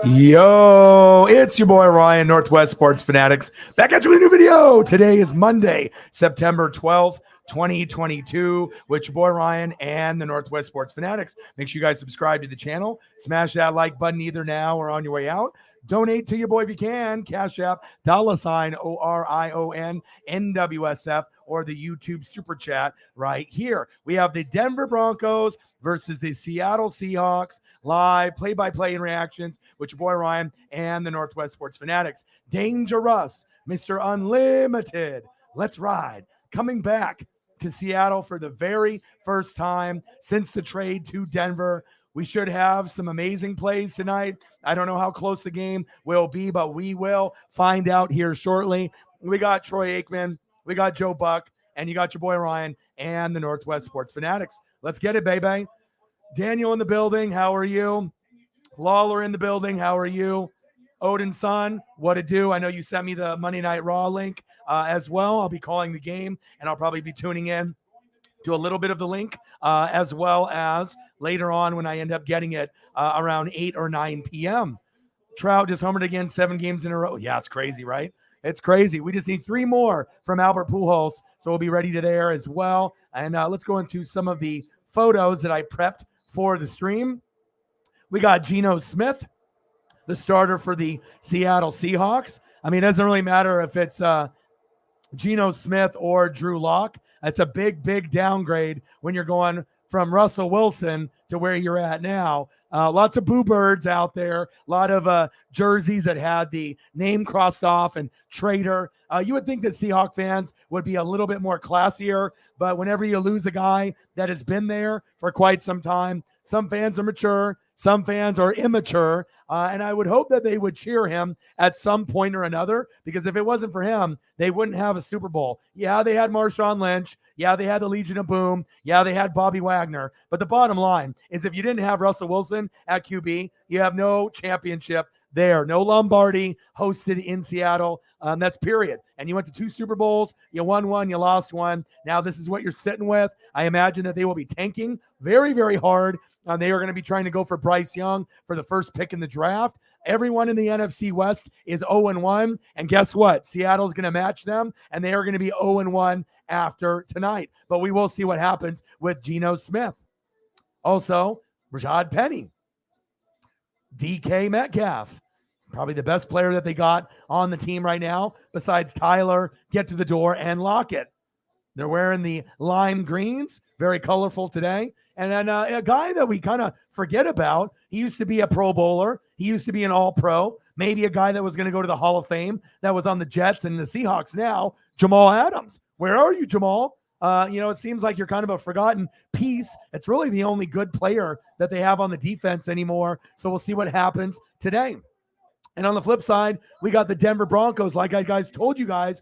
Yo, it's your boy Ryan, Northwest Sports Fanatics, back at you with a new video. Today is Monday, September 12th, 2022, with your boy Ryan and the Northwest Sports Fanatics. Make sure you guys subscribe to the channel. Smash that like button either now or on your way out. Donate to your boy if you can. Cash App, $ ORION NWSF, or the YouTube Super Chat right here. We have the Denver Broncos versus the Seattle Seahawks, live play-by-play and reactions with your boy Ryan and the Northwest Sports Fanatics. Dangerous, Mr. Unlimited, let's ride, coming back to Seattle for the very first time since the trade to Denver. We should have some amazing plays tonight. I don't know how close the game will be, but we will find out here shortly. We got Troy Aikman, we got Joe Buck, and you got your boy Ryan and the Northwest Sports Fanatics. Let's get it, baby. Daniel in the building, how are you? Lawler in the building, how are you? Odin son, what it do? I know you sent me the Monday Night Raw link as well. I'll be calling the game, and I'll probably be tuning in to a little bit of the link, as well as later on when I end up getting it around 8 or 9 p.m. Trout just homered again, 7 games in a row. Yeah, it's crazy, right? It's crazy. We just need 3 more from Albert Pujols, so we'll be ready to there as well. And let's go into some of the photos that I prepped for the stream. We got Geno Smith, the starter for the Seattle Seahawks. I mean, it doesn't really matter if it's Geno Smith or Drew Lock. It's a big, big downgrade when you're going from Russell Wilson to where you're at now. Lots of boo birds out there, a lot of jerseys that had the name crossed off and traitor. You would think that Seahawk fans would be a little bit more classier, but whenever you lose a guy that has been there for quite some time, some fans are mature, some fans are immature, and I would hope that they would cheer him at some point or another, because if it wasn't for him, they wouldn't have a Super Bowl. Yeah, they had Marshawn Lynch. Yeah, they had the Legion of Boom. Yeah, they had Bobby Wagner. But the bottom line is if you didn't have Russell Wilson at QB, you have no championship there. No Lombardi hosted in Seattle. That's period. And you went to 2 Super Bowls. You won 1. You lost 1. Now this is what you're sitting with. I imagine that they will be tanking very, very hard. They are going to be trying to go for Bryce Young for the first pick in the draft. Everyone in the NFC West is 0-1. And guess what? Seattle's going to match them, and they are going to be 0-1 after tonight. But we will see what happens with Geno Smith. Also, Rashad Penny, DK Metcalf, probably the best player that they got on the team right now, besides Tyler, Get to the Door, and Lockett. They're wearing the lime greens, very colorful today. And then a guy that we kind of forget about, he used to be a Pro Bowler. He used to be an All-Pro, maybe a guy that was going to go to the Hall of Fame that was on the Jets and the Seahawks now, Jamal Adams. Where are you, Jamal? It seems like you're kind of a forgotten piece. It's really the only good player that they have on the defense anymore. So we'll see what happens today. And on the flip side, we got the Denver Broncos, like I guys told you guys,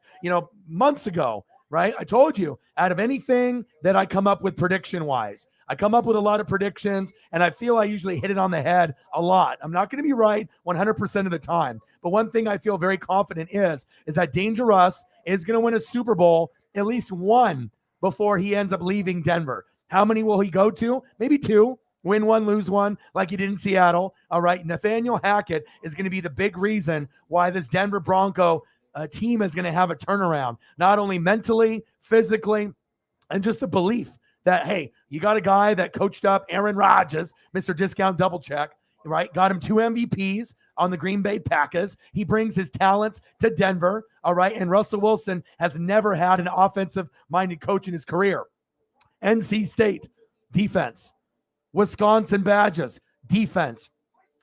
months ago, right? I told you, out of anything that I come up with prediction-wise, I come up with a lot of predictions, and I feel I usually hit it on the head a lot. I'm not going to be right 100% of the time. But one thing I feel very confident is that Dangerous is going to win a Super Bowl, at least 1, before he ends up leaving Denver. How many will he go to? Maybe 2. Win 1, lose 1, like he did in Seattle. All right, Nathaniel Hackett is going to be the big reason why this Denver Bronco team is going to have a turnaround, not only mentally, physically, and just the belief that, hey, you got a guy that coached up Aaron Rodgers, Mr. Discount Double Check, right? Got him 2 MVPs on the Green Bay Packers. He brings his talents to Denver, all right? And Russell Wilson has never had an offensive-minded coach in his career. NC State, defense. Wisconsin Badgers, defense.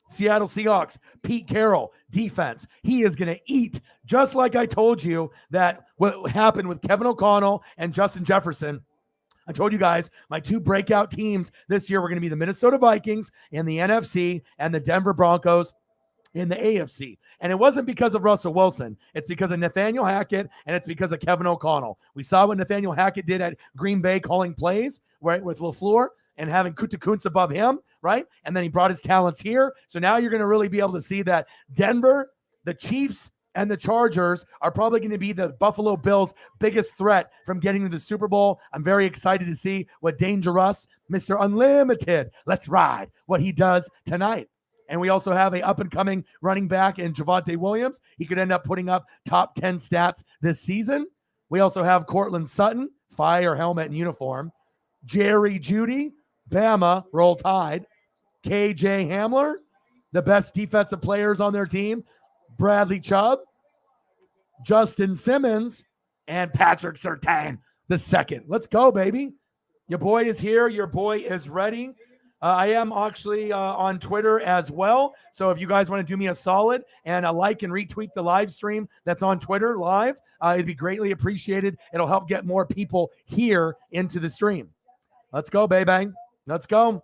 Seattle Seahawks, Pete Carroll, defense. He is going to eat, just like I told you that what happened with Kevin O'Connell and Justin Jefferson. I told you guys my 2 breakout teams this year were going to be the Minnesota Vikings in the NFC and the Denver Broncos in the AFC. And it wasn't because of Russell Wilson. It's because of Nathaniel Hackett, and it's because of Kevin O'Connell. We saw what Nathaniel Hackett did at Green Bay calling plays, right, with LaFleur and having Kuntz above him, right? And then he brought his talents here. So now you're going to really be able to see that Denver, the Chiefs, and the Chargers are probably going to be the Buffalo Bills' biggest threat from getting to the Super Bowl. I'm very excited to see what Dangerous, Mr. Unlimited, let's ride, what he does tonight. And we also have a up-and-coming running back in Javonte Williams. He could end up putting up top 10 stats this season. We also have Cortland Sutton, fire helmet and uniform. Jerry Jeudy, Bama, Roll Tide. KJ Hamler, the best defensive players on their team. Bradley Chubb, Justin Simmons, and Patrick Surtain the second. Let's go, baby. Your boy is here. Your boy is ready. I am actually on Twitter as well. So if you guys want to do me a solid and like and retweet the live stream that's on Twitter live, it'd be greatly appreciated. It'll help get more people here into the stream. Let's go, baby. Let's go.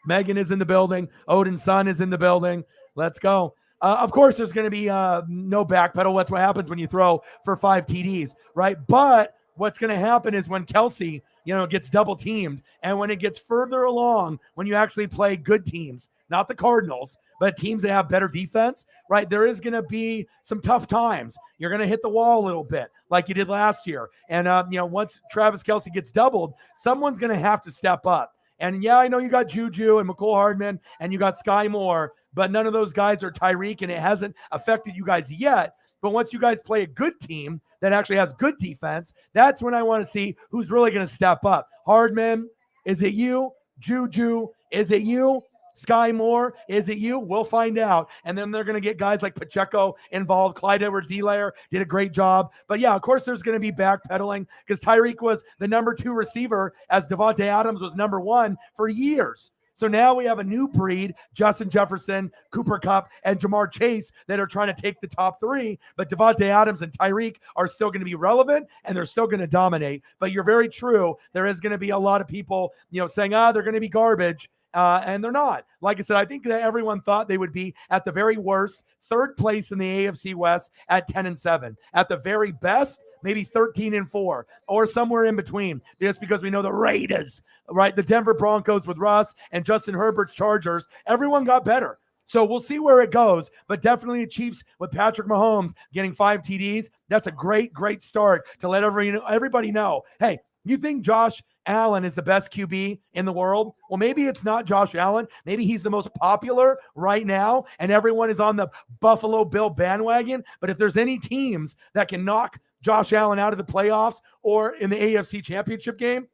Megan is in the building. Odin's son is in the building. Let's go. Of course, there's going to be no backpedal. That's what happens when you throw for 5 TDs, right? But what's going to happen is when Kelsey, gets double teamed, and when it gets further along, when you actually play good teams, not the Cardinals, but teams that have better defense, right? There is going to be some tough times. You're going to hit the wall a little bit like you did last year. And, once Travis Kelsey gets doubled, someone's going to have to step up. And yeah, I know you got Juju and McCole Hardman and you got Sky Moore, but none of those guys are Tyreek, and it hasn't affected you guys yet. But once you guys play a good team that actually has good defense, that's when I want to see who's really going to step up. Hardman, is it you? Juju, is it you? Sky Moore, is it you? We'll find out. And then they're going to get guys like Pacheco involved. Clyde Edwards-Helaire did a great job. But yeah, of course there's going to be backpedaling because Tyreek was the number 2 receiver as Devontae Adams was number 1 for years. So now we have a new breed, Justin Jefferson, Cooper Kupp, and Jamar Chase that are trying to take the top 3. But Devontae Adams and Tyreek are still going to be relevant, and they're still going to dominate. But you're very true. There is going to be a lot of people, saying, they're going to be garbage. And they're not. Like I said, I think that everyone thought they would be at the very worst, 3rd place in the AFC West at 10-7. At the very best, maybe 13-4, or somewhere in between. Just because we know the Raiders, right? The Denver Broncos with Russ and Justin Herbert's Chargers, everyone got better. So we'll see where it goes, but definitely the Chiefs with Patrick Mahomes getting 5 TDs. That's a great, great start to let everybody know, hey, you think Josh Allen is the best QB in the world? Well, maybe it's not Josh Allen. Maybe he's the most popular right now, and everyone is on the Buffalo Bill bandwagon. But if there's any teams that can knock Josh Allen out of the playoffs or in the AFC Championship game,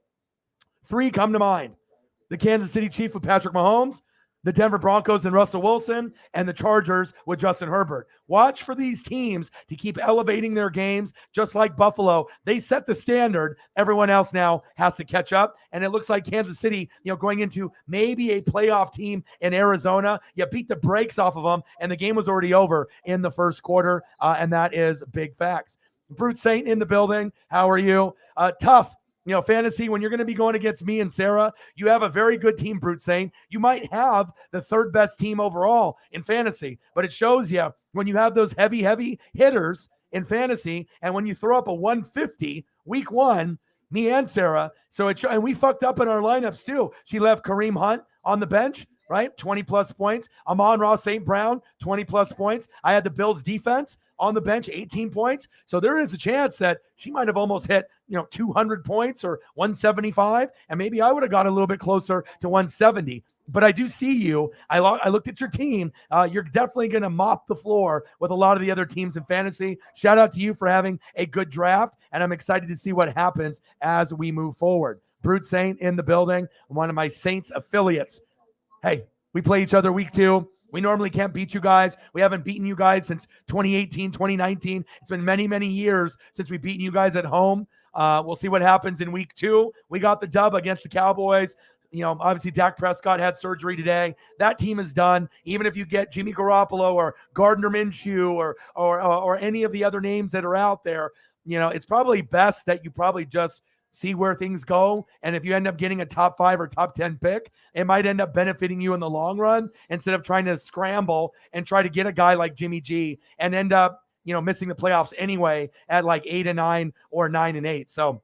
3 come to mind. The Kansas City Chiefs with Patrick Mahomes, the Denver Broncos and Russell Wilson, and the Chargers with Justin Herbert. Watch for these teams to keep elevating their games, just like Buffalo. They set the standard. Everyone else now has to catch up, and it looks like Kansas City, going into maybe a playoff team in Arizona. You beat the brakes off of them, and the game was already over in the first quarter, and that is big facts. Brute Saint in the building. How are you? Tough. Fantasy, when you're going to be going against me and Sarah, you have a very good team, Brute Saint. You might have the 3rd best team overall in fantasy, but it shows you when you have those heavy hitters in fantasy, and when you throw up a 150 week 1, me and Sarah, and we fucked up in our lineups too. She left Kareem Hunt on the bench, right? 20+ points. Amon-Ra St. Brown, 20+ points. I had the Bills defense on the bench, 18 points. So there is a chance that she might have almost hit, 200 points or 175. And maybe I would have got a little bit closer to 170. But I do see you. I looked at your team. You're definitely going to mop the floor with a lot of the other teams in fantasy. Shout out to you for having a good draft. And I'm excited to see what happens as we move forward. Brute Saint in the building, one of my Saints affiliates. Hey, we play each other week 2. We normally can't beat you guys. We haven't beaten you guys since 2018, 2019. It's been many, many years since we've beaten you guys at home. We'll see what happens in week 2. We got the dub against the Cowboys. Obviously Dak Prescott had surgery today. That team is done. Even if you get Jimmy Garoppolo or Gardner Minshew or any of the other names that are out there, it's probably best that you probably just see where things go. And if you end up getting a top 5 or top 10 pick, it might end up benefiting you in the long run instead of trying to scramble and try to get a guy like Jimmy G and end up, missing the playoffs anyway at like 8-9 or 9-8. So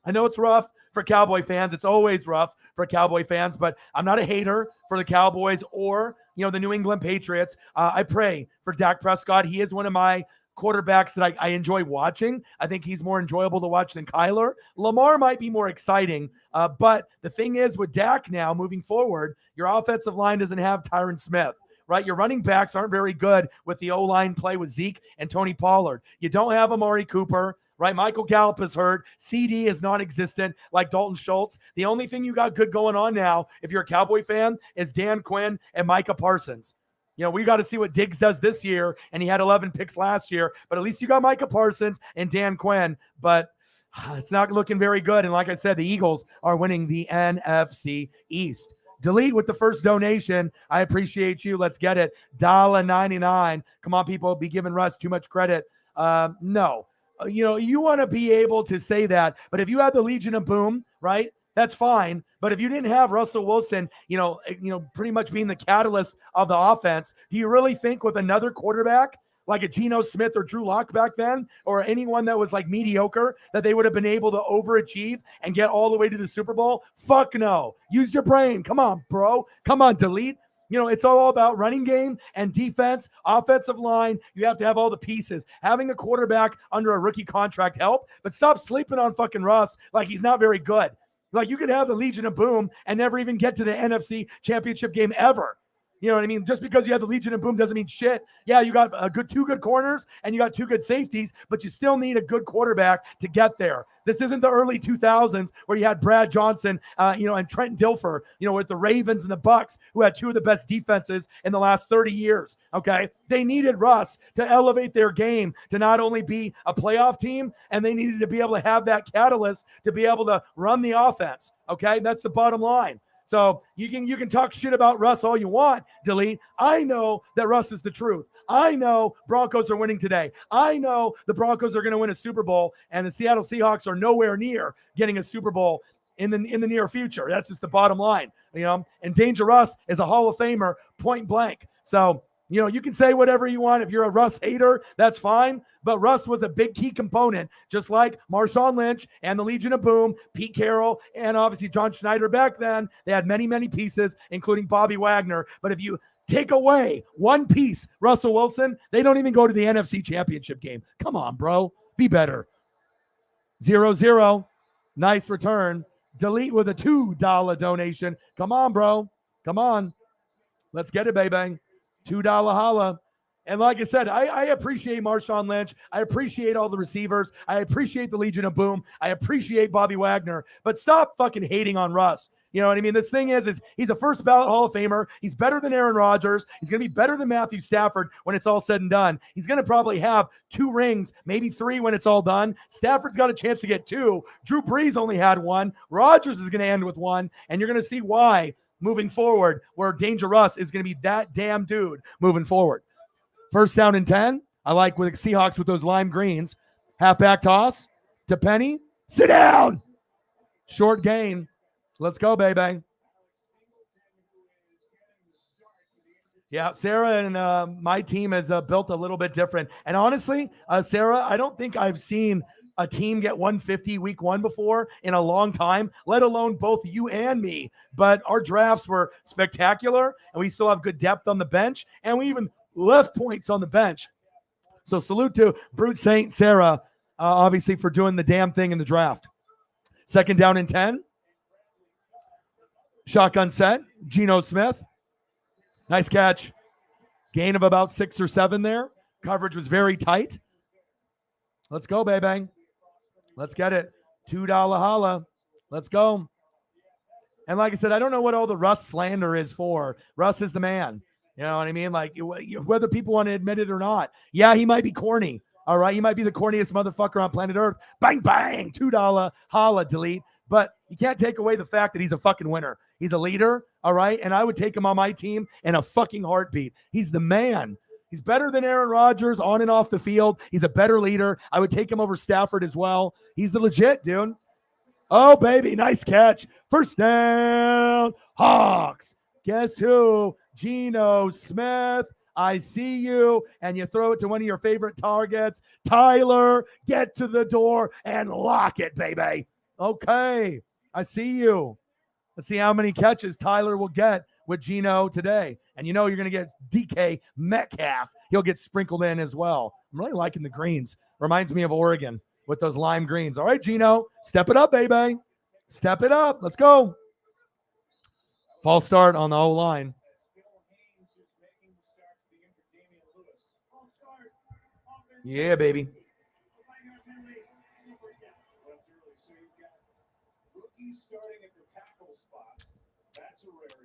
I know it's rough for Cowboy fans. It's always rough for Cowboy fans, but I'm not a hater for the Cowboys or, the New England Patriots. I pray for Dak Prescott. He is one of my quarterbacks that I enjoy watching. I think he's more enjoyable to watch than Kyler. Lamar might be more exciting, but the thing is with Dak now moving forward, your offensive line doesn't have Tyron Smith. right? Your running backs aren't very good with the O-line play with Zeke and Tony Pollard. You don't have Amari Cooper, right? Michael Gallup is hurt. CD is non-existent like Dalton Schultz. The only thing you got good going on now, if you're a Cowboy fan, is Dan Quinn and Micah Parsons. We got to see what Diggs does this year, and he had 11 picks last year, but at least you got Micah Parsons and Dan Quinn, but it's not looking very good. And like I said, the Eagles are winning the NFC East. Delete with the first donation. I appreciate you. Let's get it. $1.99. Come on, people. Be giving Russ too much credit. No. You want to be able to say that, but if you have the Legion of Boom, right, that's fine. But if you didn't have Russell Wilson, pretty much being the catalyst of the offense, do you really think with another quarterback like a Geno Smith or Drew Lock back then, or anyone that was like mediocre, that they would have been able to overachieve and get all the way to the Super Bowl? Fuck no. Use your brain. Come on, bro. Come on, delete. It's all about running game and defense, offensive line. You have to have all the pieces. Having a quarterback under a rookie contract help, but stop sleeping on fucking Russ like he's not very good. Like, you could have the Legion of Boom and never even get to the NFC Championship game ever. You know what I mean? Just because you have the Legion of Boom doesn't mean shit. Yeah, you got two good corners and you got two good safeties, but you still need a good quarterback to get there. This isn't the early 2000s where you had Brad Johnson, and Trent Dilfer, with the Ravens and the Bucks, who had two of the best defenses in the last 30 years. Okay, they needed Russ to elevate their game to not only be a playoff team, and they needed to be able to have that catalyst to be able to run the offense. Okay, that's the bottom line. So you can talk shit about Russ all you want, delete. I know that Russ is the truth. I know Broncos are winning today. I know the Broncos are going to win a Super Bowl, and the Seattle Seahawks are nowhere near getting a Super Bowl in the near future. That's just the bottom line, And Danger Russ is a Hall of Famer, point blank. So, you can say whatever you want. If you're a Russ hater, that's fine. But Russ was a big key component, just like Marshawn Lynch and the Legion of Boom, Pete Carroll, and obviously John Schneider back then. They had many, many pieces, including Bobby Wagner. But if you take away one piece, Russell Wilson, they don't even go to the NFC Championship game. Come on, bro. Be better. 0-0. Nice return. Delete with a $2 donation. Come on, bro. Come on. Let's get it, baby. $2 holla. And like I said, I appreciate Marshawn Lynch. I appreciate all the receivers. I appreciate the Legion of Boom. I appreciate Bobby Wagner. But stop fucking hating on Russ. You know what I mean? This thing is he's a first ballot Hall of Famer. He's better than Aaron Rodgers. He's going to be better than Matthew Stafford when it's all said and done. He's going to probably have 2 rings, maybe 3 when it's all done. Stafford's got a chance to get 2. Drew Brees only had 1. Rodgers is going to end with 1. And you're going to see why moving forward, where Danger Russ is going to be that damn dude moving forward. First down and 10. I like with the Seahawks with those lime greens. Halfback toss to Penny. Sit down. Short gain. Let's go, baby. Yeah, Sarah and my team has built a little bit different. And honestly, Sarah, I don't think I've seen a team get 150 week 1 before in a long time, let alone both you and me. But our drafts were spectacular, and we still have good depth on the bench, and we even left points on the bench. So salute to Brute Saint Sarah, obviously, for doing the damn thing in the draft. Second down and 10. Shotgun set. Geno Smith. Nice catch. Gain of about 6 or 7 there. Coverage was very tight. Let's go, baby. Let's get it. $2 holla. Let's go. And like I said, I don't know what all the Russ slander is for. Russ is the man. You know what I mean? Like, whether people want to admit it or not. Yeah, he might be corny. All right, he might be the corniest motherfucker on planet Earth. Bang, bang, $2 holla, delete. But you can't take away the fact that he's a fucking winner. He's a leader, all right? And I would take him on my team in a fucking heartbeat. He's the man. He's better than Aaron Rodgers on and off the field. He's a better leader. I would take him over Stafford as well. He's the legit, dude. Oh, baby, nice catch. First down, Hawks. Guess who? Geno Smith. I see you. And you throw it to one of your favorite targets. Tyler, get to the door and lock it, baby. Okay, I see you. Let's see how many catches Tyler will get with Geno today. And you know you're going to get DK Metcalf. He'll get sprinkled in as well. I'm really liking the greens. Reminds me of Oregon with those lime greens. All right, Geno, step it up, baby. Step it up. Let's go. False start on the O-line. Yeah, baby.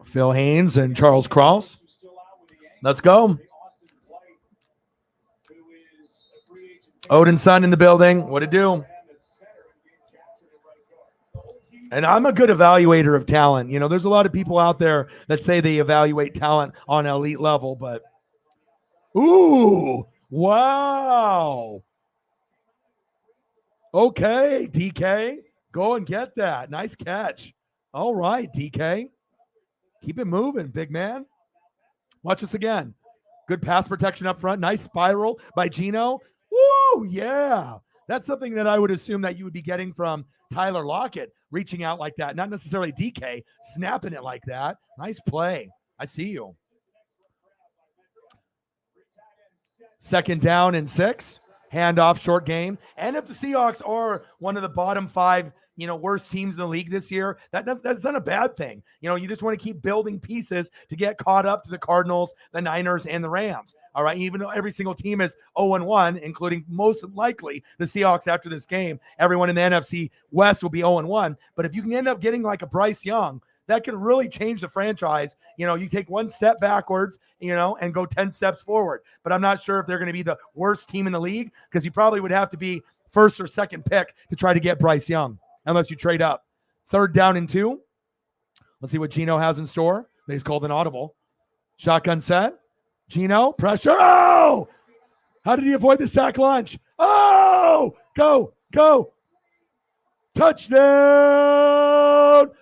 Phil Haynes and Charles Cross. Let's go. Odinson in the building. What to do? And I'm a good evaluator of talent. You know, there's a lot of people out there that say they evaluate talent on an elite level, but ooh, wow. Okay, DK, go and get that. Nice catch. All right, DK. Keep it moving, big man. Watch this again. Good pass protection up front. Nice spiral by Gino. Woo, yeah. That's something that I would assume that you would be getting from Tyler Lockett, reaching out like that. Not necessarily DK, snapping it like that. Nice play. I see you. 2nd down and 6. Handoff, short game. And if the Seahawks are one of the bottom 5, worst teams in the league this year, that's not a bad thing. You just want to keep building pieces to get caught up to the Cardinals, the Niners, and the Rams. All right. Even though every single team is 0-1, including most likely the Seahawks after this game, everyone in the NFC West will be 0-1. But if you can end up getting like a Bryce Young, that could really change the franchise. You take one step backwards, and go 10 steps forward. But I'm not sure if they're going to be the worst team in the league, because you probably would have to be 1st or 2nd pick to try to get Bryce Young, unless you trade up. 3rd down and 2. Let's see what Gino has in store. He's called an audible. Shotgun set. Gino, pressure. Oh! How did he avoid the sack lunch? Oh! Go. Touchdown,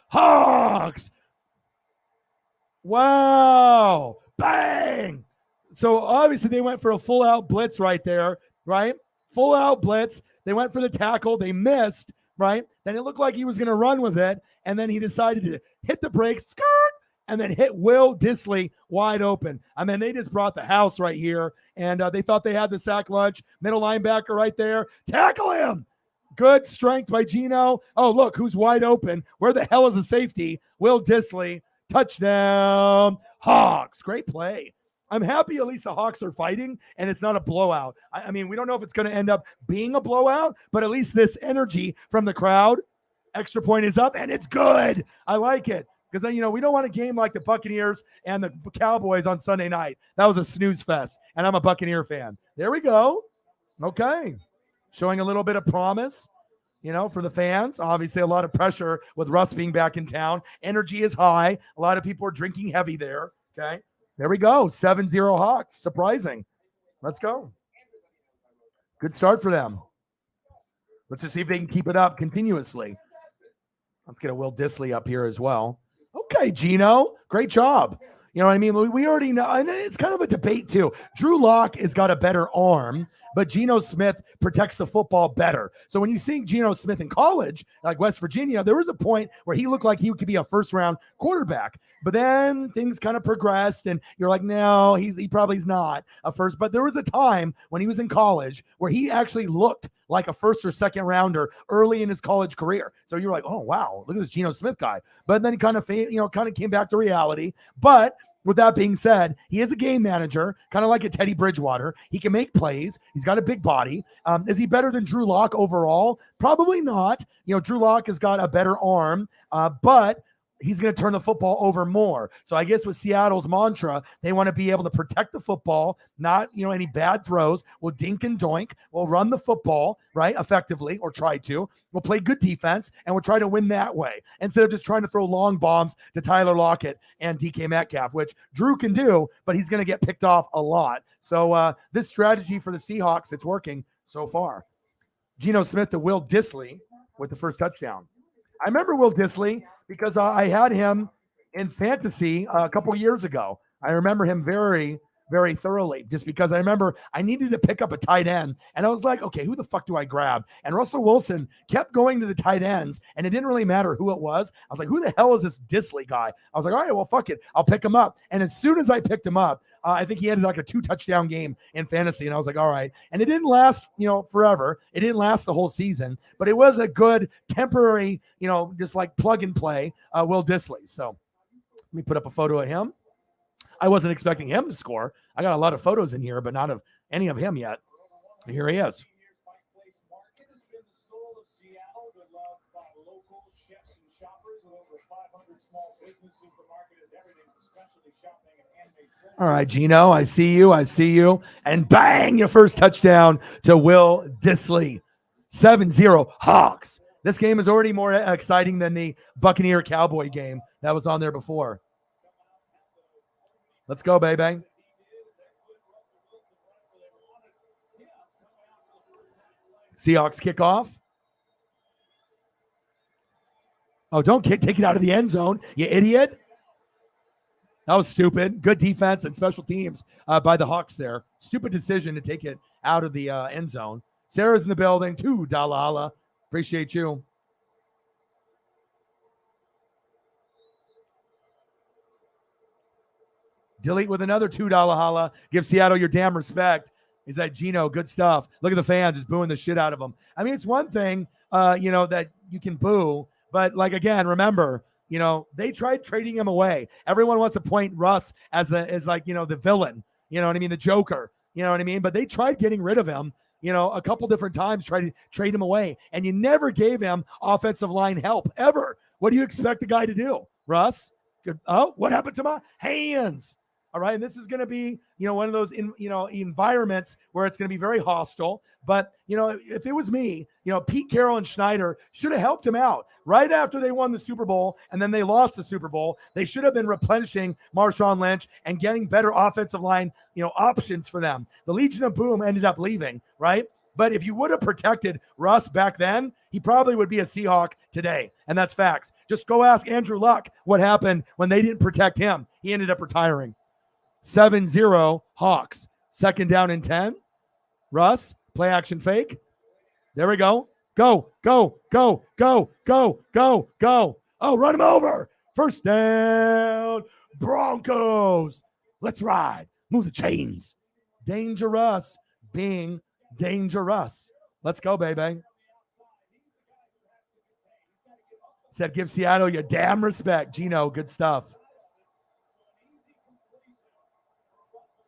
Hawks. Wow. Bang. So obviously they went for a full-out blitz right there, right? Full-out blitz. They went for the tackle. They missed, right? Then it looked like he was going to run with it, and then he decided to hit the brakes, skirt, and then hit Will Dissly wide open. I mean, they just brought the house right here, and they thought they had the sack lunch. Middle linebacker right there. Tackle him. Good strength by Gino. Oh, look, who's wide open. Where the hell is the safety? Will Dissly. Touchdown, Hawks. Great play. I'm happy at least the Hawks are fighting, and it's not a blowout. I mean, we don't know if it's going to end up being a blowout, but at least this energy from the crowd. Extra point is up, and it's good. I like it. Because, we don't want a game like the Buccaneers and the Cowboys on Sunday night. That was a snooze fest, and I'm a Buccaneer fan. There we go. Okay. Showing a little bit of promise, for the fans. Obviously, a lot of pressure with Russ being back in town. Energy is high. A lot of people are drinking heavy there. Okay. There we go. 7-0 Hawks. Surprising. Let's go. Good start for them. Let's just see if they can keep it up continuously. Let's get a Will Dissly up here as well. Okay, Gino. Great job. You know what I mean? We already know, and it's kind of a debate too. Drew Lock has got a better arm, but Geno Smith protects the football better. So when you see Geno Smith in college, like West Virginia, there was a point where he looked like he could be a first-round quarterback. But then things kind of progressed, and you're like, no, he probably is not a first. But there was a time when he was in college where he actually looked like a first or second rounder early in his college career. So you're like, oh, wow, look at this Geno Smith guy. But then he kind of came back to reality. But with that being said, he is a game manager, kind of like a Teddy Bridgewater. He can make plays. He's got a big body. Is he better than Drew Lock overall? Probably not. Drew Lock has got a better arm, but he's going to turn the football over more. So I guess with Seattle's mantra, they want to be able to protect the football, not, any bad throws. We'll dink and doink. We'll run the football, right, effectively, or try to. We'll play good defense, and we'll try to win that way instead of just trying to throw long bombs to Tyler Lockett and DK Metcalf, which Drew can do, but he's going to get picked off a lot. So this strategy for the Seahawks, it's working so far. Geno Smith to Will Dissly with the first touchdown. I remember Will Dissly because I had him in fantasy a couple years ago. I remember him very, very thoroughly just because I remember I needed to pick up a tight end. And I was like, okay, who the fuck do I grab? And Russell Wilson kept going to the tight ends, and it didn't really matter who it was. I was like, who the hell is this Dissly guy? I was like, all right, well, fuck it. I'll pick him up. And as soon as I picked him up, I think he had like a 2-touchdown game in fantasy. And I was like, all right. And it didn't last, forever. It didn't last the whole season, but it was a good temporary, just like plug and play, Will Dissly. So let me put up a photo of him. I wasn't expecting him to score. I got a lot of photos in here, but not of any of him yet. Here he is. All right, Gino, I see you. And bang, your first touchdown to Will Dissly. 7-0 Hawks. This game is already more exciting than the Buccaneer-Cowboy game that was on there before. Let's go, baby. Seahawks kickoff. Oh, don't take it out of the end zone, you idiot. That was stupid. Good defense and special teams by the Hawks there. Stupid decision to take it out of the end zone. Sarah's in the building. $2 holla. Appreciate you. Delete with another $2 holla. Give Seattle your damn respect. Is that Gino? Good stuff. Look at the fans just booing the shit out of him. I mean, it's one thing, that you can boo, but like again, remember, they tried trading him away. Everyone wants to point Russ as the villain. You know what I mean? The Joker. You know what I mean? But they tried getting rid of him. A couple different times, tried to trade him away, and you never gave him offensive line help ever. What do you expect the guy to do, Russ? Good. Oh, what happened to my hands? All right, and this is going to be, one of those, environments where it's going to be very hostile. But, if it was me, Pete Carroll and Schneider should have helped him out right after they won the Super Bowl and then they lost the Super Bowl. They should have been replenishing Marshawn Lynch and getting better offensive line, options for them. The Legion of Boom ended up leaving, right? But if you would have protected Russ back then, he probably would be a Seahawk today. And that's facts. Just go ask Andrew Luck what happened when they didn't protect him. He ended up retiring. 7-0 Hawks. 2nd down and 10. Russ, play action fake. There we go. Go. Oh, run him over. First down. Broncos. Let's ride. Move the chains. Dangerous being dangerous. Let's go, baby. Said give Seattle your damn respect. Gino, good stuff.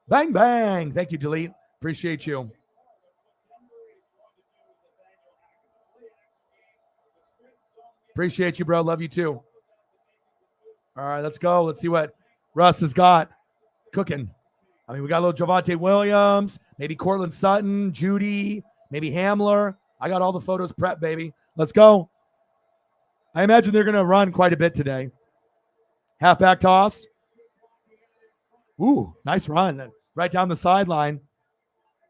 Bang, bang. Thank you, Delete. Appreciate you. Appreciate you, bro. Love you too. All right, let's go. Let's see what Russ has got cooking. I mean, we got a little Javonte Williams, maybe Cortland Sutton, Judy, maybe Hamler. I got all the photos prepped, baby. Let's go. I imagine they're going to run quite a bit today. Halfback toss. Ooh, nice run. Right down the sideline.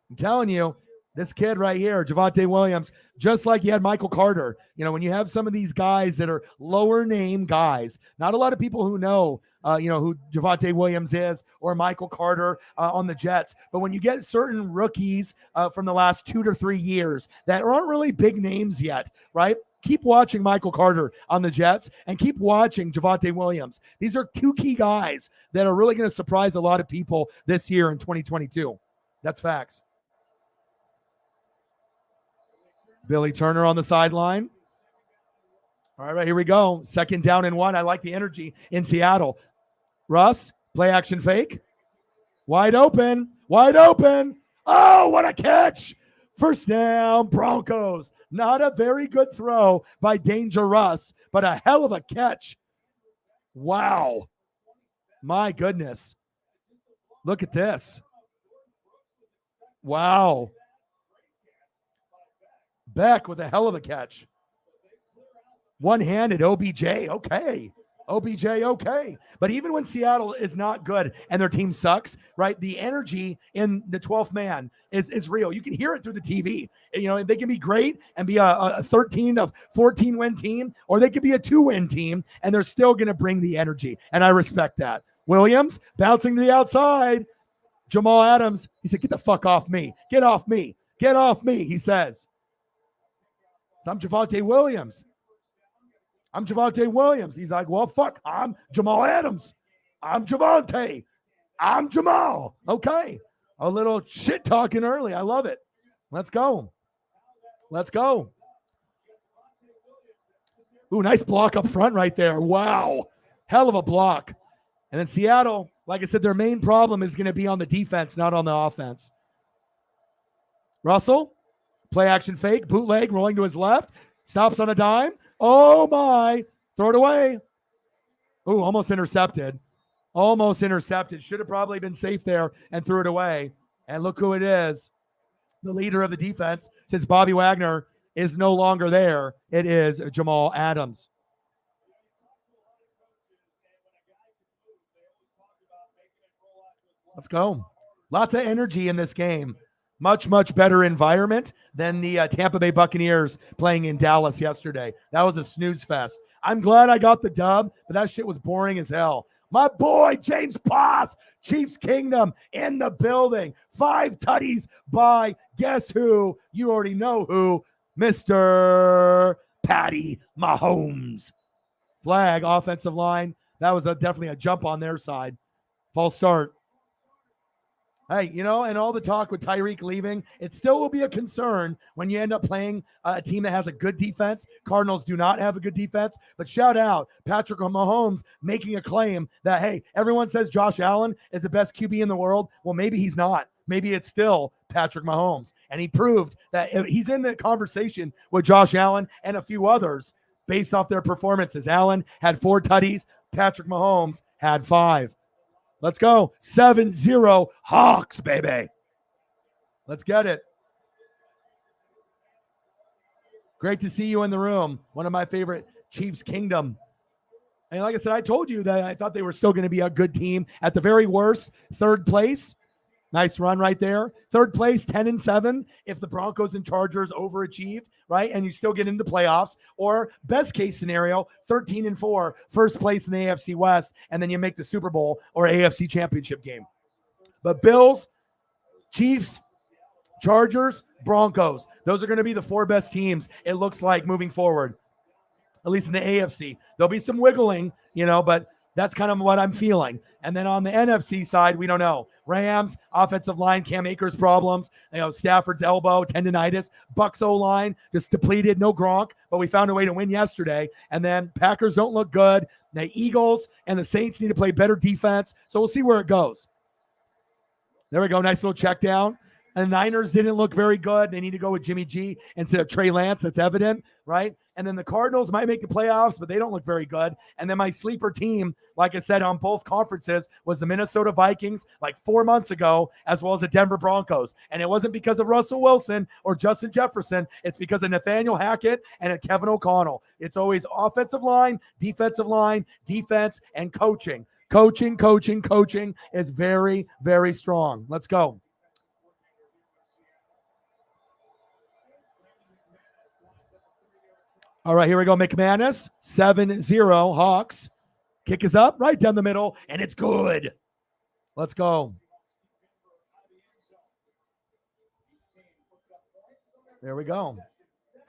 I'm telling you, this kid right here, Javonte Williams, just like you had Michael Carter. When you have some of these guys that are lower name guys, not a lot of people who know, who Javonte Williams is or Michael Carter on the Jets. But when you get certain rookies from the last 2 to 3 years that aren't really big names yet, right? Keep watching Michael Carter on the Jets and keep watching Javonte Williams. These are 2 key guys that are really going to surprise a lot of people this year in 2022. That's facts. Billy Turner on the sideline. All right, here we go. 2nd down and 1. I like the energy in Seattle. Russ, play action fake. Wide open. Oh, what a catch. First down, Broncos. Not a very good throw by Danger Russ, but a hell of a catch. Wow. My goodness. Look at this. Wow. Beck with a hell of a catch. One-handed OBJ. Okay. OBJ, okay. But even when Seattle is not good and their team sucks, right, the energy in the 12th man is real. You can hear it through the TV. They can be great and be a 13 of 14 win team, or they could be a 2-win team, and they're still going to bring the energy. And I respect that. Williams bouncing to the outside. Jamal Adams, he said, get the fuck off me. Get off me. Get off me, he says. So I'm Javonte Williams. He's like, well, fuck, I'm Jamal Adams. I'm Javonte. I'm Jamal. Okay. A little shit talking early. I love it. Let's go. Ooh, nice block up front right there. Wow. Hell of a block. And then Seattle, Like I said, their main problem is going to be on the defense, not on the offense. Russell, play action fake, bootleg, rolling to his left, stops on a dime. Oh my, throw it away. Ooh, almost intercepted. Almost intercepted. Should have probably been safe there and threw it away. And look who it is. The leader of the defense, since Bobby Wagner is no longer there. It is Jamal Adams. Let's go. Lots of energy in this game. Much, much better environment than the Tampa Bay Buccaneers playing in Dallas yesterday. That was a snooze fest. I'm glad I got the dub, but that shit was boring as hell. My boy, James Poss, Chiefs Kingdom in the building. 5 tutties by guess who? You already know who. Mr. Patty Mahomes. Flag, offensive line. That was definitely a jump on their side. False start. Hey, and all the talk with Tyreek leaving, it still will be a concern when you end up playing a team that has a good defense. Cardinals do not have a good defense, but shout out Patrick Mahomes making a claim that, hey, everyone says Josh Allen is the best QB in the world. Well, maybe he's not. Maybe it's still Patrick Mahomes. And he proved that he's in the conversation with Josh Allen and a few others based off their performances. Allen had 4 tutties. Patrick Mahomes had 5. Let's go. 7-0 Hawks, baby. Let's get it. Great to see you in the room. One of my favorite Chiefs Kingdom. And like I said, I told you that I thought they were still going to be a good team. At the very worst, 3rd place. Nice run right there. 3rd place, 10-7. If the Broncos and Chargers overachieve, right, and you still get into playoffs, or best case scenario, 13-4, 1st place in the AFC West, and then you make the Super Bowl or AFC Championship game. But Bills, Chiefs, Chargers, Broncos, those are going to be the 4 best teams, it looks like, moving forward, at least in the AFC. There'll be some wiggling, but that's kind of what I'm feeling. And then on the NFC side, we don't know. Rams, offensive line, Cam Akers problems. Stafford's elbow, tendonitis. Bucs O-line, just depleted, no Gronk. But we found a way to win yesterday. And then Packers don't look good. The Eagles and the Saints need to play better defense. So we'll see where it goes. There we go. Nice little check down. And the Niners didn't look very good. They need to go with Jimmy G instead of Trey Lance. That's evident, right? And then the Cardinals might make the playoffs, but they don't look very good. And then my sleeper team, like I said, on both conferences, was the Minnesota Vikings like 4 months ago, as well as the Denver Broncos. And it wasn't because of Russell Wilson or Justin Jefferson. It's because of Nathaniel Hackett and Kevin O'Connell. It's always offensive line, defense, and coaching. Coaching is very, very strong. Let's go. All right, here we go. McManus, 7-0 Hawks. Kick is up right down the middle, and it's good. Let's go. There we go.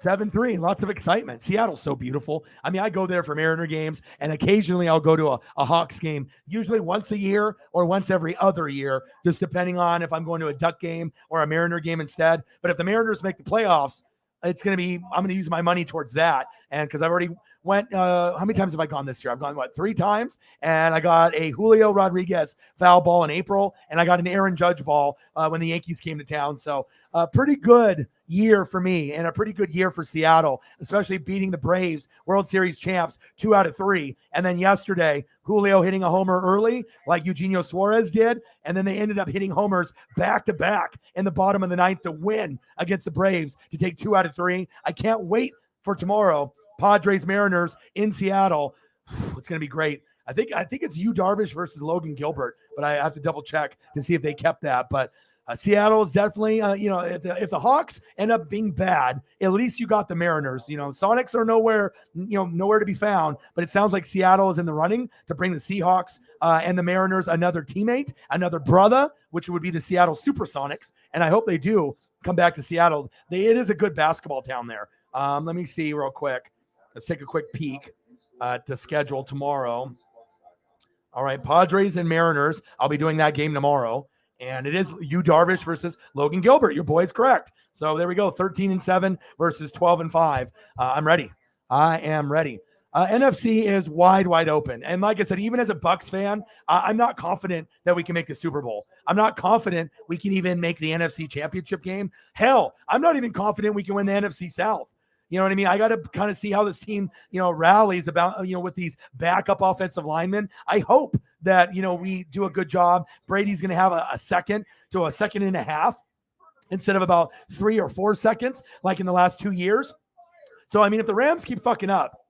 7-3, lots of excitement. Seattle's so beautiful. I mean, I go there for Mariner games, and occasionally I'll go to a Hawks game, usually once a year or once every other year, just depending on if I'm going to a Duck game or a Mariner game instead. But if the Mariners make the playoffs, I'm going to use my money towards that. And because I've already went, how many times have I gone this year? I've gone, 3 times? And I got a Julio Rodriguez foul ball in April, and I got an Aaron Judge ball when the Yankees came to town. So a pretty good year for me and a pretty good year for Seattle, especially beating the Braves, World Series champs, 2 out of 3. And then yesterday, Julio hitting a homer early like Eugenio Suarez did, and then they ended up hitting homers back-to-back in the bottom of the 9th to win against the Braves to take 2 out of 3. I can't wait for tomorrow. Padres Mariners in Seattle. It's going to be great. I think it's Yu Darvish versus Logan Gilbert, but I have to double check to see if they kept that. But Seattle is definitely, if the Hawks end up being bad, at least you got the Mariners. Sonics are nowhere to be found, but it sounds like Seattle is in the running to bring the Seahawks and the Mariners another teammate, another brother, which would be the Seattle Supersonics. And I hope they do come back to Seattle. It is a good basketball town there. Let me see real quick. Let's take a quick peek at the schedule tomorrow. All right, Padres and Mariners. I'll be doing that game tomorrow. And it is Yu Darvish versus Logan Gilbert. Your boy's correct. So there we go. 13-7 versus 12-5. I'm ready. I am ready. NFC is wide open. And like I said, even as a Bucs fan, I'm not confident that we can make the Super Bowl. I'm not confident we can even make the NFC Championship game. Hell, I'm not even confident we can win the NFC South. You know what I mean? I got to kind of see how this team, rallies about, with these backup offensive linemen. I hope that, we do a good job. Brady's going to have a second to a second and a half instead of about 3 or 4 seconds like in the last 2 years. So, I mean, if the Rams keep fucking up,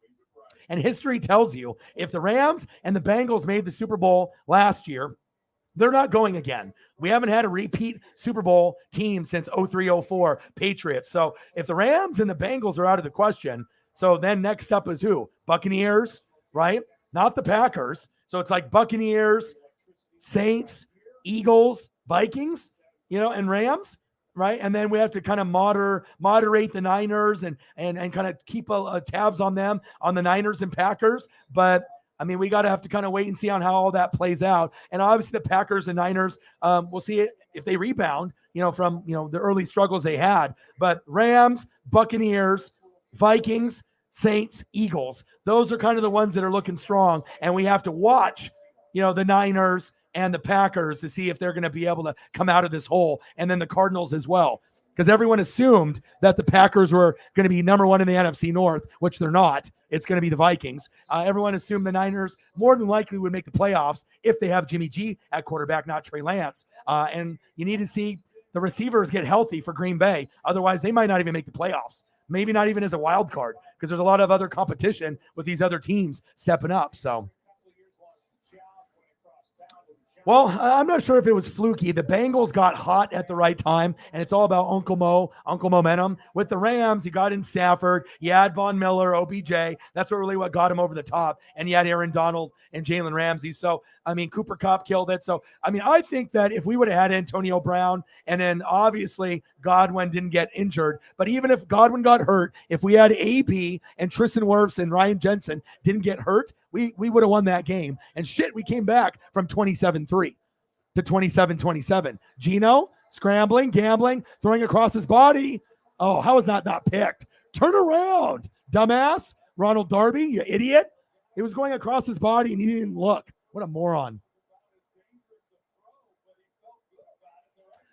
and history tells you if the Rams and the Bengals made the Super Bowl last year, they're not going again. We haven't had a repeat Super Bowl team since 03-04 Patriots. So if the Rams and the Bengals are out of the question, so then next up is who? Buccaneers, right? Not the Packers. So it's like Buccaneers, Saints, Eagles, Vikings, and Rams. Right. And then we have to kind of moderate the Niners and kind of keep tabs on them, on the Niners and Packers. But I mean, we got to have to kind of wait and see on how all that plays out. And obviously the Packers and Niners, we'll see it if they rebound, from, the early struggles they had. But Rams, Buccaneers, Vikings, Saints, Eagles, those are kind of the ones that are looking strong. And we have to watch, the Niners and the Packers to see if they're going to be able to come out of this hole, and then the Cardinals as well. Because everyone assumed that the Packers were going to be number one in the NFC North, which they're not. It's going to be the Vikings. Everyone assumed the Niners more than likely would make the playoffs if they have Jimmy G at quarterback, not Trey Lance. And you need to see the receivers get healthy for Green Bay. Otherwise, they might not even make the playoffs. Maybe not even as a wild card, because there's a lot of other competition with these other teams stepping up. So, well, I'm not sure if it was fluky. The Bengals got hot at the right time, and it's all about Uncle Momentum. With the Rams, you got in Stafford, you had Von Miller, OBJ. That's what got him over the top. And you had Aaron Donald and Jalen Ramsey. So, I mean, Cooper Kupp killed it. So, I mean, I think that if we would have had Antonio Brown, and then obviously Godwin didn't get injured, but even if Godwin got hurt, if we had AB and Tristan Wirfs and Ryan Jensen didn't get hurt, we would have won that game. And shit, we came back from 27-3 to 27-27. Geno scrambling, gambling, throwing across his body. Oh, how is that not picked? Turn around, dumbass. Ronald Darby, you idiot. It was going across his body and he didn't look. What a moron.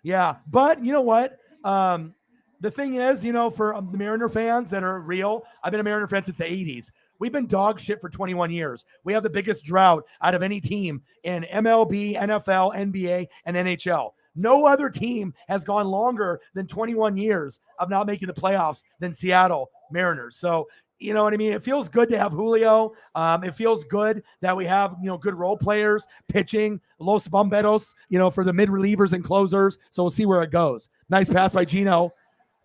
Yeah, but you know what? The thing is, for the Mariner fans that are real, I've been a Mariner fan since the 80s. We've been dog shit for 21 years. We have the biggest drought out of any team in MLB, NFL, NBA, and NHL. No other team has gone longer than 21 years of not making the playoffs than Seattle Mariners. So, you know what I mean? It feels good to have Julio. It feels good that we have, good role players, pitching, Los Bomberos, for the mid-relievers and closers. So we'll see where it goes. Nice pass by Geno.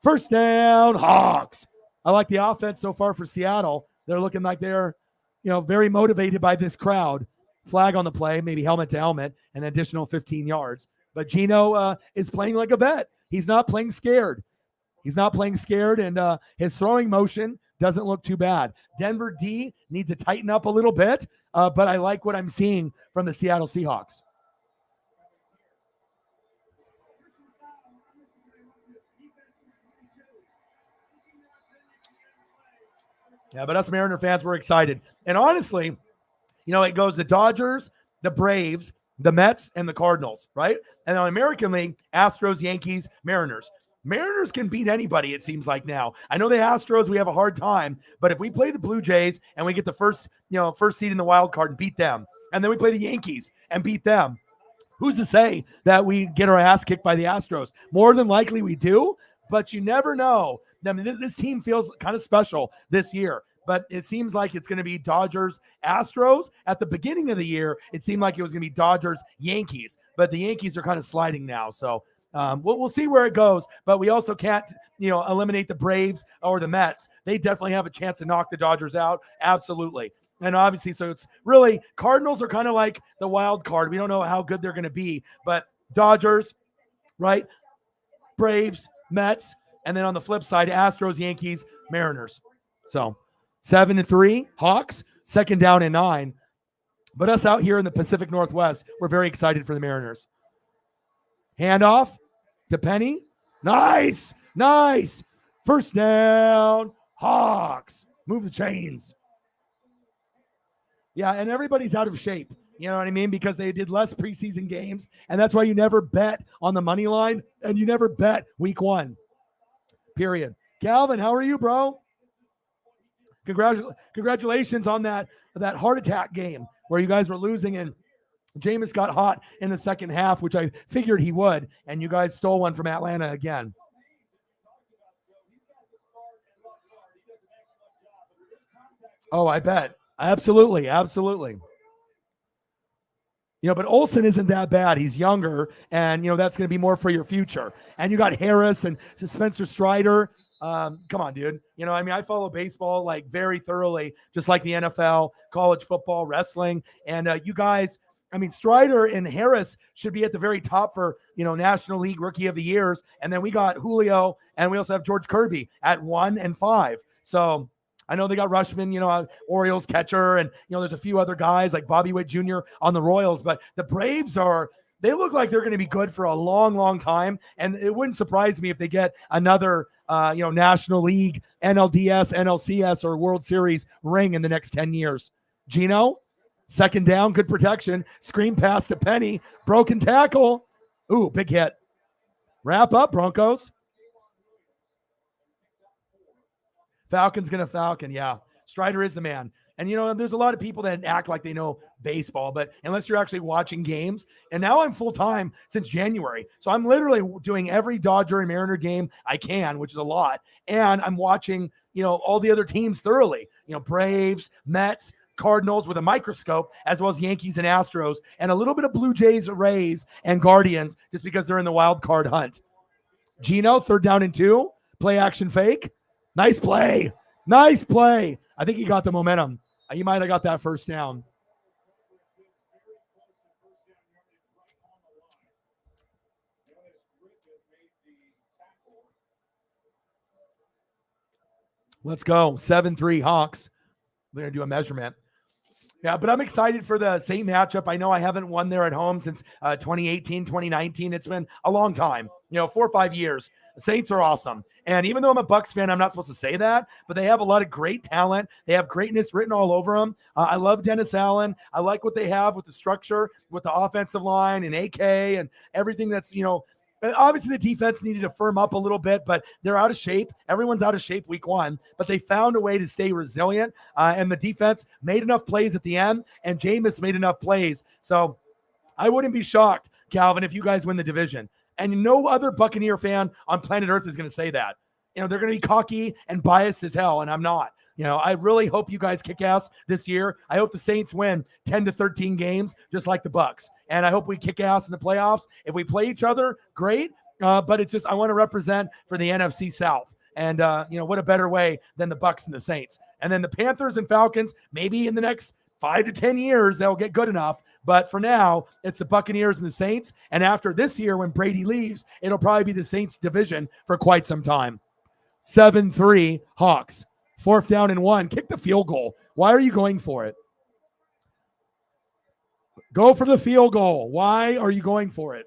First down, Hawks. I like the offense so far for Seattle. They're looking like they're, very motivated by this crowd. Flag on the play, maybe helmet to helmet, an additional 15 yards. But Geno is playing like a vet. He's not playing scared. And his throwing motion doesn't look too bad. Denver D needs to tighten up a little bit, but I like what I'm seeing from the Seattle Seahawks. Yeah, but us Mariner fans, we're excited. And honestly, it goes the Dodgers, the Braves, the Mets, and the Cardinals, right? And on American League, Astros, Yankees, Mariners. Mariners can beat anybody, it seems like now. I know the Astros, we have a hard time, but if we play the Blue Jays and we get the first seed in the wild card and beat them, and then we play the Yankees and beat them, who's to say that we get our ass kicked by the Astros? More than likely we do, but you never know. I mean, this team feels kind of special this year, but it seems like it's going to be Dodgers, Astros. At the beginning of the year, it seemed like it was going to be Dodgers, Yankees, but the Yankees are kind of sliding now. So we'll see where it goes, but we also can't, eliminate the Braves or the Mets. They definitely have a chance to knock the Dodgers out. Absolutely. And obviously, so it's really Cardinals are kind of like the wild card. We don't know how good they're going to be, but Dodgers, right? Braves, Mets, and then on the flip side, Astros, Yankees, Mariners. So 7-3, Hawks, second down and 9. But us out here in the Pacific Northwest, we're very excited for the Mariners. Handoff to Penny. Nice. First down, Hawks. Move the chains. Yeah, and everybody's out of shape. You know what I mean? Because they did less preseason games, and that's why you never bet on the money line, and you never bet week 1. Period. Calvin, how are you, bro? Congratulations on that heart attack game where you guys were losing and Jameis got hot in the second half, which I figured he would, and you guys stole one from Atlanta again. Oh, I bet. Absolutely. But Olsen isn't that bad. He's younger, and, that's going to be more for your future. And you got Harris and Spencer Strider. Come on, dude. I follow baseball like very thoroughly, just like the NFL, college football, wrestling. And you guys, Strider and Harris should be at the very top for, National League Rookie of the Years. And then we got Julio, and we also have George Kirby at 1 and 5. So I know they got Rushman, Orioles catcher, and, there's a few other guys like Bobby Witt Jr. on the Royals. But the Braves they look like they're going to be good for a long, long time. And it wouldn't surprise me if they get another, National League, NLDS, NLCS, or World Series ring in the next 10 years. Gino, second down, good protection. Screen pass to Penny. Broken tackle. Ooh, big hit. Wrap up, Broncos. Falcon's going to Falcon, yeah. Strider is the man. And, there's a lot of people that act like they know baseball, but unless you're actually watching games. And now I'm full-time since January. So I'm literally doing every Dodger and Mariner game I can, which is a lot. And I'm watching, all the other teams thoroughly. Braves, Mets, Cardinals with a microscope, as well as Yankees and Astros, and a little bit of Blue Jays, Rays, and Guardians, just because they're in the wild card hunt. Gino, 3rd down and 2. Play action fake. Nice play. I think he got the momentum. He might have got that first down. Let's go. 7-3 Hawks. We're going to do a measurement. Yeah, but I'm excited for the Saint matchup. I know I haven't won there at home since 2018, 2019. It's been a long time, 4 or 5 years. The Saints are awesome. And even though I'm a Bucs fan, I'm not supposed to say that, but they have a lot of great talent. They have greatness written all over them. I love Dennis Allen. I like what they have with the structure, with the offensive line and AK and everything that's, obviously the defense needed to firm up a little bit, but they're out of shape. Everyone's out of shape week 1, but they found a way to stay resilient. And the defense made enough plays at the end, and Jameis made enough plays. So I wouldn't be shocked, Calvin, if you guys win the division. And no other Buccaneer fan on planet Earth is going to say that. They're going to be cocky and biased as hell, and I'm not. I really hope you guys kick ass this year. I hope the Saints win 10 to 13 games, just like the Bucs. And I hope we kick ass in the playoffs. If we play each other, great. But it's just I want to represent for the NFC South. And, what a better way than the Bucs and the Saints. And then the Panthers and Falcons, maybe in the next 5 to 10 years, they'll get good enough. But for now, it's the Buccaneers and the Saints. And after this year, when Brady leaves, it'll probably be the Saints division for quite some time. 7-3 Hawks. 4th down and 1. Kick the field goal. Why are you going for it? Go for the field goal. Why are you going for it?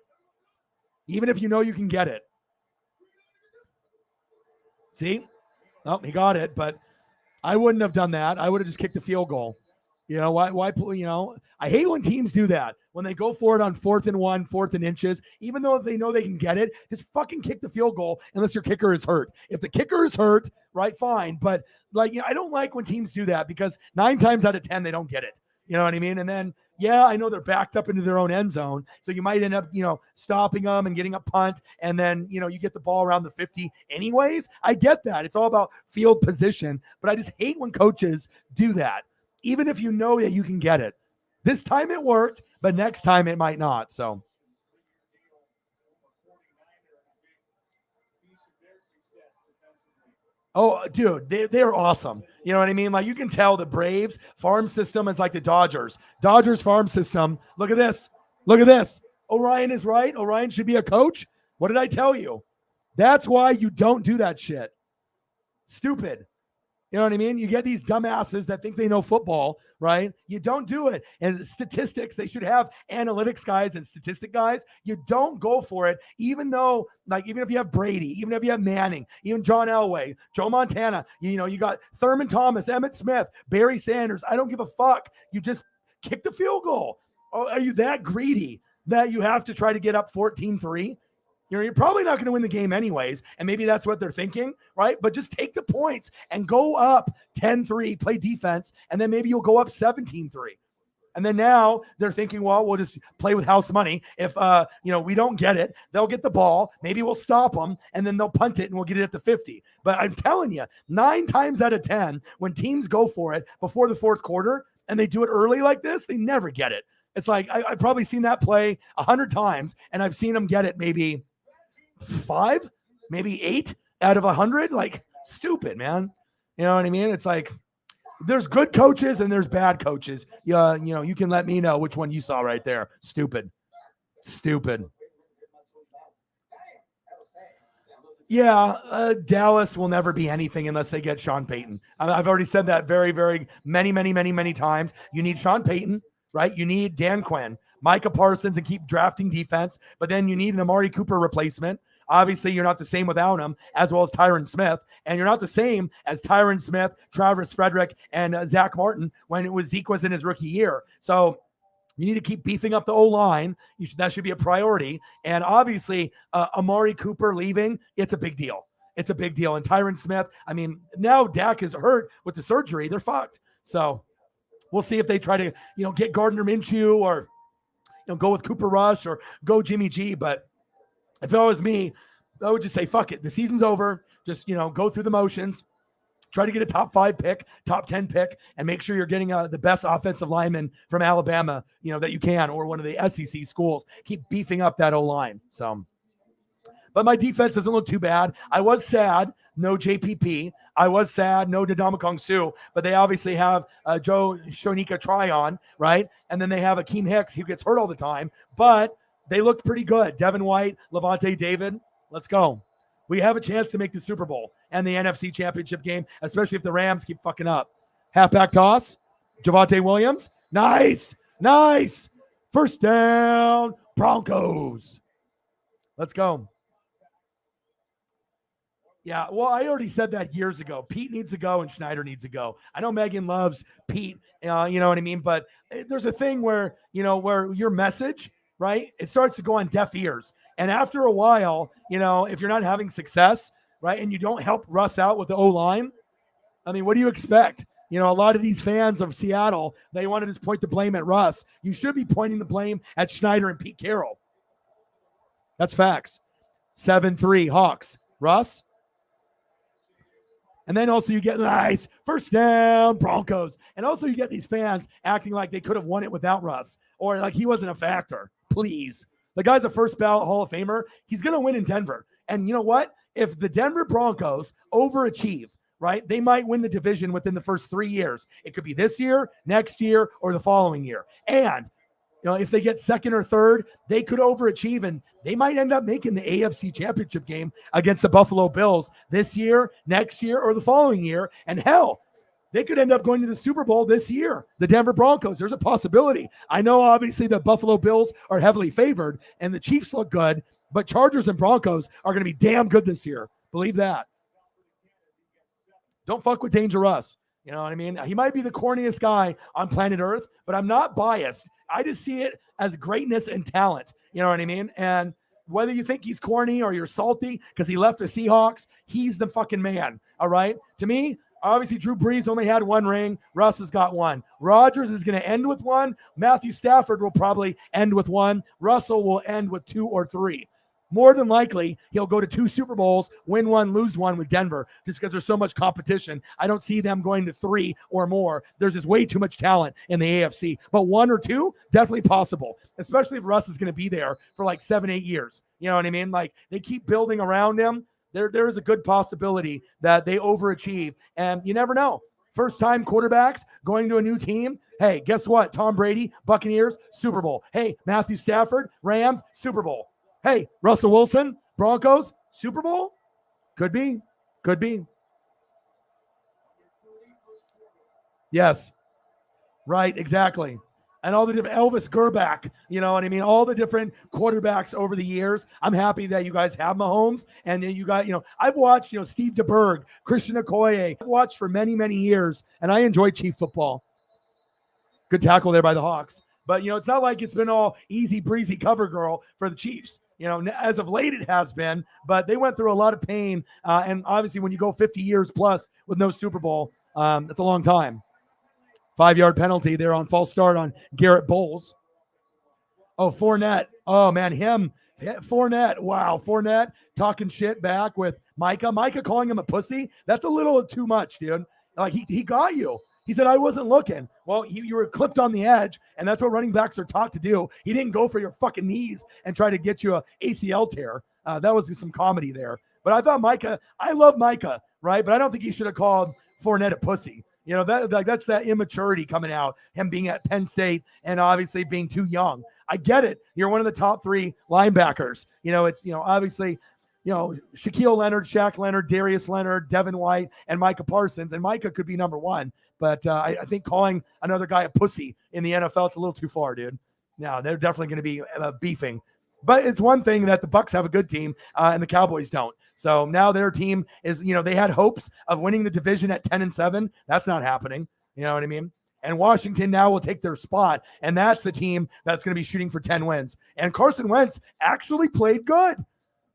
Even if you know you can get it. See? Oh, he got it, but I wouldn't have done that. I would have just kicked the field goal. Why, I hate when teams do that. When they go for it on 4th and 1, 4th and inches, even though they know they can get it, just fucking kick the field goal unless your kicker is hurt. If the kicker is hurt, right, fine. But I don't like when teams do that because 9 times out of 10, they don't get it. You know what I mean? And then, yeah, I know they're backed up into their own end zone. So you might end up, stopping them and getting a punt. And then, you get the ball around the 50 anyways. I get that. It's all about field position. But I just hate when coaches do that, even if you know that you can get it. This time it worked, but next time it might not. So. Oh, dude, they're awesome. You know what I mean? You can tell the Braves farm system is like the Dodgers. Dodgers farm system. Look at this. Orion is right. Orion should be a coach. What did I tell you? That's why you don't do that shit. Stupid. You know what I mean? You get these dumbasses that think they know football, right? You don't do it. And statistics, they should have analytics guys and statistic guys. You don't go for it, even though, like, even if you have Brady, even if you have Manning, even John Elway, Joe Montana, you got Thurman Thomas, Emmitt Smith, Barry Sanders. I don't give a fuck. You just kick the field goal. Oh, are you that greedy that you have to try to get up 14-3? You're probably not going to win the game anyways, and maybe that's what they're thinking, right? But just take the points and go up 10-3, play defense, and then maybe you'll go up 17-3. And then now they're thinking, well, we'll just play with house money. If we don't get it, they'll get the ball. Maybe we'll stop them, and then they'll punt it, and we'll get it at the 50. But I'm telling you, 9 times out of 10, when teams go for it before the fourth quarter and they do it early like this, they never get it. It's like I've probably seen that play 100 times, and I've seen them get it maybe 5, maybe 8 out of 100. Like, stupid, man. You know what I mean? It's like there's good coaches and there's bad coaches. Yeah, you can let me know which one you saw right there. Stupid. Yeah, Dallas will never be anything unless they get Sean Payton. I've already said that very, very many times. You need Sean Payton, right? You need Dan Quinn, Micah Parsons, and keep drafting defense. But then you need an Amari Cooper replacement. Obviously, you're not the same without him, as well as Tyron Smith. And you're not the same as Tyron Smith, Travis Frederick, and Zach Martin when Zeke was in his rookie year. So you need to keep beefing up the O-line. That should be a priority. And obviously, Amari Cooper leaving, it's a big deal. And Tyron Smith, I mean, now Dak is hurt with the surgery. They're fucked. So we'll see if they try to, get Gardner Minshew or, go with Cooper Rush or go Jimmy G. But if it was me, I would just say, fuck it. The season's over. Just, go through the motions. Try to get a top 5 pick, top 10 pick, and make sure you're getting the best offensive lineman from Alabama, that you can, or one of the SEC schools. Keep beefing up that O-line. So, but my defense doesn't look too bad. I was sad, no JPP. I was sad, no Ndamukong Suh, but they obviously have Joe Shonika Tryon, right? And then they have Akeem Hicks, who gets hurt all the time, but they looked pretty good. Devin White, Levante David, let's go. We have a chance to make the Super Bowl and the NFC Championship game, especially if the Rams keep fucking up. Halfback toss, Javonte Williams. Nice. First down, Broncos. Let's go. Yeah, well, I already said that years ago. Pete needs to go and Schneider needs to go. I know Megan loves Pete, you know what I mean? But there's a thing where, where your message, right, it starts to go on deaf ears. And after a while, if you're not having success, right, and you don't help Russ out with the O-line, I mean, what do you expect? A lot of these fans of Seattle, they want to just point the blame at Russ. You should be pointing the blame at Schneider and Pete Carroll. That's facts. 7-3 Hawks. Russ? And then also you get nice first down Broncos. And also you get these fans acting like they could have won it without Russ or like he wasn't a factor. Please. The guy's a first ballot Hall of Famer. He's going to win in Denver. And you know what? If the Denver Broncos overachieve, right, they might win the division within the first 3 years. It could be this year, next year, or the following year. And if they get second or third, they could overachieve and they might end up making the AFC Championship game against the Buffalo Bills this year, next year, or the following year. And hell, they could end up going to the Super Bowl this year, the Denver Broncos. There's a possibility. I know, obviously, the Buffalo Bills are heavily favored and the Chiefs look good, but Chargers and Broncos are going to be damn good this year. Believe that. Don't fuck with Dangerous. You know what I mean? He might be the corniest guy on planet Earth, but I'm not biased. I just see it as greatness and talent. You know what I mean? And whether you think he's corny or you're salty because he left the Seahawks, he's the fucking man. All right? To me, obviously Drew Brees only had 1 ring. Russ has got 1. Rodgers is going to end with 1. Matthew Stafford will probably end with 1. Russell will end with 2 or 3. More than likely, he'll go to 2 Super Bowls, win 1, lose 1 with Denver, just because there's so much competition. I don't see them going to 3 or more. There's just way too much talent in the AFC. But 1 or 2, definitely possible, especially if Russ is going to be there for like 7-8 years. You know what I mean? Like, they keep building around him. There is a good possibility that they overachieve, and you never know. First-time quarterbacks going to a new team. Hey, guess what? Tom Brady, Buccaneers, Super Bowl. Hey, Matthew Stafford, Rams, Super Bowl. Hey, Russell Wilson, Broncos, Super Bowl? Could be. Yes. Right, exactly. And all the different Elvis Gerback, you know what I mean? All the different quarterbacks over the years. I'm happy that you guys have Mahomes, and then you got, I've watched, Steve DeBerg, Christian Okoye. I've watched for many, many years, and I enjoy Chief football. Good tackle there by the Hawks. But, it's not like it's been all easy breezy cover girl for the Chiefs. As of late it has been, but they went through a lot of pain. And obviously when you go 50 years plus with no Super Bowl, it's a long time. 5-yard penalty there on false start on Garrett Bowles. Oh, Fournette. Oh, man, Fournette. Wow, Fournette talking shit back with Micah. Micah calling him a pussy. That's a little too much, dude. Like, he got you. He said, I wasn't looking. Well, you were clipped on the edge, and that's what running backs are taught to do. He didn't go for your fucking knees and try to get you a ACL tear. That was some comedy there. But I thought I love Micah, right? But I don't think he should have called Fournette a pussy. That's that immaturity coming out, him being at Penn State and obviously being too young. I get it. You're one of the top 3 linebackers. It's, obviously, Shaquille Leonard, Shaq Leonard, Darius Leonard, Devin White, and Micah Parsons. And Micah could be number 1. But I think calling another guy a pussy in the NFL, it's a little too far, dude. No, they're definitely going to be beefing. But it's one thing that the Bucs have a good team and the Cowboys don't. So now their team is, they had hopes of winning the division at 10-7. That's not happening. You know what I mean? And Washington now will take their spot. And that's the team that's going to be shooting for 10 wins. And Carson Wentz actually played good.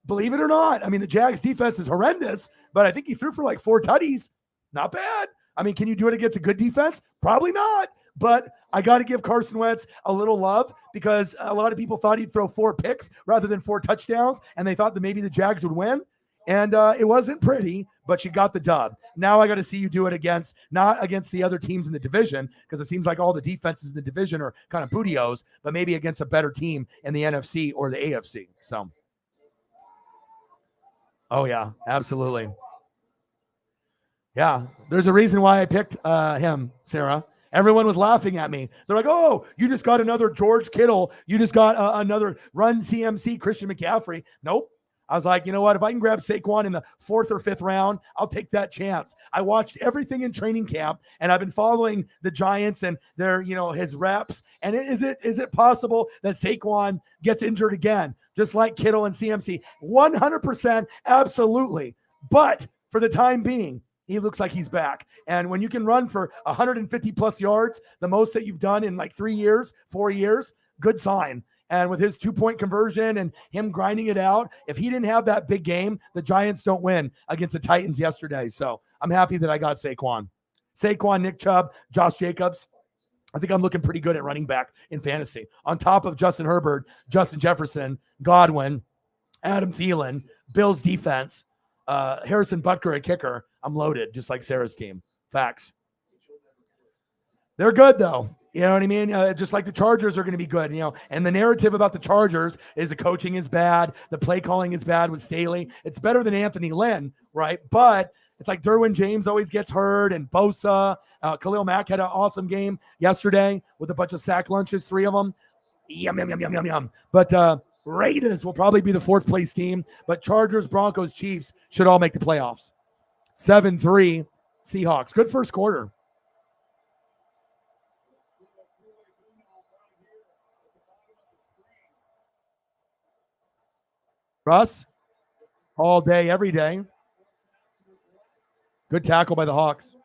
Believe it or not. I mean, the Jags defense is horrendous, but I think he threw for like 4 tutties. Not bad. I mean, can you do it against a good defense? Probably not. But I got to give Carson Wentz a little love because a lot of people thought he'd throw 4 picks rather than 4 touchdowns, and they thought that maybe the Jags would win. And it wasn't pretty, but you got the dub. Now I got to see you do it not against the other teams in the division, because it seems like all the defenses in the division are kind of bootios, but maybe against a better team in the NFC or the AFC. So, oh, yeah, absolutely. Yeah, there's a reason why I picked him, Sarah. Everyone was laughing at me. They're like, oh, you just got another George Kittle. You just got another Run CMC Christian McCaffrey. Nope. I was like, you know what? If I can grab Saquon in the 4th or 5th round, I'll take that chance. I watched everything in training camp, and I've been following the Giants and their, his reps. And is it possible that Saquon gets injured again, just like Kittle and CMC? 100%, absolutely. But for the time being, he looks like he's back. And when you can run for 150 plus yards, the most that you've done in like 3 years, 4 years, good sign. And with his 2-point conversion and him grinding it out, if he didn't have that big game, the Giants don't win against the Titans yesterday. So I'm happy that I got Saquon, Nick Chubb, Josh Jacobs. I think I'm looking pretty good at running back in fantasy. On top of Justin Herbert, Justin Jefferson, Godwin, Adam Thielen, Bills defense, Harrison Butker, a kicker. I'm loaded, just like Sarah's team. Facts. They're good, though. You know what I mean? Just like the Chargers are going to be good, And the narrative about the Chargers is the coaching is bad, the play calling is bad with Staley. It's better than Anthony Lynn, right? But it's like Derwin James always gets hurt, and Bosa. Khalil Mack had an awesome game yesterday with a bunch of sack lunches, 3 of them. Yum, yum, yum, yum, yum, yum. But Raiders will probably be the 4th place team. But Chargers, Broncos, Chiefs should all make the playoffs. 7-3 Seahawks. Good first quarter. Russ, all day, every day. Good tackle by the Hawks.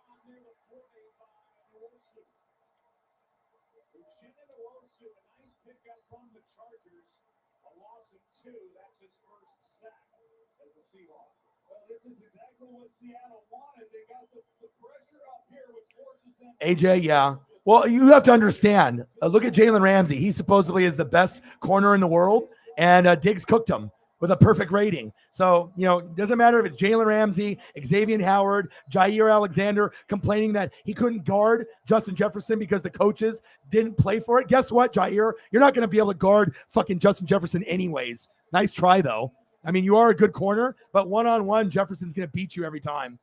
AJ, yeah. Well, you have to understand. Look at Jalen Ramsey. He supposedly is the best corner in the world, and Diggs cooked him with a perfect rating. So, it doesn't matter if it's Jalen Ramsey, Xavier Howard, Jair Alexander complaining that he couldn't guard Justin Jefferson because the coaches didn't play for it. Guess what, Jair? You're not going to be able to guard fucking Justin Jefferson anyways. Nice try, though. I mean, you are a good corner, but one-on-one, Jefferson's going to beat you every time.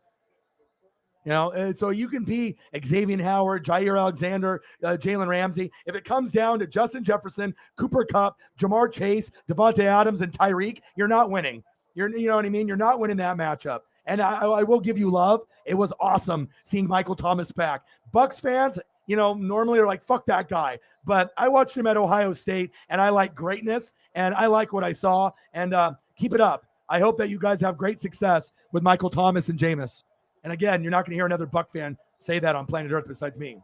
And so you can be Xavier Howard, Jair Alexander, Jalen Ramsey. If it comes down to Justin Jefferson, Cooper Kupp, Jamar Chase, Devontae Adams, and Tyreek, you're not winning. You know what I mean? You're not winning that matchup. And I will give you love. It was awesome seeing Michael Thomas back. Bucks fans, normally are like, fuck that guy. But I watched him at Ohio State, and I like greatness, and I like what I saw. And keep it up. I hope that you guys have great success with Michael Thomas and Jameis. And again, you're not going to hear another Buck fan say that on planet Earth besides me,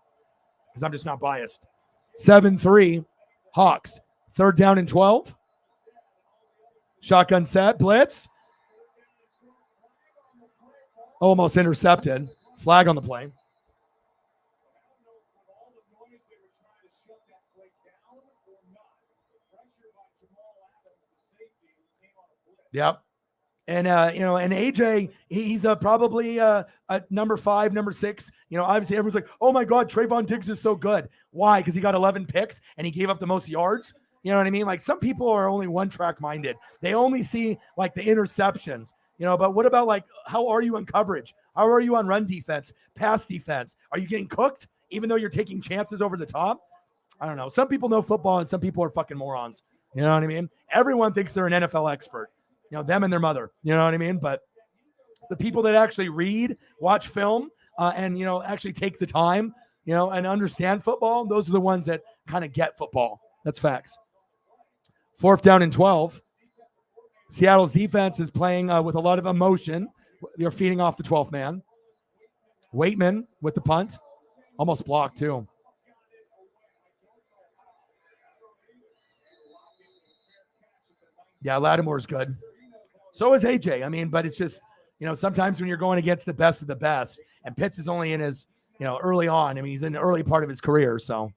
because I'm just not biased. 7-3, Hawks. 3rd down and 12. Shotgun set, blitz. Almost intercepted. Flag on the play. Yep. And, and AJ, he's probably a number 5, number 6. Obviously everyone's like, oh my God, Trayvon Diggs is so good. Why? Because he got 11 picks and he gave up the most yards. You know what I mean? Like, some people are only one track minded. They only see like the interceptions, but what about like, how are you in coverage? How are you on run defense, pass defense? Are you getting cooked even though you're taking chances over the top? I don't know. Some people know football and some people are fucking morons. You know what I mean? Everyone thinks they're an NFL expert. Them and their mother, you know what I mean? But the people that actually read, watch film, and, actually take the time, and understand football, those are the ones that kind of get football. That's facts. 4th down and 12. Seattle's defense is playing with a lot of emotion. They're feeding off the 12th man. Waitman with the punt. Almost blocked, too. Yeah, Lattimore's good. So is AJ. I mean, but it's just, sometimes when you're going against the best of the best, and Pitts is only in his, early on. I mean, he's in the early part of his career, so.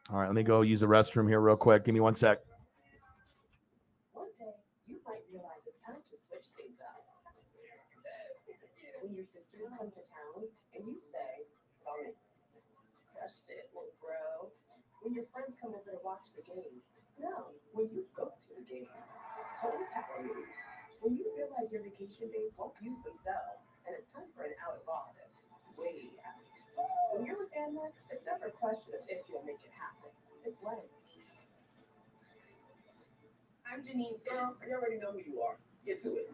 All right, let me go use the restroom here real quick. Give me 1 sec. One day, you might realize it's time to switch things up. When your sisters come to town and you say, "Tommy, crushed it, little bro." When your friends come over to watch the game. No, when you go to the game. Total power moves. When you realize your vacation days won't use themselves and it's time for an out of office. Way out. When you're with Amex, it's never a question of if you'll make it happen. It's when. I'm Janine too. Girl, I already know who you are. Get to it.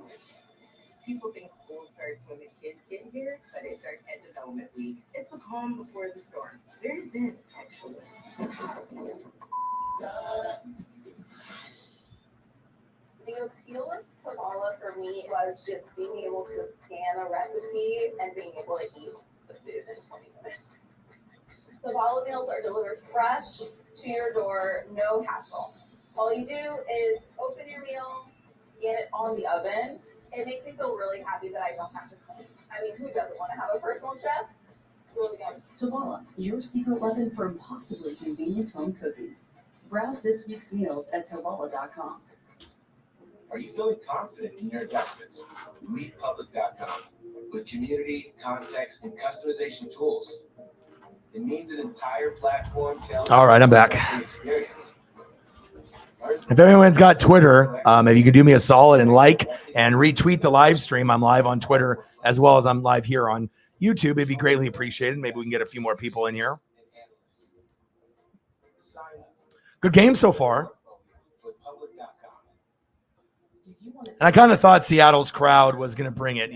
People think school starts when the kids get here, but it starts at development week. It's the calm before the storm. There isn't, actually. The appeal with Tavala for me was just being able to scan a recipe and being able to eat the food in 20 minutes. Tavala meals are delivered fresh to your door, no hassle. All you do is open your meal, scan it on the oven. It makes me feel really happy that I don't have to clean. I mean, who doesn't want to have a personal chef? Really good. Tavala, your secret weapon for impossibly convenient home cooking. Browse this week's meals at tavala.com. Are you feeling confident in your investments? Meet Public.com. With community, context, and customization tools. It means an entire platform tailored. All right, I'm back. Experience. If anyone's got Twitter, if you could do me a solid and like and retweet the live stream. I'm live on Twitter as well as I'm live here on YouTube. It'd be greatly appreciated. Maybe we can get a few more people in here. Good game so far. And I kind of thought Seattle's crowd was going to bring it,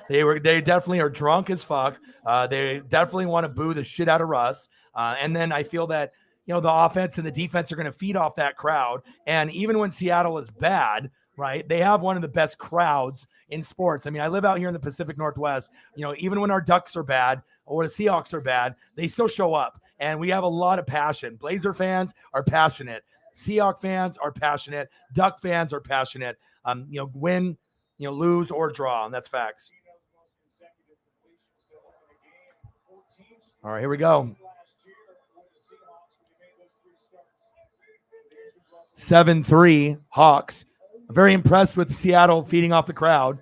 They definitely are drunk as fuck. They definitely want to boo the shit out of Russ. And then I feel that, the offense and the defense are going to feed off that crowd. And even when Seattle is bad, right, they have one of the best crowds in sports. I mean, I live out here in the Pacific Northwest. Even when our Ducks are bad or the Seahawks are bad, they still show up. And we have a lot of passion. Blazer fans are passionate. Seahawks fans are passionate. Duck fans are passionate. Win, lose or draw, and that's facts. All right, here we go. 7-3 Hawks. Very impressed with Seattle feeding off the crowd,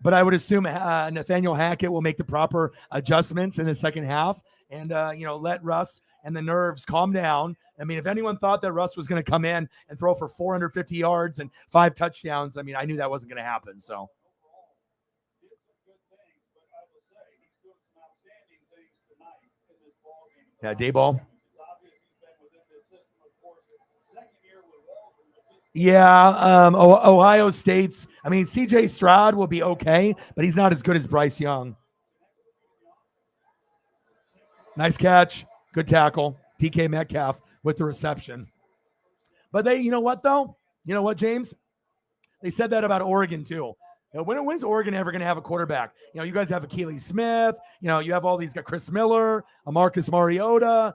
but I would assume Nathaniel Hackett will make the proper adjustments in the second half and, let Russ and the nerves calm down. I mean, if anyone thought that Russ was going to come in and throw for 450 yards and 5 touchdowns, I mean, I knew that wasn't going to happen. So, yeah, Dayball. Yeah, Ohio State's. I mean, C.J. Stroud will be okay, but he's not as good as Bryce Young. Nice catch, good tackle. DK Metcalf with the reception. But you know what though? You know what, James? They said that about Oregon too. When's Oregon ever going to have a quarterback? You guys have Akili Smith. You have all these guys, Chris Miller, Marcus Mariota,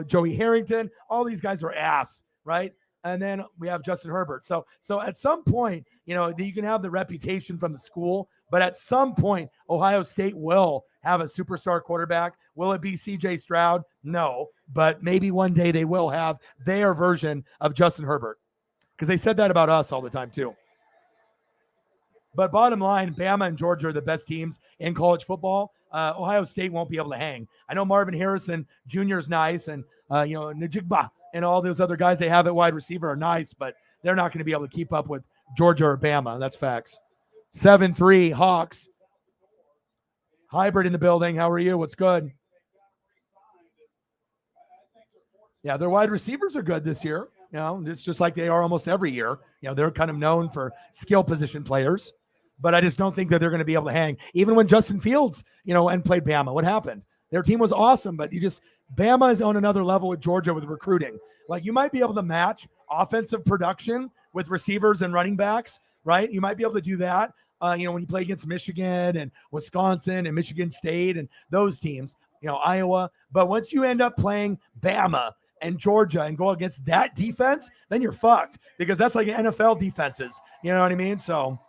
Joey Harrington. All these guys are ass, right? And then we have Justin Herbert. So at some point, you can have the reputation from the school, but at some point, Ohio State will have a superstar quarterback. Will it be C.J. Stroud? No, but maybe one day they will have their version of Justin Herbert, because they said that about us all the time too. But bottom line, Bama and Georgia are the best teams in college football. Ohio State won't be able to hang. I know Marvin Harrison Jr. is nice, and Najigba and all those other guys they have at wide receiver are nice, but they're not going to be able to keep up with Georgia or Bama. That's facts. 7-3 Hawks. Hybrid in the building. How are you? What's good? Yeah, their wide receivers are good this year. It's just like they are almost every year. They're kind of known for skill position players, but I just don't think that they're going to be able to hang. Even when Justin Fields, and played Bama, what happened? Their team was awesome, but Bama is on another level with Georgia with recruiting. Like, you might be able to match offensive production with receivers and running backs, right? You might be able to do that. When you play against Michigan and Wisconsin and Michigan State and those teams, Iowa. But once you end up playing Bama and Georgia and go against that defense, then you're fucked, because that's like NFL defenses. You know what I mean? So,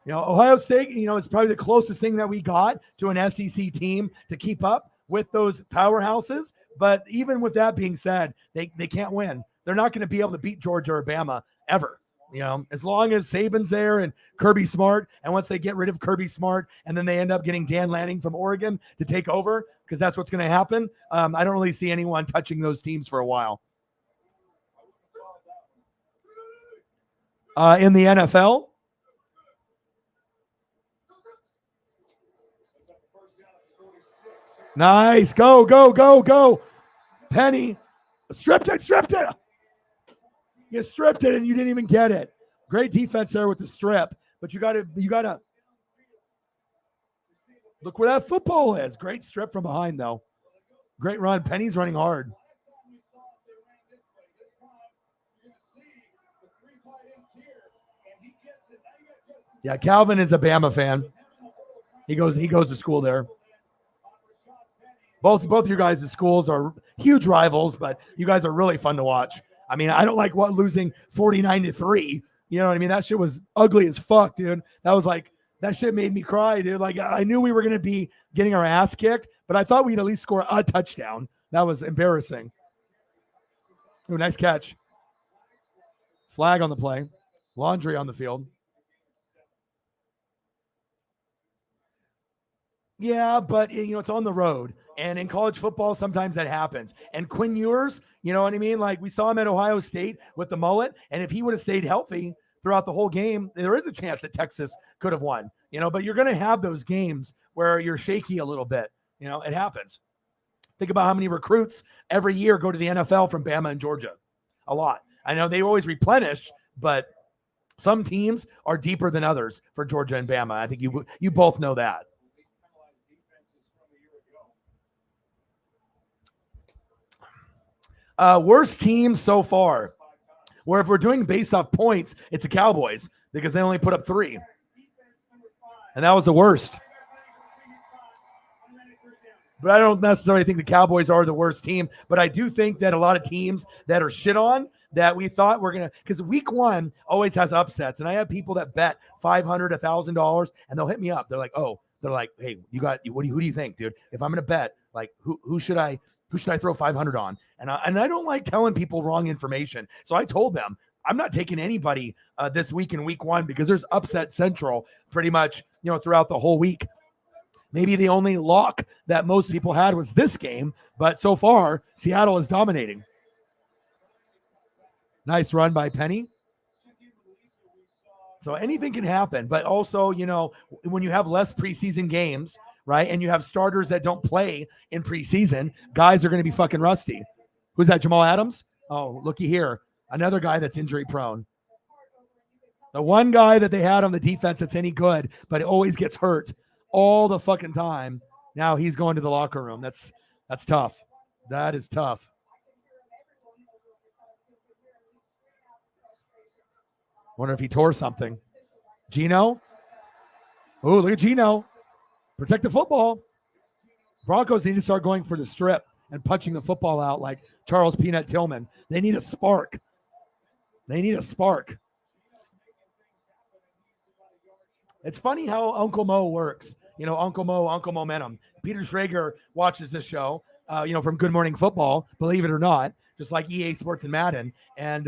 Ohio State, is probably the closest thing that we got to an SEC team to keep up with those powerhouses. But even with that being said, they can't win. They're not going to be able to beat Georgia or Bama ever. As long as Saban's there and Kirby Smart, and once they get rid of Kirby Smart and then they end up getting Dan Lanning from Oregon to take over, because that's what's going to happen, I don't really see anyone touching those teams for a while. In the NFL, nice. Go. Penny, stripped it. You stripped it and you didn't even get it. Great defense there with the strip, but you gotta look where that football is. Great strip from behind though. Great run. Penny's running hard. Yeah, Calvin is a Bama fan. He goes to school there. Both you guys' schools are huge rivals, but you guys are really fun to watch. I mean, I don't like losing 49-3. You know what I mean? That shit was ugly as fuck, dude. That shit made me cry, dude. Like, I knew we were going to be getting our ass kicked, but I thought we'd at least score a touchdown. That was embarrassing. Ooh, nice catch. Flag on the play. Laundry on the field. Yeah, but it's on the road. And in college football, sometimes that happens. And Quinn Ewers, you know what I mean? Like, we saw him at Ohio State with the mullet. And if he would have stayed healthy throughout the whole game, there is a chance that Texas could have won. But you're going to have those games where you're shaky a little bit. It happens. Think about how many recruits every year go to the NFL from Bama and Georgia. A lot. I know they always replenish, but some teams are deeper than others for Georgia and Bama. I think you both know that. Worst team so far, where if we're doing based off points, it's the Cowboys, because they only put up 3. And that was the worst. But I don't necessarily think the Cowboys are the worst team. But I do think that a lot of teams that are shit on, that we thought we're going to, because week 1 always has upsets. And I have people that bet $500, $1,000, and they'll hit me up. They're like, hey, who do you think, dude? If I'm going to bet, like, who should I throw 500 on? And I don't like telling people wrong information. So I told them, I'm not taking anybody this week in week 1, because there's upset central pretty much, throughout the whole week. Maybe the only lock that most people had was this game, but so far Seattle is dominating. Nice run by Penny. So anything can happen, but also, when you have less preseason games, right, and you have starters that don't play in preseason, guys are going to be fucking rusty. Who's that, Jamal Adams? Oh, looky here. Another guy that's injury prone. The one guy that they had on the defense that's any good, but always gets hurt all the fucking time. Now he's going to the locker room. That's tough. That is tough. Wonder if he tore something. Gino? Oh, look at Gino. Protect the football. Broncos need to start going for the strip and punching the football out like Charles Peanut Tillman. They need a spark. They need a spark. It's funny how Uncle Mo works. You know, Uncle Momentum. Peter Schrager watches this show, from Good Morning Football, believe it or not, just like EA Sports and Madden. And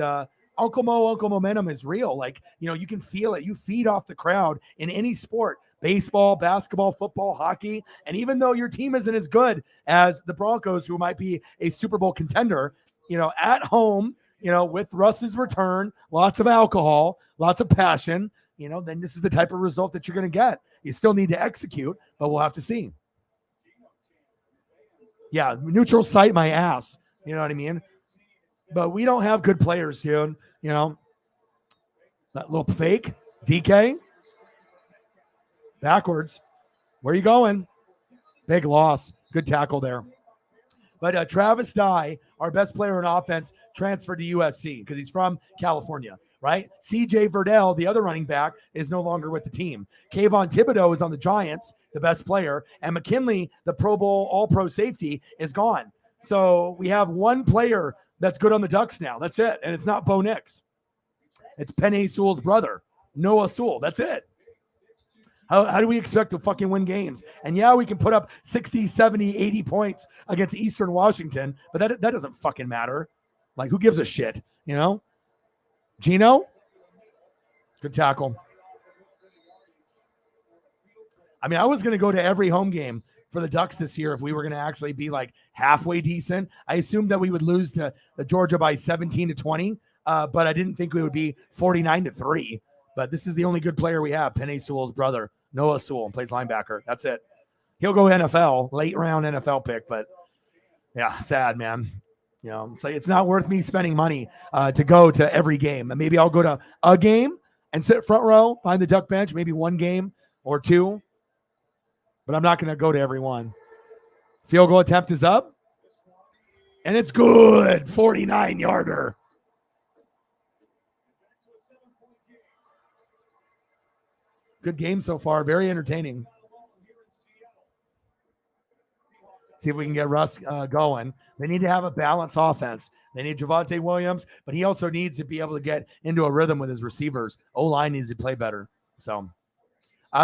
Uncle Momentum is real. Like, you can feel it. You feed off the crowd in any sport. Baseball, basketball, football, hockey. And even though your team isn't as good as the Broncos, who might be a Super Bowl contender, at home, with Russ's return, lots of alcohol, lots of passion, then this is the type of result that you're going to get. You still need to execute, but we'll have to see. Yeah, neutral site my ass. You know what I mean? But we don't have good players, dude. That little fake, DK. Backwards. Where are you going? Big loss. Good tackle there. But Travis Dye, our best player in offense, transferred to USC because he's from California, right? CJ Verdell, the other running back, is no longer with the team. Kayvon Thibodeau is on the Giants, the best player. And McKinley, the Pro Bowl All-Pro safety, is gone. So we have one player that's good on the Ducks now. That's it. And it's not Bo Nix. It's Penei Sewell's brother, Noah Sewell. That's it. How do we expect to fucking win games? And yeah, we can put up 60, 70, 80 points against Eastern Washington, but that doesn't fucking matter. Like, who gives a shit, Gino? Good tackle. I mean, I was going to go to every home game for the Ducks this year if we were going to actually be like halfway decent. I assumed that we would lose to Georgia by 17-20, but I didn't think we would be 49-3. But this is the only good player we have, Penei Sewell's brother, Noah Sewell, plays linebacker. That's it. He'll go NFL, late round NFL pick, but yeah, sad, man. So it's not worth me spending money to go to every game. And maybe I'll go to a game and sit front row behind the Duck bench, maybe one game or two. But I'm not going to go to every one. Field goal attempt is up. And it's good. 49-yarder. Good game so far. Very entertaining. See if we can get Russ going. They need to have a balanced offense. They need Javonte Williams, but he also needs to be able to get into a rhythm with his receivers. O-line needs to play better. So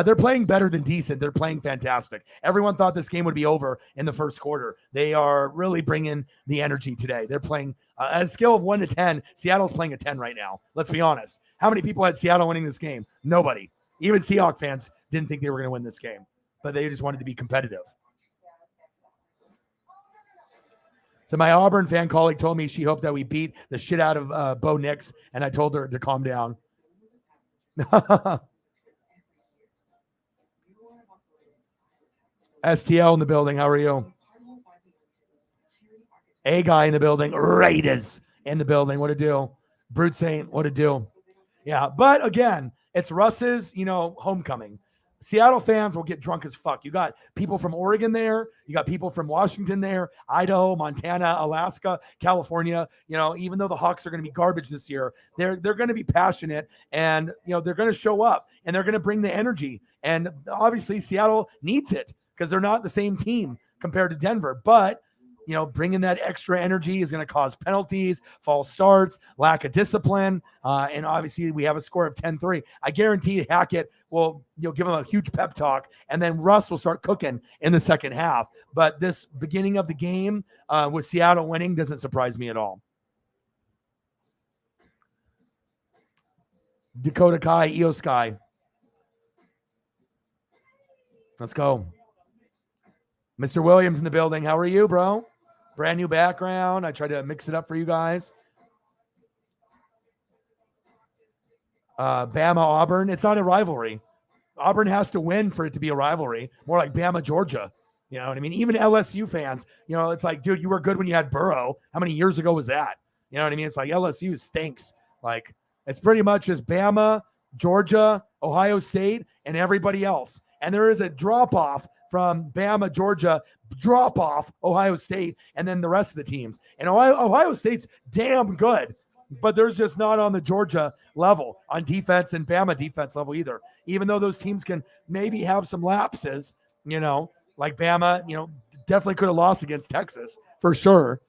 they're playing better than decent. They're playing fantastic. Everyone thought this game would be over in the first quarter. They are really bringing the energy today. They're playing at a scale of 1 to 10. Seattle's playing a 10 right now. Let's be honest. How many people had Seattle winning this game? Nobody. Even Seahawks fans didn't think they were going to win this game, but they just wanted to be competitive. So my Auburn fan colleague told me she hoped that we beat the shit out of Bo Nix, and I told her to calm down. STL in the building. How are you? A guy in the building. Raiders in the building. What to do? Brute Saint. What to do? Yeah, but again, it's Russ's, homecoming. Seattle fans will get drunk as fuck. You got people from Oregon there. You got people from Washington there, Idaho, Montana, Alaska, California. Even though the Hawks are going to be garbage this year, they're going to be passionate, and they're going to show up, and they're going to bring the energy. And obviously Seattle needs it because they're not the same team compared to Denver. But bringing that extra energy is going to cause penalties, false starts, lack of discipline. And obviously we have a score of 10-3. I guarantee Hackett will give him a huge pep talk, and then Russ will start cooking in the second half. But this beginning of the game with Seattle winning doesn't surprise me at all. Dakota Kai, Eo Sky. Let's go. Mr. Williams in the building. How are you, bro? Brand new background. I tried to mix it up for you guys. Bama, Auburn. It's not a rivalry. Auburn has to win for it to be a rivalry. More like Bama, Georgia. You know what I mean? Even LSU fans, it's like, dude, you were good when you had Burrow. How many years ago was that? You know what I mean? It's like LSU stinks. Like, it's pretty much just Bama, Georgia, Ohio State, and everybody else. And there is a drop-off from Bama, Georgia, drop-off, Ohio State, and then the rest of the teams. And Ohio State's damn good, but there's just not on the Georgia level on defense and Bama defense level either. Even though those teams can maybe have some lapses, like Bama, definitely could have lost against Texas for sure.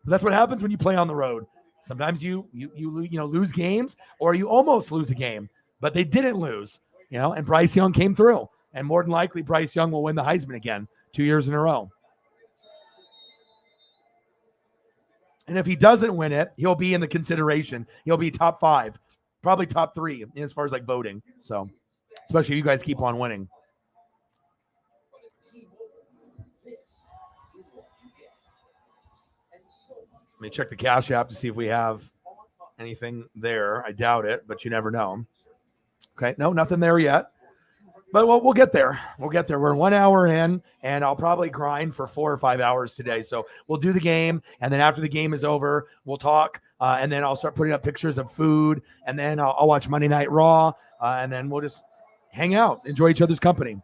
But that's what happens when you play on the road. Sometimes you lose games, or you almost lose a game, but they didn't lose, and Bryce Young came through. And more than likely, Bryce Young will win the Heisman again 2 years in a row. And if he doesn't win it, he'll be in the consideration. He'll be top 5, probably top 3 as far as like voting. So, especially if you guys keep on winning. Let me check the Cash App to see if we have anything there. I doubt it, but you never know. Okay, no, nothing there yet. But we'll get there. We'll get there. We're 1 hour in, and I'll probably grind for 4 or 5 hours today. So we'll do the game, and then after the game is over, we'll talk, and then I'll start putting up pictures of food, and then I'll watch Monday Night Raw, and then we'll just hang out, enjoy each other's company.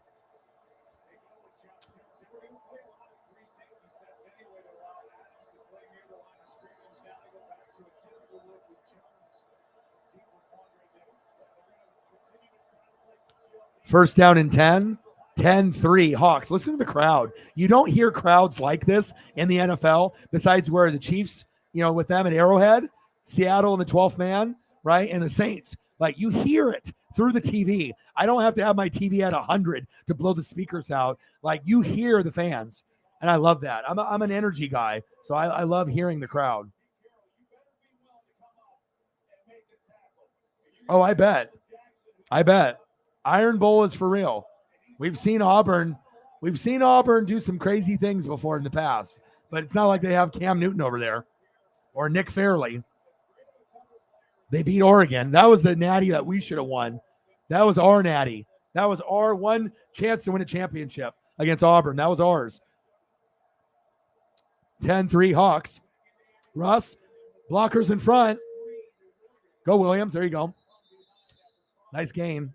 First down and 10, 10-3 Hawks. Listen to the crowd. You don't hear crowds like this in the NFL besides where the Chiefs, with them at Arrowhead, Seattle and the 12th man, right? And the Saints. Like, you hear it through the TV. I don't have to have my TV at 100 to blow the speakers out. Like, you hear the fans, and I love that. I'm an energy guy, so I love hearing the crowd. Oh, I bet. Iron Bowl is for real. We've seen Auburn do some crazy things before in the past, but it's not like they have Cam Newton over there or Nick Fairley. They beat Oregon. That was the natty that we should have won. That was our natty. That was our one chance to win a championship against Auburn. That was ours. 10-3 Hawks. Russ, blockers in front. Go Williams. There you go. Nice game.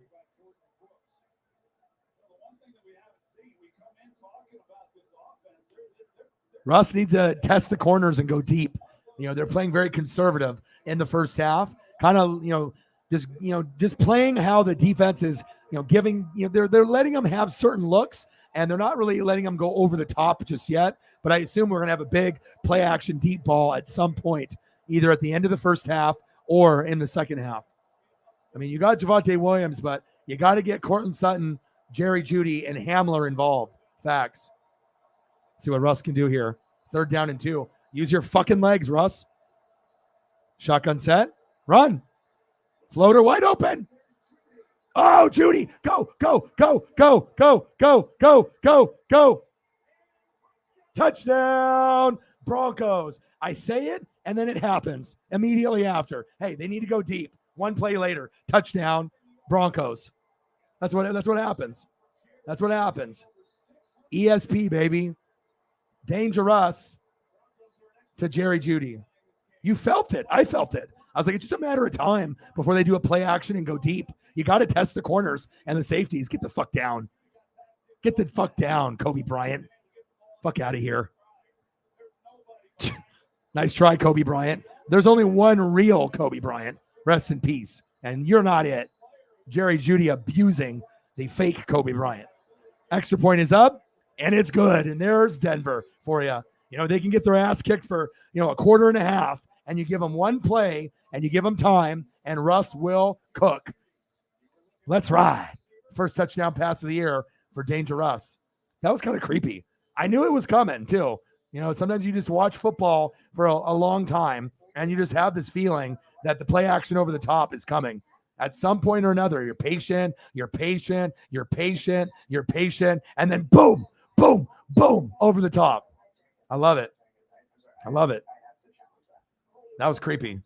Russ needs to test the corners and go deep. They're playing very conservative in the first half. Kind of, just playing how the defense is, giving, they're letting them have certain looks, and they're not really letting them go over the top just yet. But I assume we're going to have a big play action deep ball at some point, either at the end of the first half or in the second half. I mean, you got Javonte Williams, but you got to get Courtland Sutton, Jerry Jeudy, and Hamler involved. Facts. See what Russ can do here. 3rd down and 2. Use your fucking legs, Russ. Shotgun set. Run. Floater wide open. Oh, Jeudy. Go. Touchdown, Broncos. I say it, and then it happens immediately after. Hey, they need to go deep. One play later. Touchdown, Broncos. That's what happens. That's what happens. ESP, baby. Dangerous to Jerry Jeudy. You felt it. I felt it. I was like, it's just a matter of time before they do a play action and go deep. You got to test the corners and the safeties. Get the fuck down. Get the fuck down, Kobe Bryant. Fuck out of here. Nice try, Kobe Bryant. There's only one real Kobe Bryant. Rest in peace. And you're not it. Jerry Jeudy abusing the fake Kobe Bryant. Extra point is up. And it's good. And there's Denver for you. They can get their ass kicked for, a quarter and a half, and you give them one play and you give them time, and Russ will cook. Let's ride. First touchdown pass of the year for Danger Russ. That was kind of creepy. I knew it was coming too. Sometimes you just watch football for a long time and you just have this feeling that the play action over the top is coming. At some point or another, you're patient, and then boom, boom, boom, over the top. I love it. That was creepy.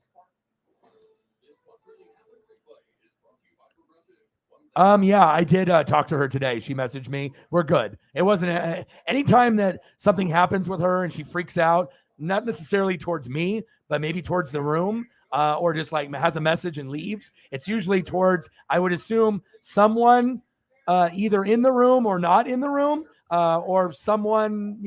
Yeah, I did talk to her today. She messaged me. We're good. It wasn't anytime that something happens with her and she freaks out, not necessarily towards me, but maybe towards the room. or just like has a message and leaves, it's usually towards, I would assume, someone either in the room or not in the room, or someone,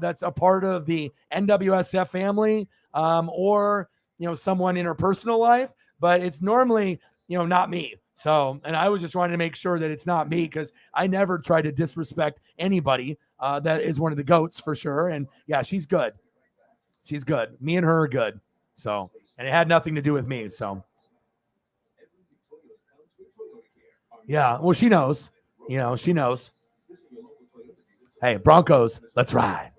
that's a part of the NWSF family, or, someone in her personal life, but it's normally, not me. So, and I was just wanting to make sure that it's not me, because I never try to disrespect anybody. That is one of the GOATs for sure. And yeah, she's good. She's good. Me and her are good. So, and it had nothing to do with me. So, yeah, well, she knows. She knows. Hey, Broncos, let's ride.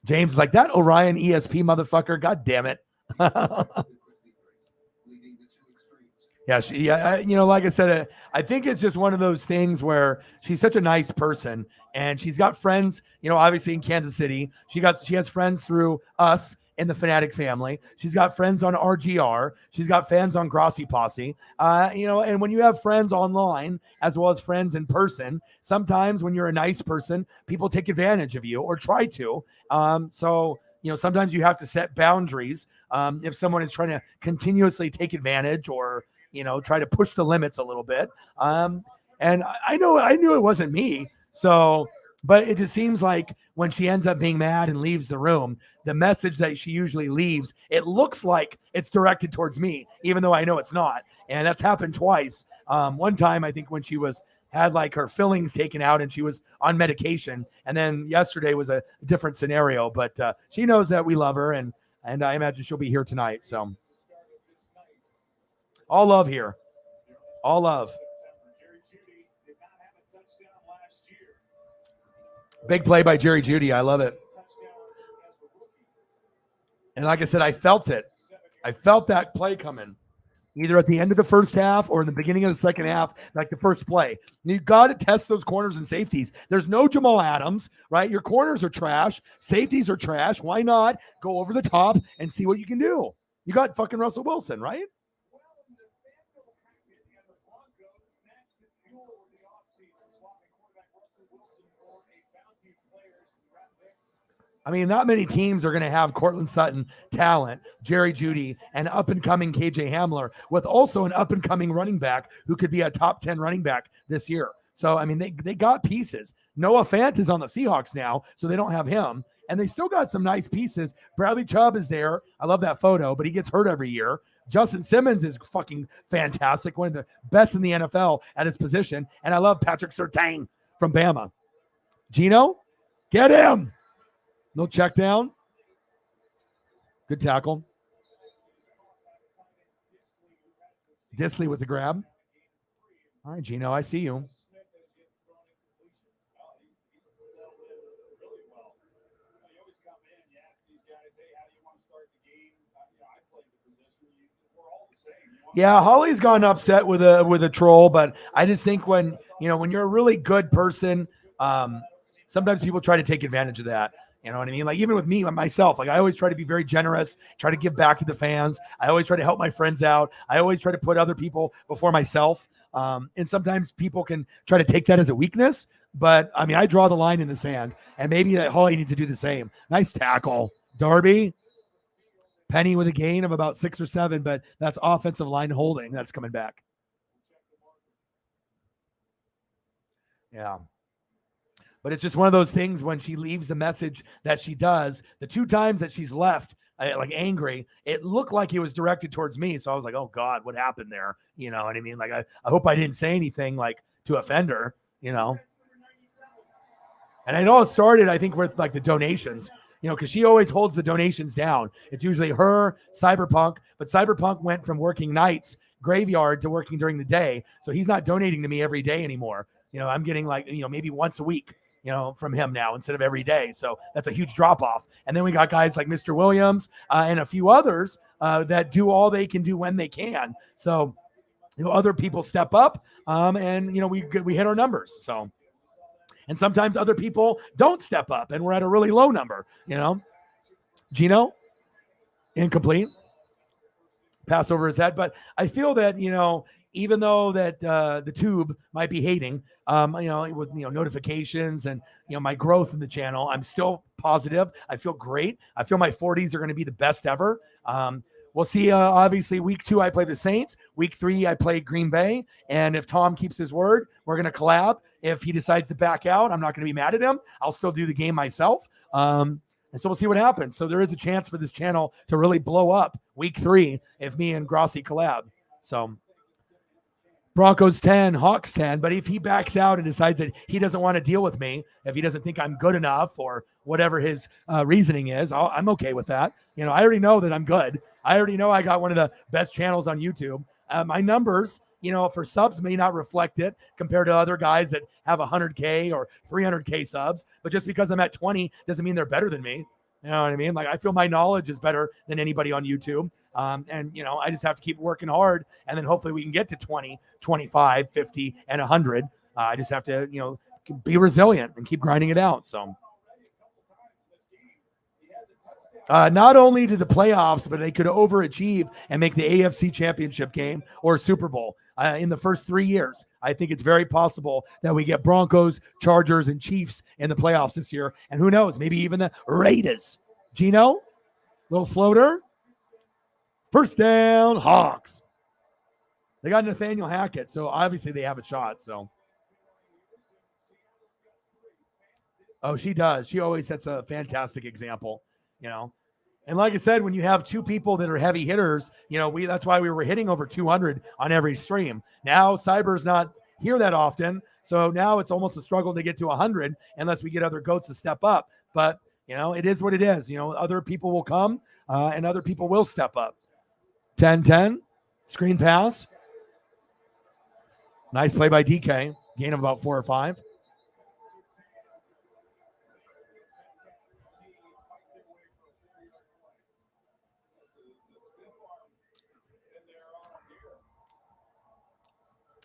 James is like, that Orion ESP motherfucker. God damn it. Yeah, like I said, I think it's just one of those things where she's such a nice person, and she's got friends, obviously in Kansas City. She has friends through us in the Fanatic family. She's got friends on RGR. She's got fans on Grossi Posse. And when you have friends online as well as friends in person, sometimes when you're a nice person, people take advantage of you or try to. So sometimes you have to set boundaries. If someone is trying to continuously take advantage or try to push the limits a little bit. And I knew it wasn't me. So, but it just seems like when she ends up being mad and leaves the room, the message that she usually leaves, it looks like it's directed towards me, even though I know it's not. And that's happened twice. One time, I think when she had like her fillings taken out and she was on medication. And then yesterday was a different scenario, but she knows that we love her, and I imagine she'll be here tonight. So all love here. All love. Big play by Jerry Jeudy. I love it. And like I said, I felt it. I felt that play coming, either at the end of the first half or in the beginning of the second half, like the first play. You got to test those corners and safeties. There's no Jamal Adams, right? Your corners are trash. Safeties are trash. Why not go over the top and see what you can do? You got fucking Russell Wilson, right? I mean, not many teams are going to have Cortland Sutton talent, Jerry Jeudy, and up-and-coming KJ Hamler, with also an up-and-coming running back who could be a top 10 running back this year. So, I mean, they got pieces. Noah Fant is on the Seahawks now, so they don't have him. And they still got some nice pieces. Bradley Chubb is there. I love that photo, but he gets hurt every year. Justin Simmons is fucking fantastic, one of the best in the NFL at his position. And I love Patrick Surtain from Bama. Gino, get him. No check down. Good tackle. Disley with the grab. All right, Gino, I see you. Yeah, Holly's gone upset with a troll, but I just think when you're a really good person, sometimes people try to take advantage of that. You know what I mean? Like even with me, myself, like I always try to be very generous, try to give back to the fans. I always try to help my friends out. I always try to put other people before myself. And sometimes people can try to take that as a weakness, but I mean, I draw the line in the sand, and maybe that Holly needs to do the same. Nice tackle, Darby. Penny with a gain of about 6 or 7, but that's offensive line holding. That's coming back. Yeah. But it's just one of those things when she leaves the message that she does, the 2 times that she's left, like angry, it looked like it was directed towards me. So I was like, oh God, what happened there? You know what I mean? Like, I hope I didn't say anything like to offend her, And I know it started, I think, with like the donations, because she always holds the donations down. It's usually her, Cyberpunk, but Cyberpunk went from working nights, graveyard, to working during the day. So he's not donating to me every day anymore. I'm getting like, maybe once a week, from him now instead of every day. So that's a huge drop off. And then we got guys like Mr. Williams and a few others that do all they can do when they can. So, other people step up and, we hit our numbers. So, and sometimes other people don't step up and we're at a really low number, Gino, incomplete. Pass over his head. But I feel that, even though that the tube might be hating, with notifications and my growth in the channel, I'm still positive. I feel great. I feel my 40s are going to be the best ever. we'll see. Obviously, week 2, I play the Saints. Week 3, I play Green Bay. And if Tom keeps his word, we're going to collab. If he decides to back out, I'm not going to be mad at him. I'll still do the game myself. And so we'll see what happens. So there is a chance for this channel to really blow up week 3 if me and Grossi collab. So Broncos 10, Hawks 10. But if he backs out and decides that he doesn't want to deal with me, if he doesn't think I'm good enough or whatever his reasoning is, I'm okay with that. I already know that I'm good. I already know I got one of the best channels on YouTube. My numbers, for subs may not reflect it compared to other guys that have 100K or 300K subs. But just because I'm at 20 doesn't mean they're better than me. You know what I mean? Like, I feel my knowledge is better than anybody on YouTube. And I just have to keep working hard, and then hopefully we can get to 20, 25, 50, and 100. I just have to, be resilient and keep grinding it out. So not only to the playoffs, but they could overachieve and make the AFC Championship game or Super Bowl in the first 3 years. I think it's very possible that we get Broncos, Chargers, and Chiefs in the playoffs this year. And who knows, maybe even the Raiders. Gino, little floater. First down, Hawks. They got Nathaniel Hackett, so obviously they have a shot. So, oh, she does. She always sets a fantastic example, And like I said, when you have 2 people that are heavy hitters, that's why we were hitting over 200 on every stream. Now Cyber's not here that often, so now it's almost a struggle to get to 100 unless we get other goats to step up. But it is what it is. Other people will come and other people will step up. 10-10, screen pass. Nice play by DK. Gain of about 4 or 5.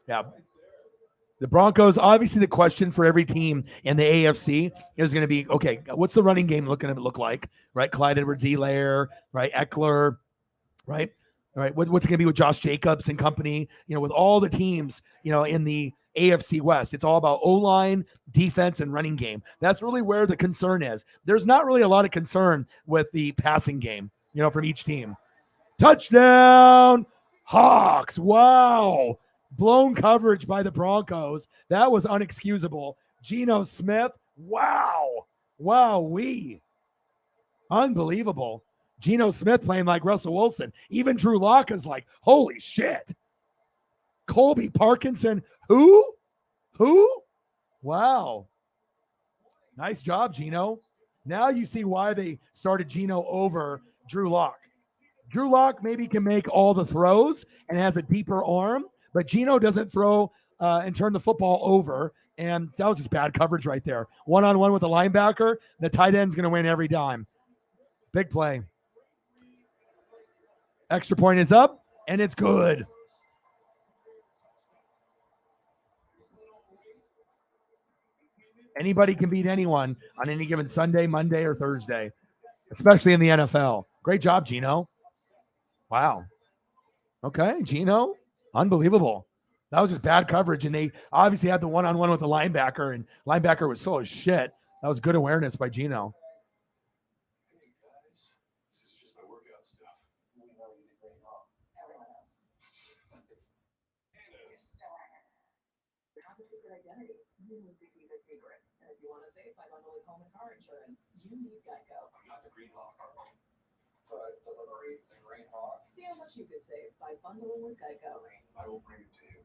Yeah. The Broncos, obviously the question for every team in the AFC is going to be, okay, what's the running game look like, right? Clyde Edwards-Helaire, right? Eckler, right? All right, what's it going to be with Josh Jacobs and company? With all the teams, in the AFC West, it's all about O-line, defense, and running game. That's really where the concern is. There's not really a lot of concern with the passing game, from each team. Touchdown, Hawks. Wow. Blown coverage by the Broncos. That was unexcusable. Geno Smith. Wow. Wow-wee. Unbelievable. Geno Smith playing like Russell Wilson. Even Drew Lock is like, holy shit. Colby Parkinson. Who? Wow. Nice job, Geno. Now you see why they started Geno over Drew Lock. Drew Lock maybe can make all the throws and has a deeper arm, but Geno doesn't throw and turn the football over. And that was just bad coverage right there. One-on-one with the linebacker. The tight end's going to win every time. Big play. Extra point is up, and it's good. Anybody can beat anyone on any given Sunday, Monday, or Thursday, especially in the NFL. Great job, Geno. Wow. Okay, Geno. Unbelievable. That was just bad coverage, and they obviously had the one-on-one with the linebacker, and linebacker was slow as shit. That was good awareness by Geno. Identity. You need to keep it secret. And if you want to save by bundling home and car insurance, you need Geico. I'm not the Green Hawk. But delivery the Green Hawk. See how much you could save by bundling with Geico. I will bring it to you.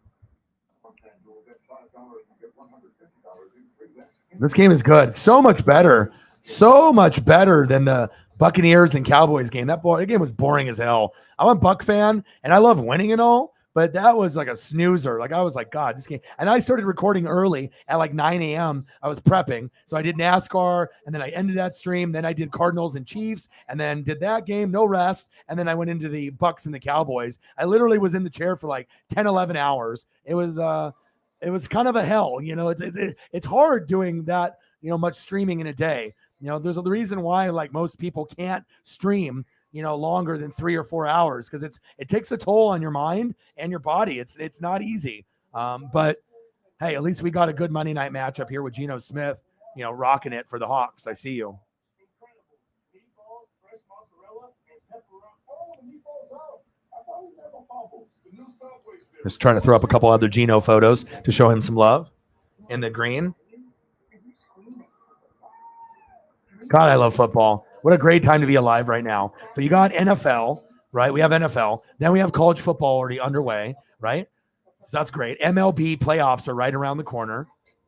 Sometimes you'll get $5 and get $150 in free bets. This game is good. So much better. So much better than the Buccaneers and Cowboys game. That game was boring as hell. I'm a Buck fan, and I love winning and all. But that was like a snoozer. Like, I was like, God, this game. And I started recording early at like 9 a.m. I was prepping. So I did NASCAR, and then I ended that stream. Then I did Cardinals and Chiefs, and then did that game, no rest. And then I went into the Bucks and the Cowboys. I literally was in the chair for like 10, 11 hours. It was kind of a hell. It's hard doing that, much streaming in a day. There's a reason why like most people can't stream longer than 3 or 4 hours, because it takes a toll on your mind and your body. It's not easy. But hey, at least we got a good Monday night matchup here with Geno Smith, rocking it for the Hawks. I see you. Just trying to throw up a couple other Geno photos to show him some love in the green. God, I love football. What a great time to be alive right now. So you got NFL, right? We have NFL. Then we have college football already underway, right? So that's great. MLB playoffs are right around the corner,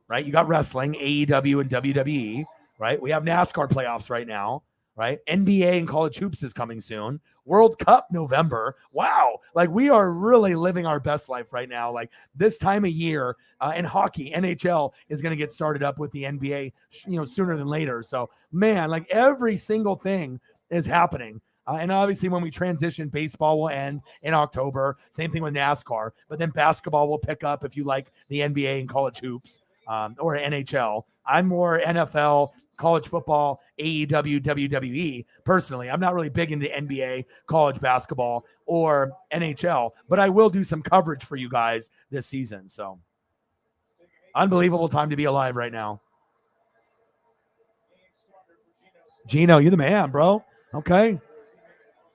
right? You got wrestling, AEW and WWE, right? We have NASCAR playoffs right now, right? NBA and college hoops is coming soon. World Cup November. Wow. Like we are really living our best life right now. Like this time of year, and hockey, NHL is going to get started up with the NBA, sooner than later. So man, like every single thing is happening. And obviously when we transition, baseball will end in October. Same thing with NASCAR, but then basketball will pick up if you like the NBA and college hoops, or NHL. I'm more NFL, college football, AEW, WWE. Personally, I'm not really big into NBA, college basketball, or NHL, but I will do some coverage for you guys this season. So unbelievable time to be alive right now. Geno, you're the man, bro. Okay.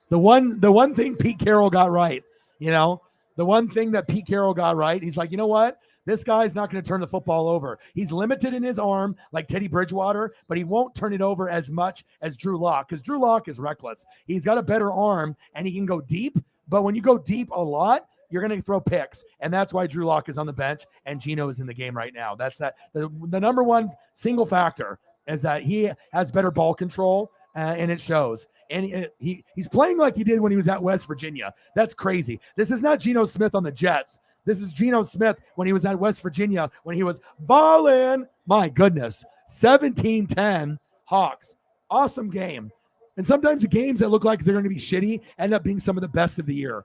The one thing Pete Carroll got right, the one thing that Pete Carroll got right, he's like, you know what? This guy's not going to turn the football over. He's limited in his arm like Teddy Bridgewater, but he won't turn it over as much as Drew Lock because Drew Lock is reckless. He's got a better arm and he can go deep, but when you go deep a lot, you're going to throw picks, and that's why Drew Lock is on the bench and Geno is in the game right now. That's the number one single factor is that he has better ball control, and it shows. And he's playing like he did when he was at West Virginia. That's crazy. This is not Geno Smith on the Jets. This is Geno Smith when he was at West Virginia, when he was balling. My goodness, 17-10 Hawks. Awesome game. And sometimes the games that look like they're going to be shitty end up being some of the best of the year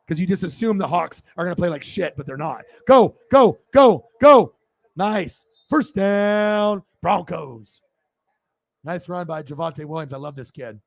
because you just assume the Hawks are going to play like shit, but they're not. Go, go, go, go. Nice. First down, Broncos. Nice run by Javonte Williams. I love this kid.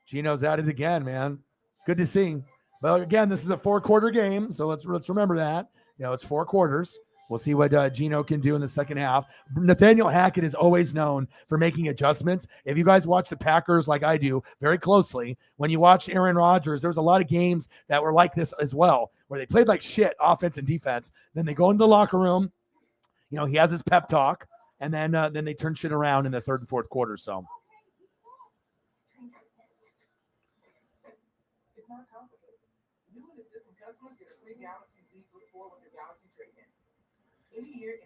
Geno's at it again, man. Good to see. But again, this is a 4-quarter game, so let's remember that. It's 4 quarters. We'll see what Geno can do in the second half. Nathaniel Hackett is always known for making adjustments. If you guys watch the Packers like I do very closely, when you watch Aaron Rodgers, there was a lot of games that were like this as well, where they played like shit, offense and defense. Then they go into the locker room. He has his pep talk, and then they turn shit around in the third and fourth quarter. So. It's not complicated. New and existing customers get a free Galaxy Z Flip 4 with their Galaxy trade-in.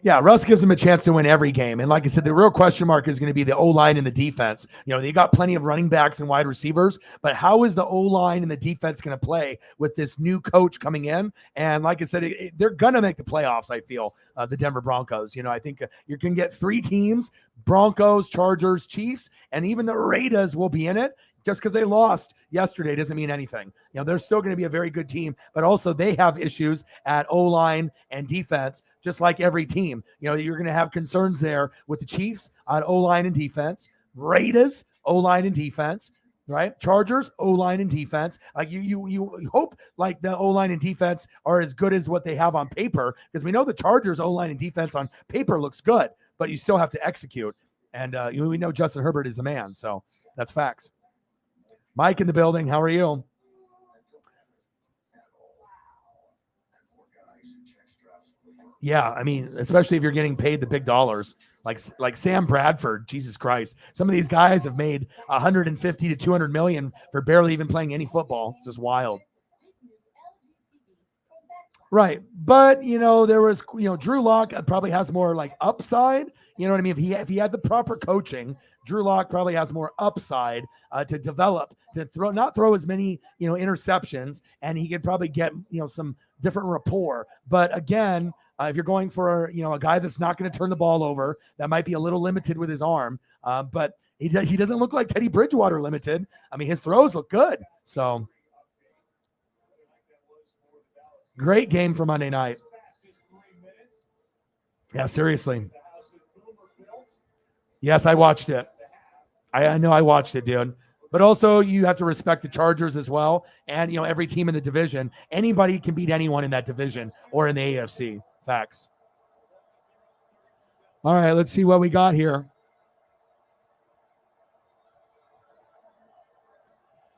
Yeah, Russ gives them a chance to win every game. And like I said, the real question mark is going to be the O-line and the defense. They got plenty of running backs and wide receivers, but how is the O-line and the defense going to play with this new coach coming in? And like I said, they're going to make the playoffs, I feel, the Denver Broncos. I think you can get 3 teams, Broncos, Chargers, Chiefs, and even the Raiders will be in it. Just because they lost yesterday doesn't mean anything. They're still going to be a very good team, but also they have issues at O-line and defense, just like every team. You're going to have concerns there with the Chiefs on O-line and defense, Raiders, O-line and defense, right? Chargers, O-line and defense. Like you hope like the O-line and defense are as good as what they have on paper, because we know the Chargers O-line and defense on paper looks good, but you still have to execute. And we know Justin Herbert is the man, so that's facts. Mike in the building. How are you? Yeah, I mean, especially if you're getting paid the big dollars, like Sam Bradford. Jesus Christ, some of these guys have made 150 to 200 million for barely even playing any football. It's just wild. Right, but there was Drew Lock probably has more like upside. You know what I mean? If he had the proper coaching, Drew Lock probably has more upside to develop, to not throw as many interceptions, and he could probably get some different rapport. But again, if you're going for a guy that's not going to turn the ball over, that might be a little limited with his arm. But he doesn't look like Teddy Bridgewater limited. I mean, his throws look good. So great game for Monday night. Yeah, seriously. Yes, I watched it. I know I watched it, dude. But also, you have to respect the Chargers as well. And, every team in the division, anybody can beat anyone in that division or in the AFC. Facts. All right, let's see what we got here.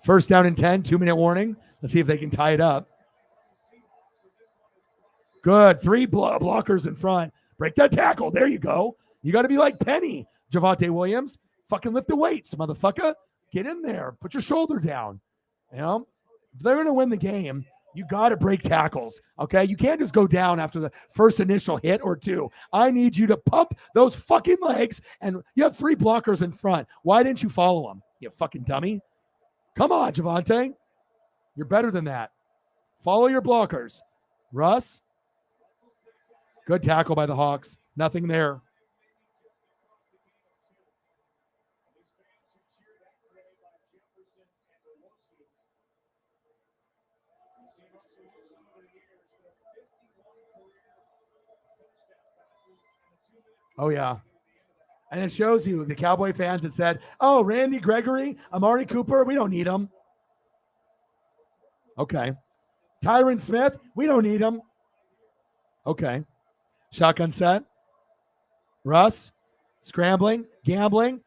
First down and 10, 2-minute warning. Let's see if they can tie it up. Good. 3 blockers in front. Break that tackle. There you go. You got to be like Penny, Javonte Williams. Fucking lift the weights, motherfucker. Get in there. Put your shoulder down. You know, if they're going to win the game, you got to break tackles, okay? You can't just go down after the first initial hit or two. I need you to pump those fucking legs, and you have 3 blockers in front. Why didn't you follow them, you fucking dummy? Come on, Javonte. You're better than that. Follow your blockers. Russ. Good tackle by the Hawks. Nothing there. Oh, yeah. And it shows you the Cowboy fans that said, oh, Randy Gregory, Amari Cooper, we don't need him. Okay. Tyron Smith, we don't need him. Okay. Shotgun set. Russ, scrambling, gambling.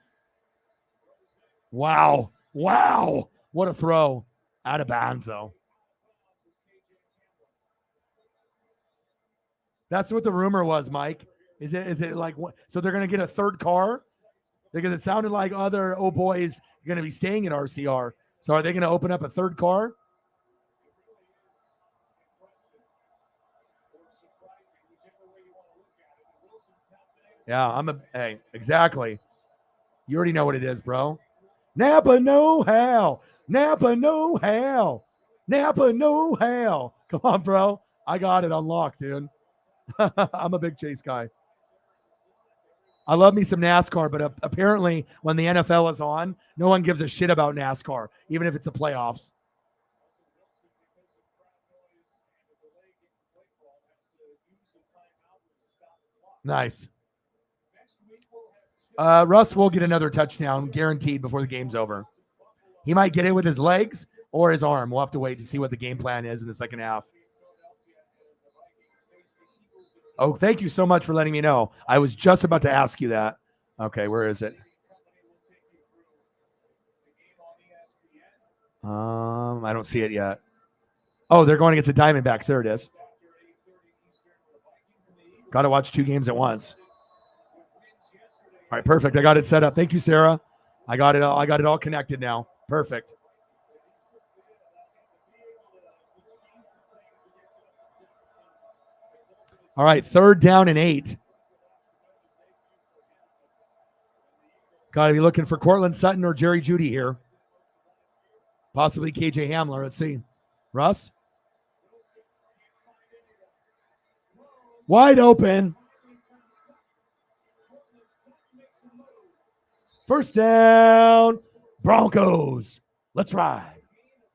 Wow. Wow. What a throw. Out of bounds, though. That's what the rumor was, Mike. Is it like what? So they're going to get a third car? Because it sounded like other boys are going to be staying at RCR. So are they going to open up a third car? Yeah, hey, exactly. You already know what it is, bro. Napa know-how. Napa know-how. Napa know-how. Come on, bro. I got it unlocked, dude. I'm a big Chase guy. I love me some NASCAR, but apparently when the NFL is on, no one gives a shit about NASCAR, even if it's the playoffs. Nice. Russ will get another touchdown guaranteed before the game's over. He might get it with his legs or his arm. We'll have to wait to see what the game plan is in the second half. Oh, thank you so much for letting me know. I was just about to ask you that. Okay, where is it? I don't see it yet. Oh, they're going against the Diamondbacks. There it is. Got to watch 2 games at once. All right, perfect. I got it set up. Thank you, Sarah. I got it all connected now. Perfect. All right, 3rd down and 8. Got to be looking for Cortland Sutton or Jerry Jeudy here. Possibly KJ Hamler. Let's see. Russ. Wide open. First down. Broncos. Let's ride.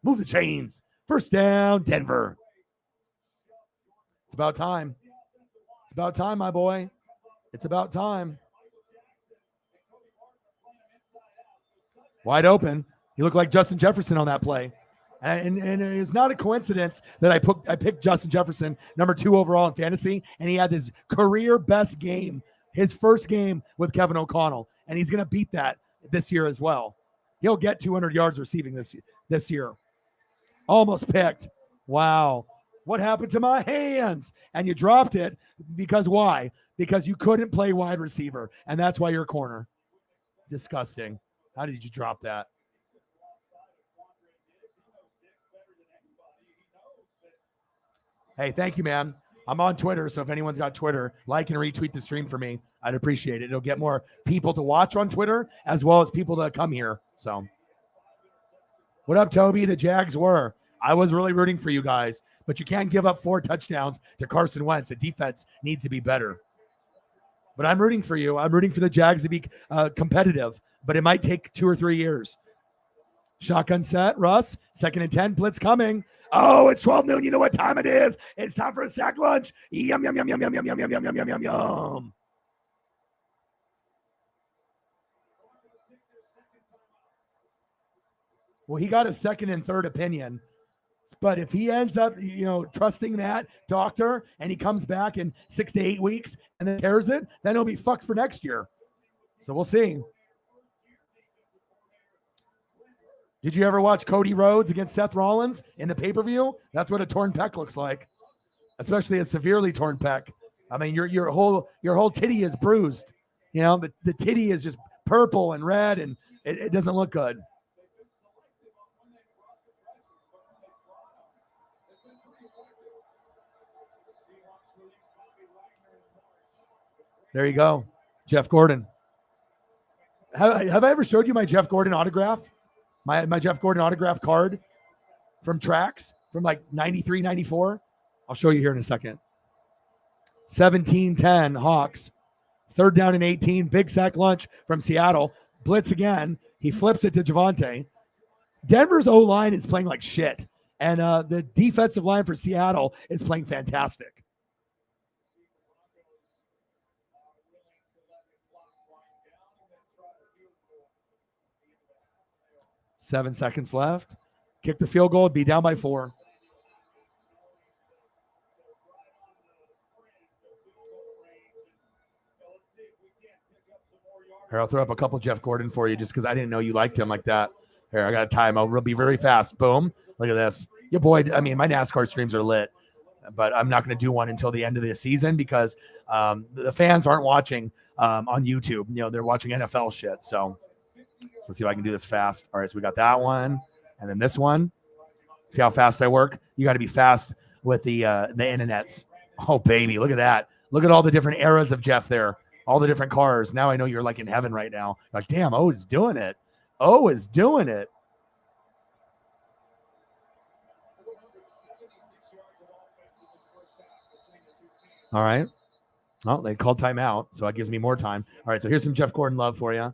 Move the chains. First down, Denver. It's about time. It's about time, my boy. It's about time. Wide open. He looked like Justin Jefferson on that play. And it's not a coincidence that I picked Justin Jefferson, number 2 overall in fantasy, and he had his career best game, his first game with Kevin O'Connell, and he's going to beat that this year as well. He'll get 200 yards receiving this year. Almost picked. Wow. What happened to my hands? And you dropped it because why? Because you couldn't play wide receiver, and that's why you're corner. Disgusting. How did you drop that? Hey, thank you, man. I'm on Twitter, so if anyone's got Twitter, like and retweet the stream for me. I'd appreciate it. It'll get more people to watch on Twitter as well as people to come here. So, what up, Toby? The Jags were. I was really rooting for you guys, but you can't give up 4 touchdowns to Carson Wentz. The defense needs to be better. But I'm rooting for you. I'm rooting for the Jags to be competitive, but it might take 2 or 3 years. Shotgun set, Russ. 2nd and 10, blitz coming. Oh, it's 12 noon. You know what time it is. It's time for a sack lunch. Yum, yum, yum, yum, yum, yum, yum, yum, yum, yum, yum, yum. Well, he got a 2nd and 3rd opinion. But if he ends up, trusting that doctor and he comes back in 6 to 8 weeks and then tears it, then he'll be fucked for next year. So we'll see. Did you ever watch Cody Rhodes against Seth Rollins in the pay-per-view? That's what a torn pec looks like, especially a severely torn pec. I mean, your whole titty is bruised. The titty is just purple and red, and it doesn't look good. There you go, Jeff Gordon. Have I ever showed you my Jeff Gordon autograph? My Jeff Gordon autograph card from Trax from like 93, 94. I'll show you here in a second. 17-10 Hawks. 3rd down and 18. Big sack lunch from Seattle. Blitz again. He flips it to Javonte. Denver's O-line is playing like shit. And the defensive line for Seattle is playing fantastic. 7 seconds left. Kick the field goal. Be down by 4. Here, I'll throw up a couple Jeff Gordon for you just because I didn't know you liked him like that. Here, I got a time. I'll be very fast. Boom. Look at this. Your boy, I mean, my NASCAR streams are lit, but I'm not going to do one until the end of the season because the fans aren't watching on YouTube. They're watching NFL shit. So let's see if I can do this fast. All right, so we got that one, and then this one. See how fast I work? You got to be fast with the internets. Oh, baby, look at that. Look at all the different eras of Jeff there. All the different cars. Now I know you're like in heaven right now. Like, damn, O is doing it. O is doing it. All right. Oh, they called timeout, so that gives me more time. All right, so here's some Jeff Gordon love for you.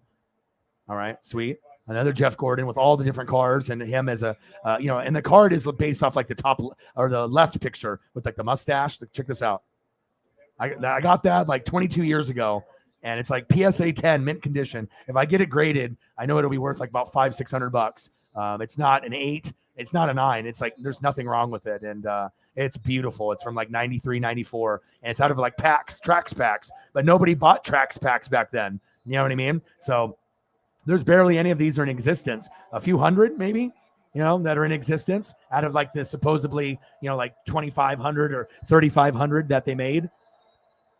All right, sweet. Another Jeff Gordon with all the different cars and him as a, and the card is based off like the top or the left picture with like the mustache. Check this out. I got that like 22 years ago, and it's like PSA 10 mint condition. If I get it graded, I know it'll be worth like about $500-600. It's not an 8. It's not a 9. It's like there's nothing wrong with it, and it's beautiful. It's from like 93, 94, and it's out of like Trax packs, but nobody bought Trax packs back then. You know what I mean? So there's barely any of these are in existence. A few hundred maybe, that are in existence out of like the supposedly, like 2,500 or 3,500 that they made.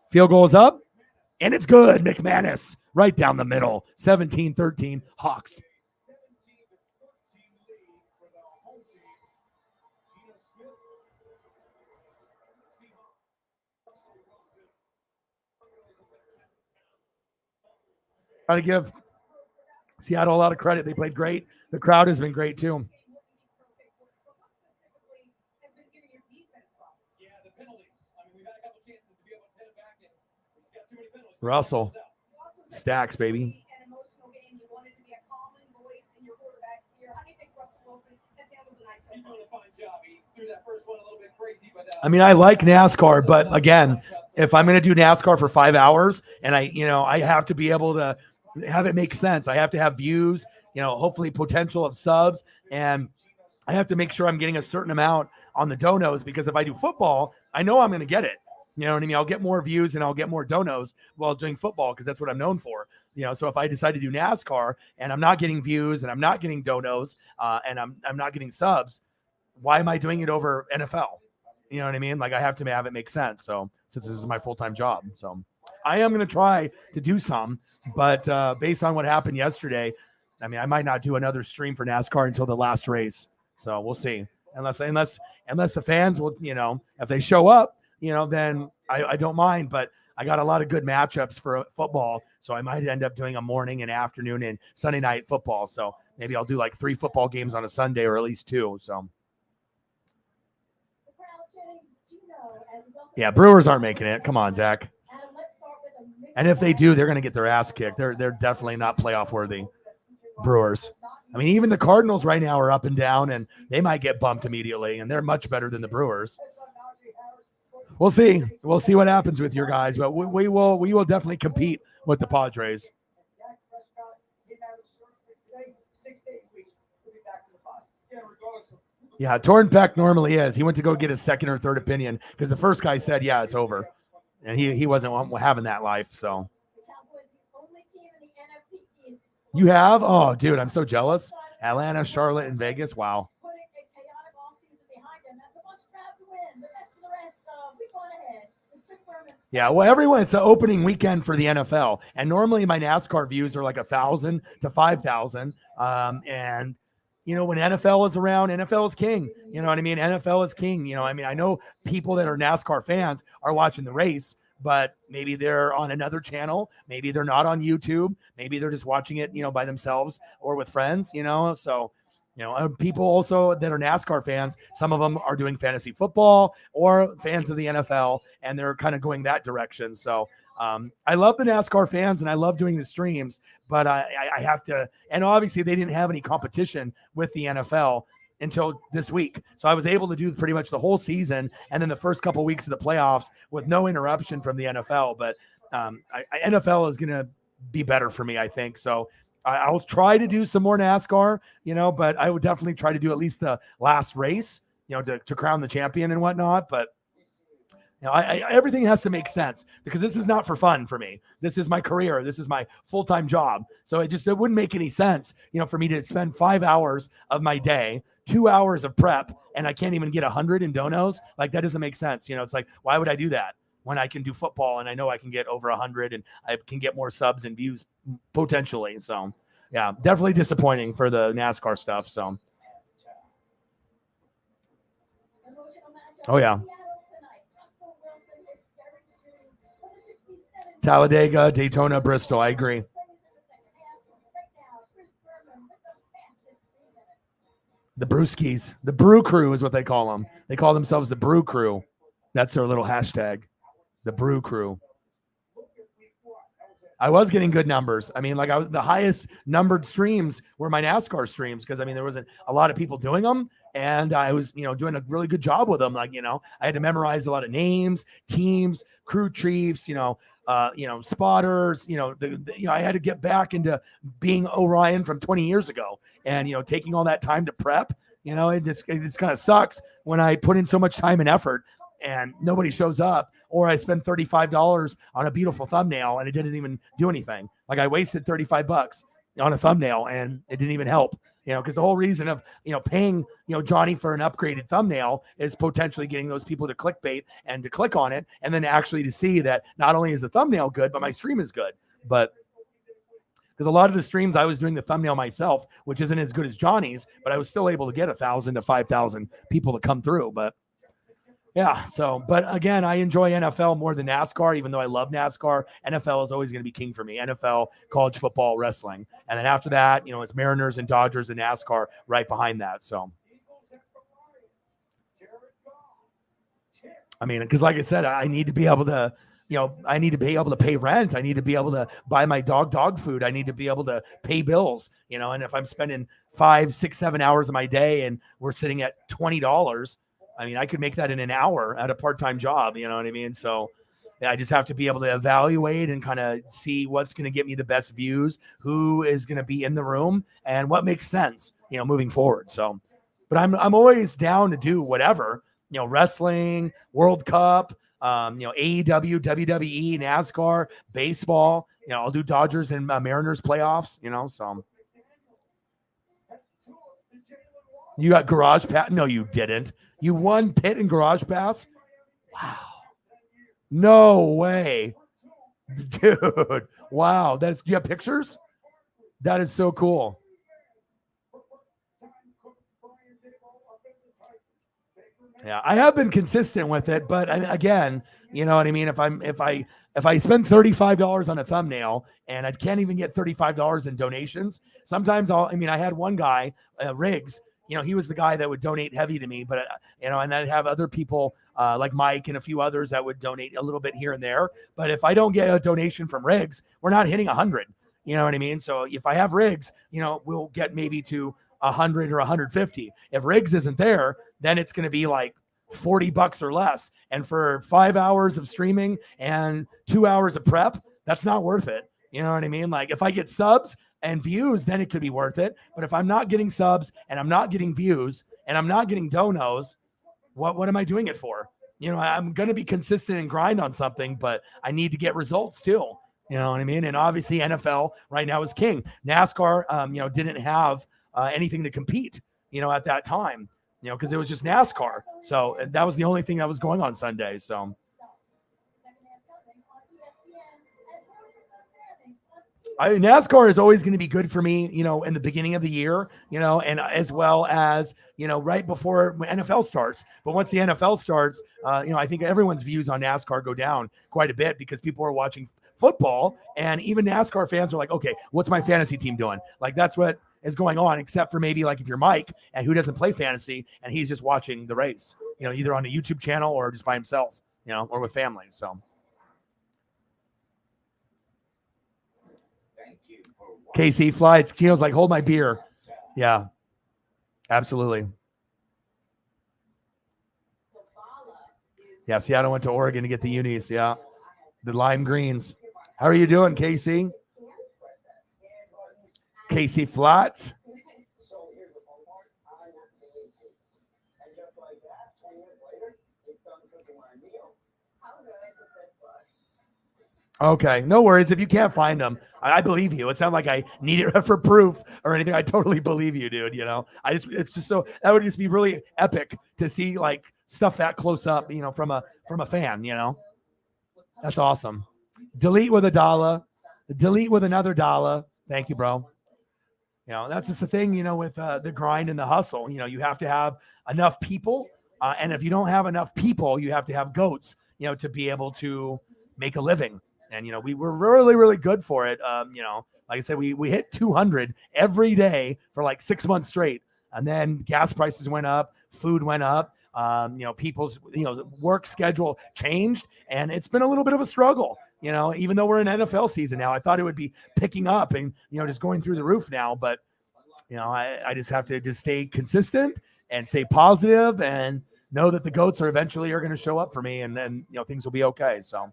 Field goal is up, and it's good. McManus right down the middle. 17-13 Hawks. Got to give Seattle a lot of credit. They played great. The crowd has been great too. Russell. Stacks, baby. I mean, I like NASCAR, but again, if I'm going to do NASCAR for 5 hours and I have to be able to have it make sense. I have to have views, hopefully potential of subs, and I have to make sure I'm getting a certain amount on the donos because if I do football, I know I'm going to get it. You know what I mean? I'll get more views and I'll get more donos while doing football because that's what I'm known for. So if I decide to do NASCAR and I'm not getting views and I'm not getting donos and I'm not getting subs, why am I doing it over NFL? You know what I mean? Like I have to have it make sense. So since this is my full-time job, so I am going to try to do some, but based on what happened yesterday, I mean, I might not do another stream for NASCAR until the last race. So we'll see. Unless the fans will, if they show up, then I don't mind, but I got a lot of good matchups for football. So I might end up doing a morning and afternoon and Sunday night football. So maybe I'll do like 3 football games on a Sunday or at least 2. So yeah, Brewers aren't making it. Come on, Zach. And if they do, they're going to get their ass kicked. They're definitely not playoff worthy. Brewers. I mean, even the Cardinals right now are up and down, and they might get bumped immediately, and they're much better than the Brewers. We'll see. We'll see what happens with your guys, but we will definitely compete with the Padres. Yeah, torn pec normally is. He went to go get his second or third opinion because the first guy said, yeah, it's over. And he wasn't having that life. So you have? Oh, dude, I'm so jealous. Atlanta, Charlotte, and Vegas. Wow. Yeah, well, everyone, it's the opening weekend for the NFL. And normally my NASCAR views are like 1,000 to 5,000. And, you know, when NFL is around, NFL is king. You know what I mean? NFL is king. You know, I mean, I know people that are NASCAR fans are watching the race, but maybe they're on another channel. Maybe they're not on YouTube. Maybe they're just watching it, you know, by themselves or with friends, you know. So, you know, people also that are NASCAR fans, some of them are doing fantasy football or fans of the NFL, and they're kind of going that direction. So I love the NASCAR fans and I love doing the streams, but I have to, and obviously they didn't have any competition with the NFL until this week. So I was able to do pretty much the whole season and then the first couple of weeks of the playoffs with no interruption from the NFL. But NFL is going to be better for me, I think. So I'll try to do some more NASCAR, you know, but I would definitely try to do at least the last race, you know, to crown the champion and whatnot. But you know, everything has to make sense because this is not for fun for me. This is my career. This is my full-time job. So it wouldn't make any sense, you know, for me to spend 5 hours of my day, 2 hours of prep, and I can't even get 100 in donos. Like that doesn't make sense. You know, it's like, why would I do that when I can do football and I know I can get over 100 and I can get more subs and views potentially. So yeah, definitely disappointing for the NASCAR stuff. So, oh yeah. Talladega, Daytona, Bristol. I agree. The Brewskis, the Brew Crew is what they call them. They call themselves the Brew Crew. That's their little hashtag, the Brew Crew. I was getting good numbers. I mean, like I was the highest numbered streams were my NASCAR streams because I mean there wasn't a lot of people doing them, and I was doing a really good job with them. Like I had to memorize a lot of names, teams, crew chiefs, spotters. I had to get back into being Orion from 20 years ago, and taking all that time to prep. It just kind of sucks when I put in so much time and effort and nobody shows up, or I spend $35 on a beautiful thumbnail and it didn't even do anything. Like I wasted $35 on a thumbnail and it didn't even help, because the whole reason of, paying, Johnny for an upgraded thumbnail is potentially getting those people to clickbait and to click on it. And then actually to see that not only is the thumbnail good, but my stream is good. But because a lot of the streams I was doing the thumbnail myself, which isn't as good as Johnny's, but I was still able to get 1,000 to 5,000 people to come through. But yeah, but again, I enjoy NFL more than NASCAR, even though I love NASCAR. NFL is always going to be king for me. NFL, college football, wrestling. And then after that, it's Mariners and Dodgers and NASCAR right behind that. So, I mean, because like I said, I need to be able to, I need to be able to pay rent. I need to be able to buy my dog food. I need to be able to pay bills, and if I'm spending 5, 6, 7 hours of my day and we're sitting at $20, I mean, I could make that in an hour at a part-time job, you know what I mean? So I just have to be able to evaluate and kind of see what's going to get me the best views, who is going to be in the room, and what makes sense, moving forward. So, but I'm always down to do whatever, wrestling, World Cup, AEW, WWE, NASCAR, baseball, I'll do Dodgers and Mariners playoffs, so. You got Garage Pass? No, you didn't. You won Pit and Garage Pass? Wow. No way. Dude. Wow. Do you have pictures? That is so cool. Yeah, I have been consistent with it, but again, you know what I mean? If I spend $35 on a thumbnail and I can't even get $35 in donations, sometimes I had one guy, Riggs, he was the guy that would donate heavy to me, but, and I'd have other people like Mike and a few others that would donate a little bit here and there. But if I don't get a donation from Riggs, we're not hitting 100. You know what I mean? So if I have Riggs, we'll get maybe to 100 or 150. If Riggs isn't there, then it's going to be like $40 or less. And for 5 hours of streaming and 2 hours of prep, that's not worth it. You know what I mean? Like if I get subs and views, then it could be worth it. But if I'm not getting subs and I'm not getting views and I'm not getting donos, what am I doing it for? I'm going to be consistent and grind on something, but I need to get results too. You know what I mean? And obviously NFL right now is king. NASCAR, didn't have anything to compete, at that time, because it was just NASCAR. So that was the only thing that was going on Sunday. So NASCAR is always going to be good for me, in the beginning of the year, and as well as, right before when NFL starts. But once the NFL starts, I think everyone's views on NASCAR go down quite a bit because people are watching football, and even NASCAR fans are like, okay, what's my fantasy team doing? Like, that's what is going on, except for maybe like if you're Mike and who doesn't play fantasy and he's just watching the race, either on a YouTube channel or just by himself, or with family. So. KC Flights. Gino's like, hold my beer. Yeah, absolutely. Yeah, Seattle went to Oregon to get the unis. Yeah, the lime greens. How are you doing, KC? KC Flats. Okay, no worries. If you can't find them, I believe you. It's not like I need it for proof or anything. I totally believe you, dude. It's just so that would just be really epic to see like stuff that close up, from a fan. That's awesome. Delete with $1. Delete with another $1. Thank you, bro. That's just the thing, with the grind and the hustle. You have to have enough people, and if you don't have enough people, you have to have goats, to be able to make a living. And, we were really, really good for it. Like I said, we hit 200 every day for like 6 months straight. And then gas prices went up, food went up, people's, work schedule changed. And it's been a little bit of a struggle, even though we're in NFL season now. I thought it would be picking up and, just going through the roof now. But, I just have to just stay consistent and stay positive and know that the goats are going to show up for me. And then, things will be okay. So.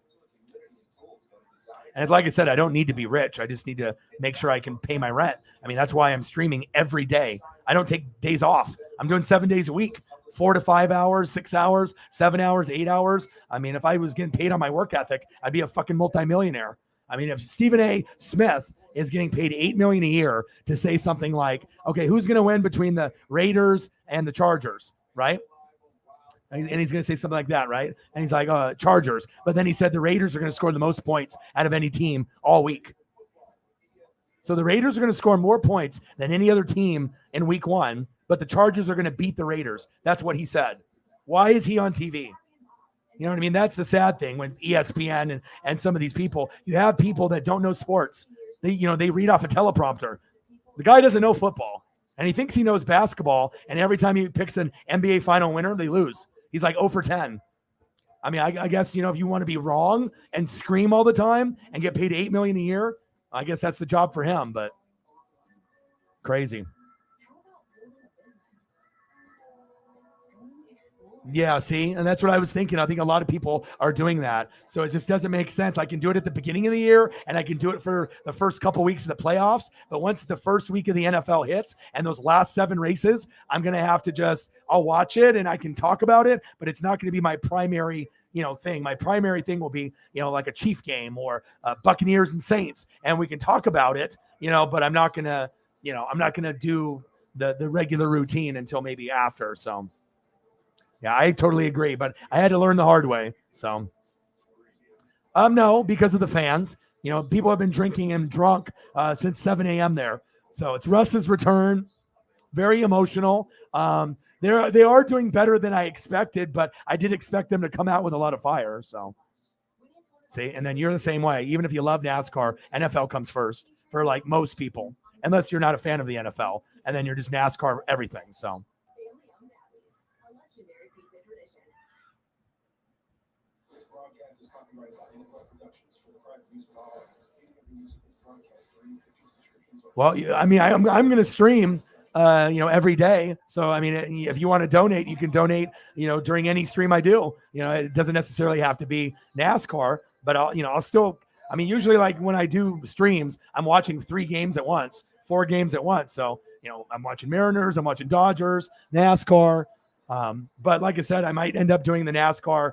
And like I said, I don't need to be rich. I just need to make sure I can pay my rent. I mean, that's why I'm streaming every day. I don't take days off. I'm doing 7 days a week, 4 to 5 hours, 6 hours, 7 hours, 8 hours. I mean, if I was getting paid on my work ethic, I'd be a fucking multimillionaire. I mean, if Stephen A. Smith is getting paid $8 million a year to say something like, okay, who's going to win between the Raiders and the Chargers, right? And he's going to say something like that, right? And he's like, Chargers. But then he said the Raiders are going to score the most points out of any team all week. So the Raiders are going to score more points than any other team in week 1, but the Chargers are going to beat the Raiders. That's what he said. Why is he on TV? You know what I mean? That's the sad thing when ESPN and some of these people, you have people that don't know sports. They read off a teleprompter. The guy doesn't know football, and he thinks he knows basketball, and every time he picks an NBA final winner, they lose. He's like 0 for 10. I mean, I guess, if you want to be wrong and scream all the time and get paid $8 million a year, I guess that's the job for him, but crazy. Yeah, see, and that's what I was thinking. I think a lot of people are doing that. So it just doesn't make sense. I can do it at the beginning of the year, and I can do it for the first couple weeks of the playoffs. But once the first week of the NFL hits and those last 7 races, I'm going to have to I'll watch it and I can talk about it, but it's not going to be my primary, thing. My primary thing will be, like a Chief game or Buccaneers and Saints, and we can talk about it, but I'm not going to, do the regular routine until maybe after. So. Yeah, I totally agree, but I had to learn the hard way. So, no, because of the fans. People have been drinking and drunk since 7 a.m. there. So it's Russ's return. Very emotional. They are doing better than I expected, but I did expect them to come out with a lot of fire. So, see, and then you're the same way. Even if you love NASCAR, NFL comes first for like most people, unless you're not a fan of the NFL, and then you're just NASCAR everything. So. Well, I mean, I'm going to stream, every day. So, I mean, if you want to donate, you can donate, during any stream I do. It doesn't necessarily have to be NASCAR, but I'll still, I mean, usually like when I do streams, I'm watching 3 games at once, 4 games at once. So, I'm watching Mariners, I'm watching Dodgers, NASCAR. But like I said, I might end up doing the NASCAR,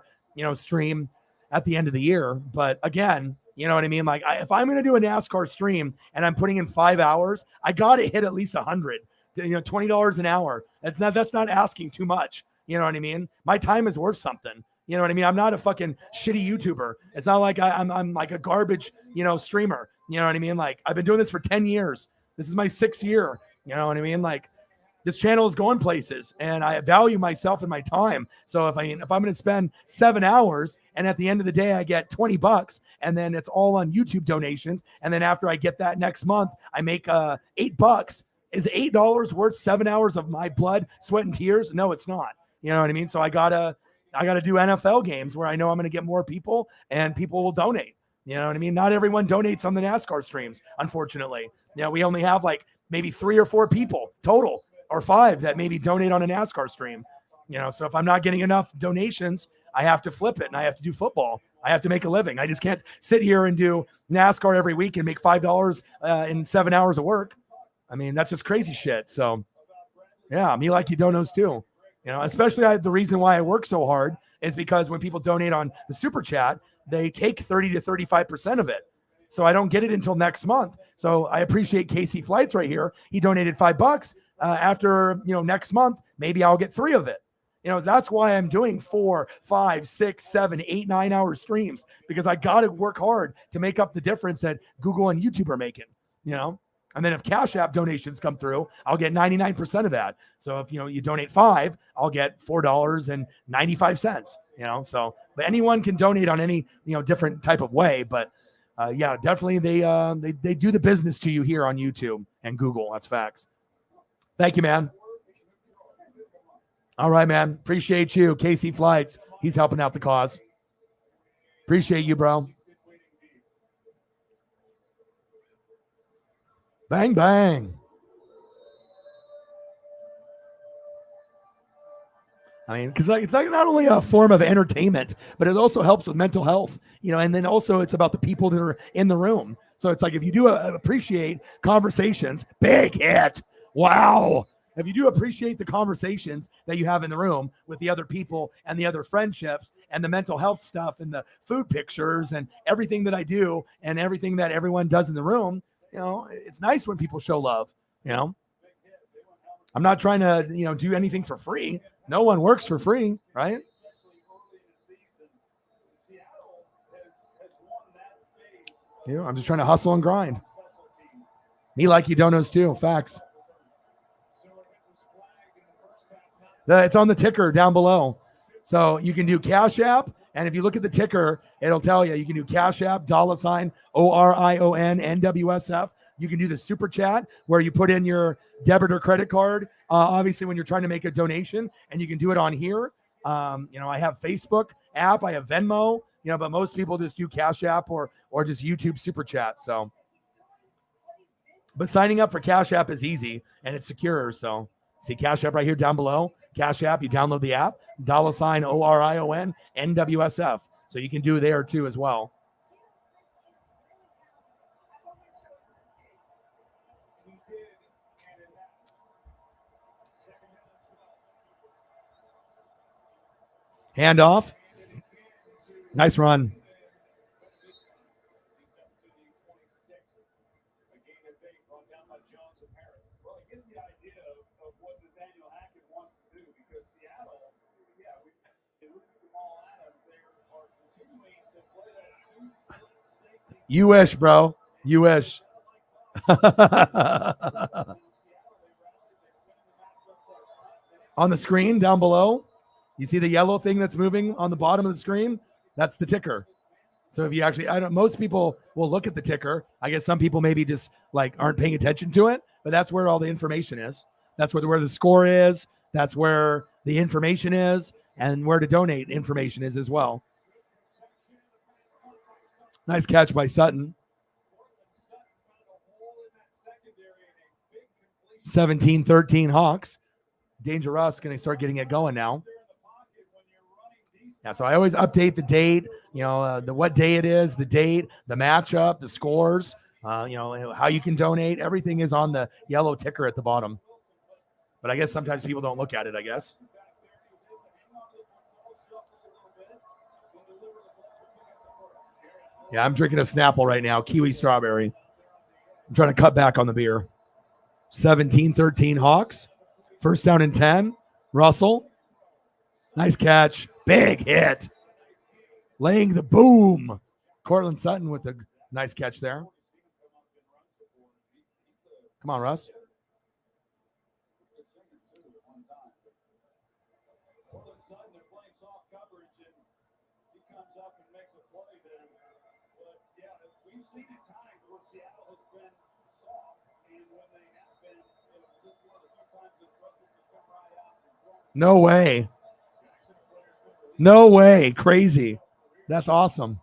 stream at the end of the year. But again, you know what I mean? Like if I'm going to do a NASCAR stream and I'm putting in 5 hours, I got to hit at least 100, $20 an hour. That's not asking too much. You know what I mean? My time is worth something. You know what I mean? I'm not a fucking shitty YouTuber. It's not like I'm like a garbage, streamer. You know what I mean? Like I've been doing this for 10 years. This is my 6th year. You know what I mean? Like this channel is going places and I value myself and my time. So if I'm going to spend 7 hours and at the end of the day, I get $20 and then it's all on YouTube donations. And then after I get that next month, I make $8. Is $8 worth 7 hours of my blood, sweat, and tears? No, it's not. You know what I mean? So I gotta do NFL games where I know I'm going to get more people and people will donate. You know what I mean? Not everyone donates on the NASCAR streams, unfortunately. We only have like maybe 3 or 4 people total, or 5 that maybe donate on a NASCAR stream. So if I'm not getting enough donations, I have to flip it and I have to do football. I have to make a living. I just can't sit here and do NASCAR every week and make $5 in 7 hours of work. I mean, that's just crazy shit. So yeah, me like you donos too. Especially the reason why I work so hard is because when people donate on the super chat, they take 30 to 35% of it. So I don't get it until next month. So I appreciate Casey Flights right here. He donated $5. After, next month, maybe I'll get 3 of it. That's why I'm doing 4, 5, 6, 7, 8, 9 hour streams, because I got to work hard to make up the difference that Google and YouTube are making, And then if Cash App donations come through, I'll get 99% of that. So if, you donate 5, I'll get $4.95, so, but anyone can donate on any, different type of way. But yeah, definitely they do the business to you here on YouTube and Google. That's facts. Thank you, man. All right, man. Appreciate you. Casey Flights. He's helping out the cause. Appreciate you, bro. Bang, bang. I mean, because it's like not only a form of entertainment, but it also helps with mental health, and then also it's about the people that are in the room. So it's like if you do appreciate conversations, big hit. Wow. If you do appreciate the conversations that you have in the room with the other people and the other friendships and the mental health stuff and the food pictures and everything that I do and everything that everyone does in the room, it's nice when people show love, I'm not trying to, do anything for free. No one works for free, right? I'm just trying to hustle and grind. Me like you donos too. Facts. It's on the ticker down below. So you can do Cash App. And if you look at the ticker, it'll tell you can do Cash App, $ORION NWSF. You can do the super chat where you put in your debit or credit card, obviously when you're trying to make a donation, and you can do it on here. I have Facebook app, I have Venmo, but most people just do Cash App or just YouTube super chat. So, but signing up for Cash App is easy and it's secure. So see Cash App right here down below. Cash App, you download the app, $ORION NWSF. So you can do there too as well. Handoff. Nice run. You wish, bro. You wish. On the screen down below, you see the yellow thing that's moving on the bottom of the screen? That's the ticker. So if you actually, most people will look at the ticker. I guess some people maybe just like aren't paying attention to it, but that's where all the information is. That's where the score is. That's where the information is, and where to donate information is as well. Nice catch by Sutton. 17-13 Hawks. Danger Russ going to start getting it going now. Yeah, so I always update the date, what day it is, the date, the matchup, the scores. How you can donate. Everything is on the yellow ticker at the bottom. But I guess sometimes people don't look at it, I guess. Yeah, I'm drinking a Snapple right now, kiwi strawberry. I'm trying to cut back on the beer. 17-13 Hawks. First down and 10. Russell. Nice catch. Big hit. Laying the boom. Cortland Sutton with a nice catch there. Come on, Russ. No way. No way. Crazy. That's awesome.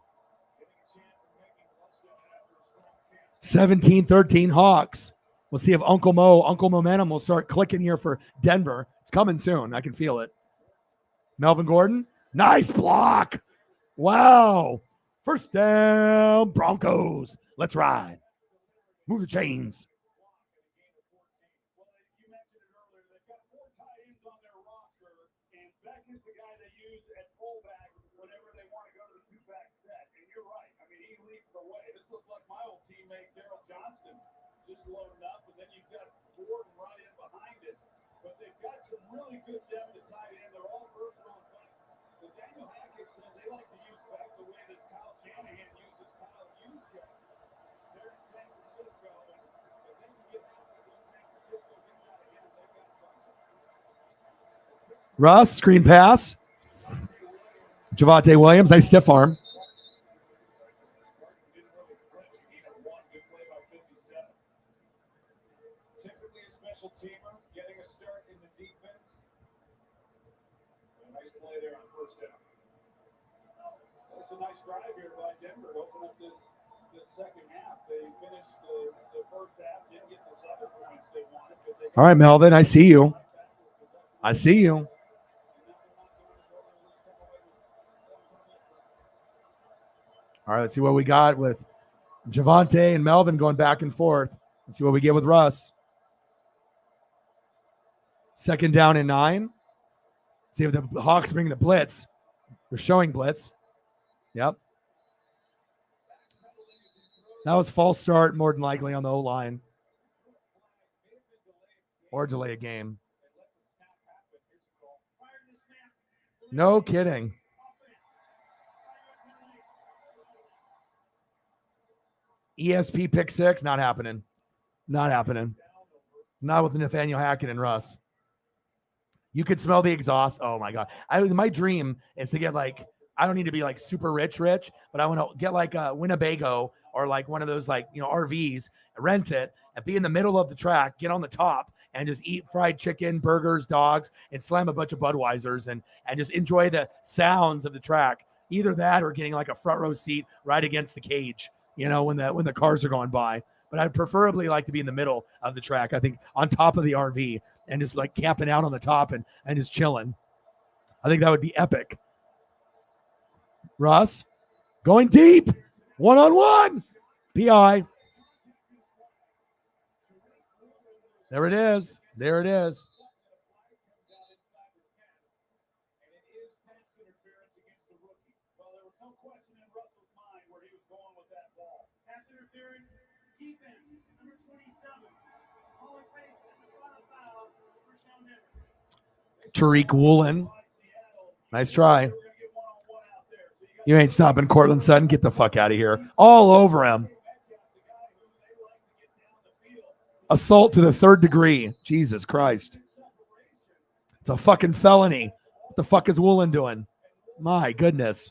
17-13 Hawks. We'll see if Uncle Momentum will start clicking here for Denver. It's coming soon. I can feel it. Melvin Gordon. Nice block. Wow. First down, Broncos. Let's ride. Move the chains. Loading up, and then you've got Gordon right in behind it. But they've got some really good depth at tight end. They're all versatile. But Daniel Hackett said they like to use back the way that Kyle Shanahan uses Kyle Juszczyk. They're in San Francisco, and if they can get out to San Francisco, get out again, they've got something. Russ, screen pass. Javonte Williams, nice stiff arm. Teamer getting a start in the defense. A nice play there on first down. That's a nice drive here by Denver to open up this second half. They finished the first half, didn't get the 7 points they wanted. But they all right, Melvin, I see you. I see you. All right, let's see what we got with Javonte and Melvin going back and forth. Let's see what we get with Russ. Second down and 9. See if the Hawks bring the blitz. They're showing blitz. Yep. That was false start, more than likely, on the O-line. Or delay a game. No kidding. ESP pick 6, not happening. Not happening. Not with Nathaniel Hackett and Russ. You could smell the exhaust. Oh my God. My dream is to get I don't need to be super rich, but I want to get a Winnebago or one of those RVs, rent it and be in the middle of the track, get on the top and just eat fried chicken, burgers, dogs, and slam a bunch of Budweisers and just enjoy the sounds of the track. Either that or getting a front row seat right against the cage, when the cars are going by. But I'd preferably like to be in the middle of the track. I think on top of the RV and just camping out on the top and just chilling. I think that would be epic. Russ going deep, 1-on-1, PI. There it is. There it is. Tariq Woolen. Nice try. You ain't stopping Cortland Sutton. Get the fuck out of here. All over him. Assault to the 3rd degree. Jesus Christ. It's a fucking felony. What the fuck is Woolen doing? My goodness.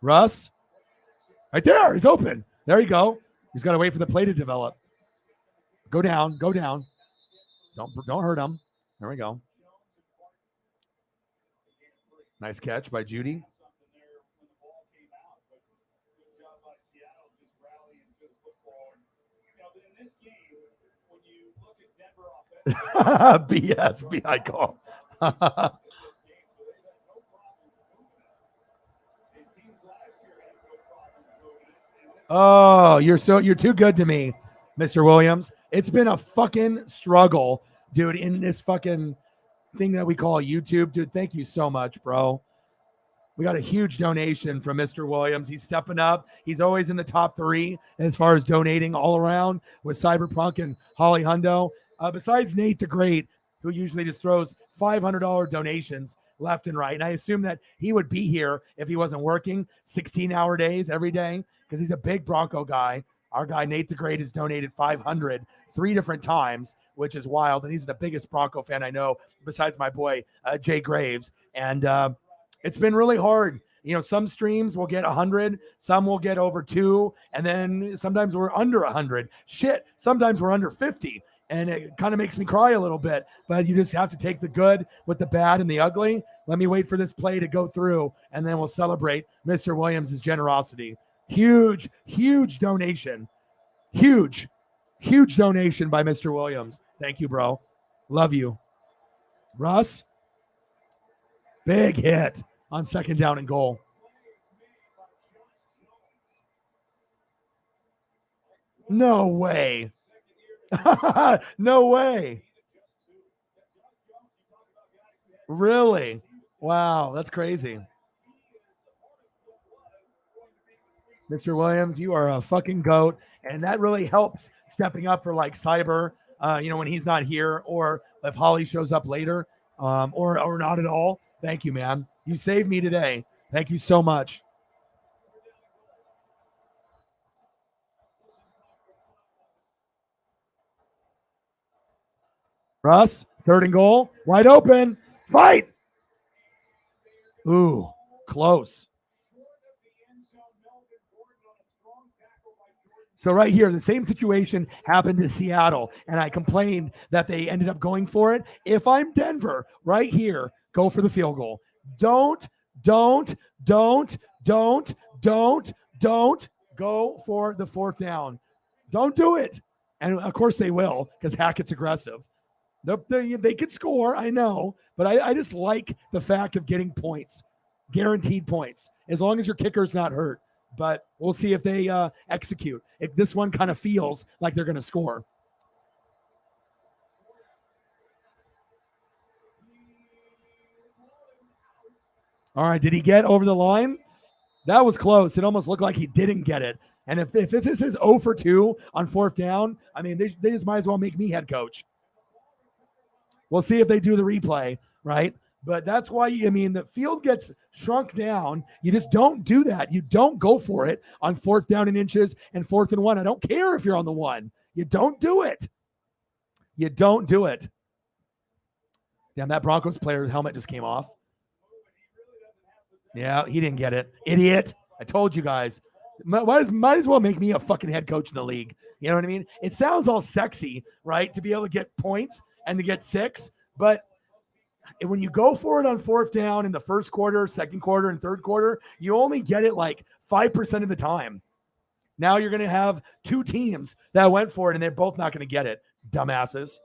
Russ. Right there. He's open. There you go. He's got to wait for the play to develop. Go down. Go down. Don't hurt him. There we go. Nice catch by Judy. BS, BI call. Oh, you're too good to me, Mr. Williams. It's been a fucking struggle, dude, in this fucking thing that we call YouTube. Dude, thank you so much, bro. We got a huge donation from Mr. Williams. He's stepping up. He's always in the top 3 as far as donating all around with Cyberpunk and Holly Hundo. Besides Nate the Great, who usually just throws $500 donations left and right. And I assume that he would be here if he wasn't working 16-hour days every day because he's a big Bronco guy. Our guy, Nate the Great, has donated 500 3 different times, which is wild. And he's the biggest Bronco fan I know besides my boy, Jay Graves. And it's been really hard. You know, some streams will get 100, some will get over 2, and then sometimes we're under 100. Shit, sometimes we're under 50. And it kind of makes me cry a little bit, but you just have to take the good with the bad and the ugly. Let me wait for this play to go through, and then we'll celebrate Mr. Williams' generosity. Huge, huge donation. Huge, huge donation by Mr. Williams. Thank you, bro. Love you. Russ, big hit on 2nd down and goal. No way. No way. Really? Wow, that's crazy. Mr. Williams, you are a fucking goat. And that really helps stepping up for like Cyber, when he's not here, or if Holly shows up later, or not at all. Thank you, man. You saved me today. Thank you so much. Russ, 3rd and goal, wide open, fight. Ooh, close. So right here, the same situation happened to Seattle, and I complained that they ended up going for it. If I'm Denver, right here, go for the field goal. Don't go for the 4th down. Don't do it. And of course they will, because Hackett's aggressive. They could score, I know, but I just like the fact of getting points, guaranteed points, as long as your kicker's not hurt. But we'll see if they execute. This one kind of feels like they're going to score. All right, did he get over the line? That was close. It almost looked like he didn't get it. And if this is 0 for 2 on 4th down, I mean, they just might as well make me head coach. We'll see if they do the replay, right? But that's why, the field gets shrunk down. You just don't do that. You don't go for it on 4th down and inches and 4th and 1. I don't care if you're on the 1. You don't do it. You don't do it. Damn, that Broncos player's helmet just came off. Yeah, he didn't get it. Idiot. I told you guys. Might as well make me a fucking head coach in the league. You know what I mean? It sounds all sexy, right? To be able to get points and to get 6. But when you go for it on 4th down in the 1st quarter, 2nd quarter, and 3rd quarter, you only get it like 5% of the time. Now you're going to have 2 teams that went for it, and they're both not going to get it. Dumbasses.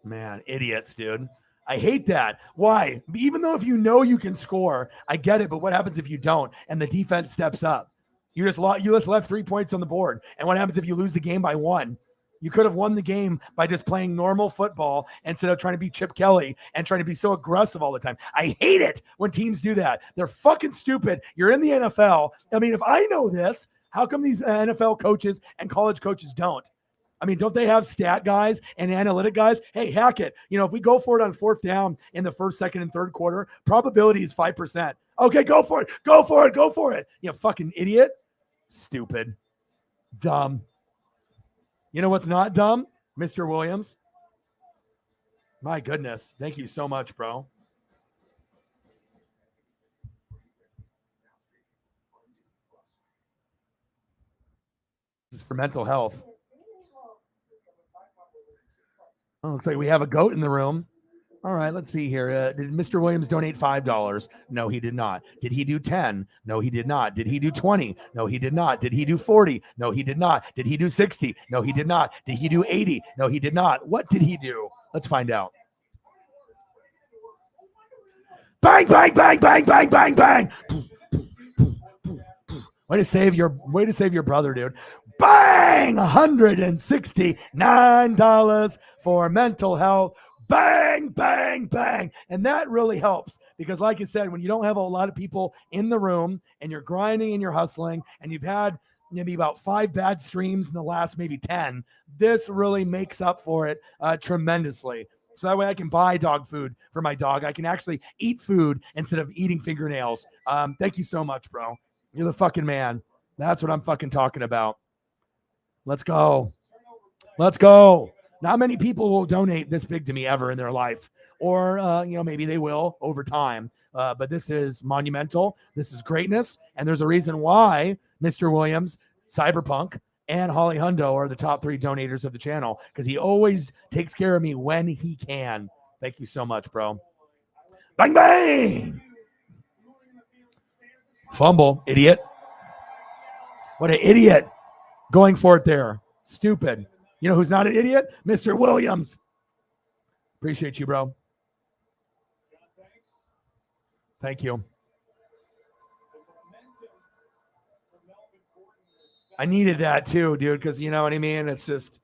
Man, idiots, dude. I hate that. Why? Even though if you know you can score, I get it, but what happens if you don't and the defense steps up? You just left 3 points on the board. And what happens if you lose the game by 1? You could have won the game by just playing normal football instead of trying to be Chip Kelly and trying to be so aggressive all the time. I hate it when teams do that. They're fucking stupid. You're in the NFL. I mean, if I know this, how come these NFL coaches and college coaches don't? I mean, don't they have stat guys and analytic guys? Hey, Hackett, if we go for it on 4th down in the 1st, 2nd, and 3rd quarter, probability is 5%. Okay, go for it. Go for it. Go for it. You fucking idiot. Stupid. Dumb. You know what's not dumb? Mr. Williams. My goodness. Thank you so much, bro. This is for mental health. Oh, looks like we have a goat in the room. All right, let's see here. Did Mr. Williams donate $5? No, he did not. Did he do 10? No, he did not. Did he do 20? No, he did not. Did he do 40? No, he did not. Did he do 60? No, he did not. Did he do 80? No, he did not. What did he do? Let's find out. Bang, bang, bang, bang, bang, bang, bang. Way to save your brother, dude. Bang! $169 for mental health. Bang, bang, bang. And that really helps because, like I said, when you don't have a lot of people in the room and you're grinding and you're hustling and you've had maybe about 5 bad streams in the last maybe 10, this really makes up for it tremendously. So that way I can buy dog food for my dog. I can actually eat food instead of eating fingernails. Thank you so much, bro. You're the fucking man. That's what I'm fucking talking about. Let's go. Let's go. Not many people will donate this big to me ever in their life. Or, maybe they will over time. But this is monumental. This is greatness. And there's a reason why Mr. Williams, Cyberpunk, and Holly Hundo are the top 3 donators of the channel because he always takes care of me when he can. Thank you so much, bro. Bang, bang. Fumble, idiot. What an idiot going for it there. Stupid. You know who's not an idiot? Mr. Williams. Appreciate you, bro. Thank you. I needed that too, dude, because you know what I mean? It's just,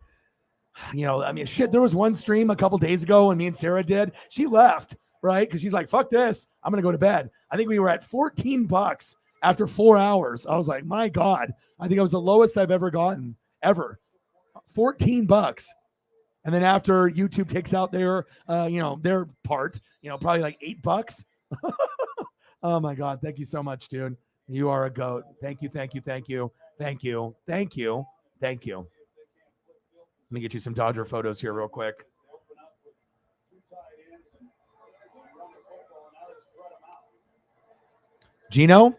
shit, there was one stream a couple days ago when me and Sarah did. She left, right? Because she's like, fuck this. I'm going to go to bed. I think we were at $14 after 4 hours. I was like, my God. I think it was the lowest I've ever gotten, ever. $14. And then after YouTube takes out their part, probably like $8. Oh my God. Thank you so much, dude. You are a goat. Thank you. Thank you. Thank you. Thank you. Thank you. Thank you. Let me get you some Dodger photos here real quick. Gino,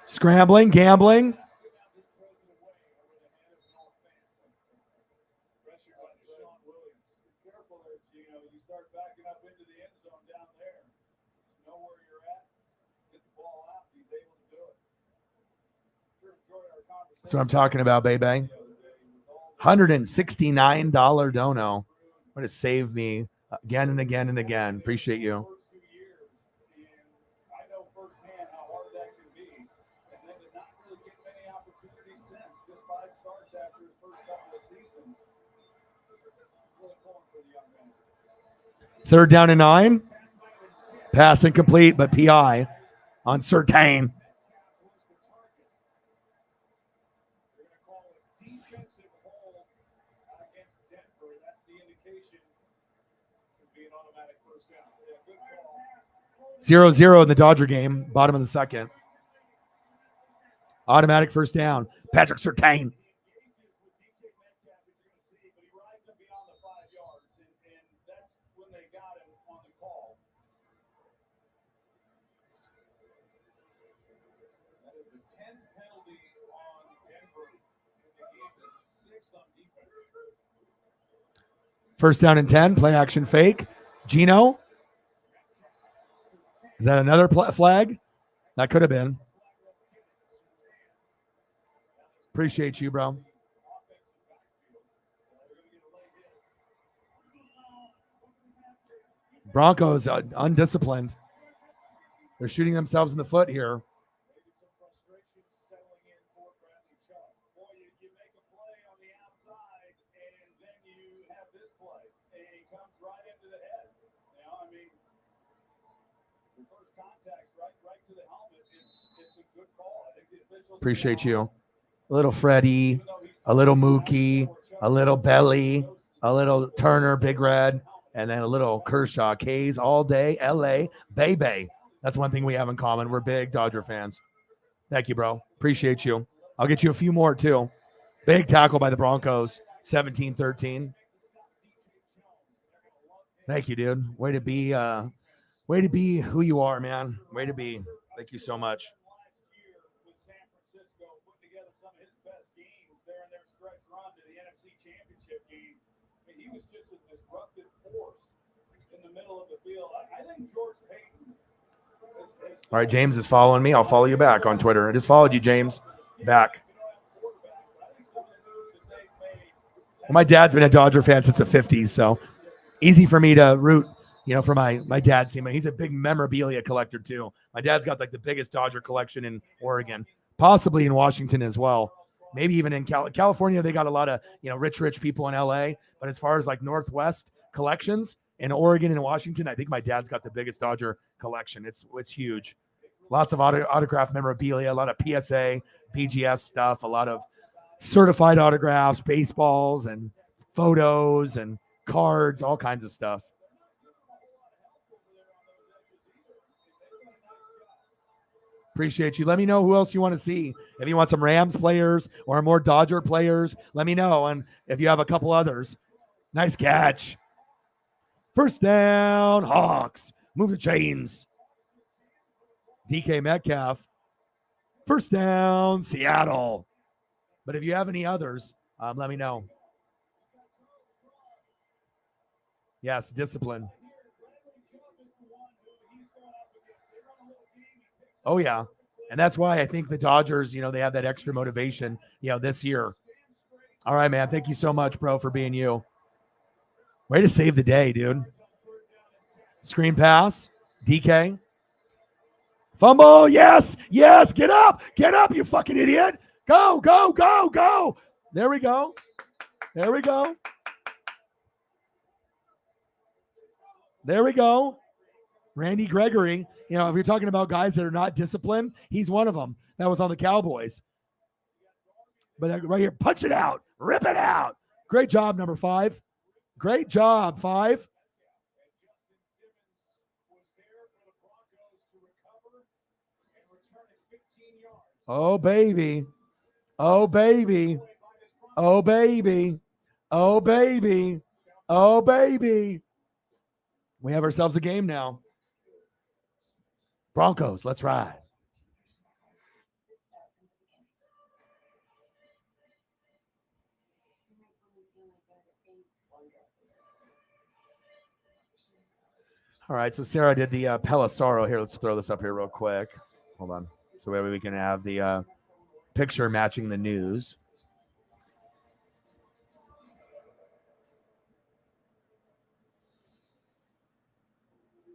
scrambling, gambling. That's what I'm talking about, baby. $169 dono. What to save me again and again and again. Appreciate you. Third down and 9. Pass incomplete, but PI on Surtain. Zero in the Dodger game, bottom of the second. Automatic first down. Patrick Surtain. First down and 10. Play action fake. Gino. Is that another flag? That could have been. Appreciate you, bro. Broncos undisciplined. They're shooting themselves in the foot here. Appreciate you. A little Freddie, a little Mookie, a little Belly, a little Turner, Big Red, and then a little Kershaw. K's all day, LA, Bay. That's one thing we have in common. We're big Dodger fans. Thank you, bro. Appreciate you. I'll get you a few more, too. Big tackle by the Broncos, 17-13. Thank you, dude. Way to be who you are, man. Way to be. Thank you so much. in the middle of the field. I think George Payton. All right, James is following me. I'll follow you back on Twitter. I just followed you, James. Back. Well, my dad's been a Dodger fan since the 50s, so easy for me to root, for my dad's team. He's a big memorabilia collector too. My dad's got like the biggest Dodger collection in Oregon, possibly in Washington as well. Maybe even in California, they got a lot of, rich people in LA. But as far as like Northwest collections in Oregon and Washington, I think my dad's got the biggest Dodger collection. It's huge. Lots of autograph memorabilia, a lot of PSA, BGS stuff, a lot of certified autographs, baseballs and photos and cards, all kinds of stuff. Appreciate you. Let me know who else you want to see. If you want some Rams players or more Dodger players, let me know. And if you have a couple others, nice catch. First down, Hawks. Move the chains. DK Metcalf. First down, Seattle. But if you have any others, let me know. Yes, discipline. Oh, yeah. And that's why I think the Dodgers, they have that extra motivation, this year. All right, man. Thank you so much, bro, for being you. Way to save the day, dude. Screen pass. DK. Fumble. Yes. Yes. Get up. Get up, you fucking idiot. Go, go, go, go. There we go. There we go. There we go. Randy Gregory. If you're talking about guys that are not disciplined, he's one of them. That was on the Cowboys. But right here, punch it out. Rip it out. Great job, number 5. Great job, 5. Oh, baby. Oh, baby. Oh, baby. Oh, baby. Oh, baby. We have ourselves a game now. Broncos, let's ride. All right, so Sarah did the Pelissaro here. Let's throw this up here real quick. Hold on. So maybe we can have the picture matching the news.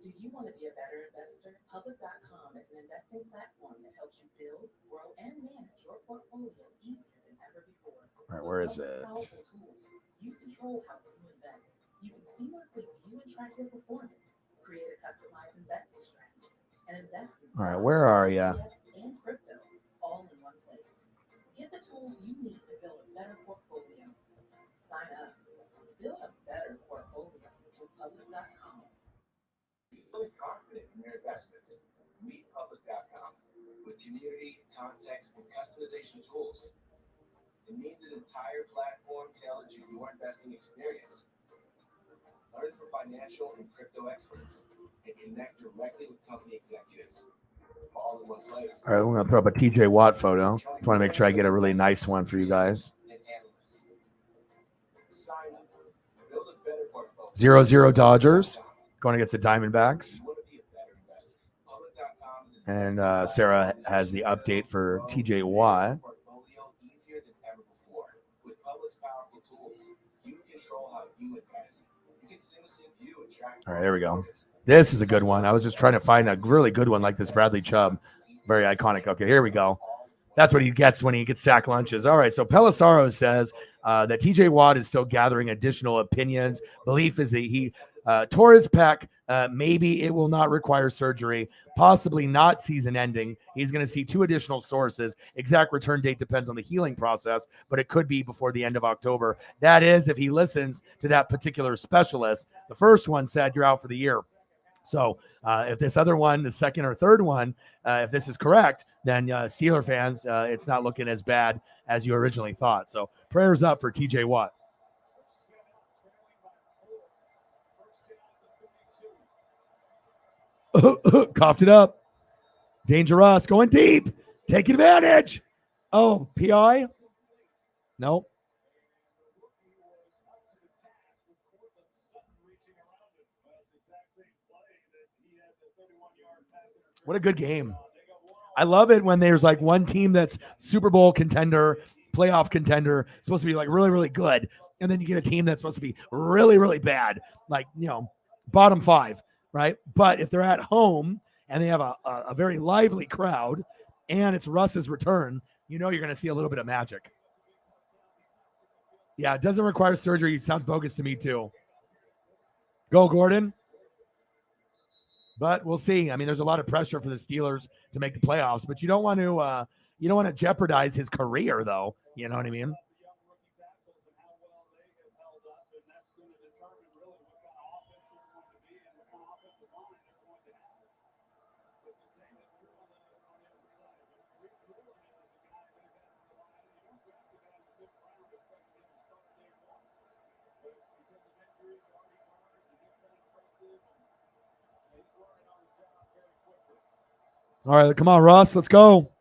Do you want to be a better investor? Public.com is an investing platform that helps you build, grow, and manage your portfolio easier than ever before. All right, where is it? Powerful tools. You control how you invest. You can seamlessly view and track your performance, create a customized investing strategy, and invest in All right, where are you? ETFs and crypto, all in one place. Get the tools you need to build a better portfolio. Sign up. Build a better portfolio with Public.com. Feeling confident in your investments? Meet Public.com with community, context, and customization tools. It means an entire platform tailored to your investing experience. Learn from financial and crypto experts and connect directly with company executives. All in one place. All right, we're going to throw up a TJ Watt photo. Just want to make sure I get a really nice one for you guys. Sign up. Build a better portfolio. 0-0 Dodgers going against the Diamondbacks. You want to be a better investor. Public.com is And Sarah has the update for TJ Watt. portfolio easier than ever before. With Public's powerful tools, you control how you invest. You can seamlessly view and track. All right, there we go. This is a good one. I was just trying to find a really good one like this Bradley Chubb. Very iconic. Okay, here we go. That's what he gets when he gets sack lunches. All right, so Pelissaro says that TJ Watt is still gathering additional opinions. Belief is that he tore his pec. Maybe it will not require surgery, possibly not season ending. He's going to see 2 additional sources. Exact return date depends on the healing process, but it could be before the end of October. That is, if he listens to that particular specialist. The first one said you're out for the year. So if this other one, the second or third one, if this is correct, then Steeler fans, it's not looking as bad as you originally thought. So prayers up for TJ Watt. Coughed it up. Dangerous. Going deep. Take advantage. Oh, PI? Nope. What a good game. I love it when there's like one team that's Super Bowl contender, playoff contender, supposed to be like really, really good. And then you get a team that's supposed to be really, really bad, like, bottom 5, right? But if they're at home and they have a very lively crowd and it's Russ's return, you're going to see a little bit of magic. Yeah, it doesn't require surgery. It sounds bogus to me too. Go, Gordon. But we'll see. I mean, there's a lot of pressure for the Steelers to make the playoffs, but you don't want to jeopardize his career, though. You know what I mean? All right, come on, Russ. Let's go.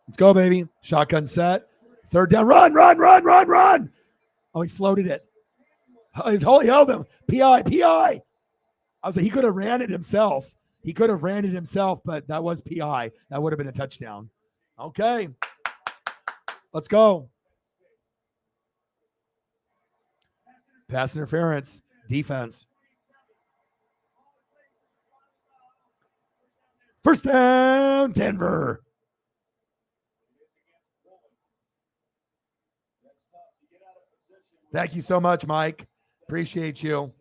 Let's go, baby. Shotgun set. Third down. Run. Oh, he floated it. He held him. PI. I was like, he could have ran it himself. But that was PI. That would have been a touchdown. Okay. Let's go. Pass interference. Defense. First down, Denver. Thank you so much, Mike. Appreciate you.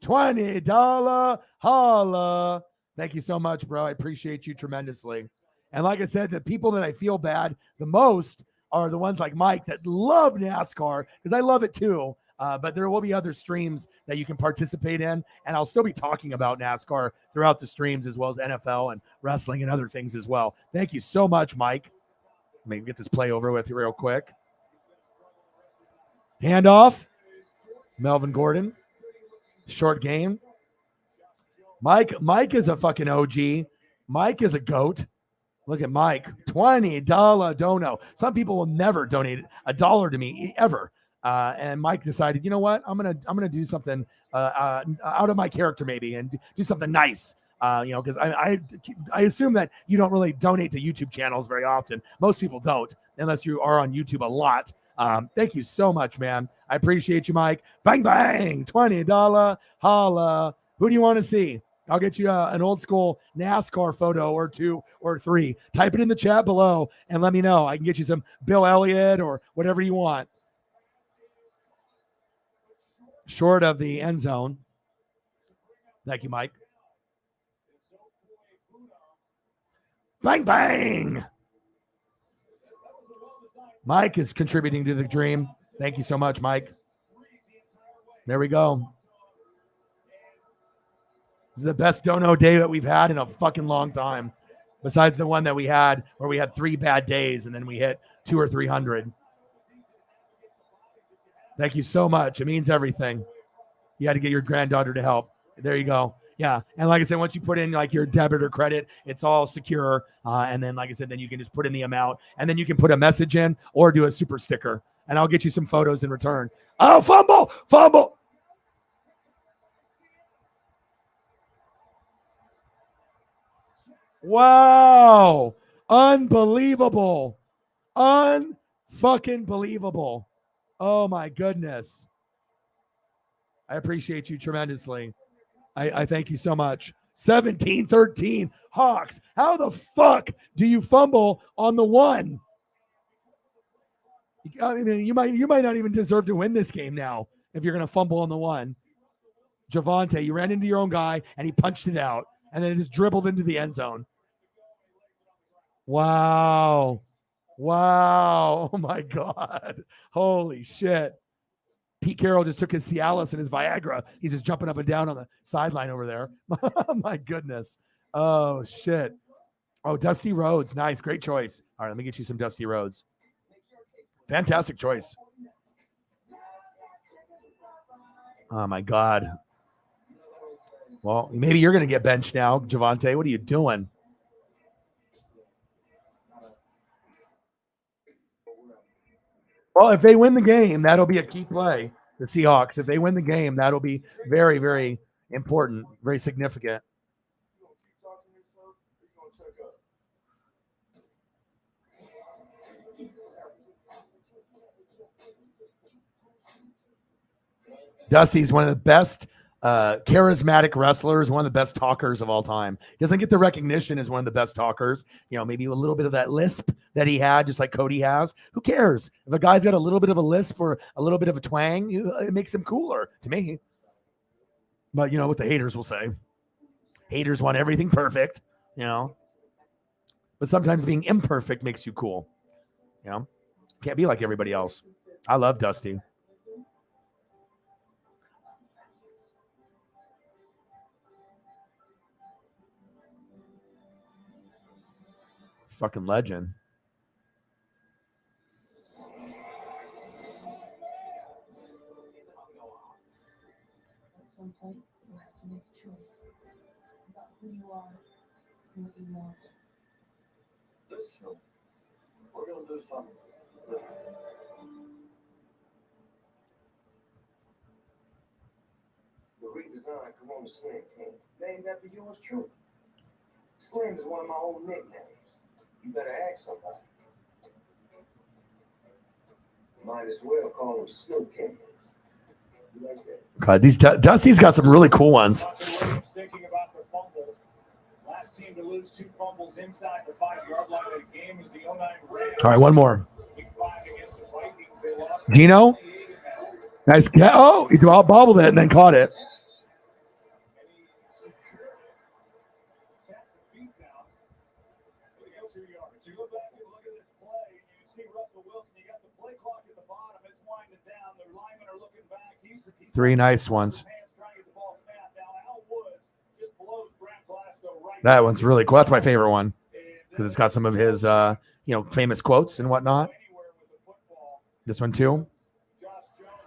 $20 holla. Thank you so much, bro. I appreciate you tremendously. And like I said, the people that I feel bad the most are the ones like Mike that love NASCAR, because I love it too. But there will be other streams that you can participate in, and I'll still be talking about NASCAR throughout the streams, as well as NFL and wrestling and other things as well. Thank you so much, Mike. Maybe get this play over with real quick. Handoff. Melvin Gordon. Short game. Mike is a fucking OG. Mike is a GOAT. Look at Mike. $20 dono. Some people will never donate $1 to me ever. And Mike decided, you know what? I'm gonna do something out of my character maybe, and do something nice. Because I assume that you don't really donate to YouTube channels very often. Most people don't, unless you are on YouTube a lot. Thank you so much, man. I appreciate you, Mike. Bang bang, $20 holla. Who do you want to see? I'll get you an old school NASCAR photo or 2 or 3. Type it in the chat below and let me know. I can get you some Bill Elliott or whatever you want. Short of the end zone. Thank you, Mike. Bang, bang. Mike is contributing to the dream. Thank you so much, Mike. There we go. This is the best dono day that we've had in a fucking long time. Besides the one that we had where we had 3 bad days and then we hit 200 or 300. Thank you so much. It means everything. You had to get your granddaughter to help. There you go. Yeah. And like I said, once you put in like your debit or credit, it's all secure. And then, like I said, then you can just put in the amount and then you can put a message in or do a super sticker. And I'll get you some photos in return. Oh, fumble. Wow. Unbelievable. Unfucking believable. Oh my goodness. I appreciate you tremendously. I thank you so much. 17-13 Hawks. How the fuck do you fumble on the 1? I mean, you might not even deserve to win this game now if you're going to fumble on the 1. Javonte, you ran into your own guy and he punched it out and then it just dribbled into the end zone. Wow. Oh my God. Holy shit. Pete Carroll just took his Cialis and his Viagra. He's just jumping up and down on the sideline over there. My goodness. Oh, shit. Oh, Dusty Rhodes. Nice. Great choice. All right, let me get you some Dusty Rhodes. Fantastic choice. Oh, my God. Well, maybe you're going to get benched now, Javonte. What are you doing? Well, if they win the game, that'll be a key play. the Seahawks. If they win the game, that'll be very, very important, very significant. Dusty's one of the best charismatic wrestlers, one of the best talkers of all time. He doesn't get the recognition as one of the best talkers. You know, maybe a little bit of that lisp that he had, just like Cody has. Who cares? If a guy's got a little bit of a lisp or a little bit of a twang, it makes him cooler to me. But you know what the haters will say. Haters want everything perfect, you know. But sometimes being imperfect makes you cool. You know, can't be like everybody else. I love Dusty. Fucking legend. At some point, you have to make a choice about who you are and what you want. This show, we're going to do something different. The redesigned Corona Slim King, named after yours truly. Slim is one of my old nicknames. You better ask somebody. Might as well call him Snoop King. You like that? God, these Dusty's got some really cool ones. Thinking about the fumble. Last team to lose 2 fumbles inside the 5-yard line of the game was the 09 Rams. All right, one more. Week 5 against the Vikings. They lost Gino. Nice. Oh, he bobbled it and then caught it. Three nice ones. That one's really cool. That's my favorite one because it's got some of his, famous quotes and whatnot. This one too.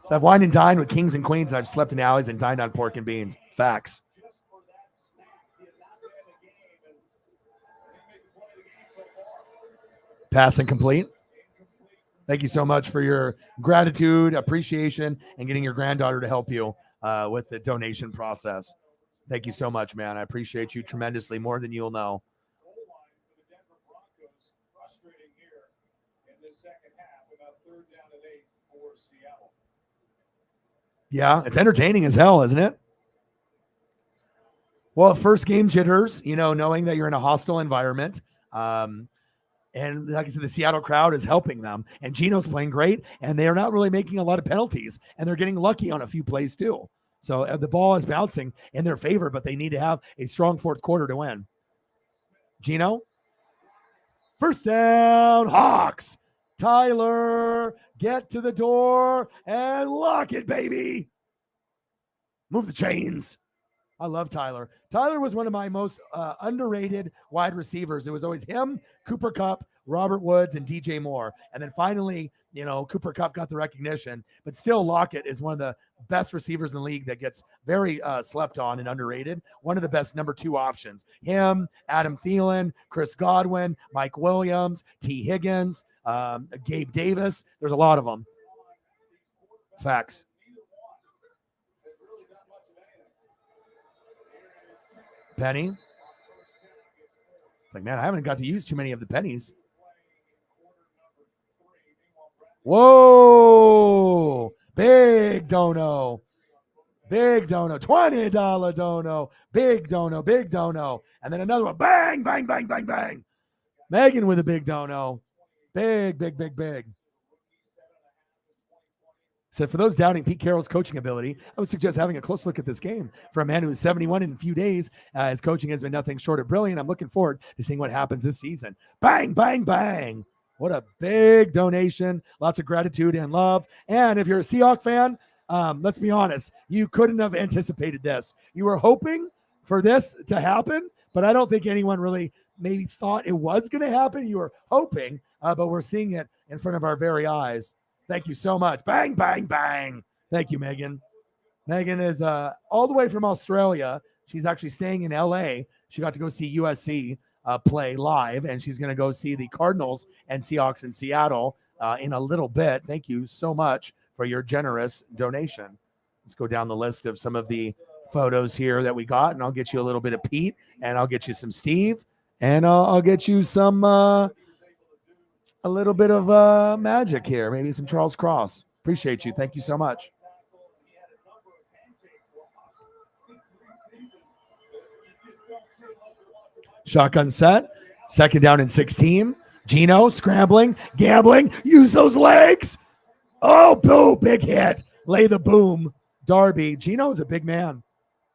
So I've wined and dined with kings and queens, and I've slept in alleys and dined on pork and beans. Facts. Pass and complete. Thank you so much for your gratitude, appreciation, and getting your granddaughter to help you with the donation process. Thank you so much, man. I appreciate you tremendously, more than you'll know. Yeah, it's entertaining as hell, isn't it? Well, first game jitters, knowing that you're in a hostile environment. And like I said, the Seattle crowd is helping them. And Gino's playing great, and they're not really making a lot of penalties. And they're getting lucky on a few plays too. So the ball is bouncing in their favor, but they need to have a strong fourth quarter to win. Gino. First down, Hawks. Tyler, get to the door and lock it, baby. Move the chains. I love Tyler. Tyler was one of my most underrated wide receivers. It was always him, Cooper Kupp, Robert Woods, and DJ Moore. And then finally, Cooper Kupp got the recognition. But still, Lockett is one of the best receivers in the league that gets very slept on and underrated. One of the best number 2 options. Him, Adam Thielen, Chris Godwin, Mike Williams, T. Higgins, Gabe Davis. There's a lot of them. Facts. Penny. It's like, man, I haven't got to use too many of the pennies. Whoa. Big dono. Big dono. $20 dono. Big dono. Big dono. And then another one. Bang, bang, bang, bang, bang. Megan with a big dono. Big, big, big, big. So for those doubting Pete Carroll's coaching ability, I would suggest having a close look at this game. For a man who is 71 in a few days, his coaching has been nothing short of brilliant. I'm looking forward to seeing what happens this season. Bang, bang, bang. What a big donation. Lots of gratitude and love. And if you're a Seahawks fan, let's be honest, you couldn't have anticipated this. You were hoping for this to happen, but I don't think anyone really maybe thought it was going to happen. You were hoping, but we're seeing it in front of our very eyes. Thank you so much. Bang, bang, bang. Thank you, Megan. Megan is all the way from Australia. She's actually staying in LA. She got to go see USC play live, and she's going to go see the Cardinals and Seahawks in Seattle in a little bit. Thank you so much for your generous donation. Let's go down the list of some of the photos here that we got, and I'll get you a little bit of Pete, and I'll get you some Steve, and I'll get you some a little bit of magic here, maybe some Charles Cross. Appreciate you. Thank you so much. Shotgun set. Second down and 16. Gino scrambling, gambling. Use those legs. Oh, boo. Big hit. Lay the boom. Darby. Gino is a big man.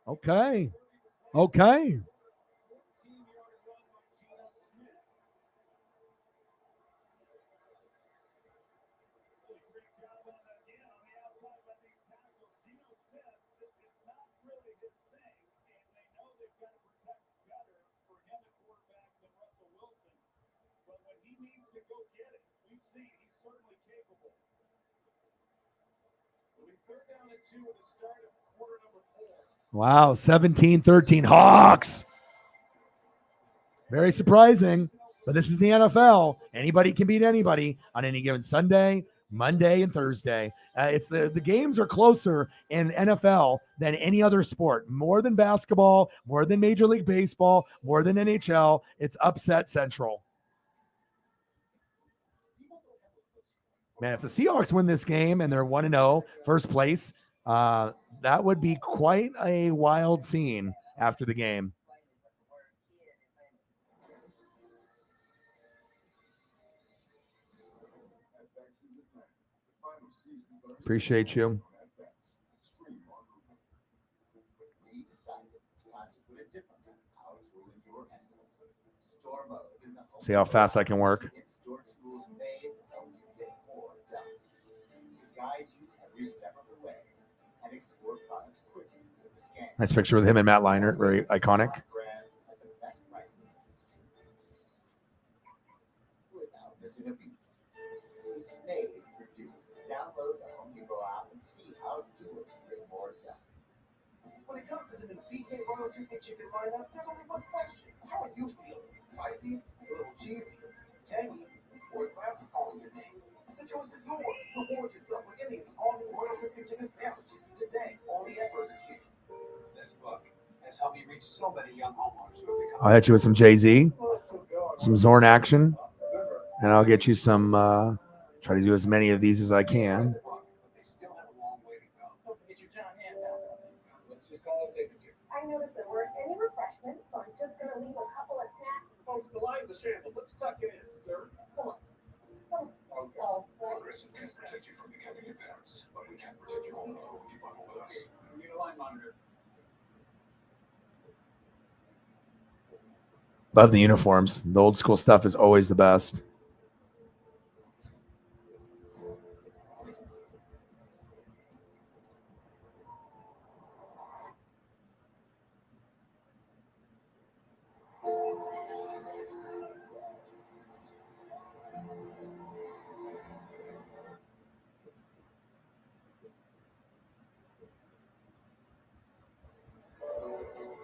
Okay. Wow, 17-13 Hawks. Very surprising, but this is the NFL. Anybody can beat anybody on any given Sunday, Monday, and Thursday. It's the games are closer in NFL than any other sport. More than basketball, more than Major League Baseball, more than NHL. It's upset central. Man, if the Seahawks win this game and they're 1-0, first place, that would be quite a wild scene after the game. Appreciate you. See how fast I can work. Nice picture with him and Matt Leinart, very iconic. Download the Home Depot app and see how doers get more done. When it comes to the new BK Royal Crispy Chicken lineup, there's only one question. How are you feeling? Spicy, a little cheesy, tangy, or is Ralphie calling your name? The choice is yours. Reward yourself with any of the all-new Royal Crispy Chicken sandwiches today, only at Burger King. This book has helped me reach so many young homeowners who have become. I'll hit you with some Jay-Z, some Zorn action, and I'll get you some. Try to do as many of these as I can. I noticed there weren't any refreshments, so I'm just gonna leave a couple of snacks. Folks, the line's a shambles. Let's tuck it in, sir. Come on. Oh, right. Progressive can protect you from becoming your parents, but we can't protect your home when you bundle with us. We need a line monitor. Love the uniforms. The old school stuff is always the best.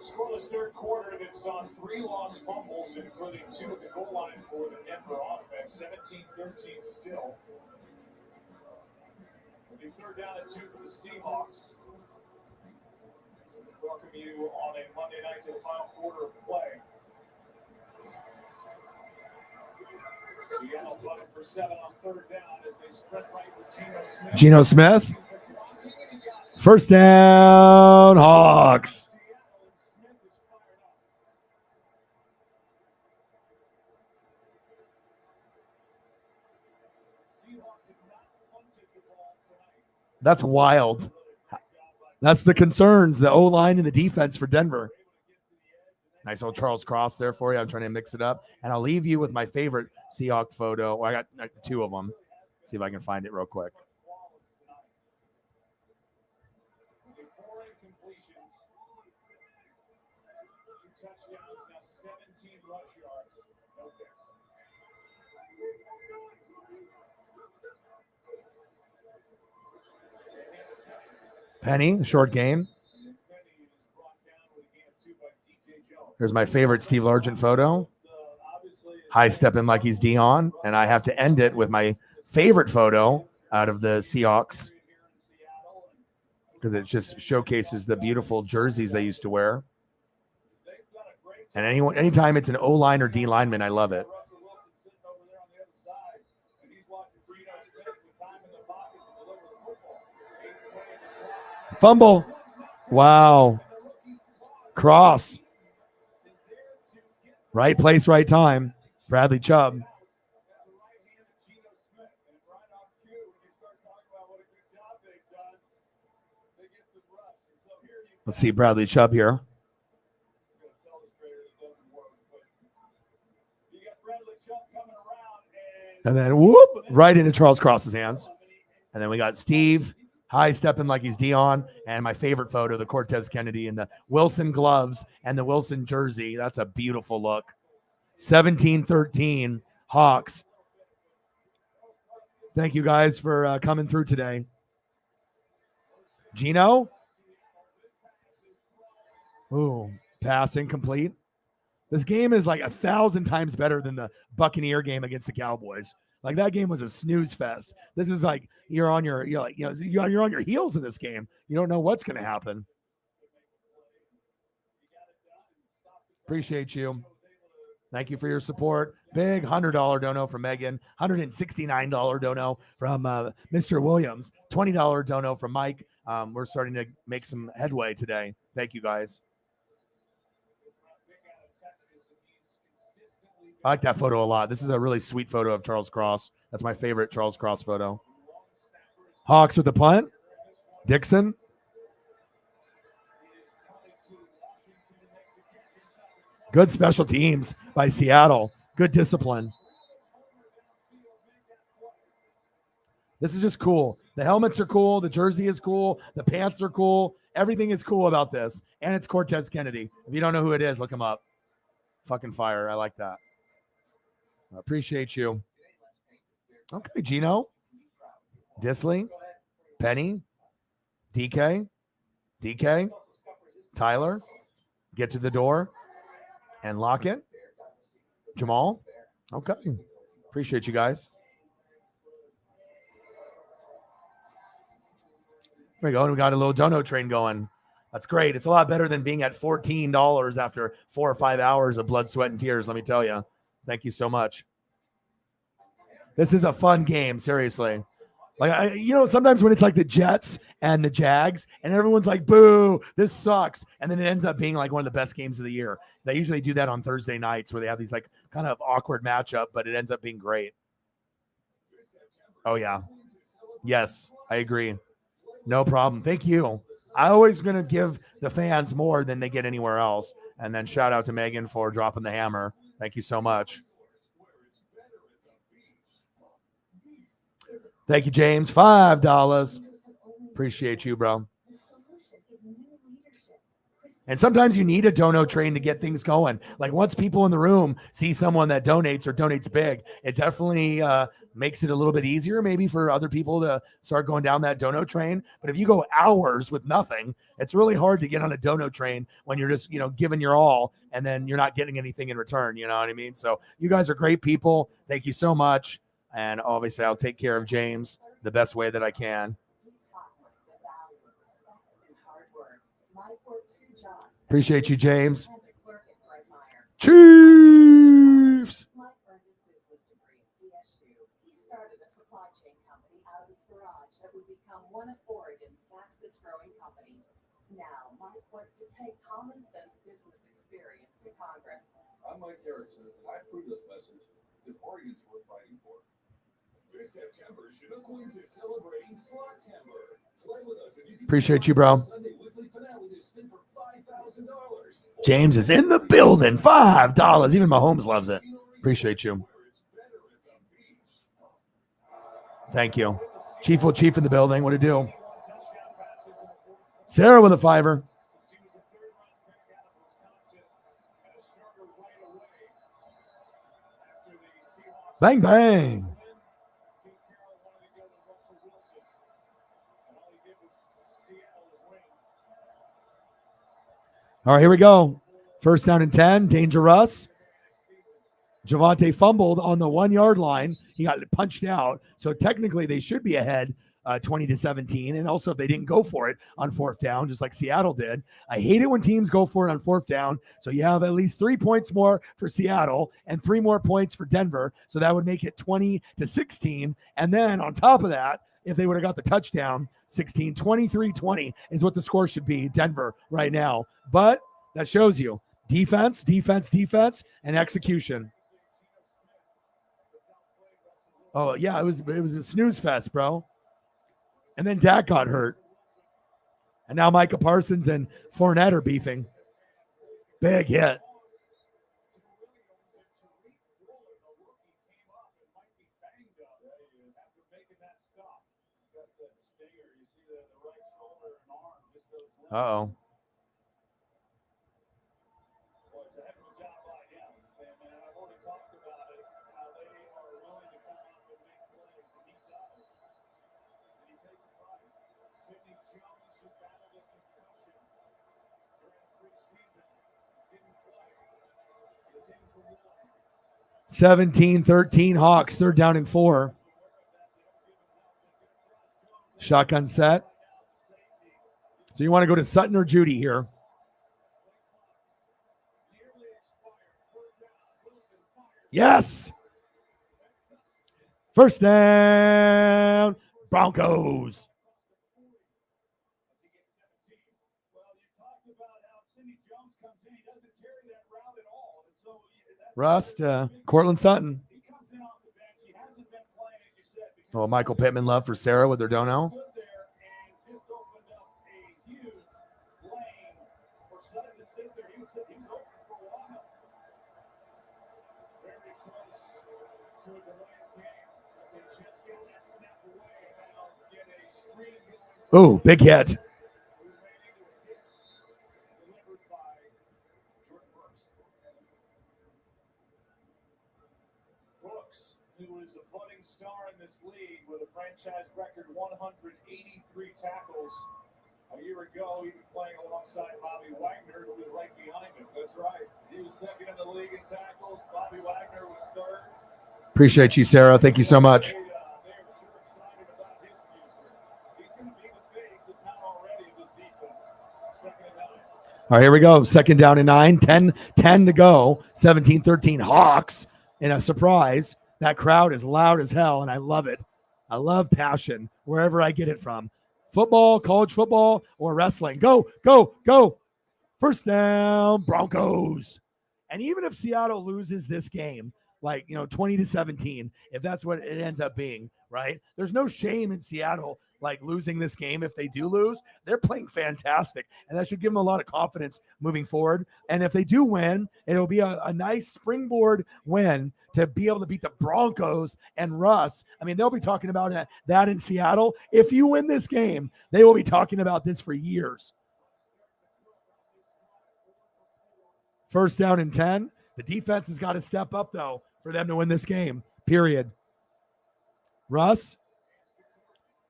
Scoreless third quarter, and it's on 3 lost fumbles, including 2 at the goal line for the Denver offense. 17-13 still. It'll be third down and 2 for the Seahawks. Welcome you on a Monday night to the final quarter of play. Seattle looking for 7 on third down as they spread right with Geno Smith. First down, Hawks. That's wild. That's the concerns, the O-line and the defense for Denver. Nice old Charles Cross there for you. I'm trying to mix it up. And I'll leave you with my favorite Seahawk photo. Well, I got 2 of them. See if I can find it real quick. Penny, short game. Here's my favorite Steve Largent photo. High stepping like he's Dion. And I have to end it with my favorite photo out of the Seahawks because it just showcases the beautiful jerseys they used to wear. And anytime it's an O-line or D lineman, I love it. Fumble. Wow. Cross. Right place, right time. Bradley Chubb. Let's see Bradley Chubb here. And then whoop, right into Charles Cross's hands. And then we got Steve high stepping like he's Dion. And my favorite photo, the Cortez Kennedy in the Wilson gloves and the Wilson jersey. That's a beautiful look. 17-13 Hawks. Thank you guys for coming through today. Gino. Ooh, pass incomplete. This game is like 1,000 times better than the Buccaneer game against the Cowboys. Like that game was a snooze fest. This is like you're on your heels in this game. You don't know what's going to happen. Appreciate you. Thank you for your support. Big $100 dono from Megan. $169 dono from Mr. Williams. $20 dono from Mike. We're starting to make some headway today. Thank you guys. I like that photo a lot. This is a really sweet photo of Charles Cross. That's my favorite Charles Cross photo. Hawks with the punt. Dixon. Good special teams by Seattle. Good discipline. This is just cool. The helmets are cool. The jersey is cool. The pants are cool. Everything is cool about this. And it's Cortez Kennedy. If you don't know who it is, look him up. Fucking fire. I like that. I appreciate you. Okay, Gino. Disley. Penny. DK. Tyler. Get to the door. And lock it. Jamal. Okay. Appreciate you guys. There we go. We got a little dono train going. That's great. It's a lot better than being at $14 after 4 or 5 hours of blood, sweat, and tears. Let me tell you. Thank you so much. This is a fun game. Seriously. Like, sometimes when it's like the Jets and the Jags and everyone's like, boo, this sucks. And then it ends up being like one of the best games of the year. They usually do that on Thursday nights where they have these like kind of awkward matchup, but it ends up being great. Oh, yeah. Yes, I agree. No problem. Thank you. I always going to give the fans more than they get anywhere else. And then shout out to Megan for dropping the hammer. Thank you so much. Thank you, James. $5. Appreciate you, bro. And sometimes you need a dono train to get things going. Like once people in the room see someone that donates or donates big, it definitely makes it a little bit easier maybe for other people to start going down that dono train. But if you go hours with nothing, it's really hard to get on a dono train when you're just, giving your all and then you're not getting anything in return. You know what I mean? So you guys are great people. Thank you so much. And obviously I'll take care of James the best way that I can. Appreciate you, James. Chiefs. Mike earned his business degree at PSU. He started a supply chain company out of his garage that would become one of Oregon's fastest growing companies. Now, Mike wants to take common sense business experience to Congress. I'm Mike Harrison, and I approve this message that Oregon's worth fighting for. This September, Chinook Wings is celebrating Slot-tember. Play with us and you can Appreciate you, bro. Sunday weekly finale to spin for $5,000. James is in the building. $5. Even Mahomes loves it. Appreciate you. Thank you. Chief in the building. What to do? Sarah with a $5. Bang, bang. All right, here we go. First down and 10. Dangerous. Javonte fumbled on the 1 yard line. He got punched out. So technically they should be ahead 20-17. And also if they didn't go for it on fourth down, just like Seattle did. I hate it when teams go for it on fourth down. So you have at least 3 points more for Seattle and 3 more points for Denver. So that would make it 20-16. And then on top of that, if they would have got the touchdown, 16, 23-20 is what the score should be, Denver right now. But that shows you defense, and execution. Oh, yeah, it was a snooze fest, bro. And then Dak got hurt. And now Micah Parsons and Fournette are beefing. Big hit. Uh-oh. Seventeen, 13 Hawks, 3rd down and 4. Shotgun set. So you want to go to Sutton or Judy here? Yes. First down, Broncos. Rust, Cortland Sutton. Oh, Michael Pittman love for Sarah with their dono. Oh, big hit. Brooks, who is a budding star in this league with a franchise record 183 tackles. A year ago, he was playing alongside Bobby Wagner, who was right behind him. That's right. He was second in the league in tackles. Bobby Wagner was third. Appreciate you, Sarah. Thank you so much. All right, here we go. 2nd down and 9, 10 to go. 17-13 Hawks in a surprise. That crowd is loud as hell, and I love it. I love passion wherever I get it from. Football, college football, or wrestling. Go, go, go. First down, Broncos. And even if Seattle loses this game, 20-17, if that's what it ends up being, right? There's no shame in Seattle losing this game. If they do lose, they're playing fantastic, and that should give them a lot of confidence moving forward. And if they do win, it'll be a nice springboard win to be able to beat the Broncos and Russ. I mean, they'll be talking about that in Seattle. If you win this game, they will be talking about this for years. First down and 10. The defense has got to step up, though, for them to win this game, period. Russ,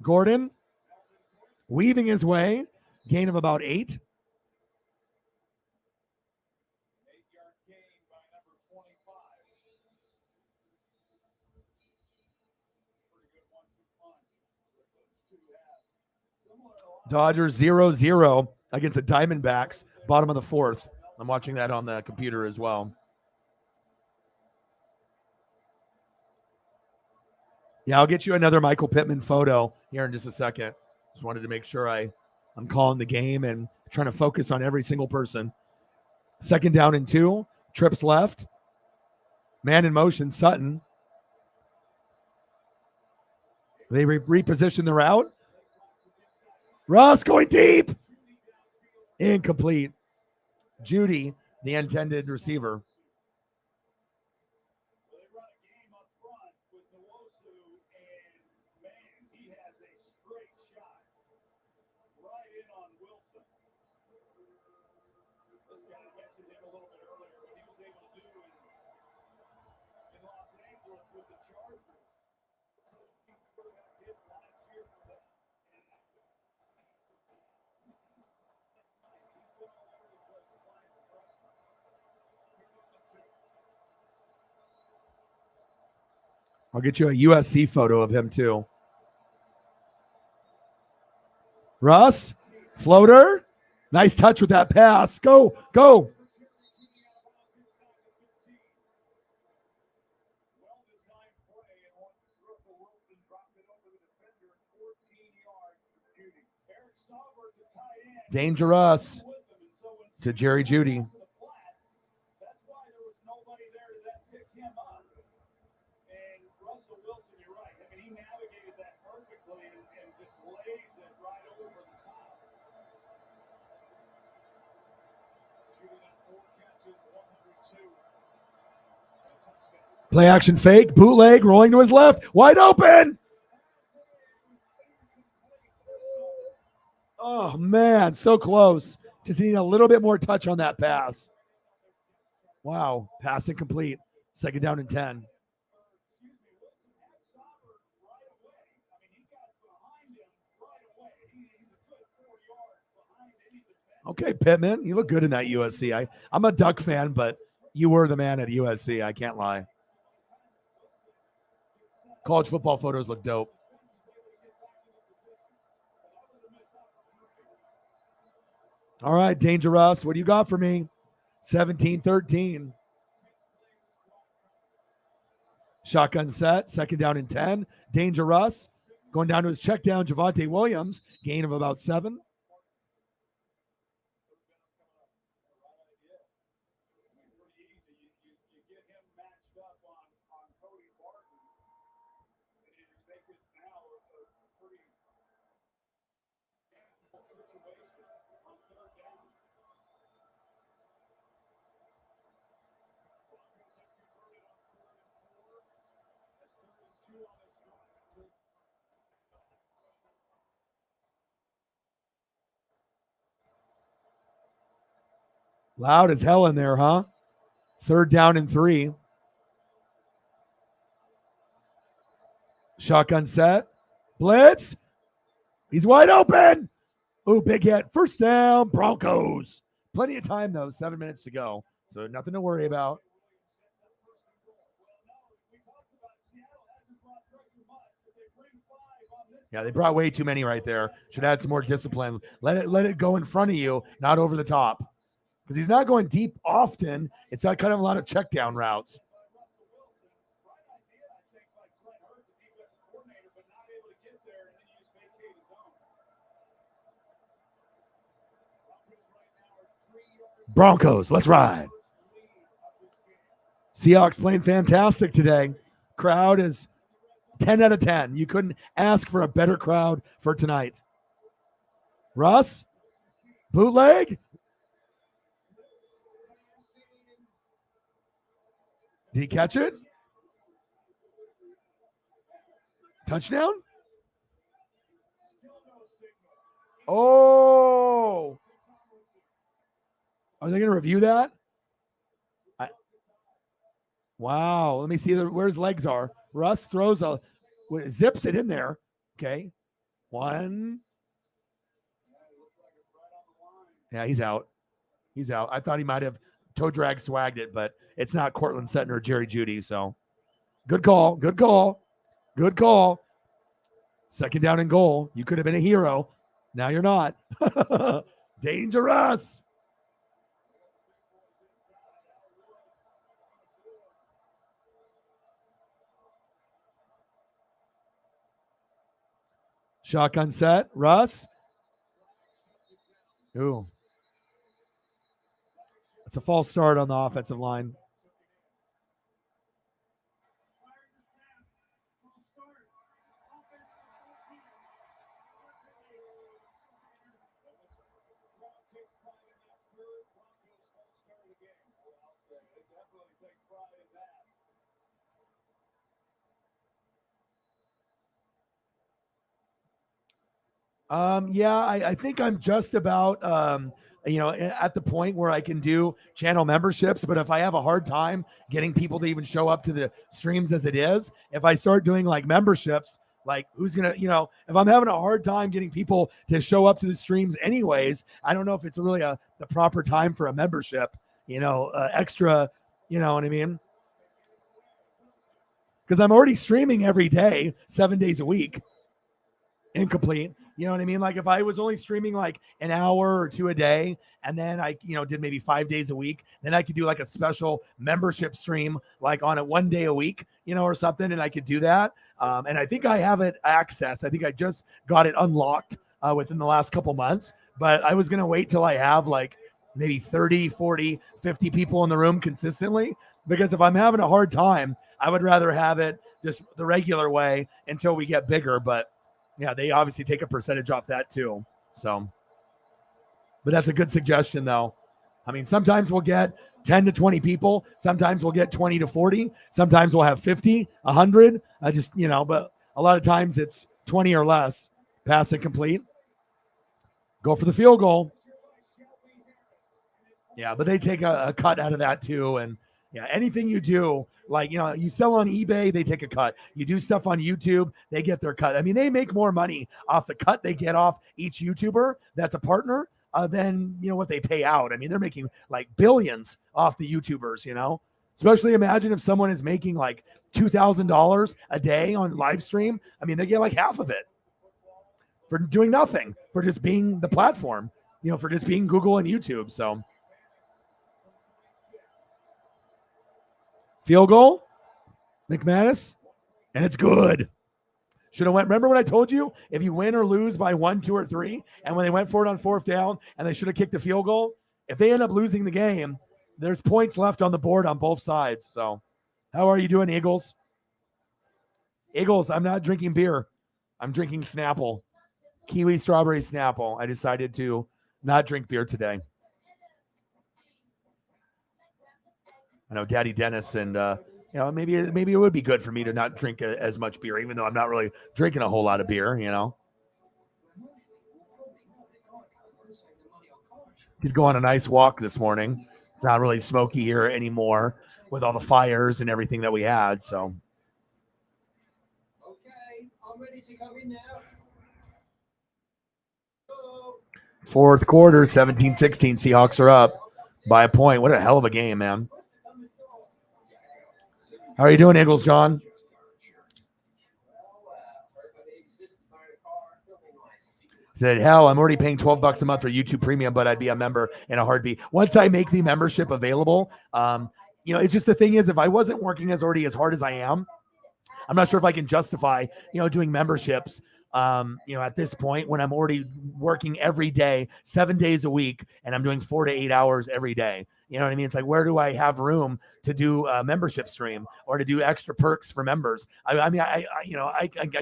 Gordon, weaving his way, gain of about 8. Dodgers 0-0 against the Diamondbacks, bottom of the 4th. I'm watching that on the computer as well. Yeah, I'll get you another Michael Pittman photo here in just a second. Just wanted to make sure I'm calling the game and trying to focus on every single person. 2nd down and 2. Trips left. Man in motion, Sutton. They reposition the route. Russ going deep. Incomplete. Judy, the intended receiver. I'll get you a USC photo of him too. Russ, floater. Nice touch with that pass. Go, go. Dangerous to Jerry Jeudy. Play action fake, bootleg, rolling to his left, wide open. Oh, man, so close. Just need a little bit more touch on that pass. Wow, pass incomplete. Second down and 10. Okay, Pittman, you look good in that USC. I'm a Duck fan, but you were the man at USC. I can't lie. College football photos look dope. All right, Dangerous, what do you got for me? 17-13. Shotgun set, second down and 10. Dangerous, going down to his check down, Javonte Williams, gain of about 7. Loud as hell in there, huh? Third down and 3. Shotgun set. Blitz. He's wide open. Ooh, big hit. First down, Broncos. Plenty of time, though. 7 minutes to go. So nothing to worry about. Yeah, they brought way too many right there. Should add some more discipline. Let it go in front of you, not over the top. Because he's not going deep often. It's kind of a lot of check down routes. Broncos, let's ride. Seahawks playing fantastic today. Crowd is 10 out of 10. You couldn't ask for a better crowd for tonight. Russ, bootleg. Did he catch it? Touchdown? Oh. Are they going to review that? Wow. Let me see where his legs are. Russ throws zips it in there. Okay. 1. Yeah, he's out. He's out. I thought he might have toe drag swagged it, but it's not Cortland Sutton or Jerry Jeudy. So good call. Good call. Good call. Second down and goal. You could have been a hero. Now you're not. Dangerous. Shotgun set. Russ. Ooh. It's a false start on the offensive line. I think I'm just about, at the point where I can do channel memberships. But if I have a hard time getting people to even show up to the streams as it is, if I start doing like memberships, like who's going to, if I'm having a hard time getting people to show up to the streams anyways, I don't know if it's really the proper time for a membership, extra, you know what I mean? Because I'm already streaming every day, 7 days a week. Incomplete. You know what I mean? Like if I was only streaming like an hour or two a day, and then I, did maybe 5 days a week, then I could do like a special membership stream, like on a 1 day a week, or something. And I could do that. And I think I have it access. I think I just got it unlocked within the last couple months, but I was going to wait till I have like maybe 30, 40, 50 people in the room consistently, because if I'm having a hard time, I would rather have it just the regular way until we get bigger. But yeah, they obviously take a percentage off that too. So, but that's a good suggestion though. I mean, sometimes we'll get 10 to 20 people. Sometimes we'll get 20 to 40. Sometimes we'll have 50, 100. But a lot of times it's 20 or less. Pass and complete. Go for the field goal. Yeah, but they take a cut out of that too. And yeah, anything you do, like, you sell on eBay, they take a cut. You do stuff on YouTube, they get their cut. I mean, they make more money off the cut they get off each YouTuber that's a partner than, what they pay out. I mean, they're making like billions off the YouTubers, Especially imagine if someone is making like $2,000 a day on live stream. I mean, they get like half of it for doing nothing, for just being the platform, for just being Google and YouTube. So field goal, McManus, and it's good. Should have went. Remember when I told you if you win or lose by 1, 2, or 3, and when they went for it on 4th down and they should have kicked the field goal, if they end up losing the game, there's points left on the board on both sides. So how are you doing, Eagles? Eagles, I'm not drinking beer. I'm drinking Snapple. Kiwi strawberry Snapple. I decided to not drink beer today. I know Daddy Dennis and, maybe it would be good for me to not drink as much beer, even though I'm not really drinking a whole lot of beer, He'd go on a nice walk this morning. It's not really smoky here anymore with all the fires and everything that we had, so. Okay, I'm ready to come in now. Fourth quarter, 17-16, Seahawks are up by a point. What a hell of a game, man. How are you doing, Eagles, John? Said, hell, I'm already paying $12 a month for YouTube Premium, but I'd be a member in a heartbeat. Once I make the membership available, it's just the thing is, if I wasn't working as hard as I am, I'm not sure if I can justify, doing memberships, at this point when I'm already working every day, 7 days a week, and I'm doing 4 to 8 hours every day. You know what I mean? It's like, where do I have room to do a membership stream or to do extra perks for members? I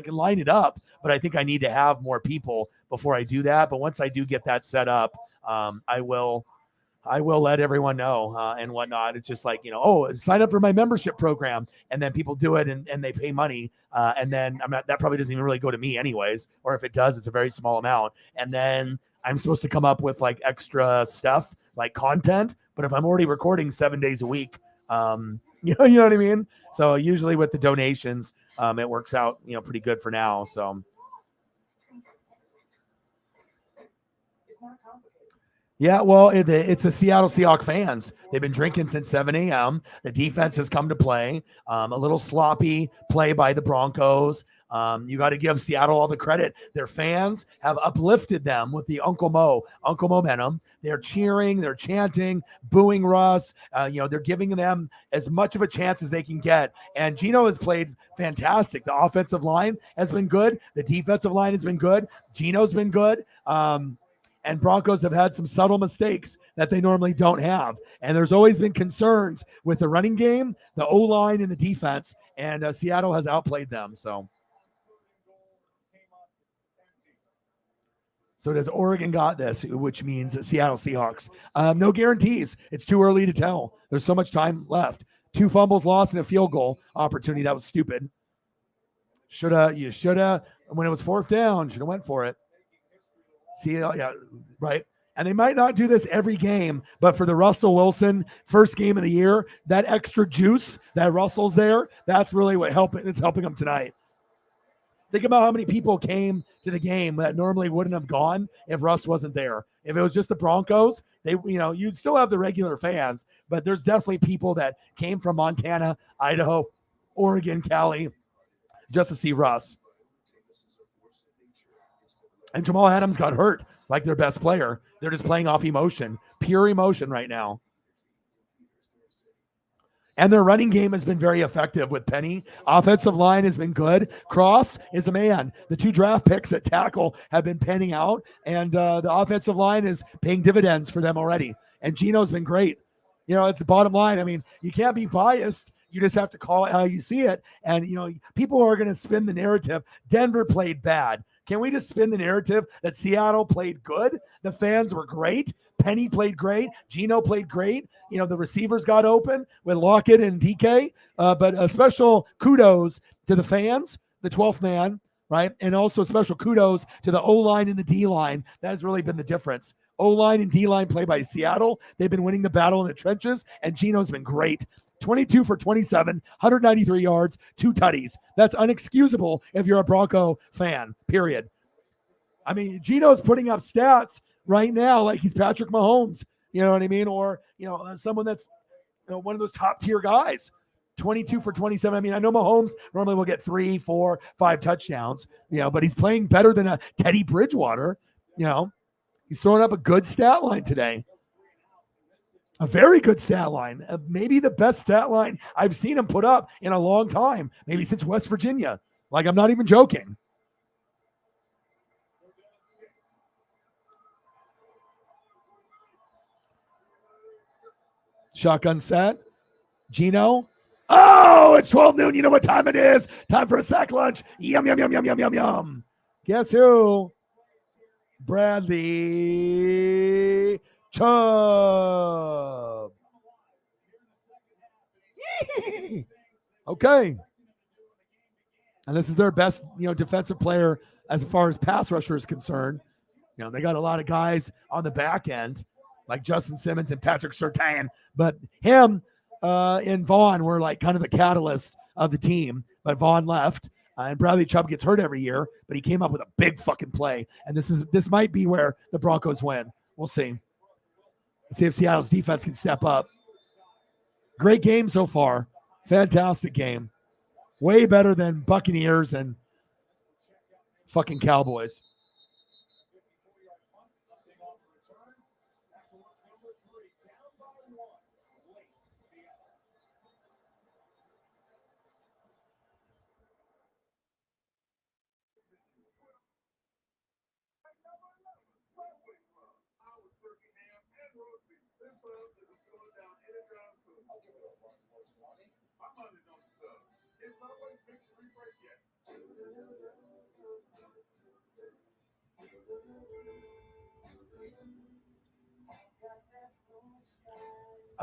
can line it up, but I think I need to have more people before I do that. But once I do get that set up, I will let everyone know and whatnot. It's just like, sign up for my membership program, and then people do it and they pay money. And then that probably doesn't even really go to me anyways. Or if it does, it's a very small amount. And then I'm supposed to come up with like extra stuff, like content. But if I'm already recording 7 days a week, you know what I mean? So usually with the donations, it works out, pretty good for now. So. Yeah, well, it's the Seattle Seahawks fans. They've been drinking since 7 a.m. The defense has come to play. A little sloppy play by the Broncos. You got to give Seattle all the credit. Their fans have uplifted them with the Uncle momentum. They're cheering, they're chanting, booing Russ. They're giving them as much of a chance as they can get. And Gino has played fantastic. The offensive line has been good. The defensive line has been good. Gino's been good. And Broncos have had some subtle mistakes that they normally don't have. And there's always been concerns with the running game, the O-line, and the defense. And Seattle has outplayed them. So does Oregon got this, which means Seattle Seahawks. No guarantees. It's too early to tell. There's so much time left. 2 fumbles lost and a field goal opportunity. That was stupid. You shoulda, when it was 4th down, should have went for it. See, yeah, right. And they might not do this every game, but for the Russell Wilson first game of the year, that extra juice that Russell's there, that's really it's helping them tonight. Think about how many people came to the game that normally wouldn't have gone if Russ wasn't there. If it was just the Broncos, you'd still have the regular fans, but there's definitely people that came from Montana, Idaho, Oregon, Cali, just to see Russ. And Jamal Adams got hurt like their best player. They're just playing off emotion, pure emotion right now. And their running game has been very effective with Penny. Offensive line has been good. Cross is the man. The 2 draft picks at tackle have been panning out, and the offensive line is paying dividends for them already. And Gino's been great. You know, it's the bottom line. I mean, you can't be biased. You just have to call it how you see it. And, you know, people are going to spin the narrative. Denver played bad. Can we just spin the narrative that Seattle played good? The fans were great. Penny played great. Gino played great. You know, the receivers got open with Lockett and DK. But a special kudos to the fans, the 12th man, right? And also special kudos to the O-line and the D-line. That has really been the difference. O-line and D-line play by Seattle. They've been winning the battle in the trenches, and Gino's been great. 22 for 27, 193 yards, 2 tutties. That's unexcusable if you're a Bronco fan, period. I mean, Gino's putting up stats right now like he's Patrick Mahomes, you know what I mean? Or, you know, someone that's, you know, one of those top tier guys. 22 for 27. I mean, I know Mahomes normally will get 3, 4, 5 touchdowns, you know, but he's playing better than a Teddy Bridgewater, you know. He's throwing up a good stat line today. A very good stat line. Maybe the best stat line I've seen him put up in a long time. Maybe since West Virginia. Like, I'm not even joking. Shotgun set. Gino. Oh, it's 12 noon. You know what time it is. Time for a sack lunch. Yum, yum, yum, yum, yum, yum, yum. Guess who? Bradley Chubb. Okay. And this is their best, you know, defensive player as far as pass rusher is concerned. You know, they got a lot of guys on the back end, like Justin Simmons and Patrick Surtain. But him and Vaughn were like kind of the catalyst of the team. But Vaughn left. And Bradley Chubb gets hurt every year, but he came up with a big fucking play. And this might be where the Broncos win. We'll see. Let's see if Seattle's defense can step up. Great game so far. Fantastic game. Way better than Buccaneers and fucking Cowboys.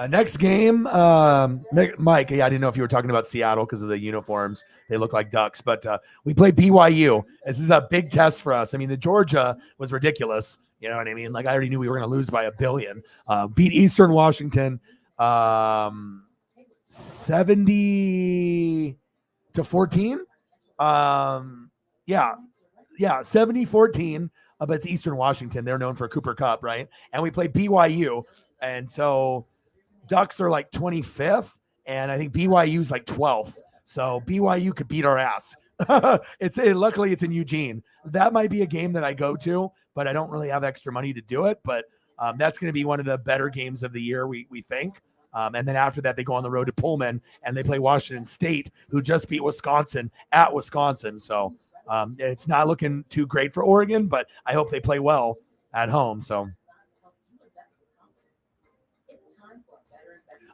Next game, Mike. Yeah, I didn't know if you were talking about Seattle because of the uniforms. They look like ducks, but we play BYU. This is a big test for us. I mean, the Georgia was ridiculous. You know what I mean? Like, I already knew we were going to lose by 1 billion. Beat Eastern Washington 70-14. Yeah, 70-14. But it's Eastern Washington. They're known for Cooper Kupp, right? And we play BYU, and so Ducks are like 25th, and I think BYU's like 12th. So BYU could beat our ass. Luckily it's in Eugene. That might be a game that I go to, but I don't really have extra money to do it. But that's going to be one of the better games of the year, we think. And then after that, they go on the road to Pullman, and they play Washington State, who just beat Wisconsin at Wisconsin. So it's not looking too great for Oregon, but I hope they play well at home. So.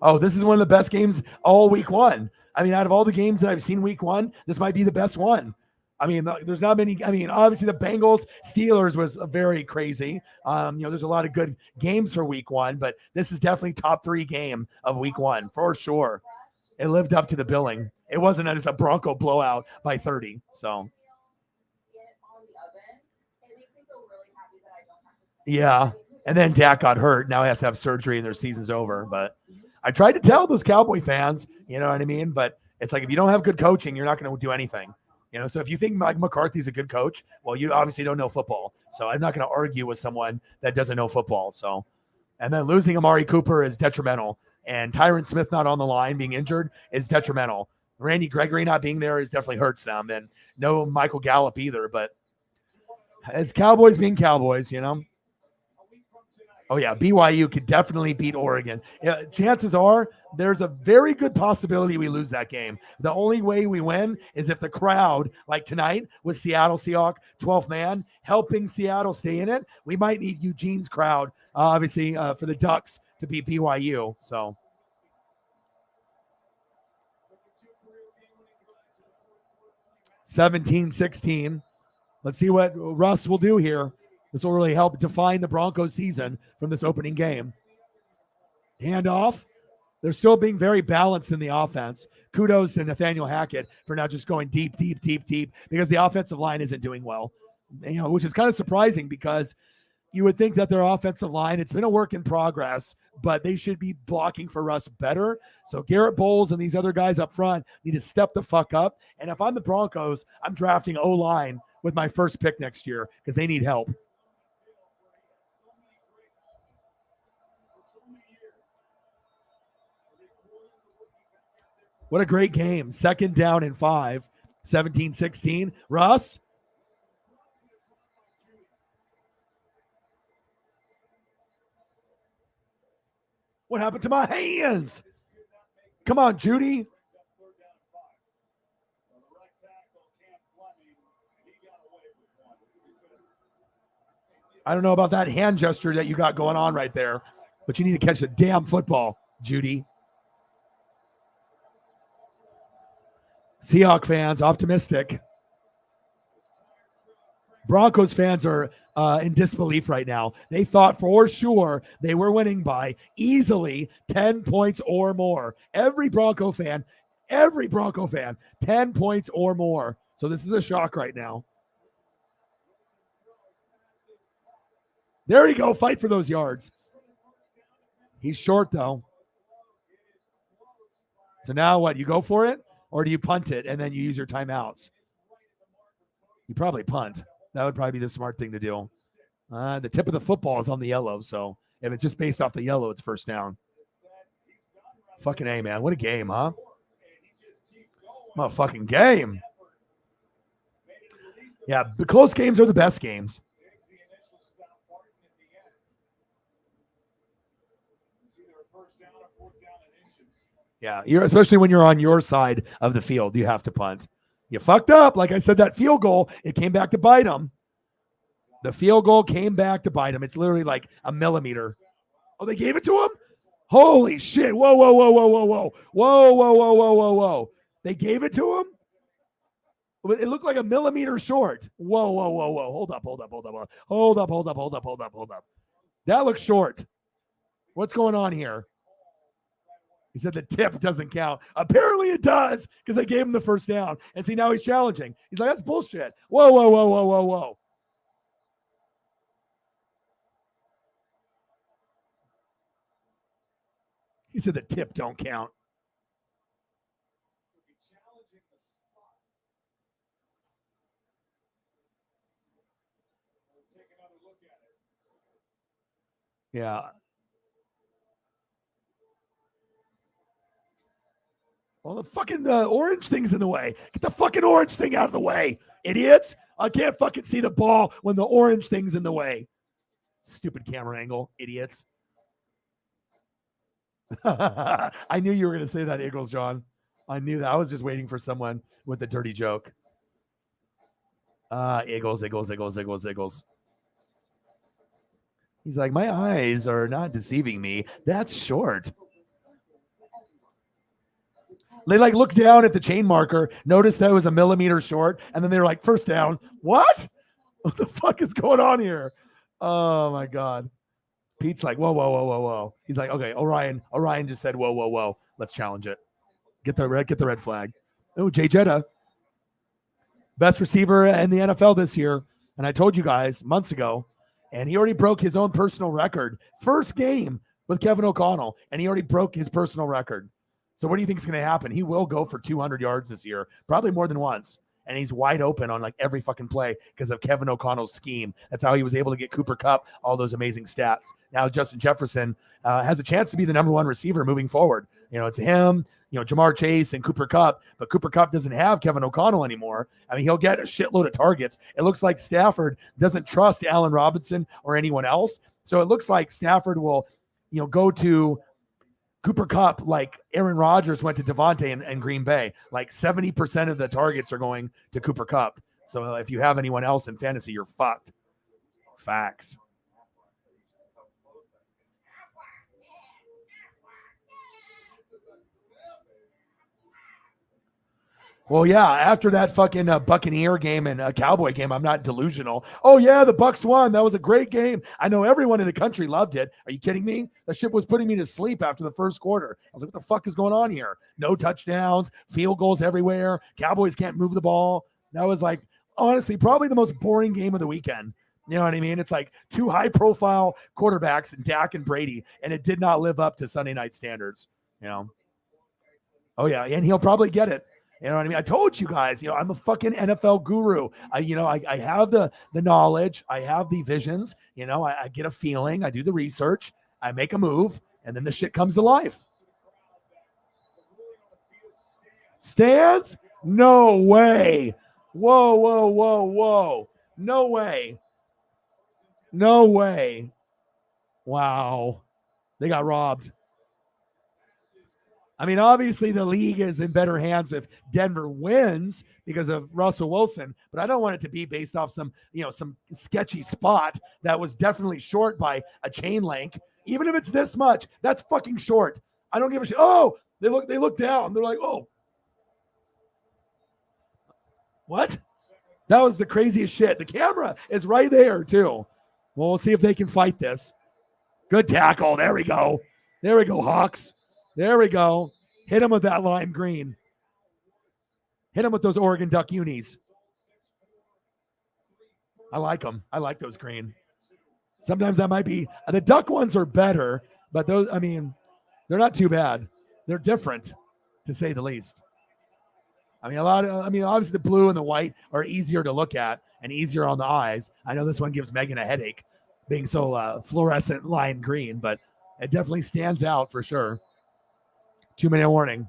Oh, this is one of the best games all week 1. I mean, out of all the games that I've seen week 1, this might be the best one. I mean, there's not many. I mean, obviously the Bengals Steelers was very crazy. There's a lot of good games for week 1, but this is definitely top 3 game of week 1 for sure. It lived up to the billing. It wasn't just a Bronco blowout by 30. So. Yeah. And then Dak got hurt. Now he has to have surgery and their season's over. But I tried to tell those Cowboy fans, you know what I mean? But it's like, if you don't have good coaching, you're not going to do anything. You know, so if you think Mike McCarthy's a good coach, well, you obviously don't know football. So I'm not going to argue with someone that doesn't know football. So, and then losing Amari Cooper is detrimental. And Tyron Smith not on the line, being injured, is detrimental. Randy Gregory not being there is definitely hurts them. And no Michael Gallup either. But It's Cowboys being Cowboys, you know. Oh, yeah, BYU could definitely beat Oregon. Yeah, chances are there's a very good possibility we lose that game. The only way we win is if the crowd, like tonight with Seattle Seahawks, 12th man, helping Seattle stay in it. We might need Eugene's crowd, obviously, for the Ducks to beat BYU. So 17-16. Let's see what Russ will do here. This will really help define the Broncos season from this opening game. Handoff. They're still being very balanced in the offense. Kudos to Nathaniel Hackett for not just going deep, because the offensive line isn't doing well. You know, which is kind of surprising because you would think that their offensive line, it's been a work in progress, but they should be blocking for Russ better. So Garrett Bowles and these other guys up front need to step the fuck up. And if I'm the Broncos, I'm drafting O-line with my first pick next year because they need help. What a great game. 2nd down and 5, 17-16. Russ. What happened to my hands? Come on, Judy. I don't know about that hand gesture that you got going on right there, but you need to catch the damn football, Judy. Seahawks fans, optimistic. Broncos fans are in disbelief right now. They thought for sure they were winning by easily 10 points or more. Every Bronco fan, 10 points or more. So this is a shock right now. There you go. Fight for those yards. He's short, though. So now what? You go for it? Or do you punt it and then you use your timeouts? You probably punt. That would probably be the smart thing to do. The tip of the football is on the yellow, so if it's just based off the yellow, it's first down. Fucking A, man. What a game, huh? Motherfucking game. Yeah, the close games are the best games. Yeah, especially when you're on your side of the field, you have to punt. You fucked up. Like I said, that field goal, it came back to bite them. The field goal came back to bite them. It's literally like a millimeter. Oh, they gave it to him? Holy shit. Whoa. They gave it to him? It looked like a millimeter short. Whoa. Hold up. That looks short. What's going on here? He said the tip doesn't count. Apparently it does because they gave him the first down. And see, now he's challenging. He's like, that's bullshit. Whoa. He said the tip don't count. Yeah. Well, the orange thing's in the way. Get the fucking orange thing out of the way, idiots. I can't fucking see the ball when the orange thing's in the way. Stupid camera angle, idiots. I knew you were going to say that, Eagles, John. I knew that. I was just waiting for someone with a dirty joke. Eagles. He's like, my eyes are not deceiving me. That's short. They like look down at the chain marker, notice that it was a millimeter short, and then they're like, first down. What? What the fuck is going on here? Oh my God. Pete's like, whoa. He's like, okay, Orion just said, whoa. Let's challenge it. Get the red flag. Oh, Jay Jetta. Best receiver in the NFL this year. And I told you guys months ago, and he already broke his own personal record. First game with Kevin O'Connell, and he already broke his personal record. So what do you think is going to happen? He will go for 200 yards this year, probably more than once. And he's wide open on like every fucking play because of Kevin O'Connell's scheme. That's how he was able to get Cooper Kupp all those amazing stats. Now Justin Jefferson has a chance to be the number one receiver moving forward. It's him, Jamar Chase and Cooper Kupp, but Cooper Kupp doesn't have Kevin O'Connell anymore. I mean, he'll get a shitload of targets. It looks like Stafford doesn't trust Allen Robinson or anyone else. So it looks like Stafford will, go to Cooper Kupp like Aaron Rodgers went to Devontae in Green Bay. Like 70% of the targets are going to Cooper Kupp. So if you have anyone else in fantasy, you're fucked. Facts. Well, yeah, after that fucking Buccaneer game and Cowboy game, I'm not delusional. Oh, yeah, the Bucks won. That was a great game. I know everyone in the country loved it. Are you kidding me? That shit was putting me to sleep after the first quarter. I was like, what the fuck is going on here? No touchdowns, field goals everywhere. Cowboys can't move the ball. That was like, honestly, probably the most boring game of the weekend. You know what I mean? It's like two high-profile quarterbacks, Dak and Brady, and it did not live up to Sunday night standards. Oh, yeah, and he'll probably get it. You know what I mean? I told you guys, I'm a fucking NFL guru. I have the knowledge. I have the visions. I get a feeling. I do the research. I make a move, and then the shit comes to life. Stands? No way. Whoa, whoa, whoa, whoa. No way. No way. Wow. They got robbed. I mean, obviously the league is in better hands if Denver wins because of Russell Wilson, but I don't want it to be based off some sketchy spot that was definitely short by a chain link. Even if it's this much, that's fucking short. I don't give a shit. Oh, they look down. They're like, oh, what? That was the craziest shit. The camera is right there too. Well, we'll see if they can fight this. Good tackle. There we go. There we go, Hawks. There we go. Hit him with that lime green. Hit him with those Oregon Duck unis. I like them. I like those green. Sometimes that might be, the duck ones are better, but those, I mean, they're not too bad. They're different, to say the least. Obviously the blue and the white are easier to look at and easier on the eyes. I know this one gives Megan a headache being so fluorescent lime green, but it definitely stands out for sure. 2-minute warning.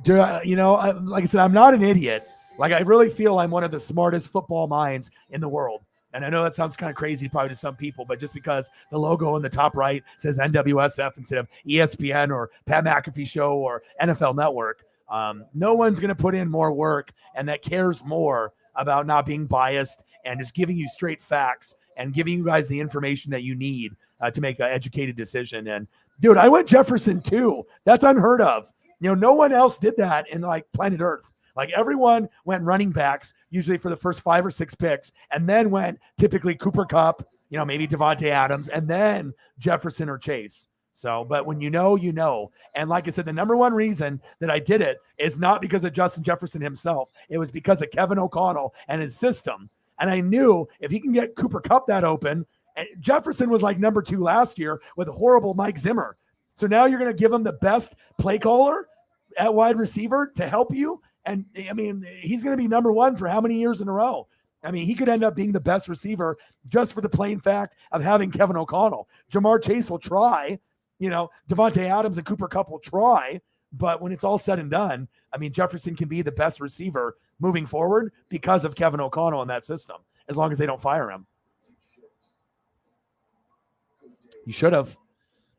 Like I said, I'm not an idiot. Like, I really feel I'm one of the smartest football minds in the world. And I know that sounds kind of crazy probably to some people, but just because the logo in the top right says NWSF instead of ESPN or Pat McAfee Show or NFL Network, no one's going to put in more work and that cares more about not being biased and just giving you straight facts and giving you guys the information that you need to make an educated decision. And dude, I went Jefferson too. That's unheard of. No one else did that in like planet Earth. Like everyone went running backs usually for the first 5 or 6 picks, and then went typically Cooper Kupp, maybe Devontae Adams, and then Jefferson or Chase. So, but when you know. And like I said, the number one reason that I did it is not because of Justin Jefferson himself. It was because of Kevin O'Connell and his system. And I knew if he can get Cooper Kupp that open, and Jefferson was like number 2 last year with a horrible Mike Zimmer. So now you're going to give him the best play caller at wide receiver to help you. And I mean, he's going to be number 1 for how many years in a row? I mean, he could end up being the best receiver just for the plain fact of having Kevin O'Connell. Jamar Chase will try, Devontae Adams and Cooper Kupp will try, but when it's all said and done, I mean, Jefferson can be the best receiver moving forward because of Kevin O'Connell in that system, as long as they don't fire him. You should have.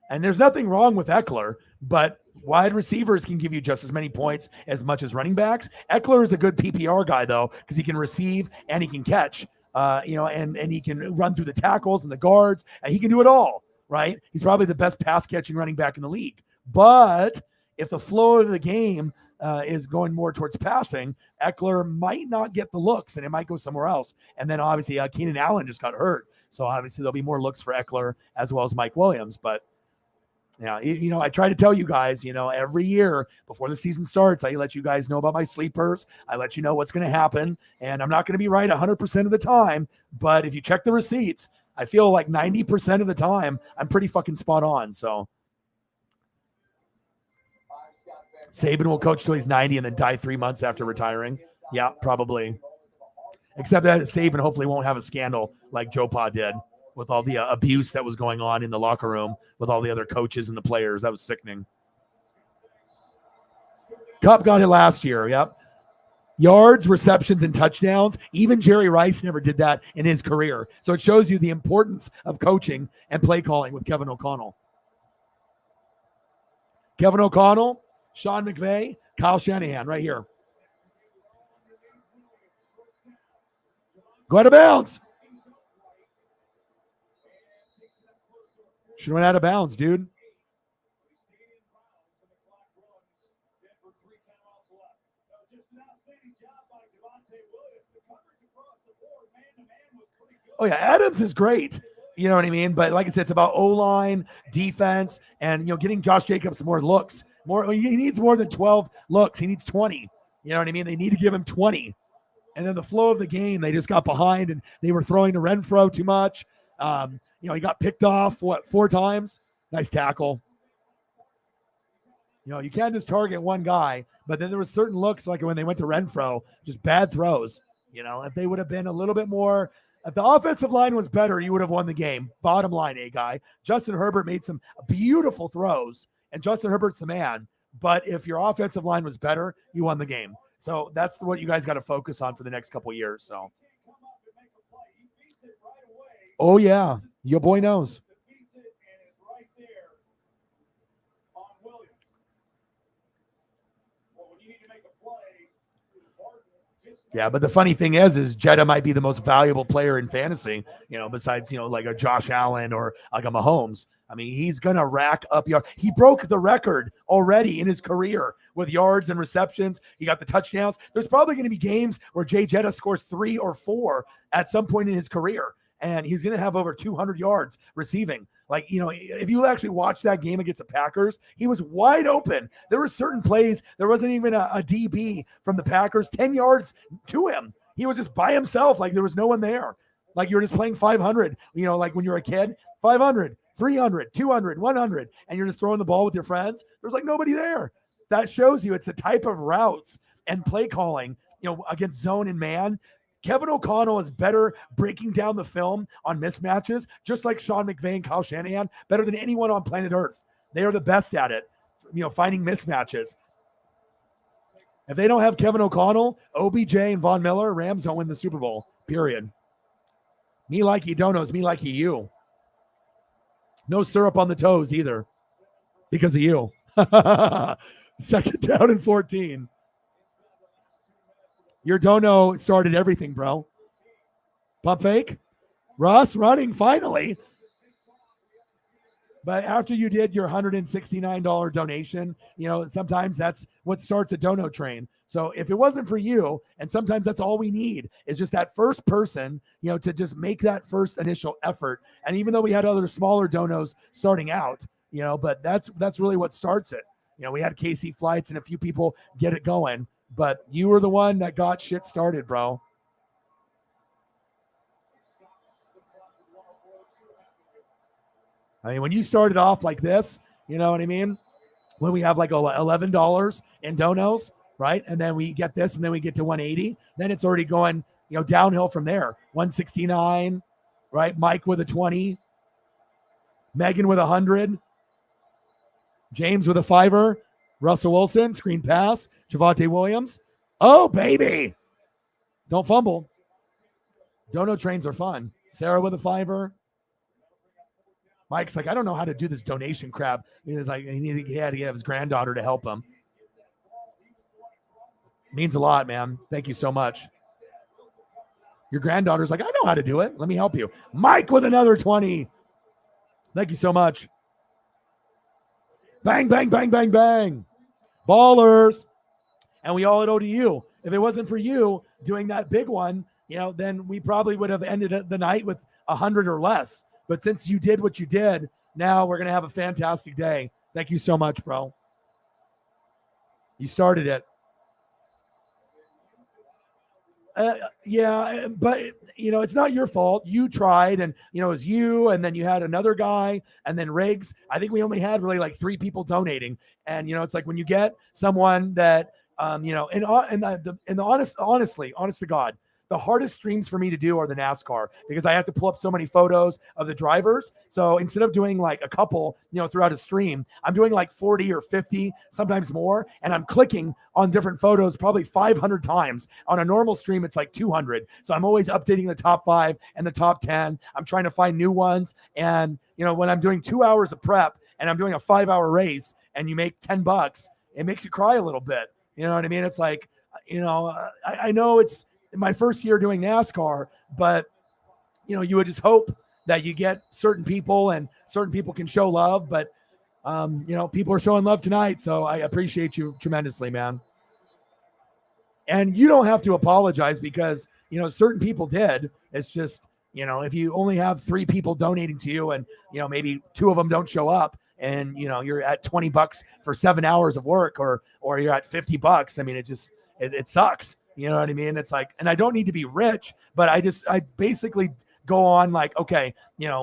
And there's nothing wrong with Eckler, but wide receivers can give you just as many points as much as running backs. Eckler is a good PPR guy, though, because he can receive and he can catch, and he can run through the tackles and the guards, and he can do it all, right? He's probably the best pass-catching running back in the league. But if the flow of the game is going more towards passing, Eckler might not get the looks, and it might go somewhere else. And then, obviously, Keenan Allen just got hurt. So, obviously, there'll be more looks for Eckler as well as Mike Williams. But, yeah, I try to tell you guys, every year before the season starts, I let you guys know about my sleepers. I let you know what's going to happen. And I'm not going to be right 100% of the time. But if you check the receipts, I feel like 90% of the time I'm pretty fucking spot on. So Saban will coach till he's 90 and then die 3 months after retiring. Yeah, probably. Except that Saban hopefully won't have a scandal like Joe Pa did with all the abuse that was going on in the locker room with all the other coaches and the players. That was sickening. Cup got it last year. Yep. Yards, receptions, and touchdowns. Even Jerry Rice never did that in his career. So it shows you the importance of coaching and play calling with Kevin O'Connell. Kevin O'Connell, Sean McVay, Kyle Shanahan right here. Go out of bounds. Should have went out of bounds, dude. Oh, yeah, Adams is great. You know what I mean? But like I said, it's about O-line, defense, and, getting Josh Jacobs more looks. He needs more than 12 looks. He needs 20. You know what I mean? They need to give him 20. And then the flow of the game, they just got behind, and they were throwing to Renfro too much. He got picked off, 4 times? Nice tackle. You can't just target one guy. But then there were certain looks, like when they went to Renfro, just bad throws. If they would have been a little bit more – if the offensive line was better, you would have won the game. Bottom line, guy. Justin Herbert made some beautiful throws, and Justin Herbert's the man. But if your offensive line was better, you won the game. So that's what you guys got to focus on for the next couple of years. So, oh, yeah. Your boy knows. Yeah, but the funny thing is Jetta might be the most valuable player in fantasy, besides, like a Josh Allen or like a Mahomes. I mean, he's going to rack up yards. He broke the record already in his career with yards and receptions. He got the touchdowns. There's probably going to be games where Jay Jetta scores 3 or 4 at some point in his career, and he's going to have over 200 yards receiving. Like, if you actually watch that game against the Packers, he was wide open. There were certain plays. There wasn't even a DB from the Packers 10 yards to him. He was just by himself. Like, there was no one there. Like, you're just playing 500, like when you're a kid, 500, 300, 200, 100, and you're just throwing the ball with your friends. There's like nobody there. That shows you it's the type of routes and play calling, against zone and man. Kevin O'Connell is better breaking down the film on mismatches, just like Sean McVay and Kyle Shanahan, better than anyone on planet Earth. They are the best at it, finding mismatches. If they don't have Kevin O'Connell, OBJ and Von Miller, Rams don't win the Super Bowl, period. Me like you don't know is me like you. No syrup on the toes either because of you. Second down and 14. Your dono started everything, bro. Pump fake. Russ running finally. But after you did your $169 donation, sometimes that's what starts a dono train. So if it wasn't for you, and sometimes that's all we need is just that first person, to just make that first initial effort. And even though we had other smaller donos starting out, but that's really what starts it. We had KC Flights and a few people get it going. But you were the one that got shit started, bro. I mean, when you started off like this, you know what I mean? When we have like $11 in donos, right? And then we get this, and then we get to 180. Then it's already going, downhill from there. 169, right? Mike with a 20. Megan with 100. James with a 5. Russell Wilson, screen pass. Javonte Williams. Oh, baby. Don't fumble. Dono trains are fun. Sarah with a 5. Mike's like, I don't know how to do this donation crap. He was like, he had to get his granddaughter to help him. Means a lot, man. Thank you so much. Your granddaughter's like, I know how to do it. Let me help you. Mike with another 20. Thank you so much. Bang, bang, bang, bang, bang. Ballers. And we all owe to you. If it wasn't for you doing that big one, then we probably would have ended the night with 100 or less. But since you did what you did, now we're going to have a fantastic day. Thank you so much, bro. You started it. Yeah, but it's not your fault. You tried, and it was you, and then you had another guy, and then Riggs. I think we only had really like 3 people donating, and it's like when you get someone that, honest to God, the hardest streams for me to do are the NASCAR because I have to pull up so many photos of the drivers. So instead of doing like a couple, throughout a stream, I'm doing like 40 or 50, sometimes more. And I'm clicking on different photos probably 500 times. On a normal stream, it's like 200. So I'm always updating the top 5 and the top 10. I'm trying to find new ones. And, when I'm doing 2 hours of prep and I'm doing a 5-hour race and you make $10, it makes you cry a little bit. You know what I mean? It's like, I know it's my first year doing NASCAR, but you would just hope that you get certain people and certain people can show love, but people are showing love tonight. So I appreciate you tremendously, man. And you don't have to apologize because, certain people did. It's just, if you only have 3 people donating to you and, maybe 2 of them don't show up and, you're at $20 for 7 hours of work or you're at $50. I mean, it sucks. You know what I mean? It's like, and I don't need to be rich, but I basically go on like, okay,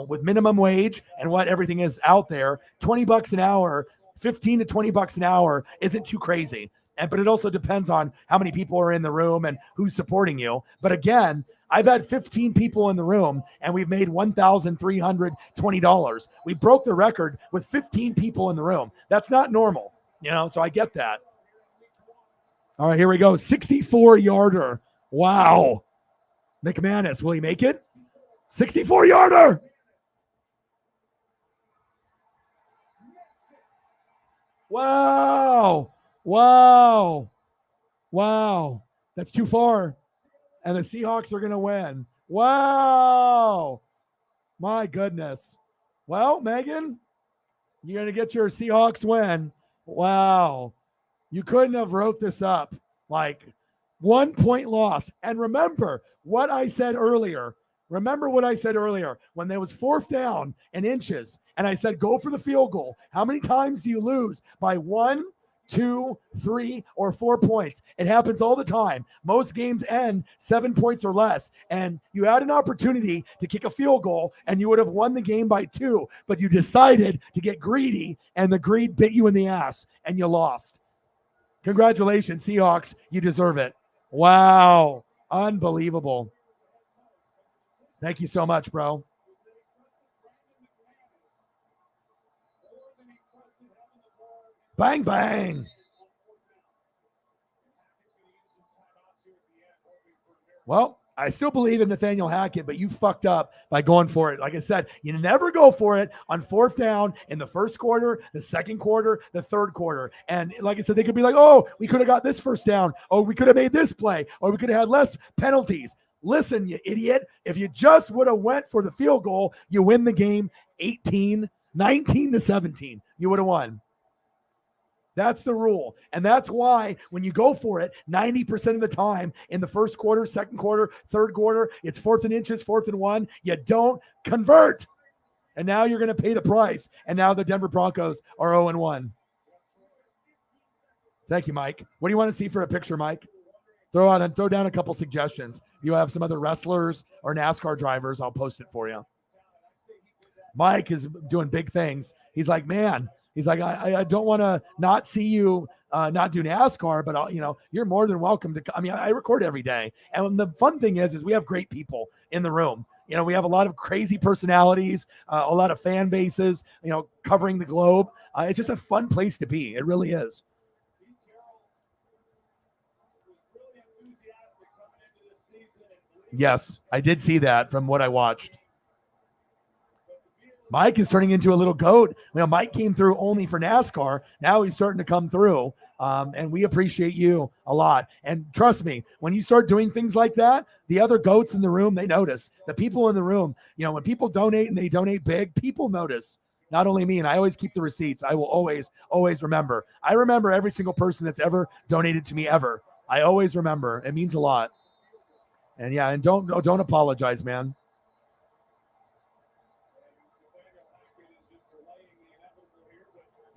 with minimum wage and what everything is out there, $20 an hour, 15 to $20 an hour isn't too crazy. But it also depends on how many people are in the room and who's supporting you. But again, I've had 15 people in the room and we've made $1,320. We broke the record with 15 people in the room. That's not normal, so I get that. All right, here we go. 64-yarder. Wow. McManus, will he make it? 64-yarder. Wow. Wow. Wow. That's too far. And the Seahawks are going to win. Wow. My goodness. Well, Megan, you're going to get your Seahawks win. Wow. You couldn't have wrote this up. Like 1 point loss. And remember what I said earlier. When there was 4th down and inches, and I said, go for the field goal. How many times do you lose by 1, 2, 3, or 4 points? It happens all the time. Most games end 7 points or less. And you had an opportunity to kick a field goal and you would have won the game by 2, but you decided to get greedy and the greed bit you in the ass and you lost. Congratulations, Seahawks. You deserve it. Wow. Unbelievable. Thank you so much, bro. Bang, bang. Well, I still believe in Nathaniel Hackett, but you fucked up by going for it. Like I said, you never go for it on 4th down in the first quarter, the second quarter, the third quarter. And like I said, they could be like, oh, we could have got this first down. Oh, we could have made this play. Or we could have had less penalties. Listen, you idiot. If you just would have went for the field goal, you win the game 19-17. You would have won. That's the rule. And that's why when you go for it, 90% of the time in the first quarter, second quarter, third quarter, it's 4th and inches, 4th and 1. You don't convert. And now you're going to pay the price. And now the Denver Broncos are 0-1. Thank you, Mike. What do you want to see for a picture, Mike? Throw down a couple suggestions. If you have some other wrestlers or NASCAR drivers, I'll post it for you. Mike is doing big things. He's like, man, I don't want to not see you not do NASCAR, but you're more than welcome to. I mean, I record every day, and the fun thing is we have great people in the room. We have a lot of crazy personalities, a lot of fan bases, covering the globe. It's just a fun place to be. It really is. Yes, I did see that from what I watched. Mike is turning into a little goat. Mike came through only for NASCAR. Now he's starting to come through, and we appreciate you a lot. And trust me, when you start doing things like that, the other goats in the room, they notice. The people in the room, when people donate and they donate big, people notice. Not only me, and I always keep the receipts. I will always remember. I remember every single person that's ever donated to me ever. I always remember. It means a lot. And yeah, and don't apologize, man.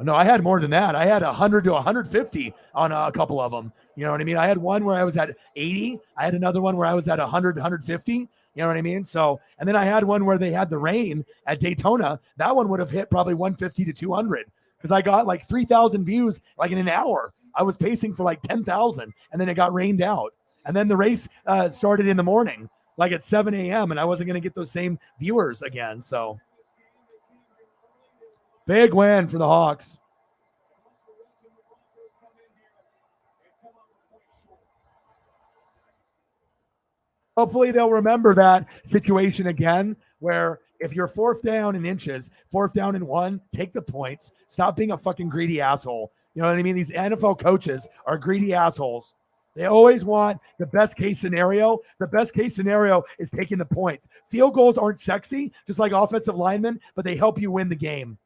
No, I had more than that. I had 100 to 150 on a couple of them. You know what I mean? I had one where I was at 80. I had another one where I was at 100, 150. You know what I mean? So, and then I had one where they had the rain at Daytona. That one would have hit probably 150 to 200 because I got like 3,000 views like in an hour. I was pacing for like 10,000 and then it got rained out. And then the race started in the morning, like at 7 a.m. and I wasn't going to get those same viewers again. So big win for the Hawks. Hopefully they'll remember that situation again where if you're 4th down in inches, 4th down and 1, take the points. Stop being a fucking greedy asshole. You know what I mean? These NFL coaches are greedy assholes. They always want the best case scenario. The best case scenario is taking the points. Field goals aren't sexy, just like offensive linemen, but they help you win the game.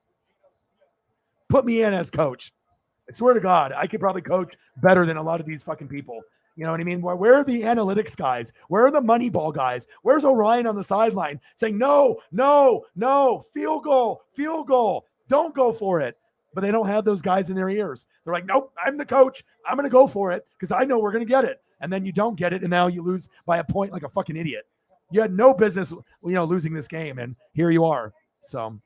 Put me in as coach. I swear to God, I could probably coach better than a lot of these fucking people. You know what I mean? Where are the analytics guys? Where are the money ball guys? Where's Orion on the sideline saying, no, field goal. Don't go for it. But they don't have those guys in their ears. They're like, nope, I'm the coach. I'm going to go for it because I know we're going to get it. And then you don't get it, and now you lose by a point like a fucking idiot. You had no business, losing this game, and here you are. So,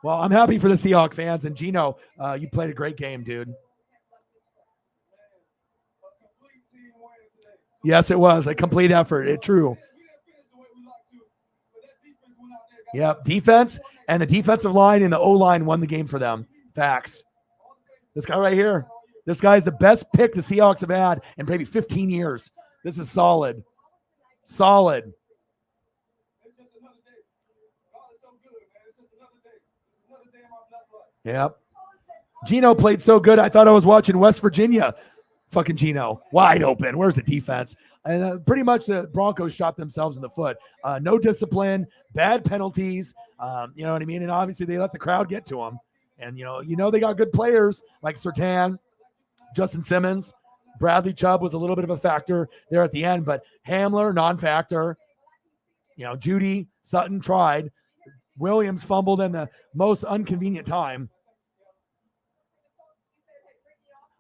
well, I'm happy for the Seahawks fans. And Gino, you played a great game, dude. Yes, it was a complete effort. True. Yep, defense and the defensive line and the O-line won the game for them. Facts. This guy right here. This guy's the best pick the Seahawks have had in maybe 15 years. This is solid. Solid. Yep. Gino played so good, I thought I was watching West Virginia. Fucking Gino, wide open. Where's the defense? And pretty much the Broncos shot themselves in the foot. No discipline, bad penalties. You know what I mean? And obviously they let the crowd get to them. And, they got good players like Surtain, Justin Simmons. Bradley Chubb was a little bit of a factor there at the end, but Hamler, non-factor. Judy, Sutton tried. Williams fumbled in the most inconvenient time.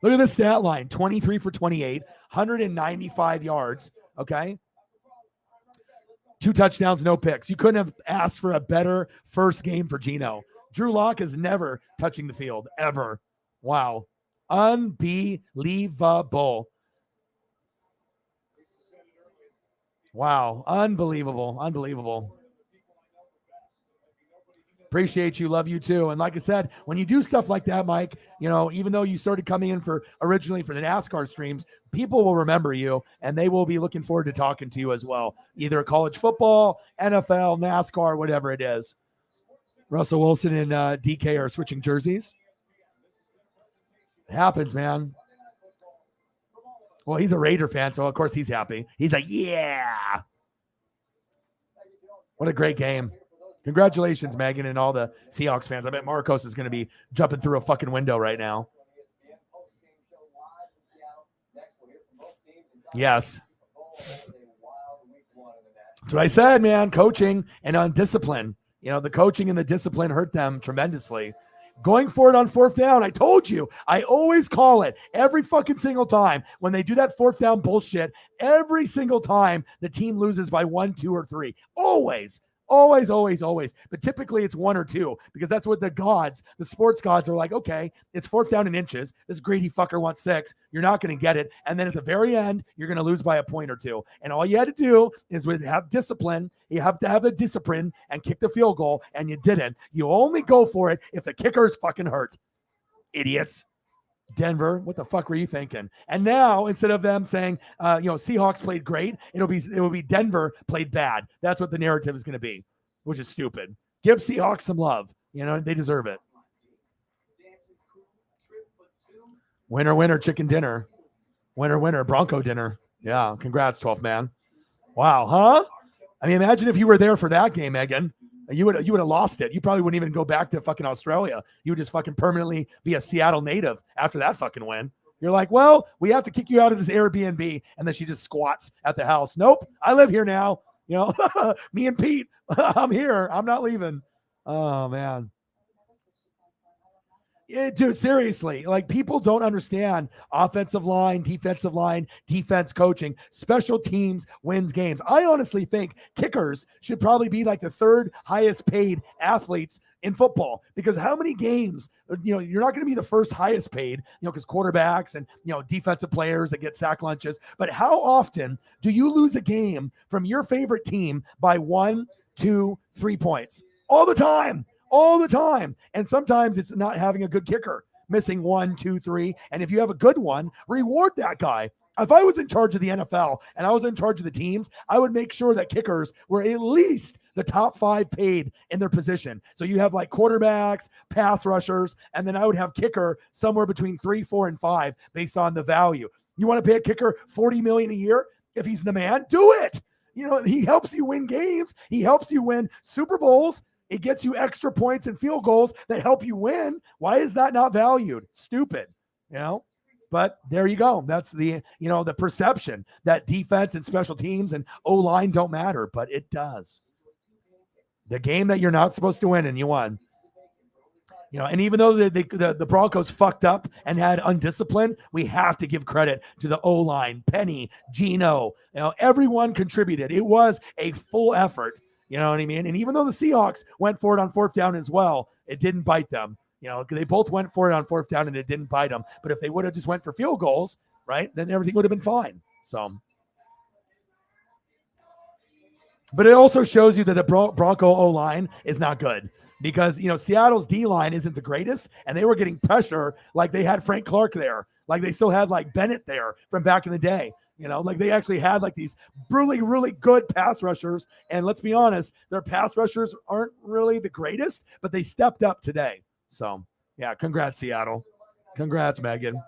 Look at the stat line, 23 for 28, 195 yards, okay? 2 touchdowns, no picks. You couldn't have asked for a better first game for Gino. Drew Lock is never touching the field, ever. Wow. Unbelievable. Wow. Unbelievable. Appreciate you. Love you too. And like I said, when you do stuff like that, Mike, even though you started coming in originally for the NASCAR streams, people will remember you and they will be looking forward to talking to you as well. Either college football, NFL, NASCAR, whatever it is. Russell Wilson and DK are switching jerseys. It happens, man. Well, he's a Raider fan, so of course he's happy. He's like, yeah. What a great game. Congratulations, Megan, and all the Seahawks fans. I bet Marcos is going to be jumping through a fucking window right now. Yes. That's what I said, man. Coaching and on discipline. The coaching and the discipline hurt them tremendously. Going for it on 4th down, I told you. I always call it every fucking single time. When they do that 4th down bullshit, every single time the team loses by 1, 2, or 3. Always. But typically it's 1 or 2 because that's what the sports gods are like, okay, it's 4th down in inches. This greedy fucker wants 6. You're not going to get it. And then at the very end, you're going to lose by a point or 2. And all you had to do is have discipline. You have to have the discipline and kick the field goal. And you didn't. You only go for it if the kicker is fucking hurt. Idiots. Denver, what the fuck were you thinking? And now instead of them saying, Seahawks played great, it will be Denver played bad. That's what the narrative is going to be, which is stupid. Give Seahawks some love. They deserve it. Winner, chicken dinner. Winner, Bronco dinner. Yeah, congrats, 12th man. Wow, huh? I mean, imagine if you were there for that game, Megan. You would have lost it. You probably wouldn't even go back to fucking Australia. You would just fucking permanently be a Seattle native after that fucking win. You're like, well, we have to kick you out of this Airbnb. And then she just squats at the house. Nope, I live here now. Me and Pete, I'm here. I'm not leaving. Oh, man. Yeah, dude, seriously, like people don't understand offensive line, defense coaching, special teams wins games. I honestly think kickers should probably be like the third highest paid athletes in football because how many games, you're not going to be the first highest paid, because quarterbacks and, defensive players that get sack lunches. But how often do you lose a game from your favorite team by 1, 2, 3 points? All the time. All the time. And sometimes it's not having a good kicker, missing 1, 2, 3. And if you have a good one, reward that guy. If I was in charge of the NFL and I was in charge of the teams, I would make sure that kickers were at least the top 5 paid in their position. So you have like quarterbacks, pass rushers, and then I would have kicker somewhere between 3, 4, and 5 based on the value. You want to pay a kicker $40 million a year? If he's the man, do it. He helps you win games. He helps you win Super Bowls. It gets you extra points and field goals that help you win. Why is that not valued? Stupid, But there you go. That's the perception that defense and special teams and O-line don't matter, but it does. The game that you're not supposed to win and you won. And even though the Broncos fucked up and had undiscipline, we have to give credit to the O-line, Penny, Gino. Everyone contributed. It was a full effort. You know what I mean? And even though the Seahawks went for it on 4th down as well, it didn't bite them. They both went for it on 4th down and it didn't bite them. But if they would have just went for field goals, right, then everything would have been fine. So, but it also shows you that the Bronco O-line is not good because, Seattle's D-line isn't the greatest and they were getting pressure like they had Frank Clark there. Like they still had like Bennett there from back in the day. Like they actually had like these really, really good pass rushers. And let's be honest, their pass rushers aren't really the greatest, but they stepped up today. So, yeah, congrats, Seattle. Congrats, Megan.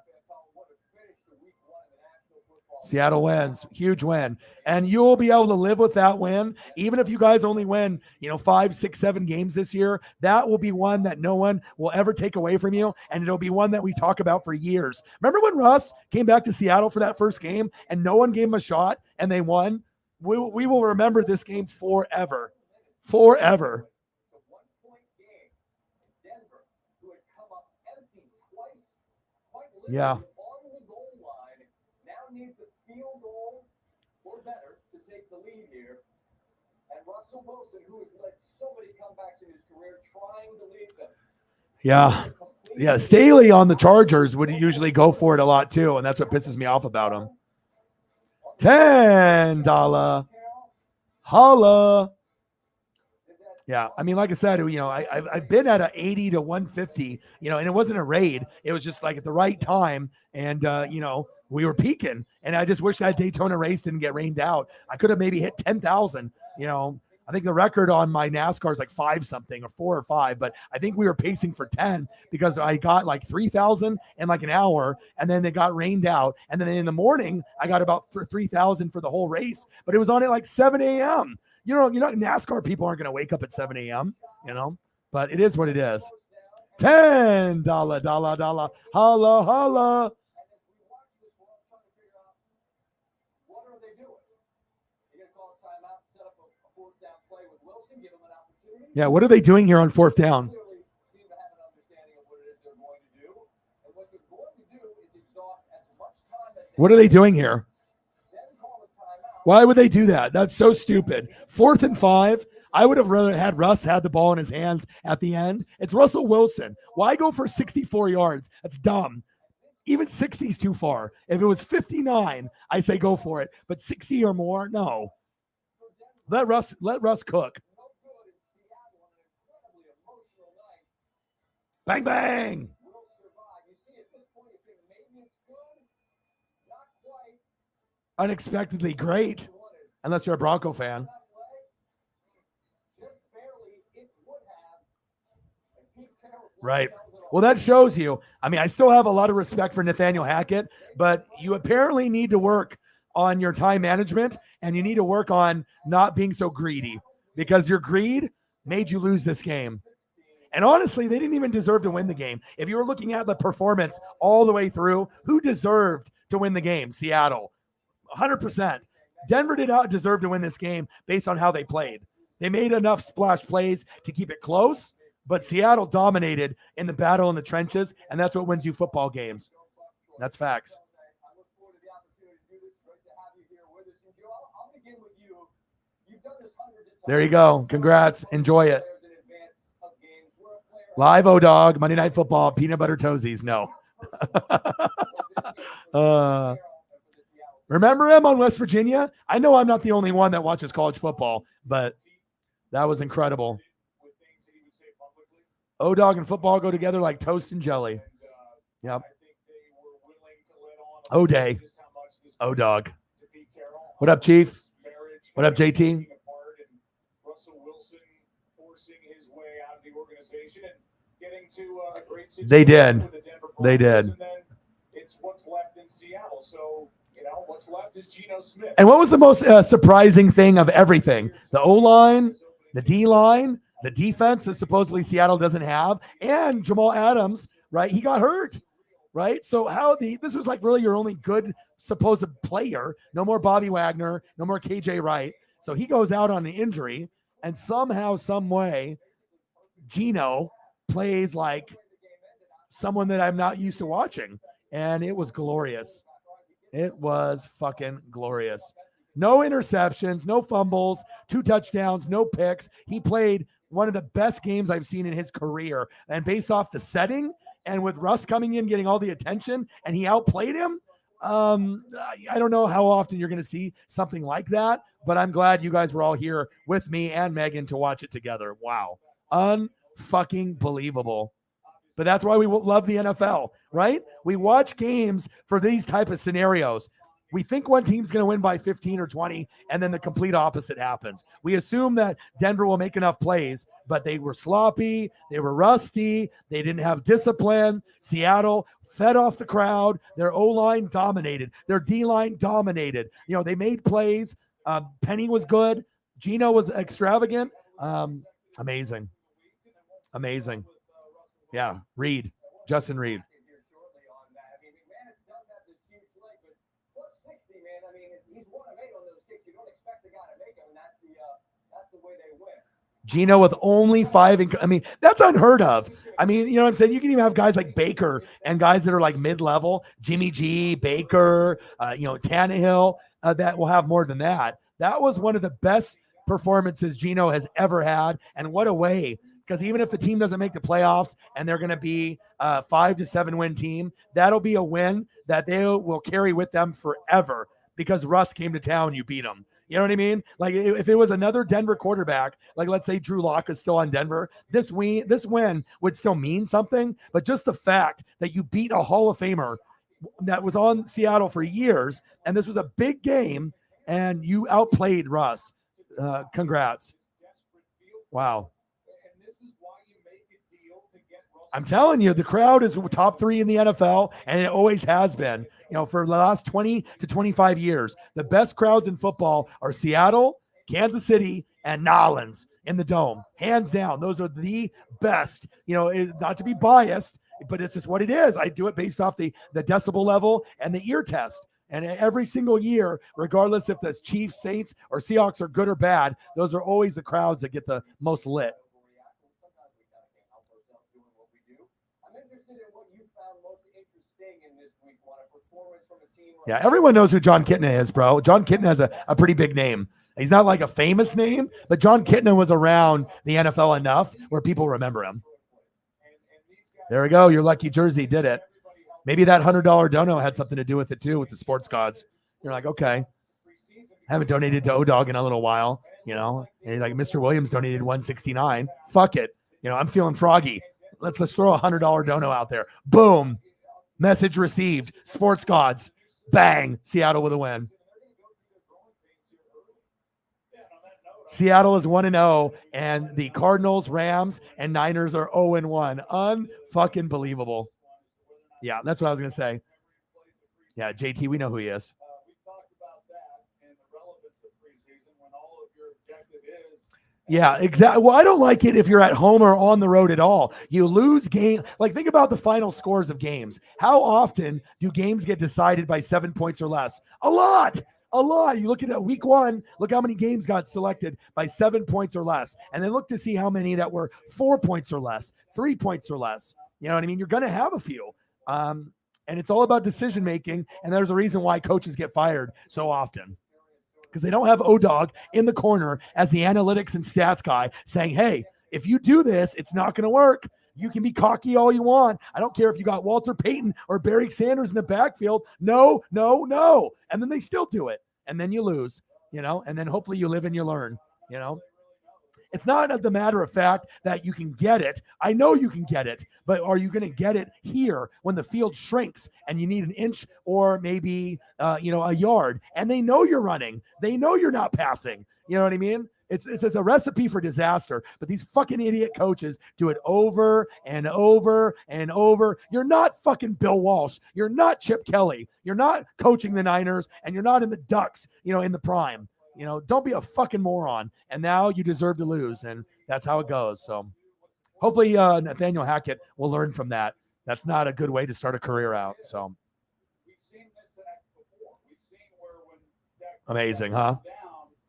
Seattle wins. Huge win. And you'll be able to live with that win. Even if you guys only win, 5, 6, 7 games this year, that will be one that no one will ever take away from you. And it'll be one that we talk about for years. Remember when Russ came back to Seattle for that first game and no one gave him a shot and they won? We will remember this game forever. Forever. Yeah. Field goal or better to take the lead here. And Russell Wilson, who has led so many comebacks in his career, trying to lead them. Yeah. Yeah. Staley on the Chargers would usually go for it a lot too. And that's what pisses me off about him. $10. Holla. Yeah. I mean, like I said, I've been at a 80 to 150, and it wasn't a raid. It was just like at the right time. And, we were peaking, and I just wish that Daytona race didn't get rained out. I could have maybe hit 10,000. I think the record on my NASCAR is like 5 something or 4 or 5, but I think we were pacing for 10 because I got like 3,000 in like an hour, and then it got rained out. And then in the morning, I got about 3,000 for the whole race, but it was on at like 7 a.m. NASCAR people aren't going to wake up at 7 a.m., but it is what it is. $10, dollar, holla, holla. Yeah, what are they doing here on 4th down? What are they doing here? Why would they do that? That's so stupid. 4th and 5. I would have rather had Russ had the ball in his hands at the end. It's Russell Wilson. Why go for 64 yards? That's dumb. Even 60 is too far. If it was 59, I say go for it. But 60 or more, no. Let Russ cook. Bang, bang. Unexpectedly great, unless you're a Bronco fan. Right. Well, that shows you. I mean, I still have a lot of respect for Nathaniel Hackett, but you apparently need to work on your time management, and you need to work on not being so greedy because your greed made you lose this game. And honestly, they didn't even deserve to win the game. If you were looking at the performance all the way through, who deserved to win the game? Seattle. 100%. Denver did not deserve to win this game based on how they played. They made enough splash plays to keep it close, But Seattle dominated in the battle in the trenches, and that's what wins you football games. That's facts. I look forward to the opportunity to do this. Great to have you here with us. And Joe, I'll begin with you. You've done this hundreds of times. There you go. Congrats. Enjoy it. Live O-Dog, Monday Night Football, peanut butter toesies. No. Remember him on West Virginia? I know I'm not the only one that watches college football, but that was incredible. O-Dog and football go together like toast and jelly. Yep. O-Day. O-Dog. What up, Chief? What up, JT? They did. They did. It's what's left in Seattle. So, what's left is Geno Smith. And what was the most surprising thing of everything? The O-line, the D-line, the defense that supposedly Seattle doesn't have, and Jamal Adams, right? He got hurt, right? So this was like really your only good supposed player. No more Bobby Wagner, no more KJ Wright. So he goes out on an injury, and somehow, some way, Geno plays like someone that I'm not used to watching. And it was glorious. It was fucking glorious. No interceptions, no fumbles, 2 touchdowns, no picks. He played one of the best games I've seen in his career. And based off the setting and with Russ coming in, getting all the attention, and he outplayed him, I don't know how often you're going to see something like that, but I'm glad you guys were all here with me and Megan to watch it together. Wow. Unfucking believable. But that's why we love the NFL, right? We watch games for these type of scenarios. We think one team's going to win by 15 or 20, and then the complete opposite happens. We assume that Denver will make enough plays, but they were sloppy, they were rusty, they didn't have discipline. Seattle fed off the crowd. Their O-line dominated. Their D-line dominated. They made plays. Penny was good. Geno was extravagant. Amazing. Amazing. Yeah, Justin Reed. Geno with only 5. That's unheard of. You know what I'm saying? You can even have guys like Baker and guys that are like mid-level, Jimmy G, Baker, Tannehill, that will have more than that. That was one of the best performances Geno has ever had. And what a way. Because even if the team doesn't make the playoffs and they're going to be a 5 to 7 win team, that'll be a win that they will carry with them forever because Russ came to town, you beat him. You know what I mean? Like if it was another Denver quarterback, like let's say Drew Lock is still on Denver, this win would still mean something. But just the fact that you beat a Hall of Famer that was on Seattle for years, and this was a big game, and you outplayed Russ. Congrats. Wow. I'm telling you, the crowd is top 3 in the NFL, and it always has been. For the last 20 to 25 years, the best crowds in football are Seattle, Kansas City, and Nolans in the Dome. Hands down, those are the best. Not to be biased, but it's just what it is. I do it based off the decibel level and the ear test. And every single year, regardless if the Chiefs, Saints, or Seahawks are good or bad, those are always the crowds that get the most lit. Yeah, everyone knows who John Kitna is, bro. John Kitna has a pretty big name. He's not like a famous name, but John Kitna was around the NFL enough where people remember him. There we go. Your lucky jersey did it. Maybe that $100 dono had something to do with it too, with the sports gods. You're like, okay. Haven't donated to O-Dog in a little while, And like Mr. Williams donated $169. Fuck it. I'm feeling froggy. Let's throw a $100 dono out there. Boom. Message received. Sports gods. Bang. Seattle with a win. Seattle is 1-0, and the Cardinals, Rams, and Niners are 0-1. Unfucking believable. Yeah, that's what I was going to say. Yeah, JT, we know who he is. Yeah, exactly. Well, I don't like it if you're at home or on the road at all. You lose game. Like, think about the final scores of games. How often do games get decided by 7 points or less? A lot. A lot. You look at week 1, look how many games got selected by 7 points or less. And then look to see how many that were 4 points or less, 3 points or less. You know what I mean? You're going to have a few. And it's all about decision making. And there's a reason why coaches get fired so often. Because they don't have O-Dog in the corner as the analytics and stats guy saying, hey, if you do this, it's not going to work. You can be cocky all you want. I don't care if you got Walter Payton or Barry Sanders in the backfield. No. And then they still do it. And then you lose, and then hopefully you live and you learn, It's not the matter of fact that you can get it. I know you can get it, but are you going to get it here when the field shrinks and you need an inch or maybe, a yard? And they know you're running. They know you're not passing. You know what I mean? It's a recipe for disaster, but these fucking idiot coaches do it over and over and over. You're not fucking Bill Walsh. You're not Chip Kelly. You're not coaching the Niners, and you're not in the Ducks, in the prime. Don't be a fucking moron. And now you deserve to lose, and that's how it goes. So hopefully Nathaniel Hackett will learn from that. That's not a good way to start a career out. So We've seen this act before. We've seen where when Dak amazing, huh? down,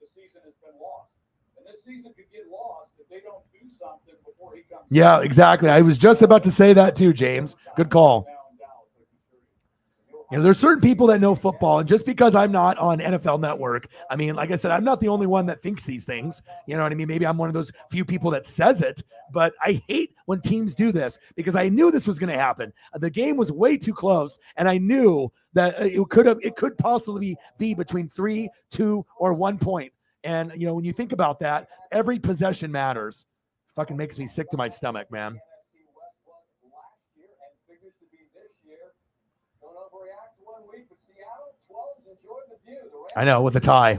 the season has been lost. And this season could get lost if they don't do something before he comes. Yeah, exactly. I was just about to say that too, James. Good call. There's certain people that know football, and just because I'm not on NFL Network, I mean, like I said, I'm not the only one that thinks these things. You know what I mean? Maybe I'm one of those few people that says it, but I hate when teams do this because I knew this was going to happen. The game was way too close, and I knew that it could possibly be between 3, 2, or 1 point. And when you think about that, every possession matters. Fucking makes me sick to my stomach, man. I know, with a tie.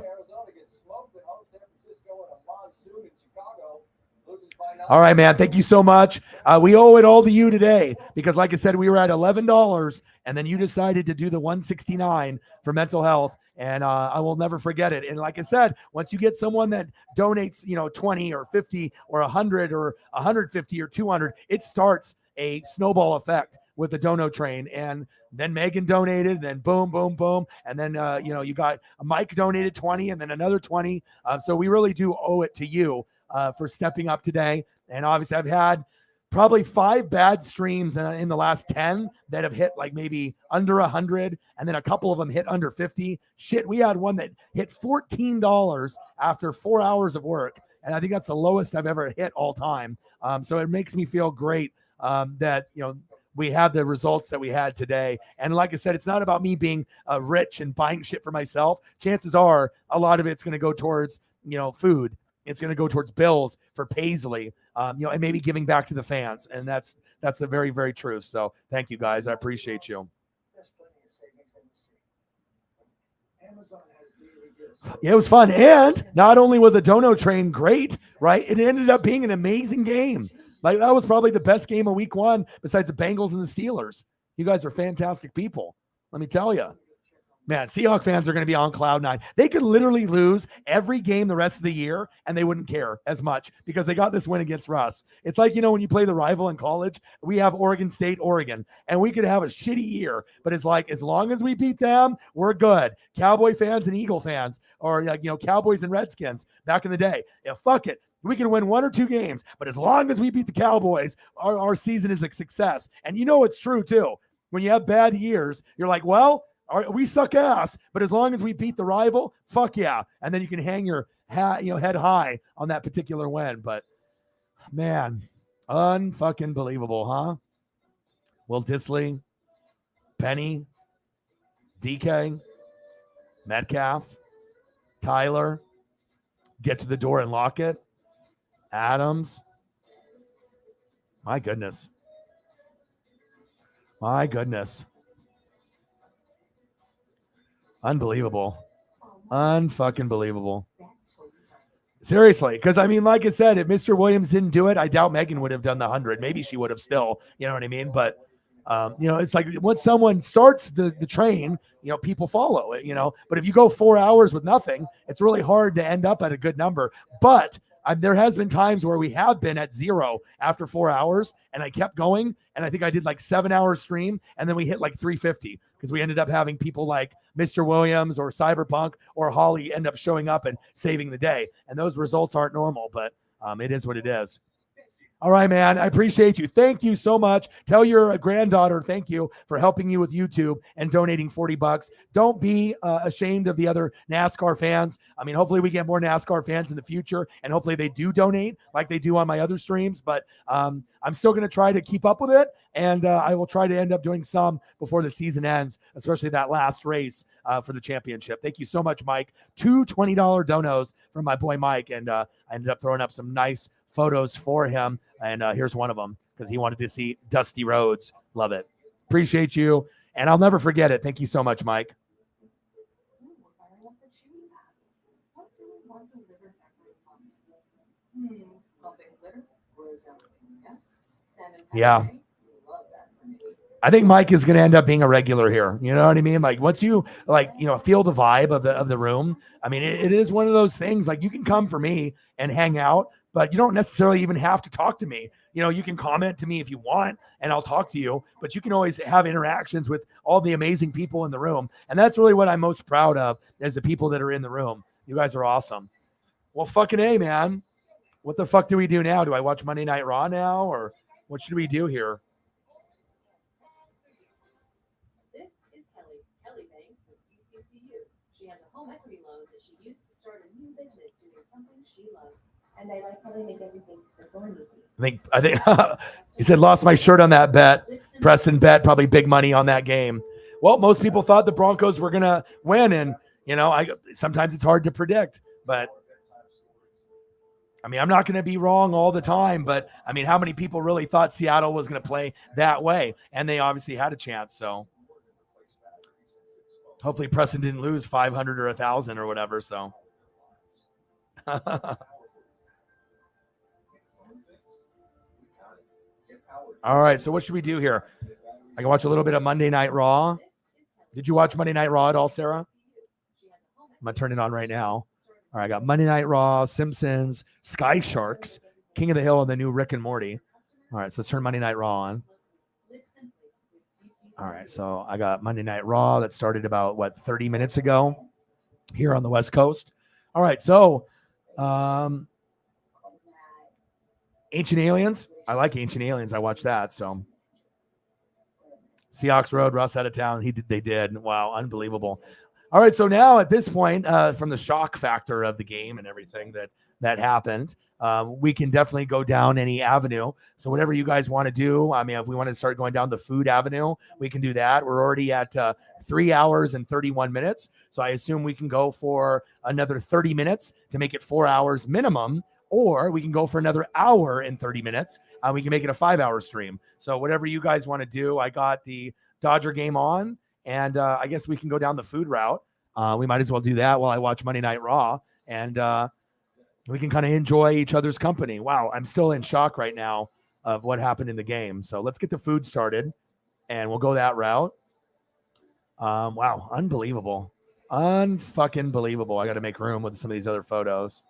All right, man. Thank you so much. We owe it all to you today because, like I said, we were at $11, and then you decided to do the $169 for mental health, and I will never forget it. And like I said, once you get someone that donates, 20 or 50 or 100 or 150 or 200, it starts a snowball effect with the dono train. And then Megan donated, then boom, boom, boom. And then, you got Mike donated 20 and then another 20. So we really do owe it to you for stepping up today. And obviously I've had probably 5 bad streams in the last 10 that have hit like maybe under 100. And then a couple of them hit under 50. Shit, we had one that hit $14 after 4 hours of work. And I think that's the lowest I've ever hit all time. So it makes me feel great that, we had the results that we had today. And like I said, it's not about me being rich and buying shit for myself. Chances are a lot of it's going to go towards, food. It's going to go towards bills for Paisley, and maybe giving back to the fans. And that's the very, very truth. So thank you guys. I appreciate you. Yeah, it was fun. And not only was the dono train great, right? It ended up being an amazing game. Like, that was probably the best game of week 1 besides the Bengals and the Steelers. You guys are fantastic people. Let me tell you. Man, Seahawks fans are going to be on cloud 9. They could literally lose every game the rest of the year, and they wouldn't care as much because they got this win against Russ. It's like, when you play the rival in college, we have Oregon State, Oregon, and we could have a shitty year, but it's like, as long as we beat them, we're good. Cowboy fans and Eagle fans, or Cowboys and Redskins back in the day. Yeah, fuck it. We can win 1 or 2 games, but as long as we beat the Cowboys, our season is a success. And it's true too. When you have bad years, you're like, well, we suck ass, but as long as we beat the rival, fuck yeah. And then you can hang your hat, head high on that particular win. But man, unfucking believable, huh? Will Disley, Penny, DK, Metcalf, Tyler, get to the door and lock it. Adams. My goodness. Unbelievable. Unfucking believable. Seriously. Because, like I said, if Mr. Williams didn't do it, I doubt Megan would have done the 100. Maybe she would have still. You know what I mean? But, it's like once someone starts the train, people follow it, But if you go 4 hours with nothing, it's really hard to end up at a good number. But there has been times where we have been at 0 after 4 hours, and I kept going, and I think I did like 7-hour stream, and then we hit like 350 because we ended up having people like Mr. Williams or Cyberpunk or Holly end up showing up and saving the day, and those results aren't normal, but it is what it is. All right, man. I appreciate you. Thank you so much. Tell your granddaughter thank you for helping you with YouTube and donating $40. Don't be ashamed of the other NASCAR fans. I mean, hopefully we get more NASCAR fans in the future, and hopefully they do donate like they do on my other streams. But I'm still going to try to keep up with it, and I will try to end up doing some before the season ends, especially that last race for the championship. Thank you so much, Mike. 2 $20 donos from my boy Mike, and I ended up throwing up some nice photos for him, and here's one of them because he wanted to see Dusty Roads. Love it. Appreciate you, and I'll never forget it. Thank you so much, Mike. Yeah. I think Mike is going to end up being a regular here. You know what I mean? Like once you feel the vibe of the room. I mean, it is one of those things. Like you can come for me and hang out, but you don't necessarily even have to talk to me. You know, you can comment to me if you want, and I'll talk to you, but you can always have interactions with all the amazing people in the room. And that's really what I'm most proud of is the people that are in the room. You guys are awesome. Well, fucking A, man. What the fuck do we do now? Do I watch Monday Night Raw now, or what should we do here? This is Kelly. Kelly Banks with CCCU. She has a home equity loan that she used to start a new business doing something she loves. And I like how they make everything simple and easy. I think he said lost my shirt on that bet. Preston bet probably big money on that game. Well, most people thought the Broncos were gonna win, and sometimes it's hard to predict. But I mean, I'm not going to be wrong all the time. But I mean, how many people really thought Seattle was going to play that way? And they obviously had a chance. So hopefully Preston didn't lose 500 or 1,000 or whatever. So. All right, so what should we do here? I can watch a little bit of Monday Night Raw. Did you watch Monday Night Raw at all, Sarah? I'm going to turn it on right now. All right, I got Monday Night Raw, Simpsons, Sky Sharks, King of the Hill, and the new Rick and Morty. All right, so let's turn Monday Night Raw on. All right, so I got Monday Night Raw that started about, 30 minutes ago here on the West Coast. All right, so Ancient Aliens. I like Ancient Aliens. I watched that. So Seahawks Road, Russ out of town. They did. Wow, unbelievable. All right, so now at this point, from the shock factor of the game and everything that happened, we can definitely go down any avenue. So whatever you guys want to do, I mean, if we want to start going down the food avenue, we can do that. We're already at 3 hours and 31 minutes. So I assume we can go for another 30 minutes to make it 4 hours minimum. Or we can go for another hour and 30 minutes. We can make it a 5-hour stream. So whatever you guys want to do, I got the Dodger game on, and I guess we can go down the food route. We might as well do that while I watch Monday Night Raw, and we can kind of enjoy each other's company. Wow, I'm still in shock right now of what happened in the game. So let's get the food started, and we'll go that route. Wow, unbelievable. Unfucking believable. I got to make room with some of these other photos.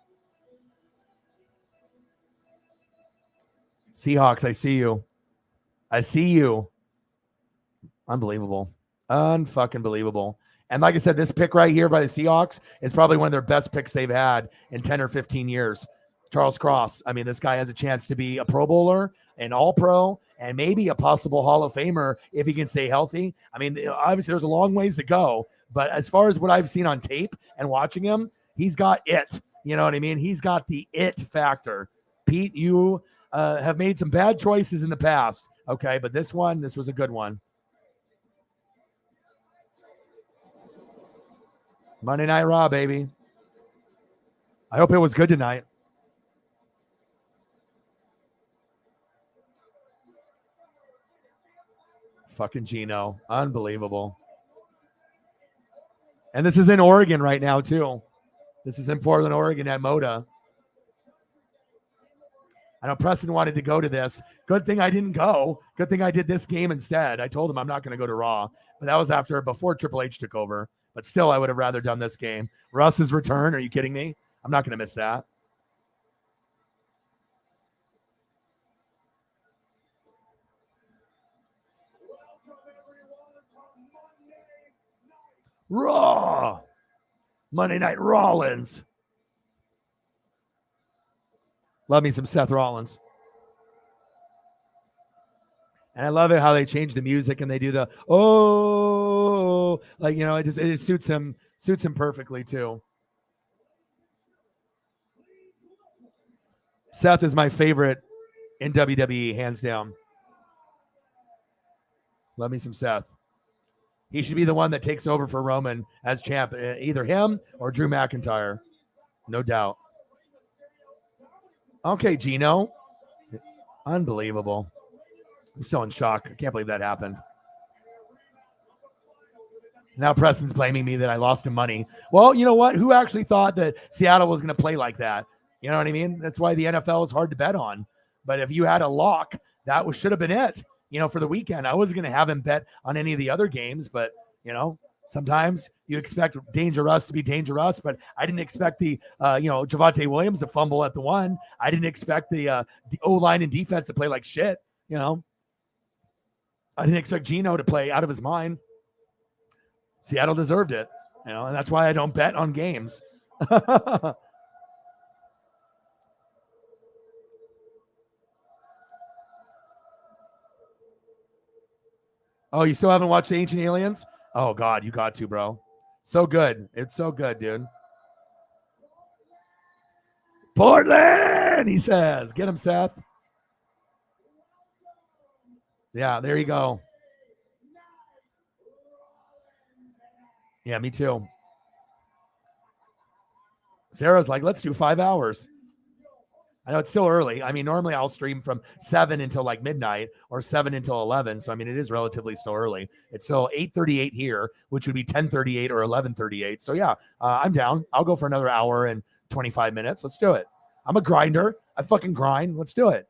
Seahawks, I see you. I see you. Unbelievable. Unfucking believable. And like I said, this pick right here by the Seahawks is probably one of their best picks they've had in 10 or 15 years. Charles Cross. I mean, this guy has a chance to be a Pro Bowler, an All-Pro, and maybe a possible Hall of Famer if he can stay healthy. I mean, obviously there's a long ways to go, but as far as what I've seen on tape and watching him, he's got it. You know what I mean? He's got the it factor. Pete, you have made some bad choices in the past. Okay, but this was a good one. Monday Night Raw, baby. I hope it was good tonight. Fucking Gino. Unbelievable. And this is in Oregon right now, too. This is in Portland, Oregon at Moda. I know Preston wanted to go to this. Good thing I didn't go. Good thing I did this game instead. I told him I'm not going to go to Raw. But that was before Triple H took over. But still, I would have rather done this game. Russ's return. Are you kidding me? I'm not going to miss that. Raw. Monday Night Rollins. Love me some Seth Rollins. And I love it how they change the music and they do the like it just suits him perfectly too. Seth is my favorite in WWE, hands down. Love me some Seth. He should be the one that takes over for Roman as champ, either him or Drew McIntyre. No doubt. Okay, Gino. Unbelievable. I'm still in shock. I can't believe that happened. Now Preston's blaming me that I lost him money. Well, you know what? Who actually thought that Seattle was going to play like that? You know what I mean? That's why the NFL is hard to bet on. But if you had a lock, that should have been it, for the weekend. I wasn't going to have him bet on any of the other games, but, sometimes you expect Danger Russ to be Danger Russ, but I didn't expect the, Javonte Williams to fumble at the one. I didn't expect the O-line and defense to play like shit, I didn't expect Gino to play out of his mind. Seattle deserved it, and that's why I don't bet on games. Oh, you still haven't watched Ancient Aliens? Oh, God, you got to, bro. So good. It's so good, dude. Portland, he says. Get him, Seth. Yeah, there you go. Yeah, me too. Sarah's like, let's do 5 hours. I know it's still early. I mean, normally I'll stream from 7 until like midnight or 7 until 11. So, I mean, it is relatively still early. It's still 8:38 here, which would be 10:38 or 11:38. So, yeah, I'm down. I'll go for another hour and 25 minutes. Let's do it. I'm a grinder. I fucking grind. Let's do it.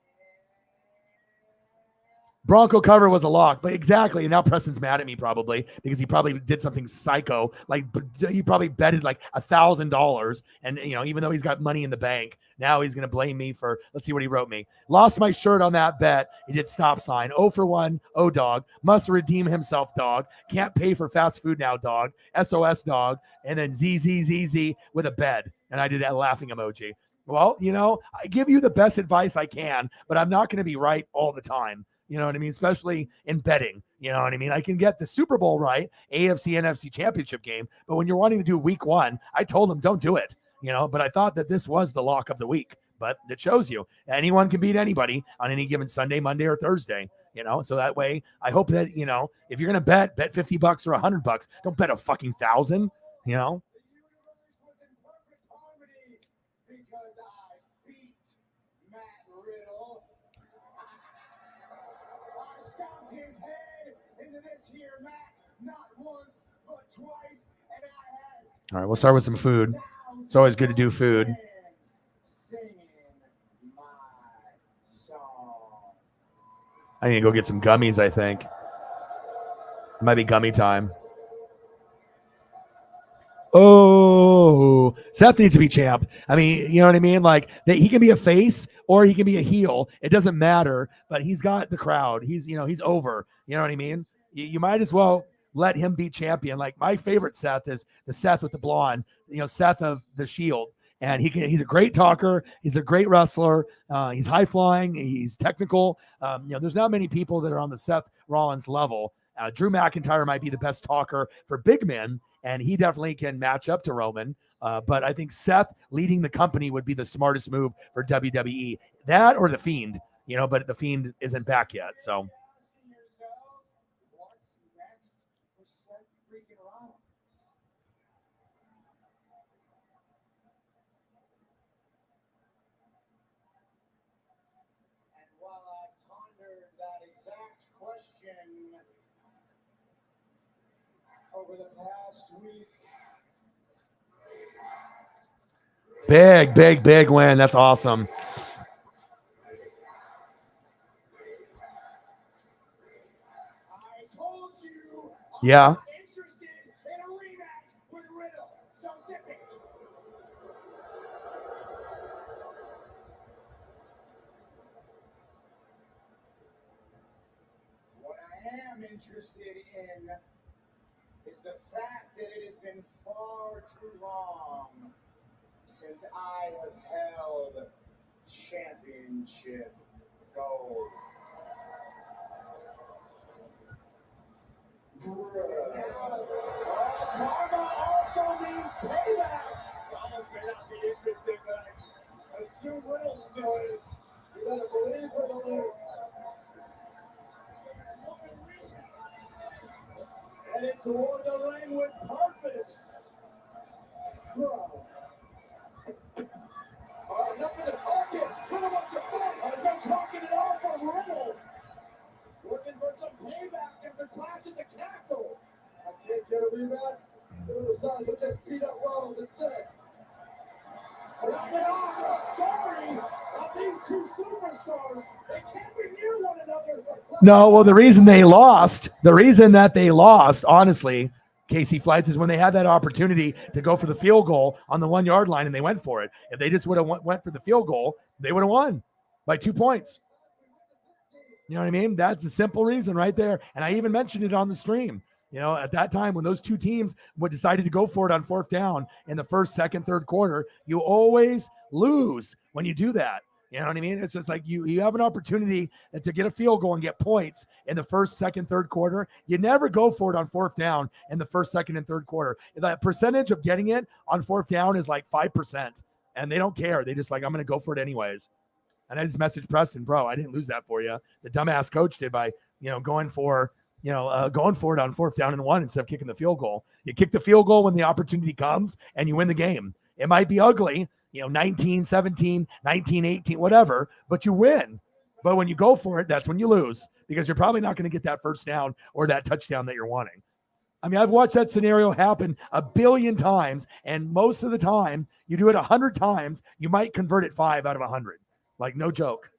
Bronco cover was a lock, but exactly. And now Preston's mad at me probably because he probably did something psycho. Like he probably betted like $1,000. And, even though he's got money in the bank, now he's going to blame me for, let's see what he wrote me. Lost my shirt on that bet. He did stop sign. 0 for 1. Oh, dog. Must redeem himself, dog. Can't pay for fast food now, dog. SOS, dog. And then ZZZZ with a bed. And I did that laughing emoji. Well, I give you the best advice I can, but I'm not going to be right all the time. You know what I mean? Especially in betting. You know what I mean? I can get the Super Bowl right, AFC, NFC championship game. But when you're wanting to do week 1, I told them don't do it. But I thought that this was the lock of the week. But it shows you anyone can beat anybody on any given Sunday, Monday, or Thursday. So that way, I hope that, if you're going to bet $50 or $100. Don't bet a fucking 1,000, All right, we'll start with some food. It's always good to do food. I need to go get some gummies, I think. It might be gummy time. Oh, Seth needs to be champ. I mean, you know what I mean? Like he can be a face or he can be a heel. It doesn't matter, but he's got the crowd. He's over. You know what I mean? You might as well let him be champion. Like my favorite Seth is the Seth with the blonde, Seth of the Shield. And he's a great talker. He's a great wrestler. He's high flying. He's technical. There's not many people that are on the Seth Rollins level. Drew McIntyre might be the best talker for big men, and he definitely can match up to Roman. But I think Seth leading the company would be the smartest move for WWE. That or The Fiend, but The Fiend isn't back yet. So. Over the past week. Big win. That's awesome. I told you. Yeah. I'm interested in a rematch with Riddle. So zip it. What I am interested in is the fact that it has been far too long since I have held championship gold. Karma also means payback. Ramos may not be interested, but I assume Riddle still is. You better believe Riddle is. Headed toward the ring with purpose. All right, enough of the talking. Riddle wants to fight. There's no talking at all from Riddle. Looking for some payback after clash at the castle. I can't get a rematch. Riddle decides to just beat up Rollins instead. Rounding off the story of these two superstars. They can't be near one another. No, well, the reason that they lost, honestly, Casey Flights, is when they had that opportunity to go for the field goal on the 1 yard line and they went for it. If they just would have went for the field goal, they would have won by 2 points. You know what I mean? That's the simple reason right there. And I even mentioned it on the stream. You know, at that time when those two teams decided to go for it on 4th down in the first, second, third quarter, you always lose when you do that. You know what I mean? It's just like you have an opportunity to get a field goal and get points in the first, second, third quarter. You never go for it on 4th down in the first, second, and third quarter. That percentage of getting it on 4th down is like 5%, and they don't care. They just like, I'm going to go for it anyways. And I just messaged Preston, bro, I didn't lose that for you. The dumbass coach did by, going for it on 4th down and 1 instead of kicking the field goal. You kick the field goal when the opportunity comes and you win the game. It might be ugly, 19-17, 19-18, whatever, but you win. But when you go for it, that's when you lose because you're probably not going to get that first down or that touchdown that you're wanting. I mean, I've watched that scenario happen a billion times, and most of the time, you do it 100 times, you might convert it 5 out of 100. Like, no joke.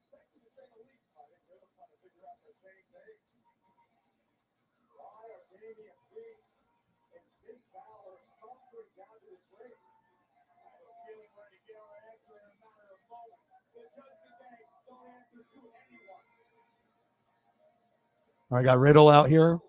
All right, got Riddle out here.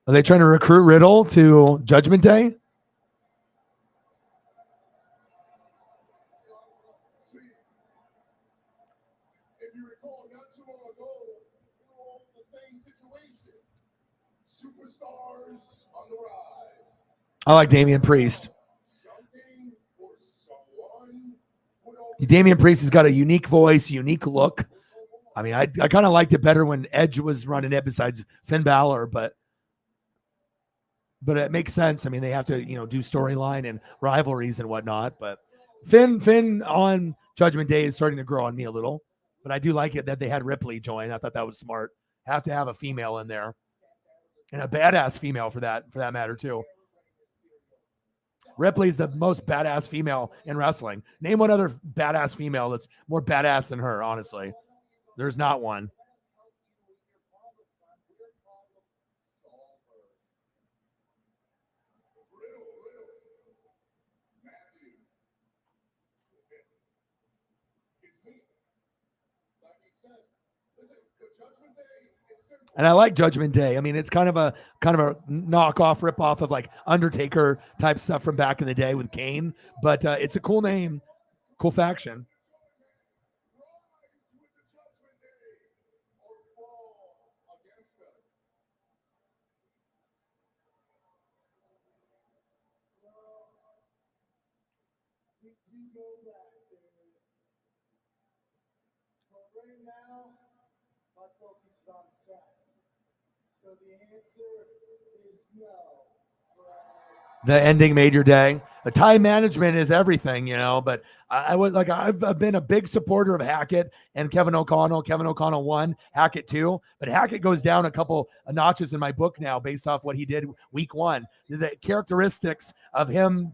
Are they trying to recruit Riddle to Judgment Day? If you recall, not too long ago, we were all in the same situation. Superstars on the rise. I like Damian Priest. Something or someone. Damian Priest has got a unique voice, unique look. I mean, I kind of liked it better when Edge was running it besides Finn Balor, but it makes sense. I mean, they have to, do storyline and rivalries and whatnot. But Finn on Judgment Day is starting to grow on me a little. But I do like it that they had Ripley join. I thought that was smart. Have to have a female in there, and a badass female for that matter too. Ripley's the most badass female in wrestling. Name one other badass female that's more badass than her. Honestly, there's not one. And I like Judgment Day. I mean, it's kind of a knockoff, rip-off of like Undertaker type stuff from back in the day with Kane. But it's a cool name, cool faction. So the answer is no. The ending made your day. The time management is everything, but I've been a big supporter of Hackett and Kevin O'Connell. Kevin O'Connell won, Hackett 2, but Hackett goes down a couple of notches in my book now based off what he did week 1. The characteristics of him,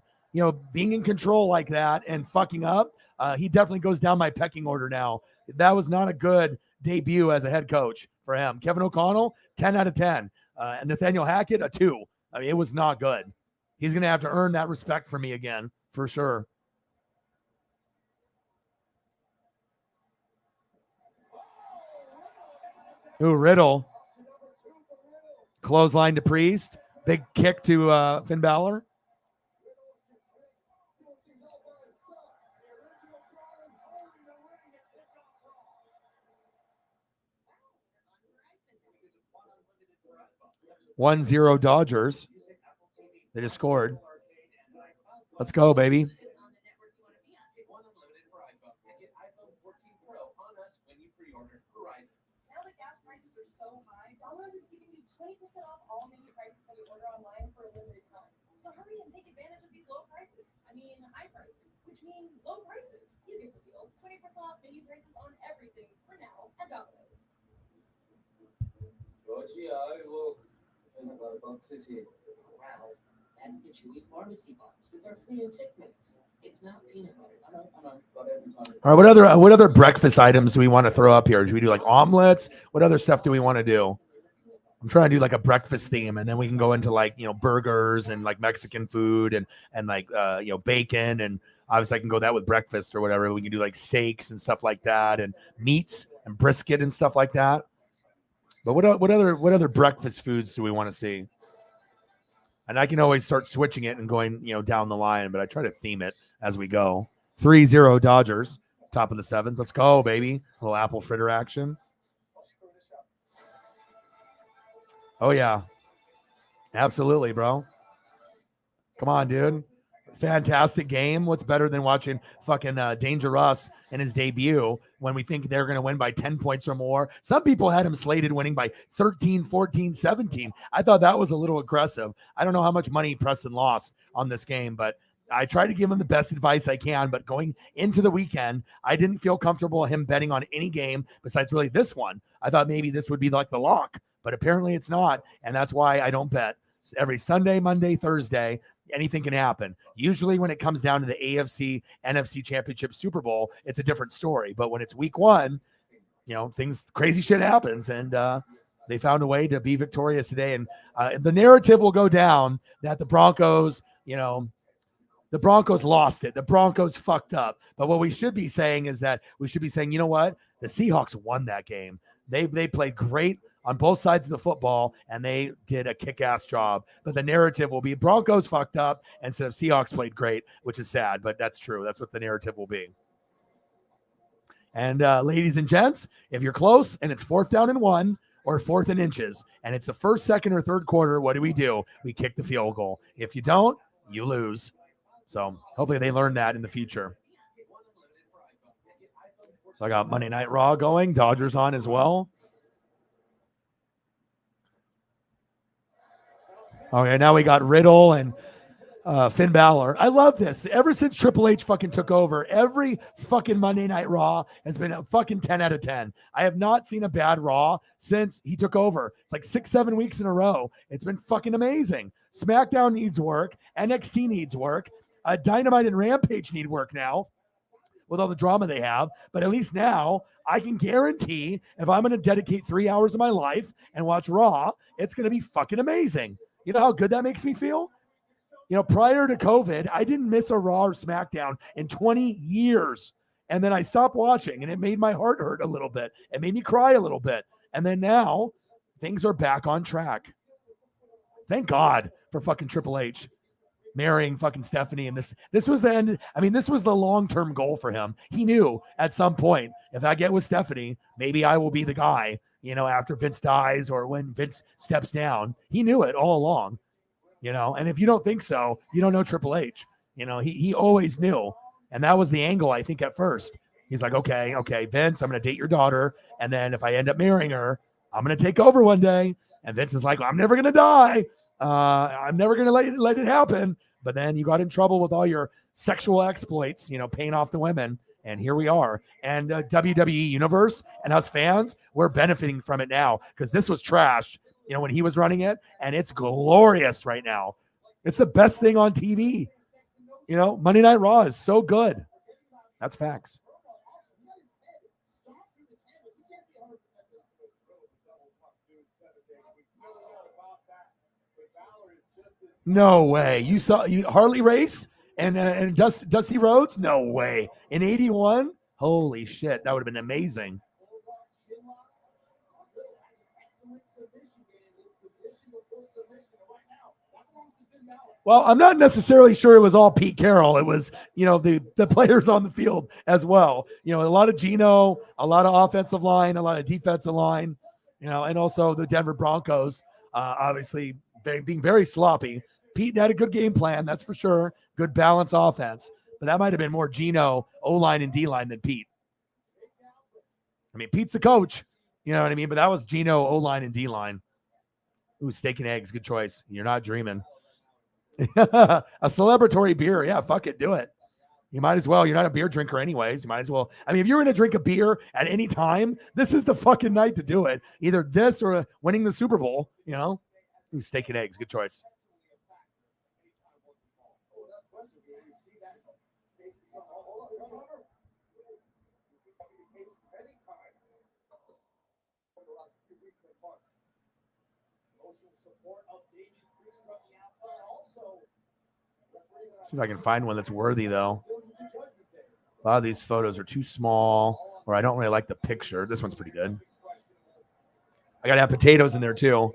being in control like that and fucking up, he definitely goes down my pecking order now. That was not a good debut as a head coach for him. Kevin O'Connell, 10 out of 10. And Nathaniel Hackett, a 2. I mean, it was not good. He's going to have to earn that respect from me again, for sure. Ooh, Riddle. Clothesline to Priest. Big kick to Finn Balor. One 0 Dodgers. They just scored. Let's go, baby. Now that gas prices are so high, Domino's is giving you 20% off all menu prices when you order online for a limited time. So hurry and take advantage of these low prices. I mean, high prices, which mean low prices. You get the deal. 20% off menu prices on everything for now at Domino's. Georgia, look. About this here. Ralph, that's the Chewy Pharmacy box with our flea and tick mix. It's not peanut butter. I know. But every time. All right, what other breakfast items do we want to throw up here? Do we do like omelets? What other stuff do we want to do? I'm trying to do like a breakfast theme, and then we can go into like, burgers and like Mexican food and like bacon, and obviously I can go that with breakfast or whatever. We can do like steaks and stuff like that, and meats and brisket and stuff like that. But what other breakfast foods do we want to see? And I can always start switching it and going, down the line, but I try to theme it as we go. 3-0 Dodgers, top of the 7th. Let's go, baby. A little apple fritter action. Oh, yeah. Absolutely, bro. Come on, dude. Fantastic game. What's better than watching fucking Dangerous in his debut when we think they're going to win by 10 points or more? Some people had him slated winning by 13, 14, 17. I thought that was a little aggressive. I don't know how much money Preston lost on this game, but I try to give him the best advice I can. But going into the weekend, I didn't feel comfortable him betting on any game besides really this one. I thought maybe this would be like the lock, but apparently it's not. And that's why I don't bet. Every Sunday, Monday, Thursday, anything can happen. Usually when it comes down to the AFC, NFC Championship, Super Bowl, it's a different story. But when it's week 1, crazy shit happens. And they found a way to be victorious today. And the narrative will go down that the Broncos, the Broncos lost it. The Broncos fucked up. But what we should be saying is that we should be saying, you know what? The Seahawks won that game. They played great on both sides of the football, and they did a kick-ass job. But the narrative will be Broncos fucked up instead of Seahawks played great, which is sad, but that's true. That's what the narrative will be. And ladies and gents, if you're close and it's 4th down and 1 or 4th and inches, and it's the 1st, 2nd, or 3rd quarter, what do? We kick the field goal. If you don't, you lose. So hopefully they learn that in the future. So I got Monday Night Raw going. Dodgers on as well. Okay, now we got Riddle and Finn Balor. I love this. Ever since Triple H fucking took over, every fucking Monday Night Raw has been a fucking 10 out of 10. I have not seen a bad Raw since he took over. It's like 6-7 weeks in a row. It's been fucking amazing. SmackDown needs work. NXT needs work. Dynamite and Rampage need work now with all the drama they have. But at least now I can guarantee if I'm going to dedicate 3 hours of my life and watch Raw, it's going to be fucking amazing. You know how good that makes me feel? Prior to COVID, I didn't miss a Raw or SmackDown in 20 years. And then I stopped watching, and it made my heart hurt a little bit. It made me cry a little bit. And then now things are back on track. Thank God for fucking Triple H marrying fucking Stephanie. And this was the end. I mean, this was the long-term goal for him. He knew at some point, if I get with Stephanie, maybe I will be the guy, after Vince dies or when Vince steps down. He knew it all along, and if you don't think so, you don't know Triple H. He always knew. And that was the angle, I think, at first. He's like, okay, Vince, I'm going to date your daughter. And then if I end up marrying her, I'm going to take over one day. And Vince is like, I'm never going to die. I'm never going to let it happen. But then you got in trouble with all your sexual exploits, paying off the women. And here we are. And WWE Universe and us fans, we're benefiting from it now because this was trash, when he was running it. And it's glorious right now. It's the best thing on TV. Monday Night Raw is so good. That's facts. No way. You saw Harley race and Dusty Rhodes? No way. In 81? Holy shit. That would have been amazing. Well, I'm not necessarily sure it was all Pete Carroll. It was, the players on the field as well. A lot of Geno, a lot of offensive line, a lot of defensive line, and also the Denver Broncos, obviously being very sloppy. Pete had a good game plan, that's for sure. Good balanced offense. But that might have been more Geno, O-line and D-line than Pete. I mean, Pete's the coach. You know what I mean? But that was Geno, O-line and D-line. Ooh, steak and eggs. Good choice. You're not dreaming. A celebratory beer. Yeah, fuck it. Do it. You might as well. You're not a beer drinker anyways. You might as well. I mean, if you're going to drink a beer at any time, this is the fucking night to do it. Either this or winning the Super Bowl, Ooh, steak and eggs. Good choice. See if I can find one that's worthy, though. A lot of these photos are too small, or I don't really like the picture. This one's pretty good. I got to have potatoes in there, too.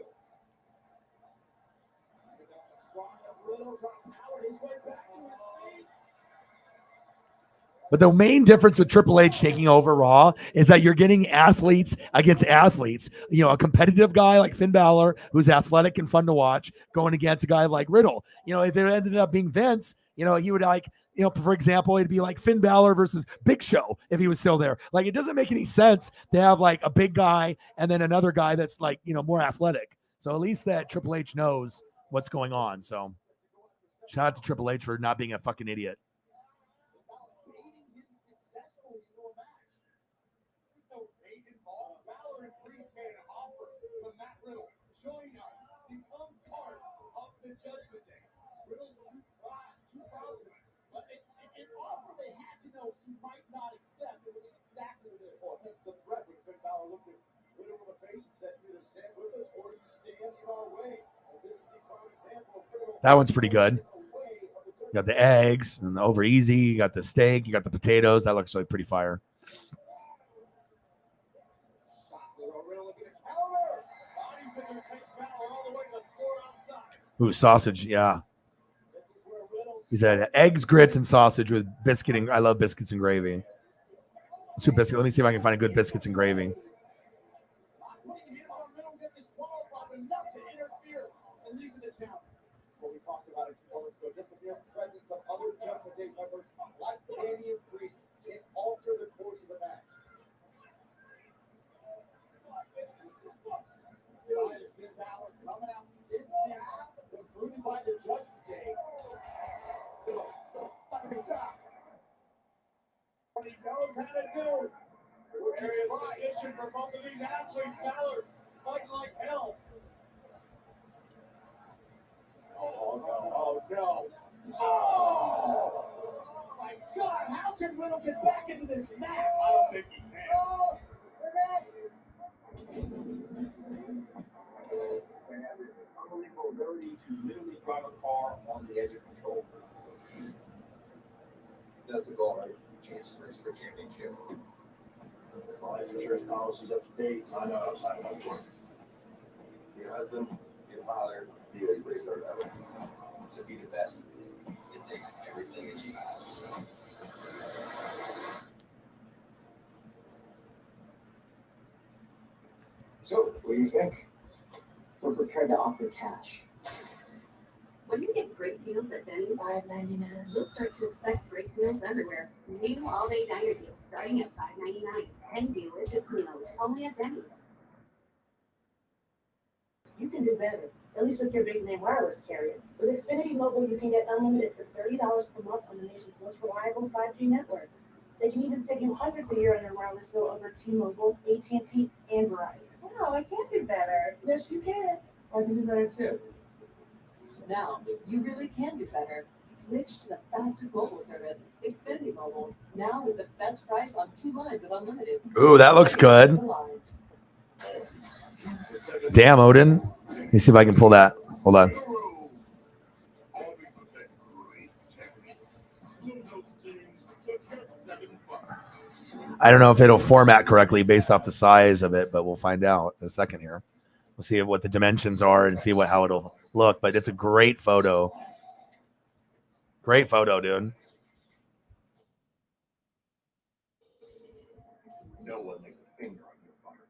But the main difference with Triple H taking over Raw is that you're getting athletes against athletes. A competitive guy like Finn Balor, who's athletic and fun to watch, going against a guy like Riddle. If it ended up being Vince, he would for example, it'd be like Finn Balor versus Big Show if he was still there. Like, it doesn't make any sense to have like a big guy and then another guy that's like, more athletic. So at least that Triple H knows what's going on. So shout out to Triple H for not being a fucking idiot. Join us. Become part of the Judgment Day. Riddle's too proud to it. But an offer they had to know he might not accept. It was exactly what it was. Hence the threat when Finn Balor looked at Riddle in the face and said, "You either stand with us or you stand in our way." And this is the prime example of Riddle. That one's pretty good. You got the eggs and the over easy. You got the steak. You got the potatoes. That looks like pretty fire. Ooh, sausage, yeah. He said eggs, grits, and sausage with biscuit. And I love biscuits and gravy. Let's do biscuit. Let me see if I can find a good biscuits and gravy. By the Judgment Day. What he knows how to do. Hilarious position for both of these athletes. Balor fighting like hell. Oh no. Oh my God, how can Riddle get back into this match? I don't think he can. Oh. Unbelievable ability to literally drive a car on the edge of control. That's the goal, right? Chance race for a championship. Life insurance policy's up to date. I know I'm signing up for it. Your husband, your father, be a great start ever. To be the best, it takes everything that you have. So, what do you think? We're prepared to offer cash. When you get great deals at Denny's, $5.99. you'll start to expect great deals everywhere. New all-day diner deals starting at $5.99. 10 delicious meals only at Denny's. You can do better, at least with your big name wireless carrier. With Xfinity Mobile, you can get unlimited for $30 per month on the nation's most reliable 5G network. They can even save you hundreds a year on your wireless bill over T-Mobile, AT&T, and Verizon. Wow, I can do better. Yes, you can. I can do better too. Now, you really can do better. Switch to the fastest mobile service, Xfinity Mobile. Now with the best price on 2 lines of unlimited. Ooh, that looks good. Damn, Odin. Let me see if I can pull that. Hold on. I don't know if it'll format correctly based off the size of it, but we'll find out in a second here. We'll see what the dimensions are and see how it'll look. But it's a great photo. Great photo, dude. No one lays a finger on your butter.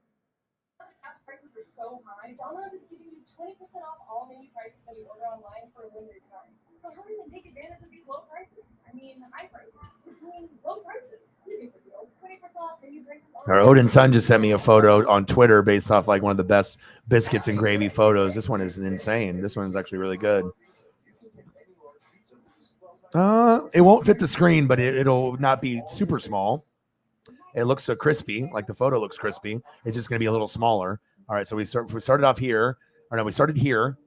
Gas prices are so high. Domino's is giving you 20% off all menu prices when you order online for a limited time. So hurry and take advantage of these low prices. I mean, high prices. Low prices. Really good deal. 20% off menu prices. Our Odin Sun just sent me a photo on Twitter based off like one of the best biscuits and gravy photos. This one is insane. This one is actually really good. It won't fit the screen, but it'll not be super small. It looks so crispy, like the photo looks crispy. It's just going to be a little smaller. All right, so we started off here. Or no, we started here,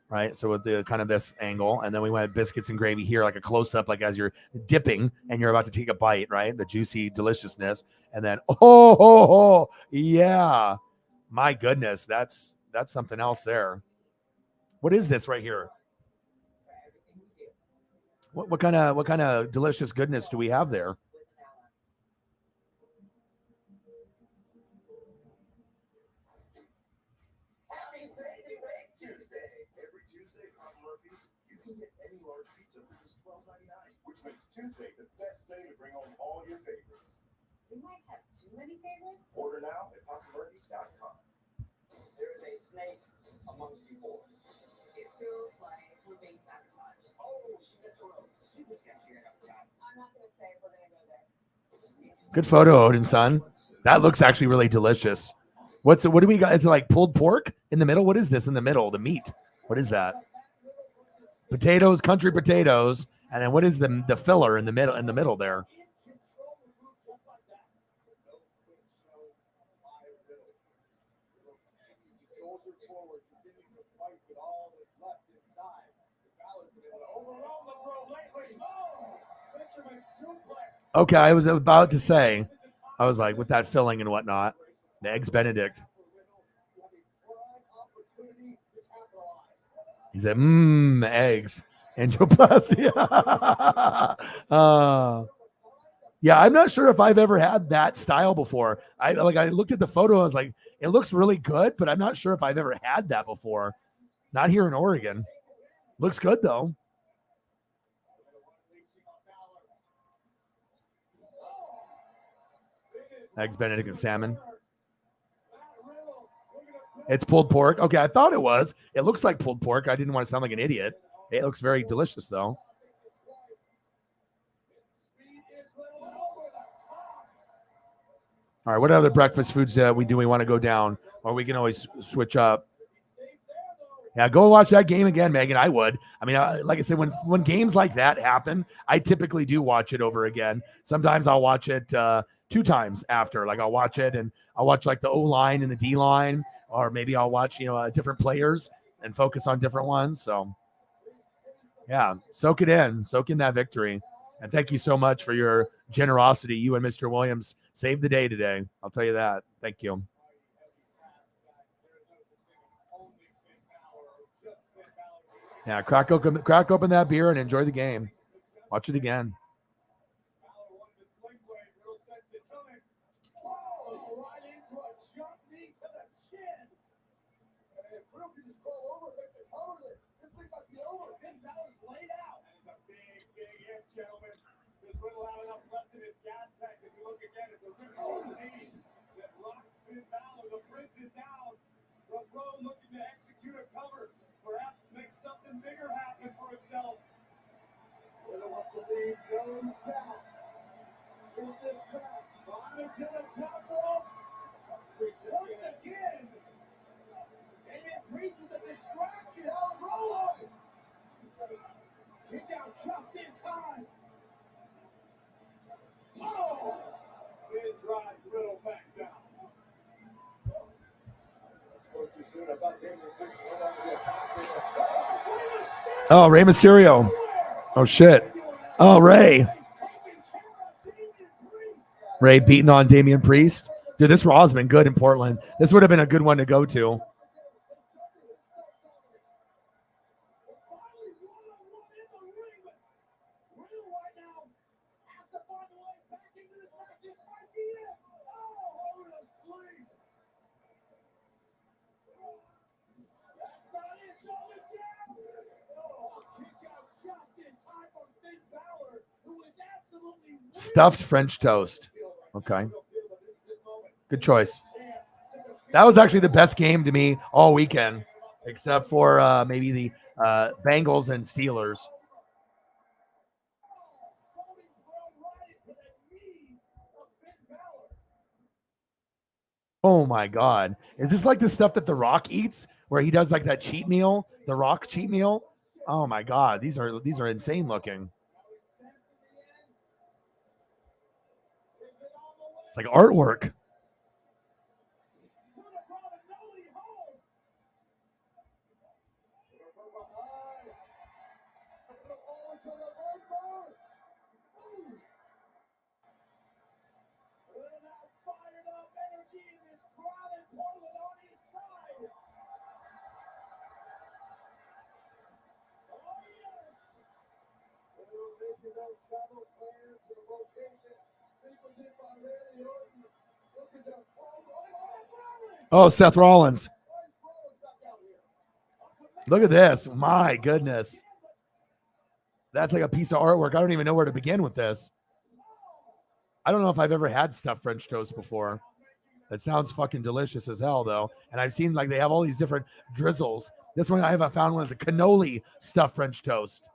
right? So with the kind of this angle, and then we went biscuits and gravy here, like a close up, like as you're dipping and you're about to take a bite, right? The juicy deliciousness, and then yeah, my goodness, that's something else there. What is this right here? What kind of delicious goodness do we have there? Which makes Tuesday the best day to bring home all your favorites. We might have too many favorites. Order now at PapaMurphy's.com. There is a snake amongst you four. It feels like we're being sabotaged. Oh, she missed a road. Super sketchy enough time. I'm not going to say we're going to go there. Good photo, Odin Sun. That looks actually really delicious. What do we got? It's like pulled pork in the middle. What is this in the middle? The meat. What is that? Potatoes, country potatoes, and then what is the filler in the middle there? Okay, I was about to say, I was like, with that filling and whatnot, the eggs Benedict. He said, eggs. Angioplasty. Yeah, I'm not sure if I've ever had that style before. I looked at the photo, I was like, it looks really good, but I'm not sure if I've ever had that before. Not here in Oregon. Looks good though. Eggs Benedict and salmon. It's pulled pork. Okay, I thought it was. It looks like pulled pork. I didn't want to sound like an idiot. It looks very delicious, though. All right, what other breakfast foods do we want to go down? Or we can always switch up. Yeah, go watch that game again, Megan. I would. I mean, like I said, when games like that happen, I typically do watch it over again. Sometimes I'll watch it 2 times after. Like I'll watch it and I'll watch like the O-line and the D-line, or maybe I'll watch, different players and focus on different ones. So yeah, soak it in, soak in that victory. And thank you so much for your generosity. You and Mr. Williams saved the day today. I'll tell you that. Thank you. Yeah, crack open that beer and enjoy the game. Watch it again. Gentlemen, there's little out enough left in his gas tank. If you look again at the river knee that locked Finn Balor, the prince is down. Lebron looking to execute a cover, perhaps make something bigger happen for himself. Winner wants to leave, no doubt. In this match, on to the top rope. Once again, Damian Priest with a distraction. Roll up. Kick out just in time. Oh! It drives Riddle back down. Spoke too soon about Damian Priest. Oh, Rey Mysterio. Oh, shit. Oh, Rey. Rey beating on Damian Priest. Dude, this Raw's been good in Portland. This would have been a good one to go to. Stuffed French toast. Okay. Good choice. That was actually the best game to me all weekend, except for maybe the Bengals and Steelers. Oh my God. Is this like the stuff that The Rock eats where he does like that cheat meal, The Rock cheat meal? Oh my God. These are insane looking. It's like artwork. Oh, Seth Rollins. Look at this. My goodness. That's like a piece of artwork. I don't even know where to begin with this. I don't know if I've ever had stuffed French toast before. It sounds fucking delicious as hell, though. And I've seen like they have all these different drizzles. This one I have found one is a cannoli stuffed French toast.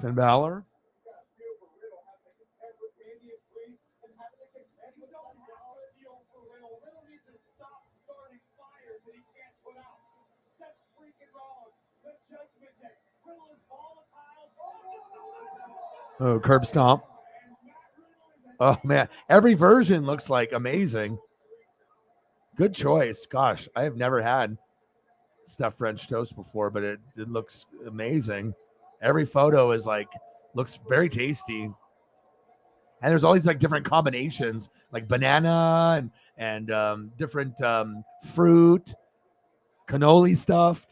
Finn Balor. Oh, curb stomp. Oh, man. Every version looks like amazing. Good choice. Gosh, I have never had stuffed French toast before, but it looks amazing. Every photo is like, looks very tasty. And there's all these like different combinations, like banana and different fruit, cannoli stuffed.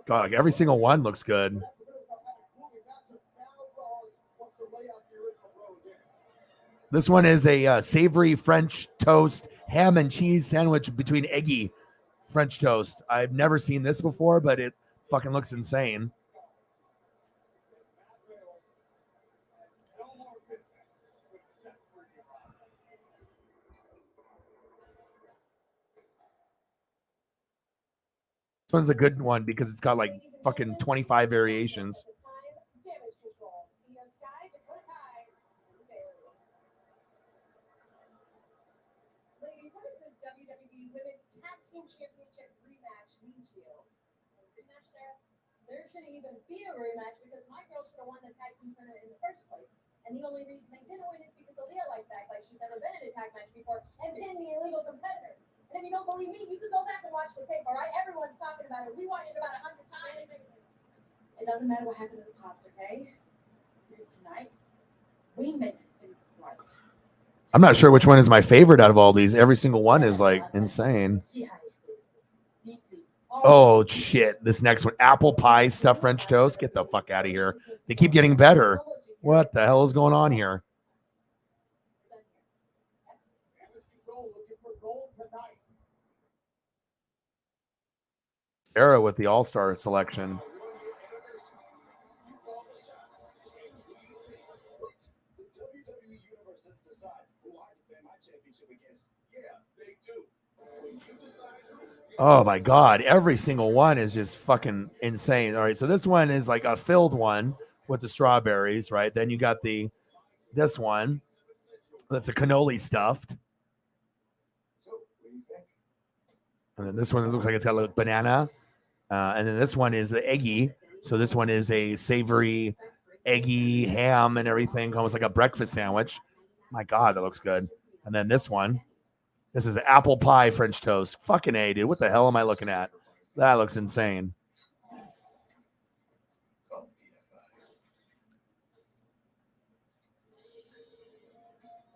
God, like every single one looks good. This one is a savory French toast ham and cheese sandwich between eggy French toast. I've never seen this before, but it fucking looks insane. This one's a good one because it's got like fucking 25 variations. Ladies, what does this WWE Women's Tag Team Championship rematch mean to you? Rematch, Sarah? There shouldn't even be a rematch because my girl should have won the tag team tournament in the first place. And the only reason they didn't win is because Aaliyah likes to act like she's never been in a tag match before and pinned the illegal competitor. And if you don't believe me, you can go back and watch the tape, all right? Everyone's talking about it. We watched it about 100 times. It doesn't matter what happened in the past, okay? Because tonight, we make things right. I'm not sure which one is my favorite out of all these. Every single one is like insane. Oh, shit. This next one, apple pie stuffed French toast. Get the fuck out of here. They keep getting better. What the hell is going on here? Sarah with the all-star selection. Oh my God. Every single one is just fucking insane. All right. So this one is like a filled one with the strawberries, right? Then you got this one that's a cannoli stuffed. And then this one looks like it's got a little banana. And then this one is the eggy. So this one is a savory, eggy ham and everything, almost like a breakfast sandwich. My God, that looks good. And then this one This is apple pie French toast. Fucking A, dude. What the hell am I looking at? That looks insane.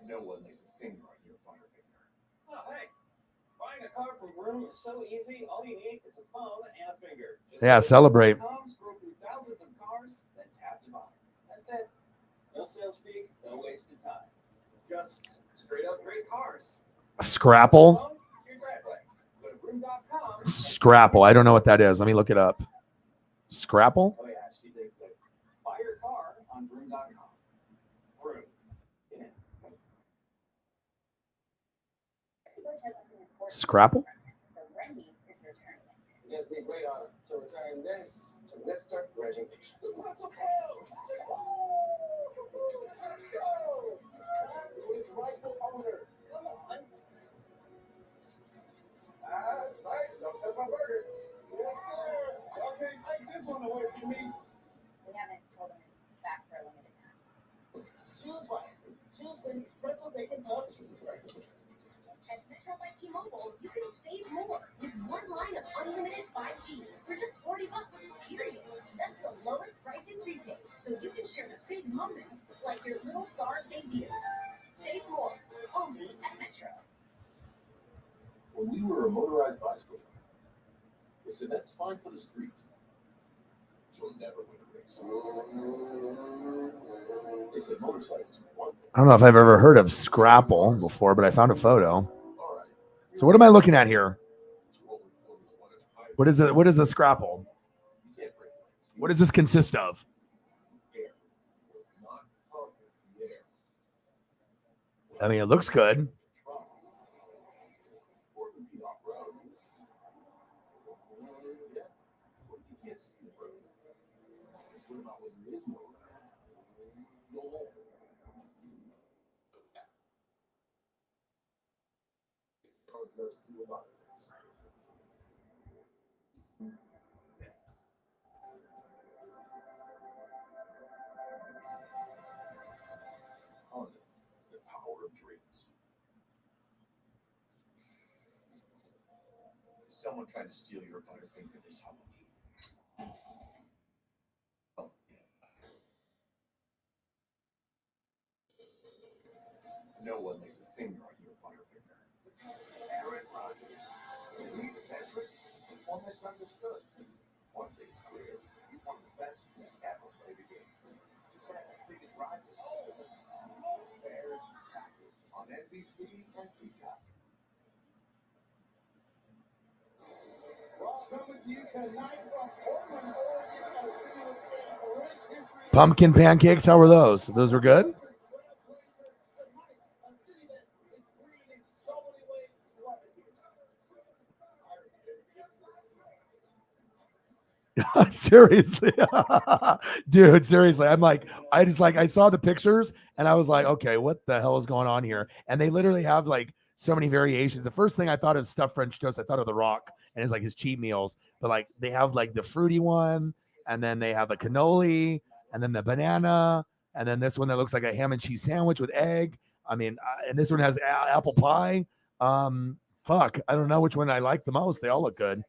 No one lays a finger on your butterfinger. Oh, hey. Buying a car from Vroom is so easy. All you need is a phone and a finger. Just Yeah, celebrate. Scroll through thousands of cars, then tap to buy. That's it. No sales speak, no wasted time. Just straight up great cars. Scrapple? Phone to your driveway. Go to Vroom.com. Scrapple. I don't know what that is. Let me look it up. Scrapple? Oh, yeah, she thinks that. Buy your car on Vroom.com. Vroom. Yeah. Scrapple? It gives me great honor to return this to Mr. Reggie. The pretzel code! Let's go! To its rightful owner. Come on. That's right. Don't touch my burger. Yes, sir. Y'all can't take this one away from me. We haven't told them it's back for a limited time. Choose wisely. Choose Wendy's pretzel bacon club cheeseburger. At Metro by T-Mobile, you can save more with one line of unlimited 5G for just $40, period. That's the lowest price in prepaid, so you can share the big moments like your little star's debut. Save more, only at Metro. When we were a motorized bicycle, they said that's fine for the streets. You'll never win a race. They said motorcycles were one thing. I don't know if I've ever heard of Scrapple before, but I found a photo. So what am I looking at here? What is it? What is a Scrapple? What does this consist of? I mean, it looks good. The power of dreams. Someone tried to steal your butterfinger this Halloween. Oh, yeah. No one lays a finger on your butterfinger. Aaron Rodgers. Is he eccentric or misunderstood? One thing's clear. He's one of the best to ever play the game. Just has his biggest rival. Bears Packers on NBC and Peacock. Coming to you tonight from Portland, Oregon, a city with a rich history. Pumpkin pancakes, how were those? Those were good? Seriously. Dude, seriously. I saw the pictures and I was like, okay, what the hell is going on here? And they literally have like so many variations. The first thing I thought of stuffed French toast, I thought of The Rock and it's like his cheat meals, but like they have like the fruity one and then they have the cannoli and then the banana and then this one that looks like a ham and cheese sandwich with egg. I mean, and this one has apple pie. Fuck, I don't know which one I like the most. They all look good.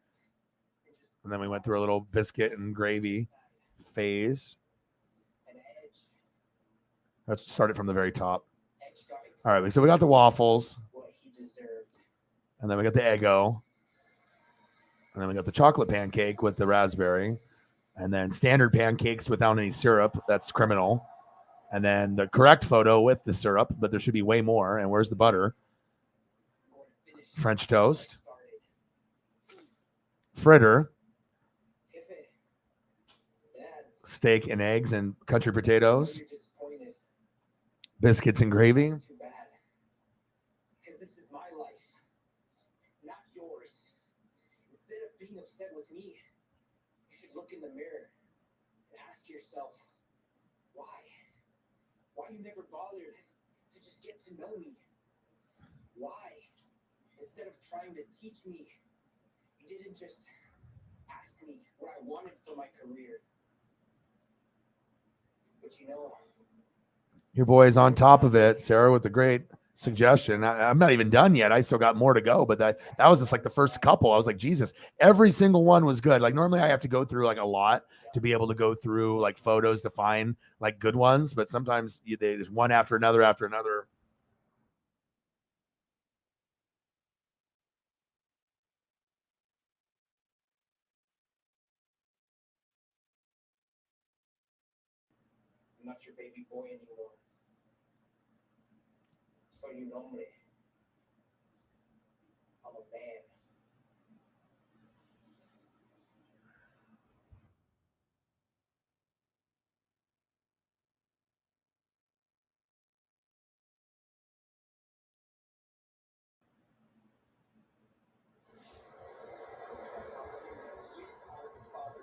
And then we went through a little biscuit and gravy phase. Let's start it from the very top. All right, so we got the waffles. And then we got the Eggo. And then we got the chocolate pancake with the raspberry. And then standard pancakes without any syrup. That's criminal. And then the correct photo with the syrup, but there should be way more. And where's the butter? French toast. Fritter. Steak and eggs and country potatoes. Biscuits and gravy. Because this is my life, not yours. Instead of being upset with me, you should look in the mirror and ask yourself, why? Why you never bothered to just get to know me? Why? Instead of trying to teach me, you didn't just ask me what I wanted for my career. But you know, Your boy's on top of it. Sarah with the great suggestion. I'm not even done yet. I still got more to go, but that was just like the first couple. I was like, Jesus, every single one was good. Like normally I have to go through like a lot to be able to go through like photos to find like good ones, but sometimes there's one after another after another. I'm not your baby boy anymore. Soy un hombre. I'm a man.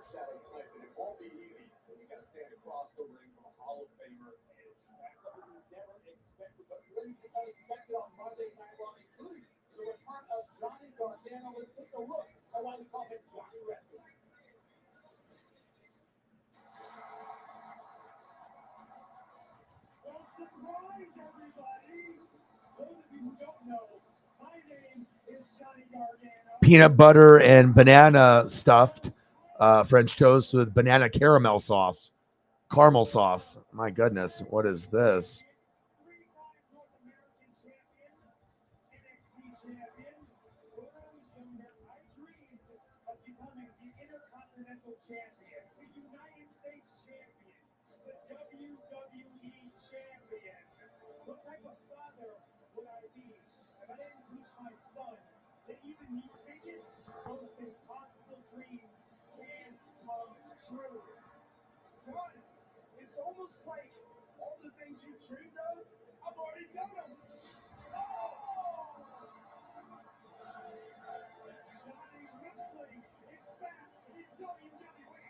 Shadow type, and it won't be easy because he's got to stand across the ring from a Hall of Famer. And that's something we never expected, but we really think unexpected on Monday Night Raw, including the return of Johnny Gargano. Let's take a look at why we call him Johnny Wrestling. Well, surprise, everybody! Those of you who don't know, my name is Johnny Gargano. Peanut butter and banana stuffed French toast with banana caramel sauce, caramel sauce. My goodness, what is this? Champion, the United States champion, the WWE champion. What type of father would I be if I didn't teach my son that even the biggest, most impossible dreams can come true? John, it's almost like all the things you dreamed of, I've already done them. Johnny Wrestling is back in WWE.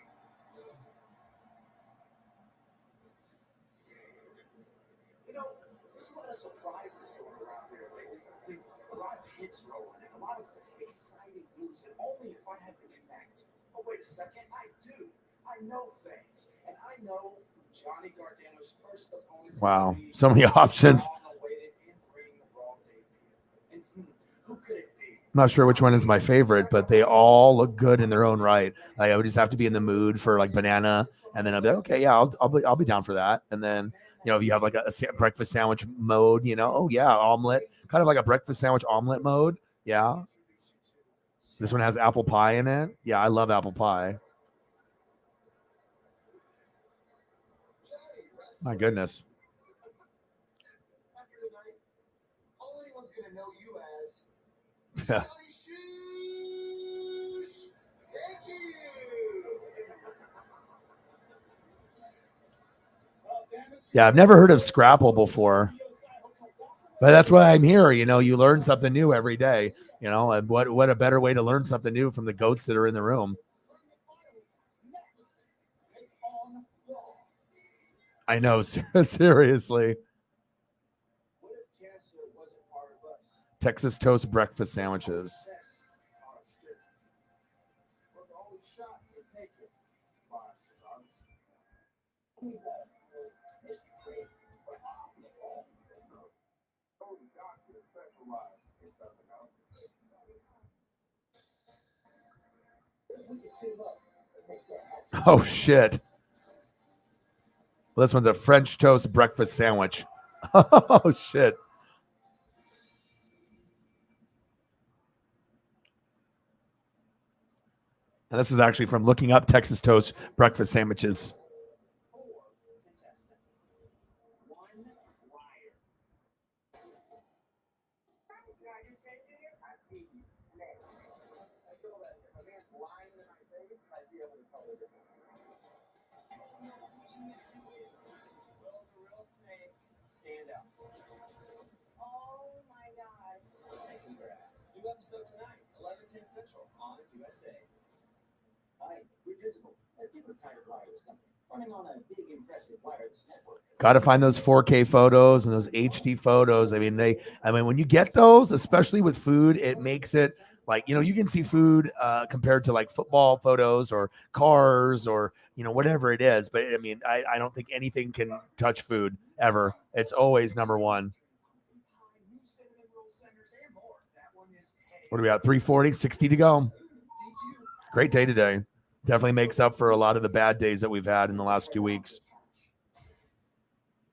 You know, there's a lot of surprises going around here lately. I mean, a lot of hits rolling and a lot of exciting moves, and only if I had to connect. Oh, wait a second, I do. I know things, and I know who Johnny Gargano's first opponents. Wow, so many options. And who could it be? I'm not sure which one is my favorite, but they all look good in their own right. Like, I would just have to be in the mood for like banana, and then I'll be like, okay, yeah, I'll be down for that. And then, you know, if you have like a breakfast sandwich mode, you know, oh yeah, omelet, kind of like a breakfast sandwich omelet mode. Yeah. This one has apple pie in it. Yeah, I love apple pie. My goodness. After tonight, all anyone's gonna know you as Yeah. Johnny Shoes. Thank you. Yeah, I've never heard of Scrapple before, but that's why I'm here. You know, you learn something new every day. You know, and what a better way to learn something new from the goats that are in the room. I know, seriously. Texas toast breakfast sandwiches. Oh shit. Well, this one's a French toast breakfast sandwich. Oh shit. And this is actually from looking up Texas toast breakfast sandwiches. Stand up. Oh my God. Second grass. New episode tonight, 11:10 Central on USA. Hi, we're Visible, a different kind of wireless company, running on a big, impressive wireless network. Got to find those 4K photos and those HD photos. I mean, when you get those, especially with food, it makes it like, you know, you can see food compared to like football photos or cars or, you know, whatever it is. But I mean, I don't think anything can touch food ever. It's always number one. What are we at? 340, 60 to go. Great day today. Definitely makes up for a lot of the bad days that we've had in the last 2 weeks.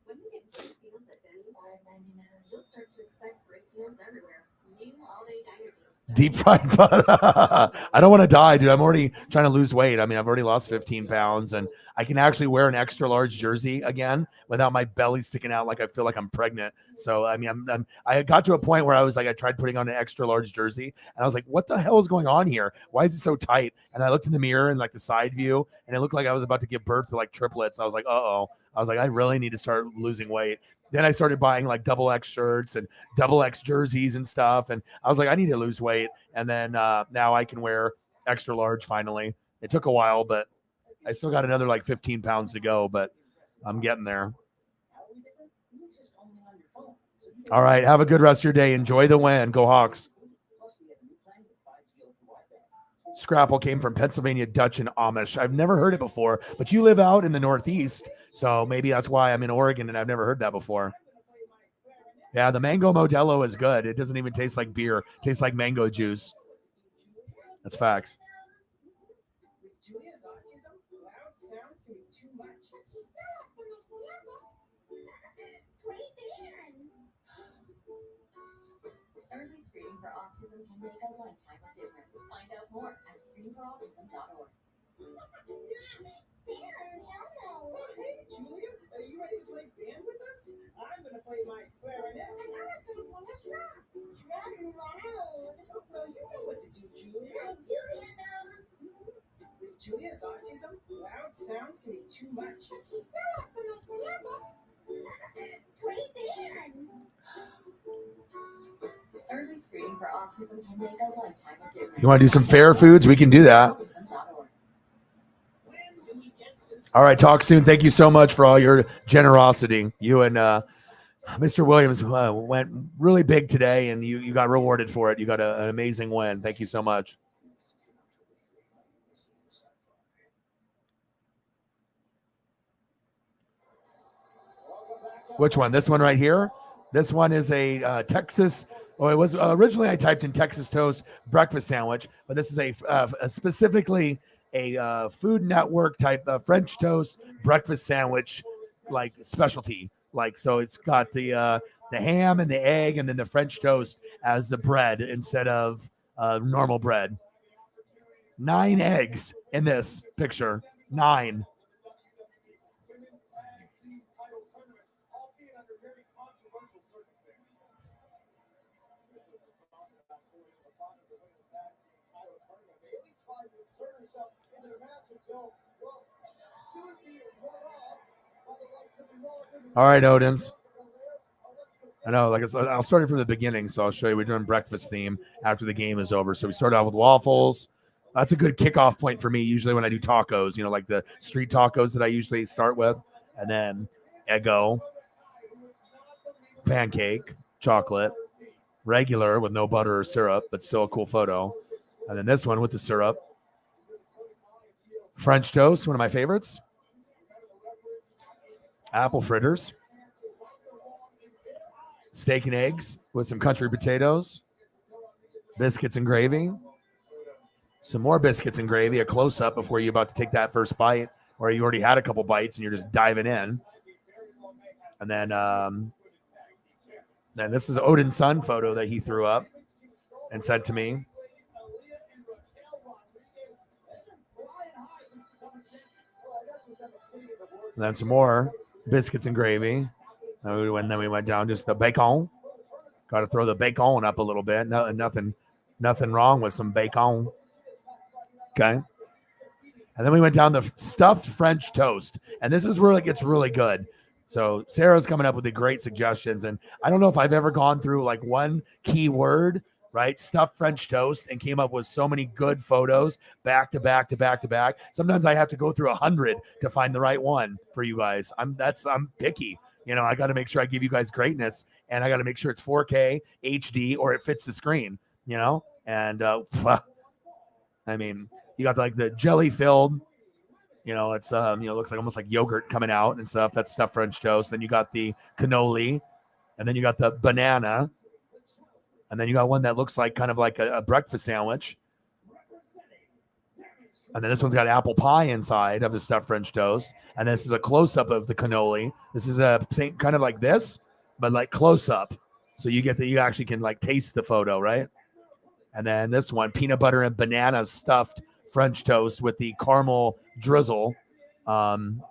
When you get great deals at Denny's, $5.99, you'll start to expect great deals everywhere. New all-day diner deals. Deep fried butter. I don't want to die, dude. I'm already trying to lose weight. I mean, I've already lost 15 pounds, and I can actually wear an extra large jersey again without my belly sticking out like I feel like I'm pregnant. So, I mean, I got to a point where I was like, I tried putting on an extra large jersey, and I was like, what the hell is going on here? Why is it so tight? And I looked in the mirror and like the side view, and it looked like I was about to give birth to like triplets. I was like, uh-oh. I was like, I really need to start losing weight. Then I started buying like double X shirts and double X jerseys and stuff. And I was like, I need to lose weight. And then now I can wear extra large finally. It took a while, but I still got another like 15 pounds to go, but I'm getting there. All right. Have a good rest of your day. Enjoy the win. Go Hawks. Scrapple came from Pennsylvania Dutch and Amish. I've never heard it before, but you live out in the Northeast. So maybe that's why I'm in Oregon and I've never heard that before. Yeah, the mango Modelo is good. It doesn't even taste like beer. It tastes like mango juice. That's facts. With Julia's autism, loud sounds can be too much. She's still Early screening for autism can make a lifetime of difference. Find out more at screenforautism.org. Hey, Julia, are you ready to play band with us? I'm going to play my clarinet. And I was going to play a drum. Drum loud. Oh, well, you know what to do, Julia. Julia knows. With Julia's autism, loud sounds can be too much. But she still has to make music. Play band. Early screening for autism can make a lifetime of difference. You want to do some fair foods? We can do that. All right. Talk soon. Thank you so much for all your generosity. You and Mr. Williams went really big today, and you got rewarded for it. You got an amazing win. Thank you so much. Which one? This one right here? This one is a Texas. Oh, it was originally I typed in Texas toast breakfast sandwich, but this is a specifically a Food Network type French toast breakfast sandwich, like specialty. Like, so it's got the ham and the egg and then the French toast as the bread instead of normal bread. 9 eggs in this picture. 9. All right, Odins. I know, like I'll start it from the beginning, so I'll show you. We're doing breakfast theme after the game is over. So we start off with waffles. That's a good kickoff point for me. Usually when I do tacos, like the street tacos that I usually start with, and then Eggo, pancake, chocolate, regular with no butter or syrup, but still a cool photo. And then this one with the syrup. French toast, one of my favorites. Apple fritters. Steak and eggs with some country potatoes. Biscuits and gravy. Some more biscuits and gravy, a close-up before you're about to take that first bite, or you already had a couple bites and you're just diving in. And then this is Odin's son photo that he threw up and sent to me. And then some more biscuits and gravy. And then we went down just the bacon. Got to throw the bacon up a little bit. No, nothing wrong with some bacon. Okay. And then we went down the stuffed French toast. And this is where it gets really good. So Sarah's coming up with the great suggestions. And I don't know if I've ever gone through like one key word, right? Stuffed French toast, and came up with so many good photos back to back to back to back. Sometimes I have to go through 100 to find the right one for you guys. I'm picky. I got to make sure I give you guys greatness, and I got to make sure it's 4K HD or it fits the screen, and I mean, you got like the jelly filled, it's looks like almost like yogurt coming out and stuff. That's stuffed French toast. Then you got the cannoli, and then you got the banana. And then you got one that looks like kind of like a breakfast sandwich. And then this one's got apple pie inside of the stuffed French toast. And this is a close-up of the cannoli. This is a kind of like this, but like close-up. So you actually can like taste the photo, right? And then this one, peanut butter and banana stuffed French toast with the caramel drizzle. And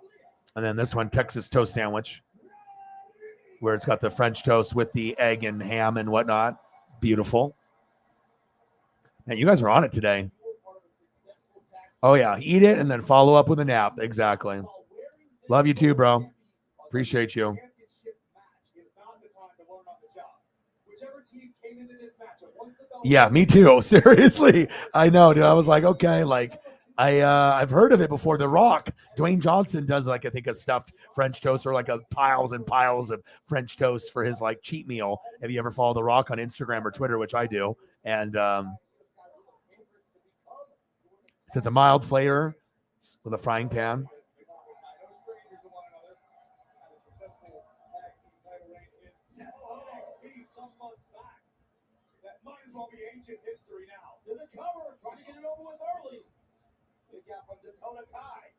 then this one, Texas toast sandwich, where it's got the French toast with the egg and ham and whatnot. Beautiful. Man, you guys are on it today. Oh, yeah. Eat it and then follow up with a nap. Exactly. Love you too, bro. Appreciate you. Yeah, me too. Seriously. I know, dude. I was like, okay, like I've heard of it before. The Rock, Dwayne Johnson does like, I think, a stuffed French toast or like a piles and piles of French toast for his like cheat meal. If you ever follow The Rock on Instagram or Twitter, which I do. And so it's a mild flavor with a frying pan. History now to the cover, trying to get it over with early. Big gap from Dakota Kai.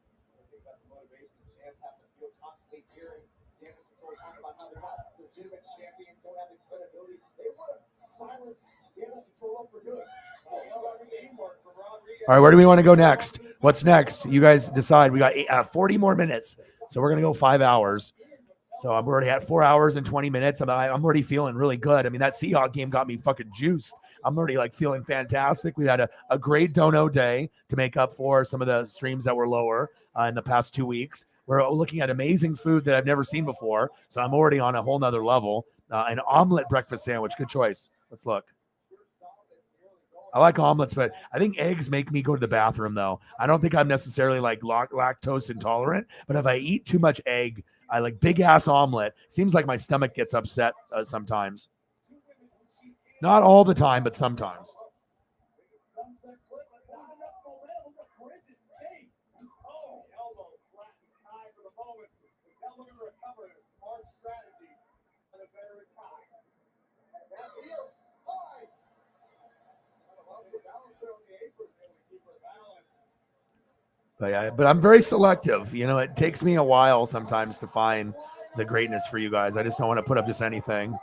They've got the motivation. The champs have to feel constantly cheering. Damage control, talking about how they're not legitimate champions, don't have the credibility. They want to silence damage control up for good. All right, where do we want to go next? What's next? You guys decide. We got 40 more minutes, so we're gonna go 5 hours. So I'm already at 4 hours and 20 minutes. I'm already feeling really good. I mean, that Seahawks game got me fucking juiced. I'm already like feeling fantastic. We had a great dono day to make up for some of the streams that were lower in the past 2 weeks. We're looking at amazing food that I've never seen before. So I'm already on a whole nother level. An omelet breakfast sandwich. Good choice. Let's look. I like omelets, but I think eggs make me go to the bathroom, though. I don't think I'm necessarily like lactose intolerant, but if I eat too much egg, I like big ass omelet. Seems like my stomach gets upset sometimes. Not all the time, but sometimes. But I'm very selective. You know, it takes me a while sometimes to find the greatness for you guys. I just don't want to put up just anything.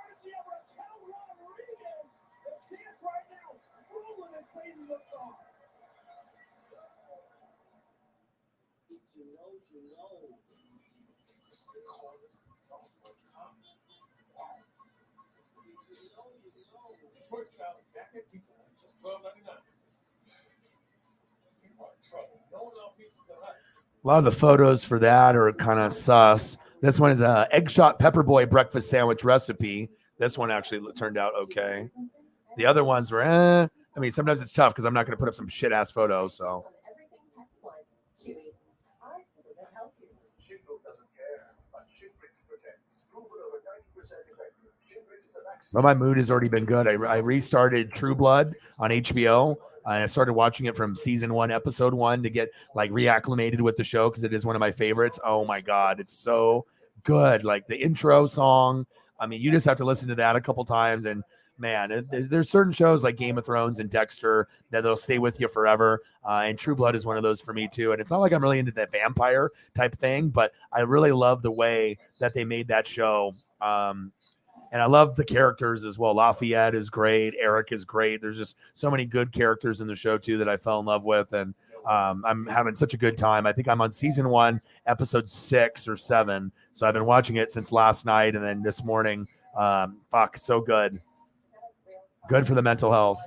A lot of the photos for that are kind of sus. This one is a egg shot pepper boy breakfast sandwich recipe. This one actually turned out okay. The other ones were, I mean, sometimes it's tough because I'm not going to put up some shit ass photos. So. Well, my mood has already been good. I restarted True Blood on HBO. And I started watching it from season 1, episode 1 to get like reacclimated with the show because it is one of my favorites. Oh my God, it's so good. Like the intro song. I mean, you just have to listen to that a couple times. And man, there's certain shows like Game of Thrones and Dexter that they'll stay with you forever. And True Blood is one of those for me too. And it's not like I'm really into that vampire type thing, but I really love the way that they made that show. And I love the characters as well. Lafayette is great. Eric is great. There's just so many good characters in the show too that I fell in love with. And I'm having such a good time. I think I'm on season 1, episode 6 or 7. So I've been watching it since last night. And then this morning, so good. Good for the mental health.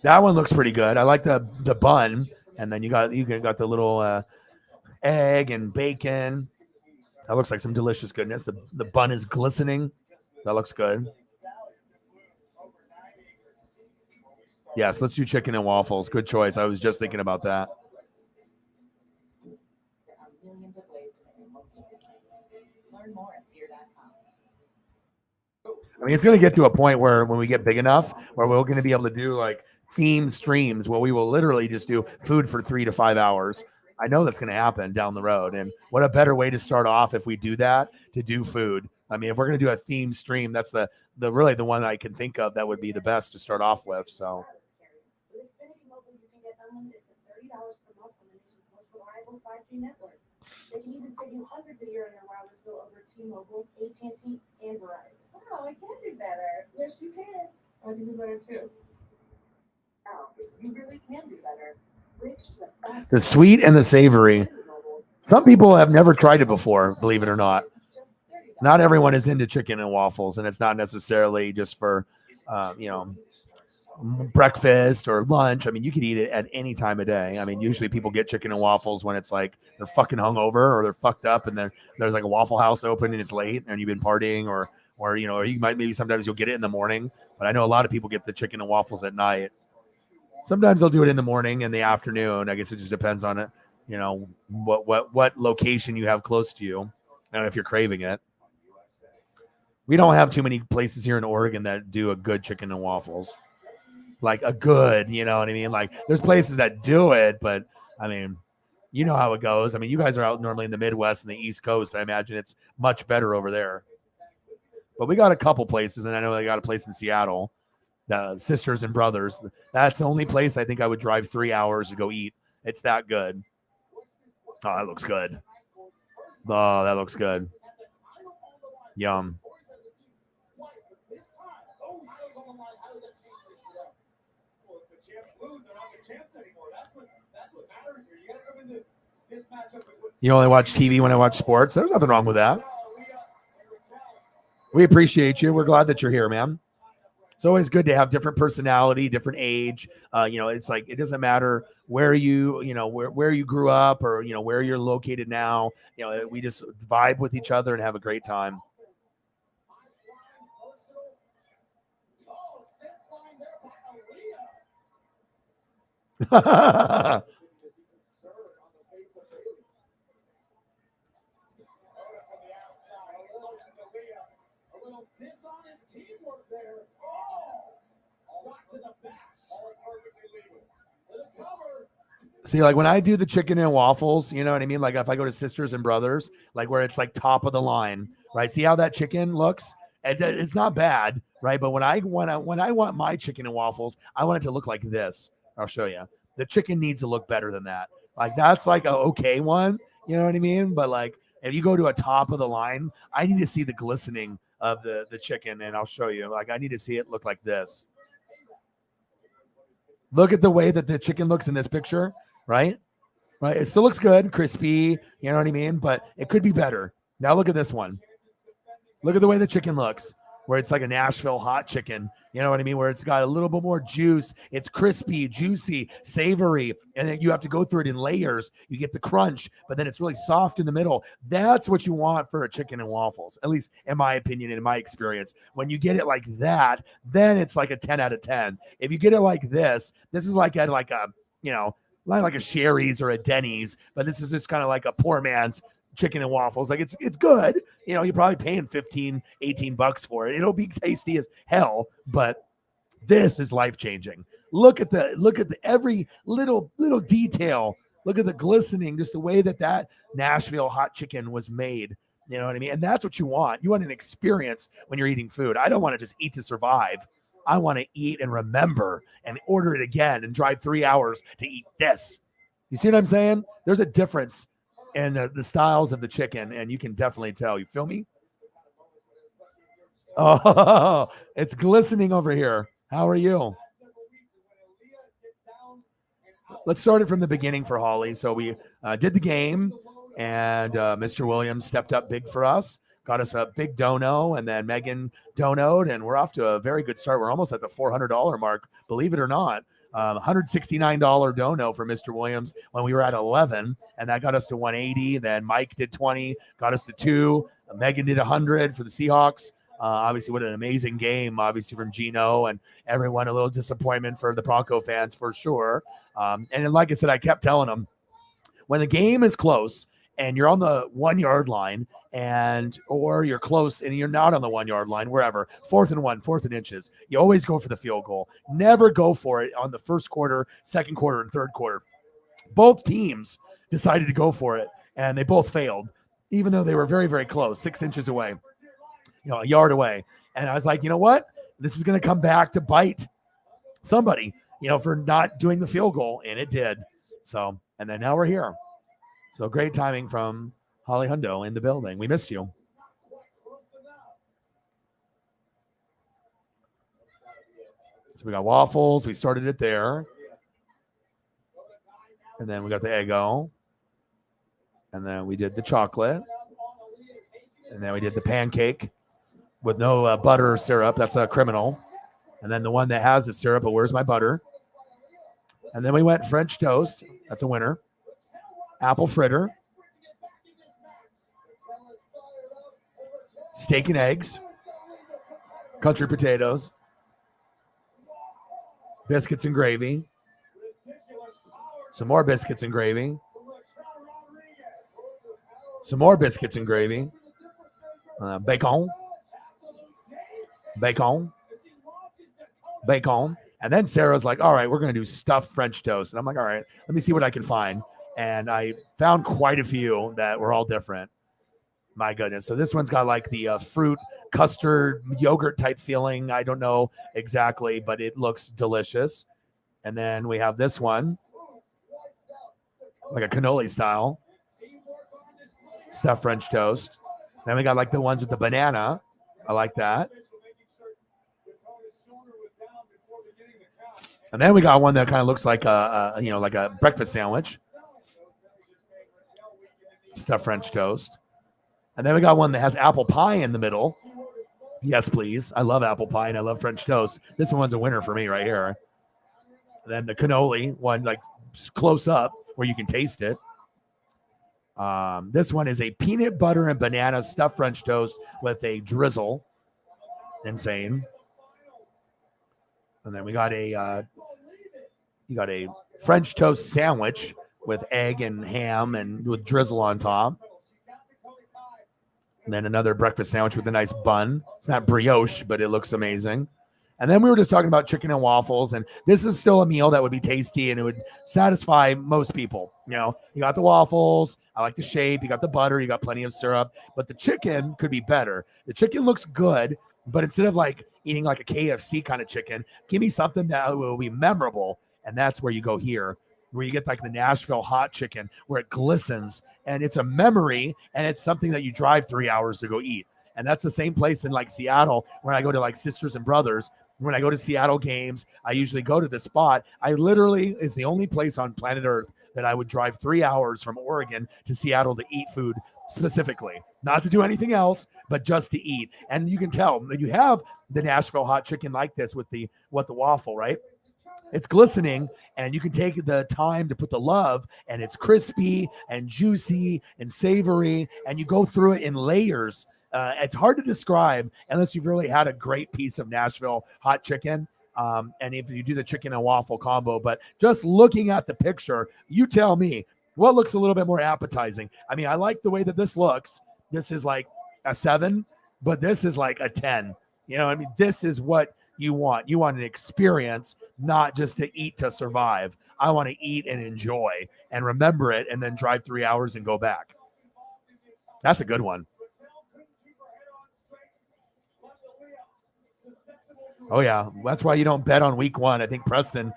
That one looks pretty good. I like the bun, and then you got the little egg and bacon. That looks like some delicious goodness. The bun is glistening. That looks good. Yes, let's do chicken and waffles. Good choice. I was just thinking about that. I mean, it's going to get to a point where when we get big enough, where we're going to be able to do like theme streams where we will literally just do food for 3 to 5 hours. I know that's going to happen down the road. And what a better way to start off if we do that, to do food. I mean, if we're going to do a theme stream, that's the really the one I can think of that would be the best to start off with. So With Xfinity Mobile, you can get unlimited for $30 per month on the nation's most reliable 5G network. They can even save you hundreds a year on your wireless bill over T-Mobile, AT&T, and Verizon. Wow, I can do better. Yes, you can. I can do better too. Oh, you really can do better. Switch to the fast. the sweet and the savory. Some people have never tried it before, believe it or not. Not everyone is into chicken and waffles, and it's not necessarily just for, breakfast or lunch. I mean, you could eat it at any time of day. I mean, usually people get chicken and waffles when it's like they're fucking hungover or they're fucked up, and then there's like a Waffle House open and it's late, and you've been partying, or you might maybe sometimes you'll get it in the morning. But I know a lot of people get the chicken and waffles at night. Sometimes they'll do it in the morning and the afternoon. I guess it just depends on it. What location you have close to you, and if you're craving it. We don't have too many places here in Oregon that do a good chicken and waffles. Like a good, you know what I mean? Like there's places that do it, but I mean, you know how it goes. I mean, you guys are out normally in the Midwest and the East Coast. I imagine it's much better over there. But we got a couple places, and I know they got a place in Seattle, the Sisters and Brothers. That's the only place I think I would drive 3 hours to go eat. It's that good. Oh, that looks good. Oh, that looks good. Yum. You only watch TV when I watch sports. There's nothing wrong with that. We appreciate you. We're glad that you're here, man. It's always good to have different personality, different age. It's like it doesn't matter where where you grew up or where you're located now. We just vibe with each other and have a great time. Dishonest teamwork there. Oh, shot to the back. All perfectly legal. The cover. See, like when I do the chicken and waffles, you know what I mean? Like if I go to Sisters and Brothers, like where it's like top of the line, right? See how that chicken looks? It's not bad, right? But when I want my chicken and waffles, I want it to look like this. I'll show you. The chicken needs to look better than that. Like that's like a okay one, you know what I mean? But like if you go to a top of the line, I need to see the glistening of the chicken, and I'll show you. Like I need to see it look like this. Look at the way that the chicken looks in this picture, right? Right. It still looks good, crispy, you know what I mean? But it could be better. Now look at this one. Look at the way the chicken looks, where it's like a Nashville hot chicken, you know what I mean? Where it's got a little bit more juice. It's crispy, juicy, savory, and then you have to go through it in layers. You get the crunch, but then it's really soft in the middle. That's what you want for a chicken and waffles, at least in my opinion, in my experience. When you get it like that, then it's like a 10 out of 10. If you get it like this is like at like a, not like a Sherry's or a Denny's, but this is just kind of like a poor man's chicken and waffles. Like it's good. You're probably paying $15-$18 for it. It'll be tasty as hell, but this is life-changing. Look at the every little detail. Look at the glistening, just the way that Nashville hot chicken was made. You know what I mean? And that's what you want. You want an experience when you're eating food. I don't want to just eat to survive. I want to eat and remember and order it again and drive 3 hours to eat this. You see what I'm saying? There's a difference in the styles of the chicken, and you can definitely tell. You feel me? Oh, it's glistening over here. How are you? Let's start it from the beginning for Holly. So we did the game, and Mr. Williams stepped up big for us, got us a big dono, and then Megan donoed, and we're off to a very good start. We're almost at the $400 mark, believe it or not. $169 dono for Mr. Williams when we were at 11, and that got us to 180. Then Mike did 20, got us to 2. Megan did 100 for the Seahawks. Obviously, what an amazing game, obviously, from Gino and everyone. A little disappointment for the Bronco fans for sure. And then, like I said, I kept telling them, when the game is close and you're on the 1 yard line, or you're close and you're not on the 1 yard line, wherever, 4th and 1, 4th and inches, you always go for the field goal. Never go for it on the first quarter, second quarter, and third quarter. Both teams decided to go for it, and they both failed, even though they were very, very close, 6 inches away, a yard away. And I was like, you know what? This is going to come back to bite somebody, for not doing the field goal, and it did. So, and then now we're here. So great timing from Holly Hundo in the building. We missed you. So we got waffles. We started it there. And then we got the Eggo. And then we did the chocolate. And then we did the pancake with no butter or syrup. That's a criminal. And then the one that has the syrup, but where's my butter? And then we went French toast. That's a winner. Apple fritter. Steak and eggs. Country potatoes. Biscuits and gravy. Some more biscuits and gravy. Some more biscuits and gravy. Bacon. Bacon. Bacon. And then Sarah's like, all right, we're going to do stuffed French toast. And I'm like, all right, let me see what I can find. And I found quite a few that were all different. My goodness. So this one's got like the fruit, custard, yogurt type feeling. I don't know exactly, but it looks delicious. And then we have this one, like a cannoli style, stuffed French toast. Then we got like the ones with the banana. I like that. And then we got one that kind of looks like like a breakfast sandwich. Stuffed French toast. And then we got one that has apple pie in the middle. Yes, please. I love apple pie and I love French toast. This one's a winner for me right here. And then the cannoli one, like close up where you can taste it. This one is a peanut butter and banana stuffed French toast with a drizzle. Insane. And then we got a French toast sandwich with egg and ham and with drizzle on top. And then another breakfast sandwich with a nice bun. It's not brioche, but it looks amazing. And then we were just talking about chicken and waffles. And this is still a meal that would be tasty and it would satisfy most people. You got the waffles. I like the shape. You got the butter. You got plenty of syrup. But the chicken could be better. The chicken looks good. But instead of like eating like a KFC kind of chicken, give me something that will be memorable. And that's where you go here, where you get like the Nashville hot chicken, where it glistens and it's a memory and it's something that you drive 3 hours to go eat. And that's the same place in like Seattle when I go to like Sisters and Brothers. When I go to Seattle games, I usually go to this spot. I literally is the only place on planet Earth that I would drive 3 hours from Oregon to Seattle to eat food specifically, not to do anything else, but just to eat. And you can tell that you have the Nashville hot chicken like this with the waffle, right? It's glistening and you can take the time to put the love and it's crispy and juicy and savory and you go through it in layers. It's hard to describe unless you've really had a great piece of Nashville hot chicken. And if you do the chicken and waffle combo, but just looking at the picture, you tell me what looks a little bit more appetizing. I mean, I like the way that this looks. This is like a 7, but this is like a 10. This is what you want. You want an experience, not just to eat to survive. I want to eat and enjoy and remember it and then drive 3 hours and go back. That's a good one. Oh, yeah. That's why you don't bet on week 1. I think Preston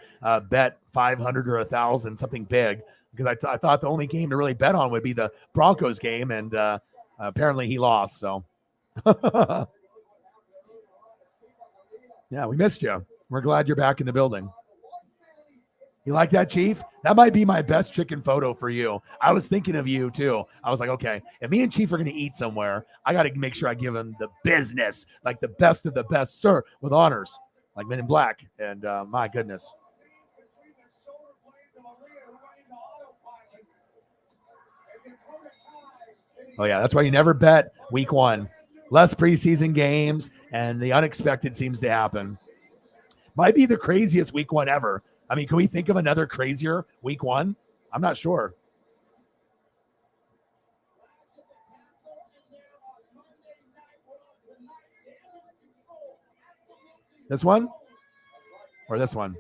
bet 500 or 1,000, something big, because I thought the only game to really bet on would be the Broncos game, and apparently he lost. So, yeah, we missed you. We're glad you're back in the building. You like that, Chief? That might be my best chicken photo for you. I was thinking of you, too. I was like, okay, if me and Chief are going to eat somewhere, I got to make sure I give him the business, like the best of the best, sir, with honors, like Men in Black. And my goodness. Oh, yeah, that's why you never bet week 1. Less preseason games, and the unexpected seems to happen. Might be the craziest week 1 ever. I mean, can we think of another crazier week 1? I'm not sure. This one? Or this one?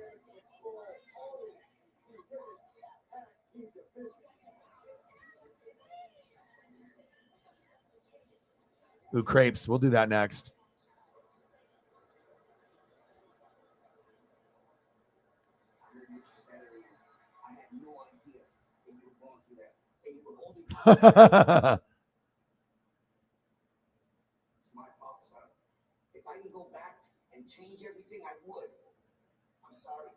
Ooh, crepes. We'll do that next. It's my fault, son. If I can go back and change everything, I would. I'm sorry.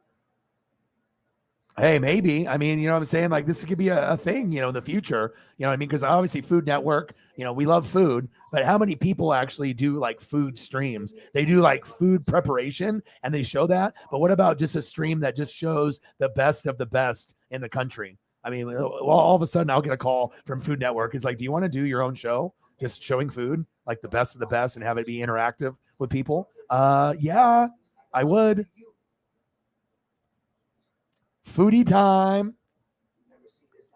Hey, maybe. I mean, you know what I'm saying? Like, this could be a thing, in the future. You know what I mean? Because obviously Food Network, we love food, but how many people actually do like food streams? They do like food preparation and they show that. But what about just a stream that just shows the best of the best in the country? I mean, well, all of a sudden I'll get a call from Food Network. It's like, do you want to do your own show? Just showing food, like the best of the best, and have it be interactive with people? Yeah, I would. Foodie time.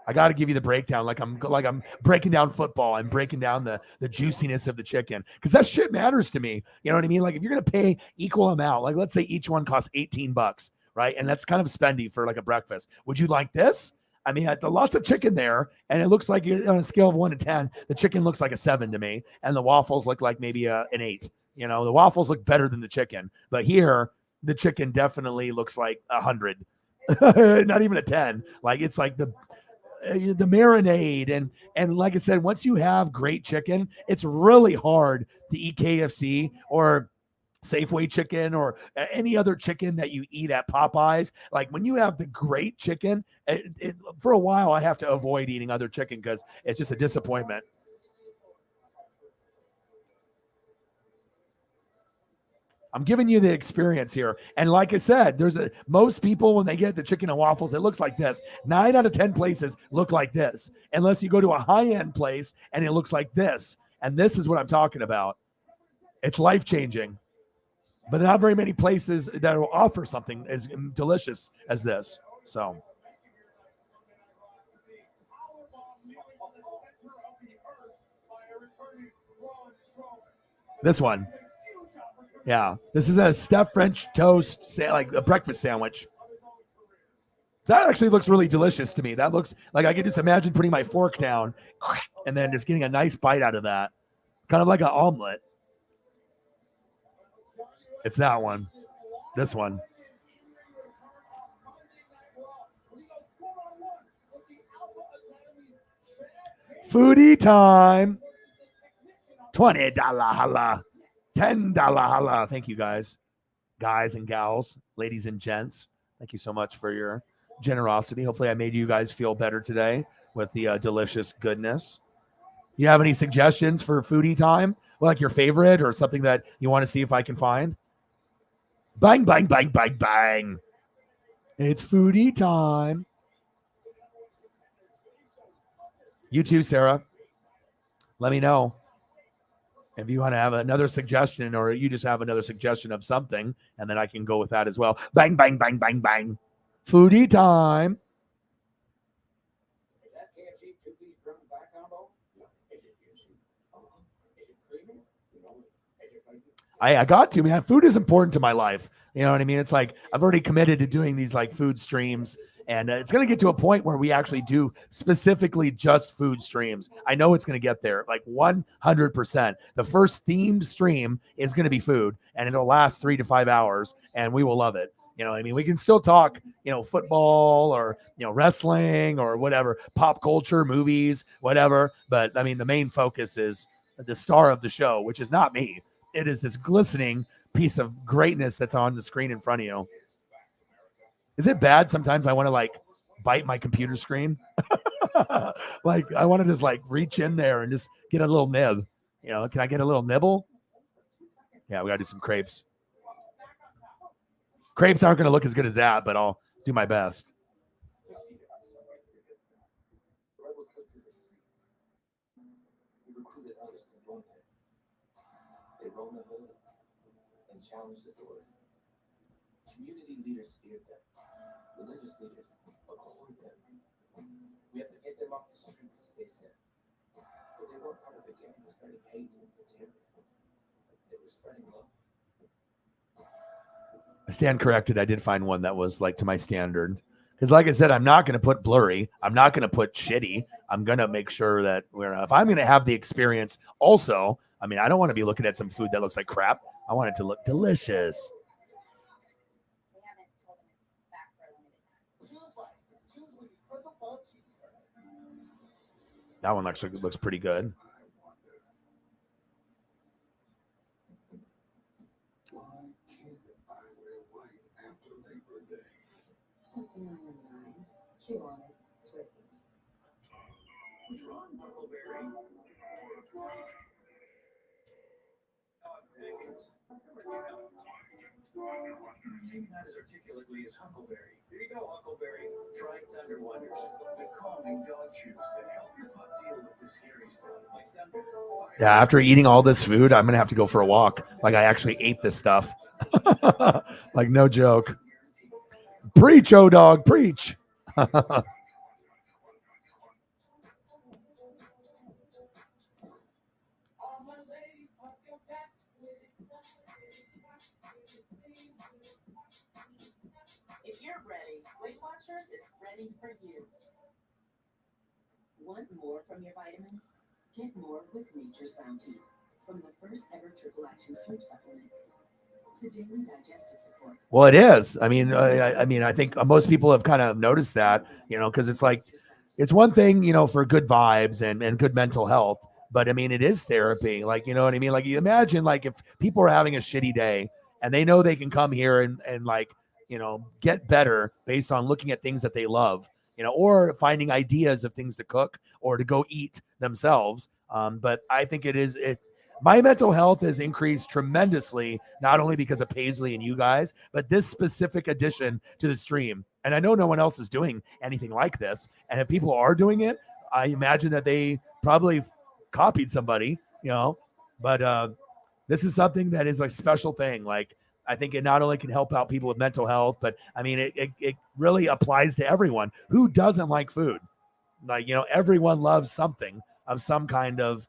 I got to give you the breakdown, like I'm breaking down football. I'm breaking down the juiciness of the chicken, because that shit matters to me. You know what I mean? Like, if you're gonna pay equal amount, like let's say each one costs $18, right? And that's kind of spendy for like a breakfast. Would you like this? I mean, lots of chicken there, and it looks like on a scale of 1 to 10, the chicken looks like a 7 to me, and the waffles look like maybe an 8. The waffles look better than the chicken, but here the chicken definitely looks like 100, not even a 10. Like, it's like the marinade, and like I said, once you have great chicken, it's really hard to eat KFC or Safeway chicken or any other chicken that you eat at Popeyes. Like, when you have the great chicken, for a while I have to avoid eating other chicken because it's just a disappointment. I'm giving you the experience here. And like I said, most people, when they get the chicken and waffles, it looks like this. 9 out of 10 places look like this, unless you go to a high-end place and it looks like this. And this is what I'm talking about. It's life-changing. But not very many places that will offer something as delicious as this. So this one. Yeah, this is a stuffed French toast, like a breakfast sandwich. That actually looks really delicious to me. That looks like I could just imagine putting my fork down and then just getting a nice bite out of that. Kind of like an omelet. It's that one. This one. Foodie time. $20 holla. $10 holla. Thank you, guys and gals, ladies and gents. Thank you so much for your generosity. Hopefully I made you guys feel better today with the delicious goodness. You have any suggestions for foodie time? Like your favorite or something that you want to see if I can find? Bang, bang, bang, bang, bang. It's foodie time. You too, Sarah. Let me know if you want to have another suggestion, or you just have another suggestion of something, and then I can go with that as well. Bang, bang, bang, bang, bang. Foodie time. Is that KFC 2-piece drum back combo? Is it juicy? Is it creamy? Is it flaky? I got to, man. Food is important to my life. You know what I mean? It's like I've already committed to doing these like food streams, and it's going to get to a point where we actually do specifically just food streams. I know it's going to get there, like 100%. The first themed stream is going to be food, and it'll last 3 to 5 hours, and we will love it. You know what I mean? We can still talk, football or, wrestling or whatever, pop culture, movies, whatever. But I mean, the main focus is the star of the show, which is not me. It is this glistening piece of greatness that's on the screen in front of you. Is it bad sometimes I want to like bite my computer screen? Like I want to just like reach in there and just get a little nib. Can I get a little nibble? Yeah, we got to do some crepes. Crepes aren't going to look as good as that, but I'll do my best. They roam the hood and challenge the authority. Community leaders feared them. Religious leaders abhorred them. We have to get them off the streets, they said. But they weren't part of a gang spreading hate and terror. They were spreading love. I stand corrected. I did find one that was like to my standard. Because like I said, I'm not going to put blurry. I'm not going to put shitty. I'm going to make sure that if I'm going to have the experience also, I mean, I don't want to be looking at some food that looks like crap. I want it to look delicious. That one actually looks pretty good. Something on your mind. Chew on it. Twizzlers. What's wrong, Huckleberry? Maybe not as articulately as Huckleberry. Here you go, Huckleberry. Try Thunder Wonders, the calming dog chews that help your pup deal with the scary stuff like thunder. Yeah, after eating all this food, I'm going to have to go for a walk. Like I actually ate this stuff. Like no joke. Preach, oh dog, preach. If you're ready, Weight Watchers is ready for you. Want more from your vitamins? Get more with Nature's Bounty. From the first ever triple action sleep supplement to daily digestive support. Well, it is. I mean, I think most people have kind of noticed that, because it's like, it's one thing, for good vibes and good mental health, but I mean, it is therapy. Like, you know what I mean? Like, you imagine like if people are having a shitty day and they know they can come here and like, get better based on looking at things that they love, or finding ideas of things to cook or to go eat themselves. But I think my mental health has increased tremendously, not only because of Paisley and you guys, but this specific addition to the stream. And I know no one else is doing anything like this. And if people are doing it, I imagine that they probably copied somebody, but this is something that is a special thing. Like, I think it not only can help out people with mental health, but I mean, it really applies to everyone. Who doesn't like food? Like, everyone loves something of some kind of,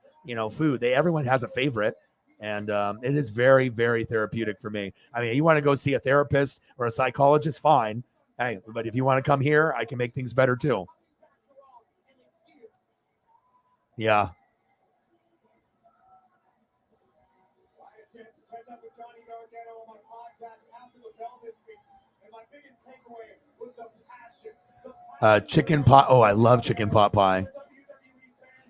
food. Everyone has a favorite, and it is very, very therapeutic for me. I mean, you want to go see a therapist or a psychologist, fine. Hey, but if you want to come here, I can make things better too. Yeah. Chicken pot. Oh, I love chicken pot pie.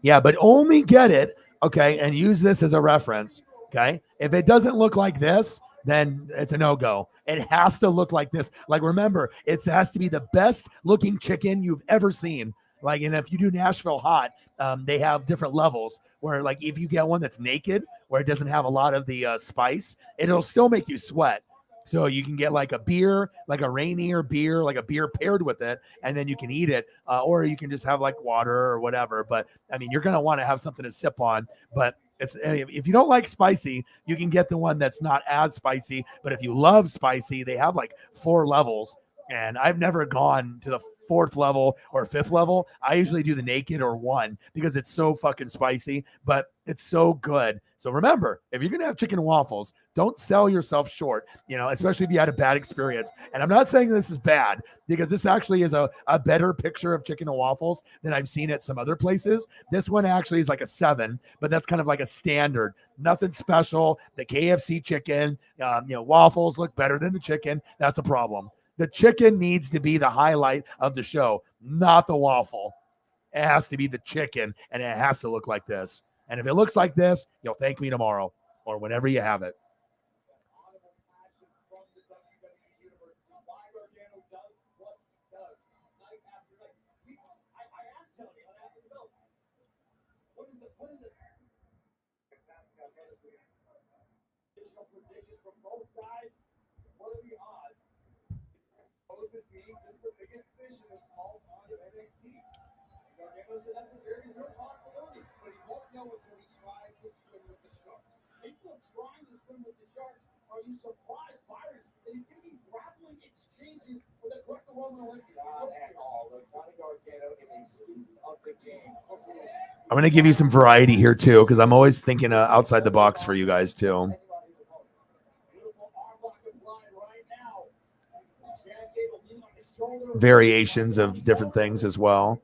Yeah, but only get it, okay, and use this as a reference, okay? If it doesn't look like this, then it's a no-go. It has to look like this. Like, remember, it has to be the best looking chicken you've ever seen. Like, and if you do Nashville hot, they have different levels where, like, if you get one that's naked, where it doesn't have a lot of the spice, it'll still make you sweat. So you can get like a beer, like a rainier beer, like a beer paired with it, and then you can eat it, or you can just have like water or whatever. But I mean, you're going to want to have something to sip on. But if you don't like spicy, you can get the one that's not as spicy. But if you love spicy, they have like 4 levels, and I've never gone to the 4th level or 5th level. I usually do the naked or 1 because it's so fucking spicy, but it's so good. So remember, if you're going to have chicken and waffles, don't sell yourself short, especially if you had a bad experience. And I'm not saying this is bad, because this actually is a better picture of chicken and waffles than I've seen at some other places. This one actually is like a 7, but that's kind of like a standard, nothing special. The KFC chicken, waffles look better than the chicken. That's a problem. The chicken needs to be the highlight of the show, not the waffle. It has to be the chicken, and it has to look like this. And if it looks like this, you'll thank me tomorrow or whenever you have it. Said that's a very real possibility, but he won't know until he tries to swim with the Sharks. Speaking of trying to swim with the Sharks, are you surprised, Byron, that he's going to be grappling exchanges with a Greco-Roman Olympian? Not at all. Look, Johnny Gargano is a student of the game. I'm going to give you some variety here too, because I'm always thinking outside the box for you guys too. Beautiful arm lock is lying right now. variations of different things as well.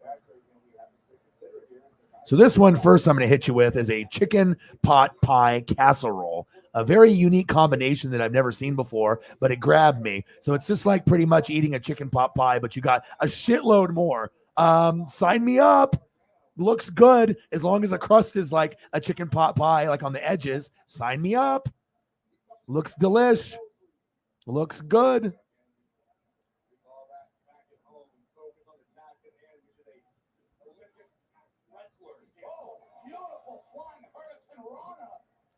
So this one first I'm going to hit you with is a chicken pot pie casserole. A very unique combination that I've never seen before, but it grabbed me. So it's just like pretty much eating a chicken pot pie, but you got a shitload more. Sign me up. Looks good as long as the crust is like a chicken pot pie, like on the edges. Sign me up. Looks delish. Looks good.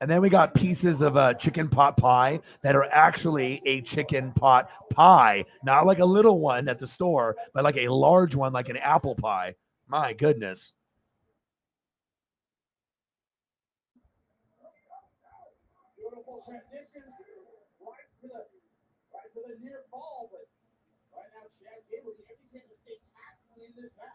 And then we got pieces of a chicken pot pie that are actually a chicken pot pie, not like a little one at the store, but like a large one, like an apple pie. My goodness. Beautiful transitions right to the near fall, but right now Chad Gable, everything to stay tactfully in this match.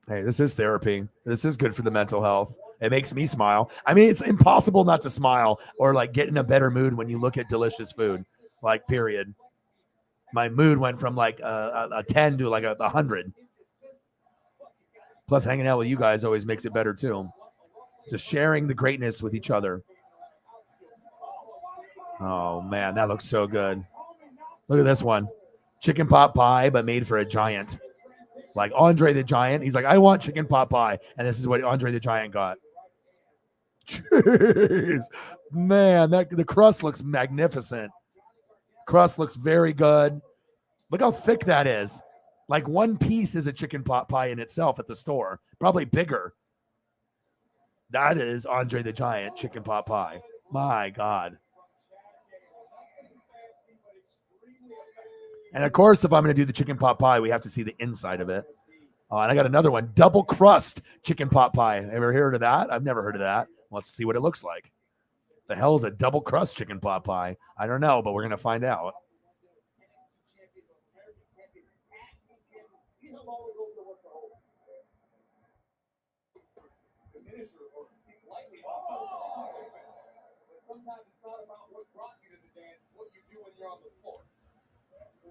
Hey, this is therapy. This is good for the mental health. It makes me smile. I mean, it's impossible not to smile or like get in a better mood when you look at delicious food, like period. My mood went from like a 10 to like a 100. Plus hanging out with you guys always makes it better too. Just sharing the greatness with each other. Oh man, that looks so good. Look at this one. Chicken pot pie, but made for a giant. Like Andre the Giant. He's like, I want chicken pot pie. And this is what Andre the Giant got. Jeez. Man, the crust looks magnificent. Crust looks very good. Look how thick that is. Like one piece is a chicken pot pie in itself at the store. Probably bigger. That is Andre the Giant chicken pot pie. My God. And of course, if I'm going to do the chicken pot pie, we have to see the inside of it. Oh, and I got another one. Double crust chicken pot pie. Ever heard of that? I've never heard of that. Let's see what it looks like. The hell is a double crust chicken pot pie? I don't know, but we're going to find out.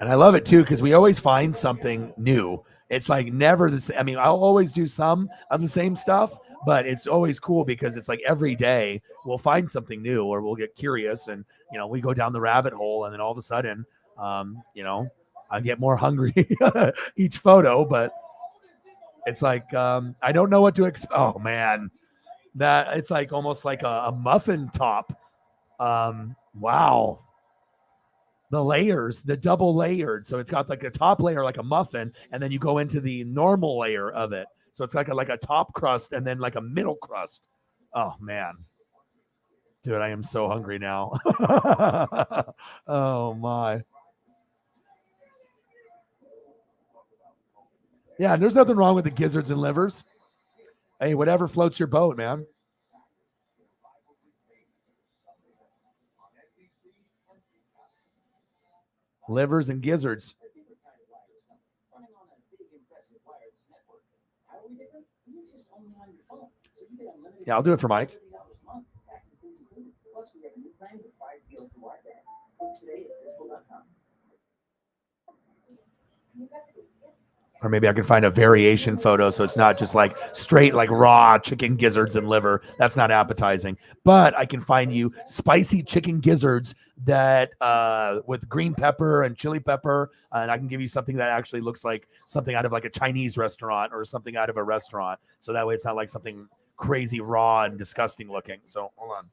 And I love it too, because we always find something new. It's like never the same. I mean, I'll always do some of the same stuff, but it's always cool because it's like every day we'll find something new or we'll get curious and, you know, we go down the rabbit hole and then all of a sudden, you know, I get more hungry each photo, but it's like, I don't know what to expect. Oh man, that it's like almost like a muffin top. Wow. The layers, the double layered. So it's got like a top layer, like a muffin, and then you go into the normal layer of it. So it's like a top crust and then like a middle crust. Oh man, dude, I am so hungry now. Oh my. Yeah, there's nothing wrong with the gizzards and livers. Hey, whatever floats your boat, man. Livers and gizzards. Yeah, I'll do it for Mike. Or maybe I can find a variation photo so it's not just like straight like raw chicken gizzards and liver. That's not appetizing. But I can find you spicy chicken gizzards that with green pepper and chili pepper, and I can give you something that actually looks like something out of like a Chinese restaurant or something out of a restaurant. So that way it's not like something crazy raw and disgusting looking. So hold on.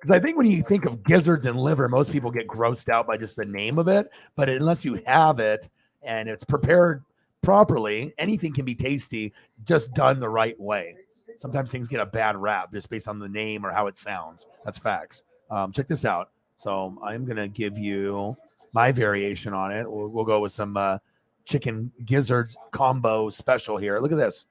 Because I think when you think of gizzards and liver, most people get grossed out by just the name of it. But unless you have it and it's prepared properly, anything can be tasty, just done the right way. Sometimes things get a bad rap just based on the name or how it sounds. That's facts. Check this out. So I'm going to give you my variation on it. We'll go with some chicken gizzard combo special here. Look at this.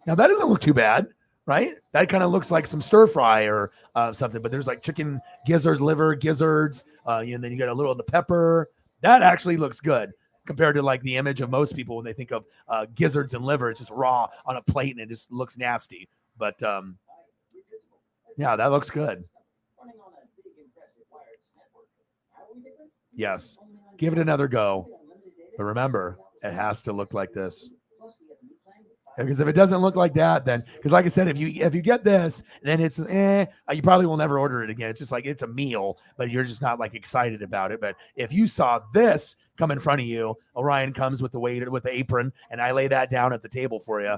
Now, that doesn't look too bad. Right? That kind of looks like some stir fry or something, but there's like chicken gizzards, liver gizzards, and then you get a little of the pepper. That actually looks good compared to like the image of most people when they think of gizzards and liver. It's just raw on a plate and it just looks nasty. But yeah, that looks good. Yes. Give it another go. But remember, it has to look like this. Because if it doesn't look like that, then because like I said, if you get this, then it's you probably will never order it again. It's just like it's a meal, but you're just not like excited about it. But if you saw this come in front of you, Orion comes with the waiter with the apron, and I lay that down at the table for you.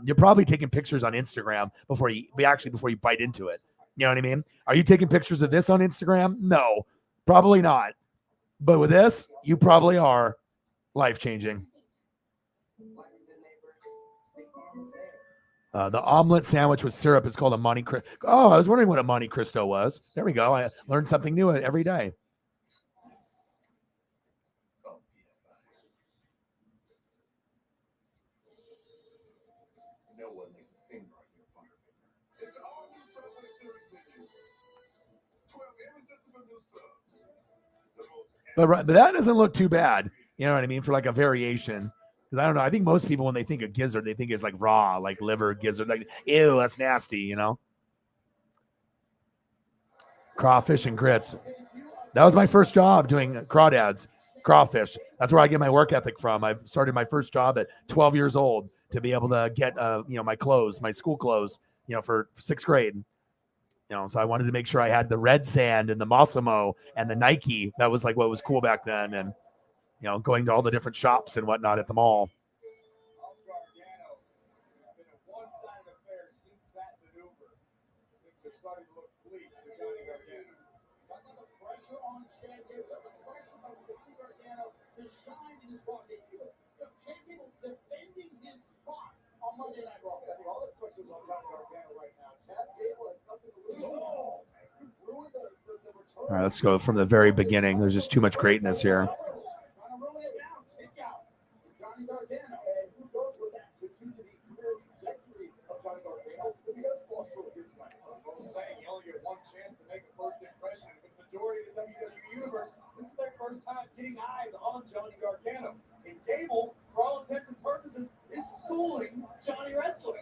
You're probably taking pictures on Instagram before you bite into it. You know what I mean? Are you taking pictures of this on Instagram? No, probably not. But with this, you probably are. Life-changing. The omelet sandwich with syrup is called a Monte Cristo. Oh, I was wondering what a Monte Cristo was. There we go. I learned something new every day. But that doesn't look too bad. You know what I mean? For like a variation. Because I don't know. I think most people, when they think of gizzard, they think it's like raw, like liver gizzard. Like, ew, that's nasty, you know? Crawfish and grits. That was my first job doing crawdads, crawfish. That's where I get my work ethic from. I started my first job at 12 years old to be able to get, my clothes, my school clothes, for 6th grade. So I wanted to make sure I had the red sand and the Massimo and the Nike. That was like what was cool back then. And, going to all the different shops and whatnot at the mall. All right, let's go from the very beginning. There's just too much greatness here. Getting eyes on Johnny Gargano. And Gable, for all intents and purposes, is schooling Johnny Wrestling.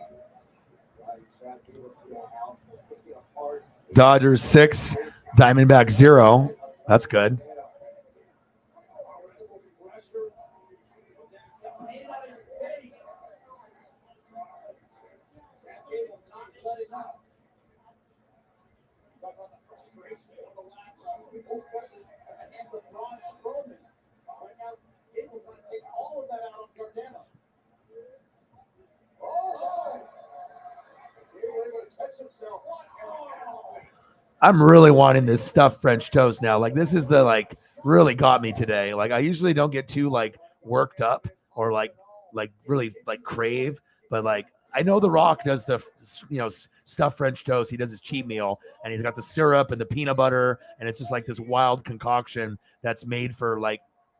Dodgers 6, Diamondback 0. That's good. I'm really wanting this stuffed French toast now. Like this is the really got me today. Like I usually don't get too worked up or really crave, but I know The Rock does the stuffed French toast. He does his cheat meal and he's got the syrup and the peanut butter and it's just this wild concoction that's made for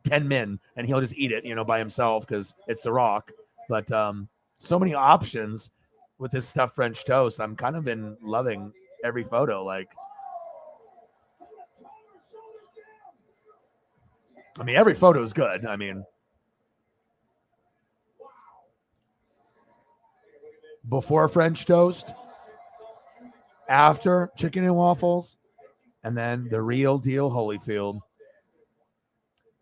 10 men and he'll just eat it, by himself because it's The Rock. But so many options with this stuffed French toast. I'm kind of been loving every photo. Every photo is good. Before French toast, after chicken and waffles, and then the real deal Holyfield.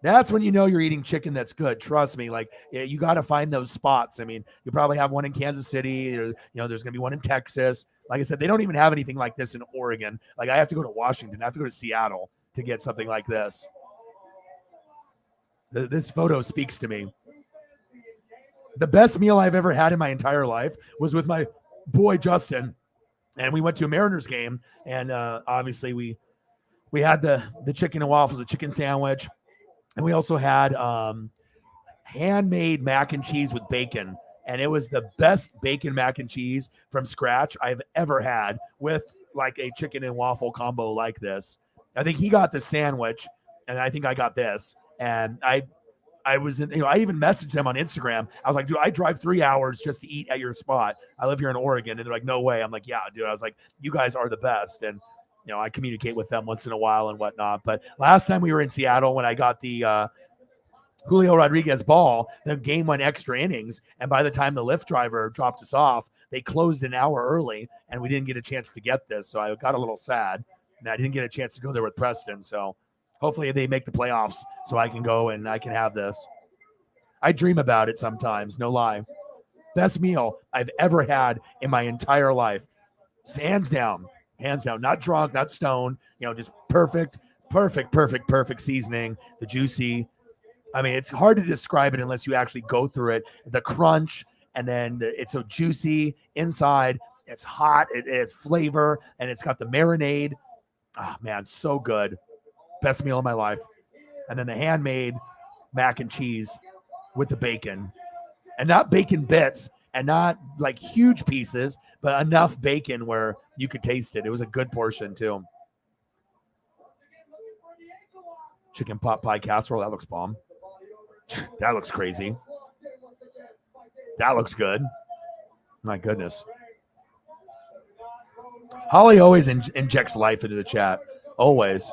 That's when you know you're eating chicken that's good. Trust me. You got to find those spots. You probably have one in Kansas City or, there's going to be one in Texas. Like I said, they don't even have anything like this in Oregon. I have to go to Washington. I have to go to Seattle to get something like this. This photo speaks to me. The best meal I've ever had in my entire life was with my boy, Justin. And we went to a Mariners game. And obviously we had the chicken and waffles, a chicken sandwich. And we also had handmade mac and cheese with bacon. And it was the best bacon mac and cheese from scratch I've ever had with a chicken and waffle combo like this. I think he got the sandwich and I think I got this. And I was in, I even messaged them on Instagram. I was like, dude, I drive 3 hours just to eat at your spot. I live here in Oregon. And they're like, no way. I'm like, yeah, dude. I was like, you guys are the best. And I communicate with them once in a while and whatnot. But last time we were in Seattle, when I got the Julio Rodriguez ball, the game went extra innings. And by the time the Lyft driver dropped us off, they closed an hour early and we didn't get a chance to get this. So I got a little sad. And I didn't get a chance to go there with Preston. So hopefully they make the playoffs so I can go and I can have this. I dream about it sometimes, no lie. Best meal I've ever had in my entire life. Hands down. Not drunk, not stoned. Just perfect seasoning. The juicy. I mean, it's hard to describe it unless you actually go through it. The crunch, and then it's so juicy inside. It's hot. It has flavor, and it's got the marinade. Oh, man, so good. Best meal of my life. And then the handmade mac and cheese with the bacon. And not bacon bits and not like huge pieces, but enough bacon where you could taste it. It was a good portion, too. Chicken pot pie casserole. That looks bomb. That looks crazy. That looks good. My goodness. Holly always injects life into the chat. Always.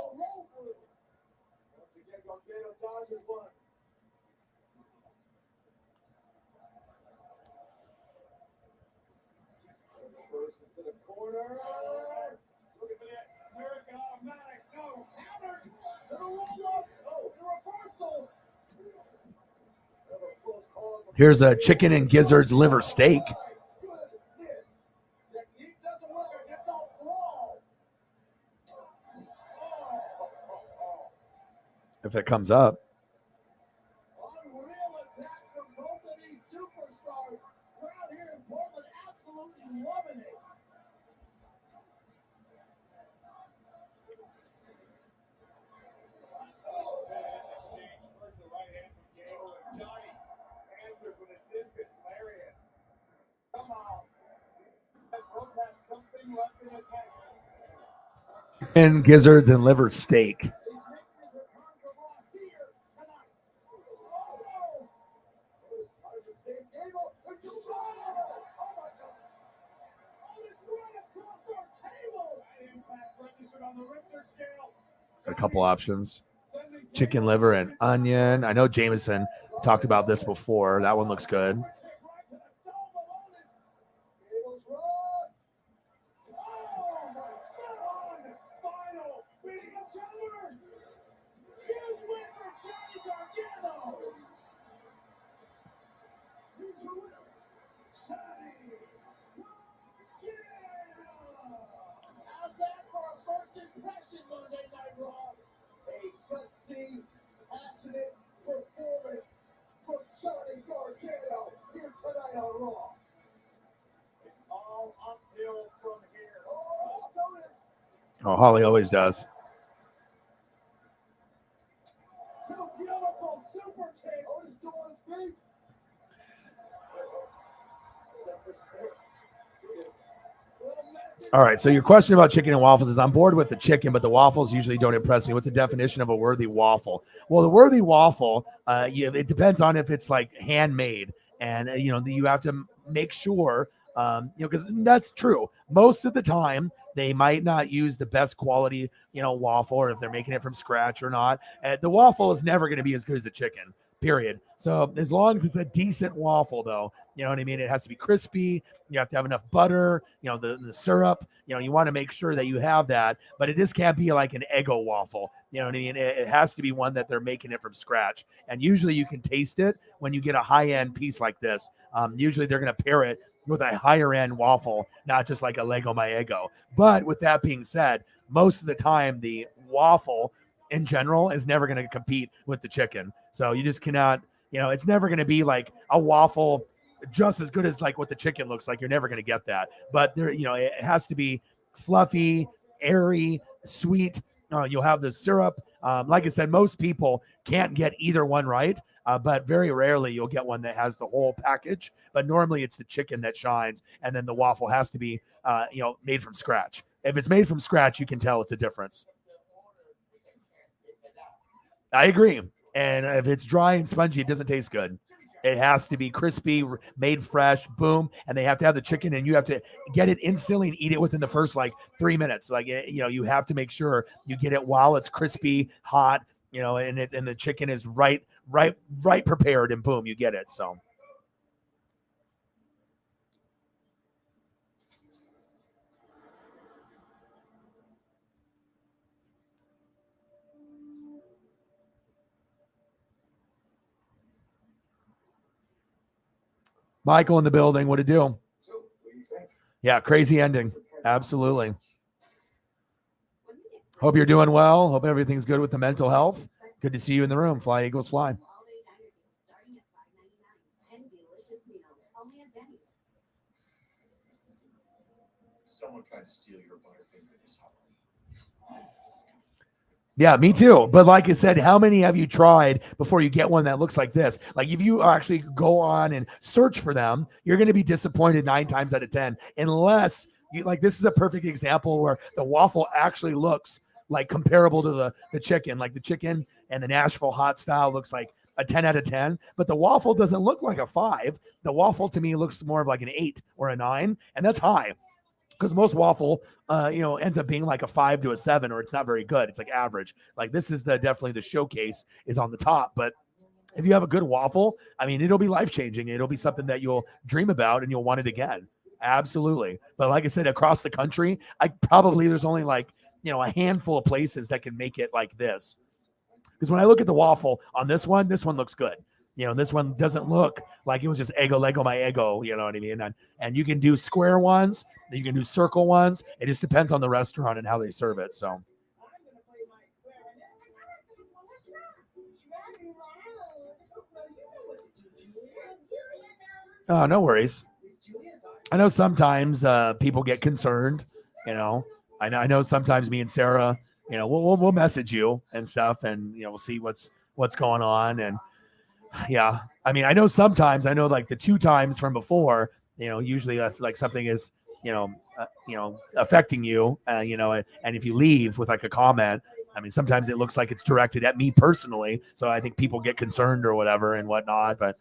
Here's a chicken and gizzards liver steak. If it comes up. And gizzards and liver steak. A couple options. Chicken liver and onion. I know Jameson talked about this before. That one looks good. Oh, Holly always does. All right, so your question about chicken and waffles is I'm bored with the chicken, but the waffles usually don't impress me. What's the definition of a worthy waffle? Well, the worthy waffle, it depends on if it's like handmade. And, you have to make sure, because that's true. Most of the time, they might not use the best quality, waffle, or if they're making it from scratch or not. The waffle is never going to be as good as the chicken, period. So as long as it's a decent waffle, though, you know what I mean? It has to be crispy. You have to have enough butter, the syrup. You want to make sure that you have that. But it just can't be like an Eggo waffle. You know what I mean? It has to be one that they're making it from scratch. And usually you can taste it when you get a high-end piece like this. Usually they're going to pair it with a higher-end waffle, not just like a Lego My Eggo. But with that being said, most of the time the waffle in general is never going to compete with the chicken. So you just cannot, it's never going to be like a waffle just as good as like what the chicken looks like. You're never going to get that. But there, it has to be fluffy, airy, sweet. You'll have the syrup. Like I said, most people can't get either one right, but very rarely you'll get one that has the whole package. But normally it's the chicken that shines, and then the waffle has to be, made from scratch. If it's made from scratch, you can tell it's a difference. I agree. And if it's dry and spongy, it doesn't taste good. It has to be crispy, made fresh, boom. And they have to have the chicken, and you have to get it instantly and eat it within the first 3 minutes. You have to make sure you get it while it's crispy, hot, and the chicken is right prepared, and boom, you get it. So. Michael in the building. What to do? So, what do you think? Yeah, crazy ending. Absolutely. Hope you're doing well. Hope everything's good with the mental health. Good to see you in the room. Fly Eagles fly. Someone tried to steal your Butterfinger this Halloween. Yeah, me too. But like I said, how many have you tried before you get one that looks like this? Like if you actually go on and search for them, you're going to be disappointed 9 times out of 10, unless you like, this is a perfect example where the waffle actually looks like comparable to the chicken, like the chicken and the Nashville hot style looks like a 10 out of 10, but the waffle doesn't look like a 5. The waffle to me looks more of like an 8 or a 9. And that's high. Because most waffle, ends up being like a 5 to a 7, or it's not very good. It's like average. Like this is definitely the showcase is on the top. But if you have a good waffle, I mean, it'll be life changing. It'll be something that you'll dream about and you'll want it again. Absolutely. But like I said, across the country, there's only like a handful of places that can make it like this. Because when I look at the waffle on this one looks good. This one doesn't look like it was just Lego my ego, you know what I mean? And you can do square ones, you can do circle ones. It just depends on the restaurant and how they serve it. So. Oh, no worries. I know sometimes people get concerned, I know sometimes me and Sarah, we'll message you and stuff, and we'll see what's going on. And yeah, I mean, I know sometimes, like the 2 times from before, usually like something is, affecting you, and if you leave with like a comment, I mean, sometimes it looks like it's directed at me personally. So I think people get concerned or whatever and whatnot. But,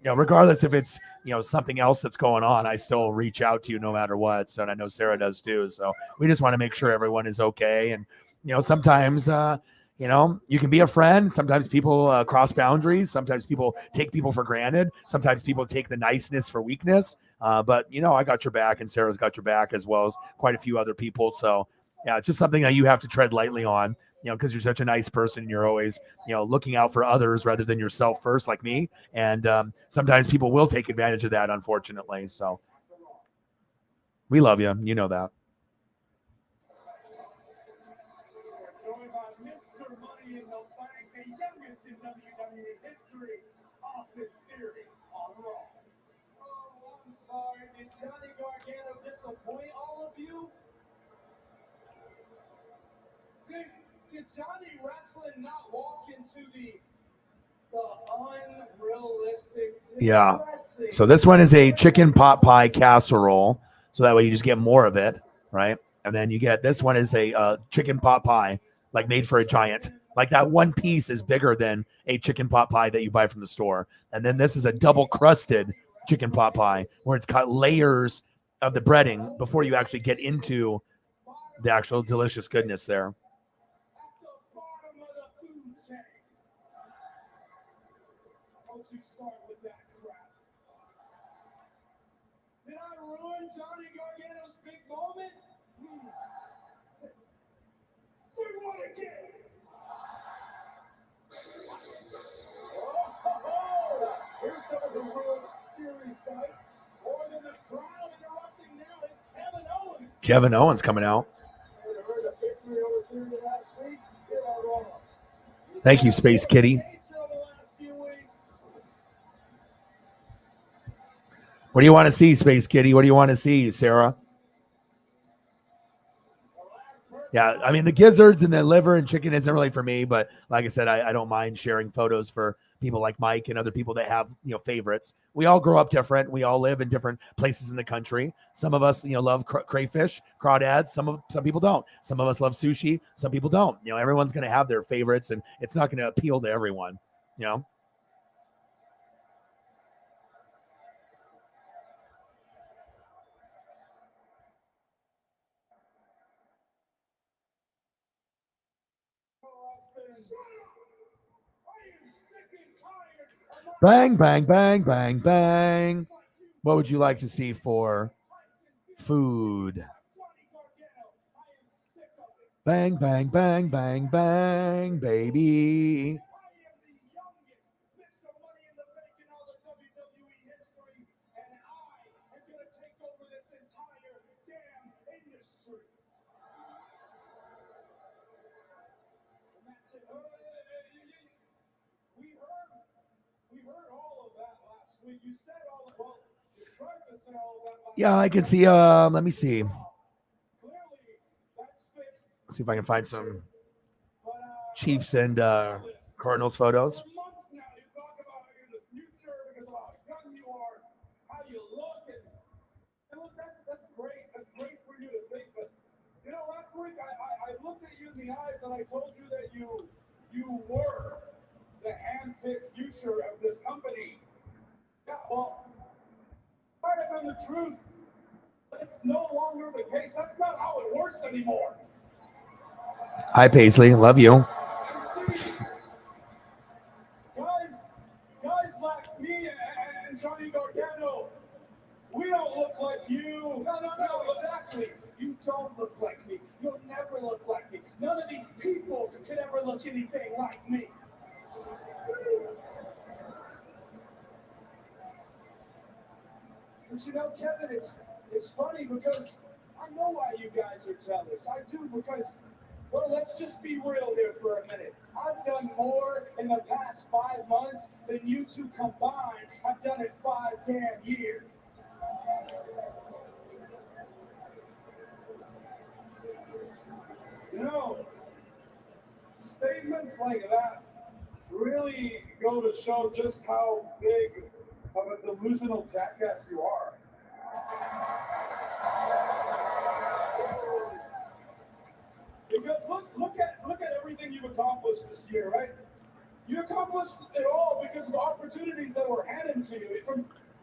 regardless if it's, something else that's going on, I still reach out to you no matter what. So, and I know Sarah does too. So we just want to make sure everyone is okay. And, sometimes, you can be a friend. Sometimes people cross boundaries. Sometimes people take people for granted. Sometimes people take the niceness for weakness. But, I got your back and Sarah's got your back as well as quite a few other people. So, yeah, it's just something that you have to tread lightly on, because you're such a nice person. And you're always, looking out for others rather than yourself first, like me. And sometimes people will take advantage of that, unfortunately. So we love you. You know that. Joined by Mr. Money in the Bank, the youngest in WWE history, Austin Theory on Raw. Oh, I'm sorry. Did Johnny Gargano disappoint all of you? Did Johnny Wrestling not walk into the unrealistic? Yeah. So this one is a chicken pot pie casserole. So that way you just get more of it, right? And then you get, this one is a chicken pot pie, like made for a giant. Like that one piece is bigger than a chicken pot pie that you buy from the store. And then this is a double crusted chicken pot pie where it's got layers of the breading before you actually get into the actual delicious goodness there. Don't you start with that crap. Did I ruin Johnny Gargano's big moment? Say what again? Oh, here's some of the World Series night. More than the crowd interrupting now, it's Kevin Owens. Kevin Owens coming out. Thank you, Space Kitty. What do you want to see, Space Kitty? What do you want to see, Sarah? Yeah, I mean, the gizzards and the liver and chicken isn't really for me, but like I said, I don't mind sharing photos for people like Mike and other people that have, favorites. We all grow up different. We all live in different places in the country. Some of us, love crayfish, crawdads. Some people don't. Some of us love sushi. Some people don't. Everyone's going to have their favorites, and it's not going to appeal to everyone, Bang, bang, bang, bang, bang. What would you like to see for food? Bang, bang, bang, bang, bang, baby. week. You said all the, well, you tried to say all that. Yeah, I can see. Let me see. Clearly, that's fixed. See if I can find some But, Chiefs and Cardinals photos. for months now, you talk about in the future because of how young you are, how you look, and look, that's great. That's great for you to think. But you know, last week I looked at you in the eyes and I told you that you were the hand-picked future of this company. Yeah, well, might have been the truth, but it's no longer the case. That's not how it works anymore. Hi, Paisley. Love you. And see, guys like me and Johnny Gargano, we don't look like you. No, exactly. You don't look like me. You'll never look like me. None of these people could ever look anything like me. But you know, Kevin, it's funny because I know why you guys are jealous. I do because, well, let's just be real here for a minute. I've done more in the past 5 months than you two combined have done in 5 damn years. You know, statements like that really go to show just how big of a delusional jackass you are. Because look at everything you've accomplished this year, right? You accomplished it all because of opportunities that were handed to you.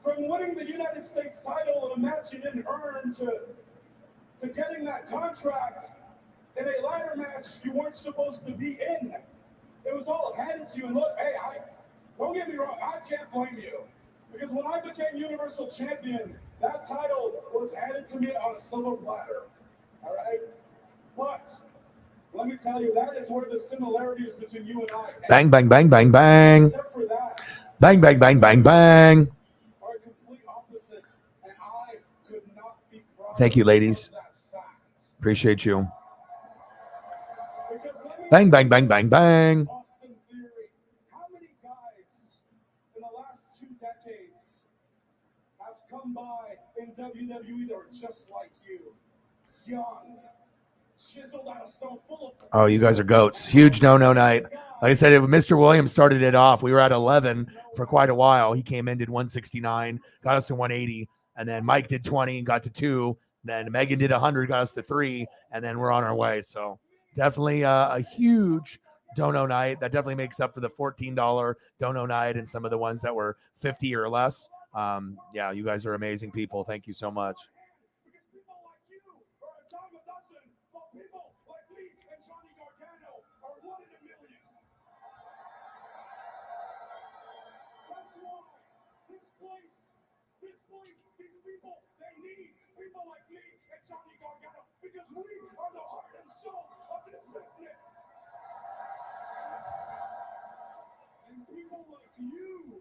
From winning the United States title in a match you didn't earn to getting that contract in a ladder match you weren't supposed to be in. It was all handed to you. And look, hey, don't get me wrong, I can't blame you. Because when I became Universal Champion, that title was handed to me on a silver platter. All right? But let me tell you, that is where the similarities between you and I. Bang, bang, bang, bang, bang. Except for that, Bang, bang, bang, bang, bang. are complete opposites, and I could not be proud Thank you, of ladies. that fact. Appreciate you. Because let me Bang, ask bang, you bang, this, bang, bang. Austin Theory, how many guys in the last 2 decades have come by in WWE that are just like you? Young, chiseled out of stone, full of Oh, you guys are goats. Huge no-no night. Like I said, Mr. Williams started it off. We were at 11 for quite a while. He came in, did 169, got us to 180, and then Mike did 20 and got to 2. Then Megan did 100, got us to 3, and then we're on our way. So definitely a huge dono night. That definitely makes up for the $14 dono night and some of the ones that were 50 or less. Yeah, you guys are amazing people. Thank you so much. because people like you are a dime a dozen, while people like me and Johnny Gargano are 1 in a million. That's why this place, these people, they need people like me and Johnny Gargano because we are the heart and soul of this business. And people like you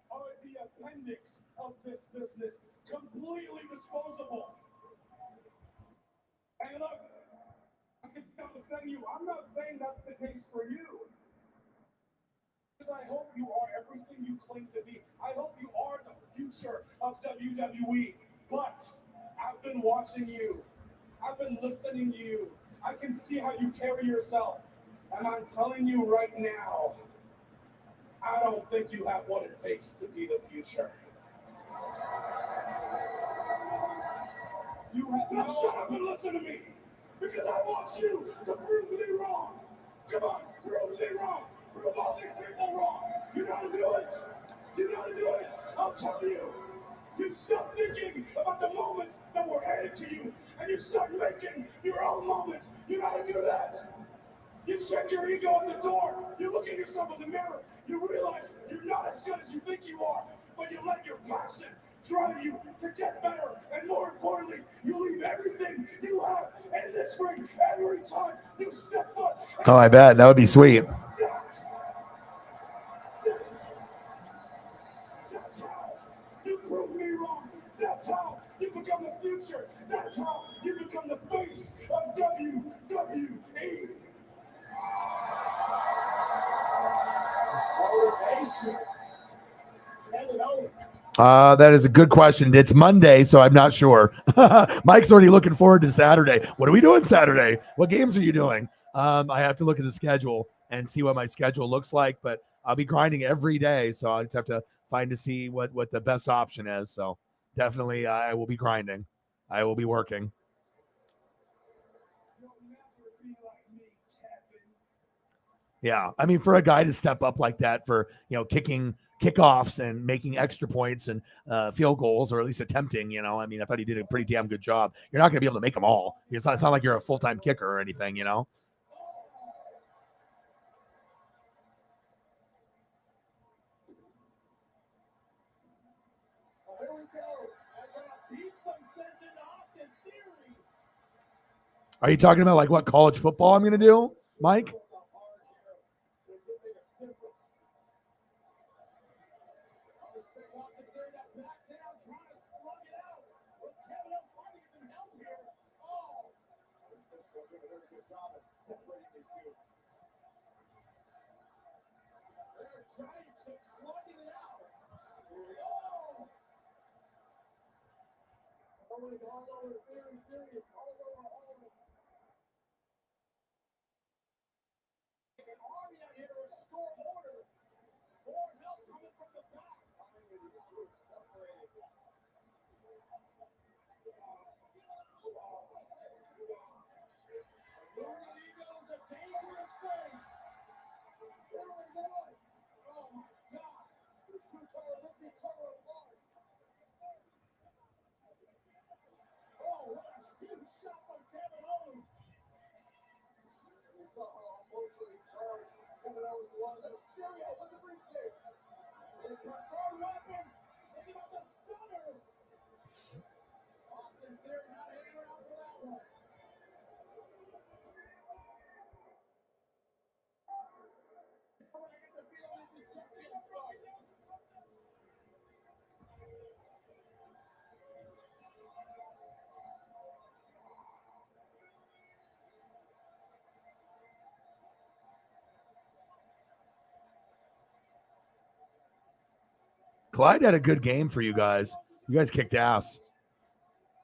are the appendix of this business, completely disposable. And look, I'm not saying that's the case for you. Because I hope you are everything you claim to be. I hope you are the future of WWE. But I've been watching you. I've been listening to you. I can see how you carry yourself. And I'm telling you right now, I don't think you have what it takes to be the future. You have now shut up and listen to me. Because I want you to prove me wrong. Come on, prove me wrong. Prove all these people wrong. You know how to do it. You know how to do it. I'll tell you. You stop thinking about the moments that were handed to you, and you start making your own moments. You know how to do that. You check your ego at the door. You look at yourself in the mirror. You realize you're not as good as you think you are, but you let your passion drive you to get better. And more importantly, you leave everything you have in this ring every time you step foot. Oh, I bet. That would be sweet. That's how you prove me wrong. That's how you become the future. That's how you become the face of WWE. Motivation. That is a good question. It's Monday, so I'm not sure. Mike's already looking forward to Saturday. What are we doing Saturday? What games are you doing? I have to look at the schedule and see what my schedule looks like, but I'll be grinding every day, so I just have to find to see what the best option is. So definitely I will be grinding. I will be working. Yeah, I mean, for a guy to step up like that for, kicking kickoffs and making extra points and field goals, or at least attempting, I mean, I thought he did a pretty damn good job. You're not going to be able to make them all. It's not like you're a full-time kicker or anything, Are you talking about like what college football I'm going to do, Mike? Clyde had a good game for you guys. You guys kicked ass.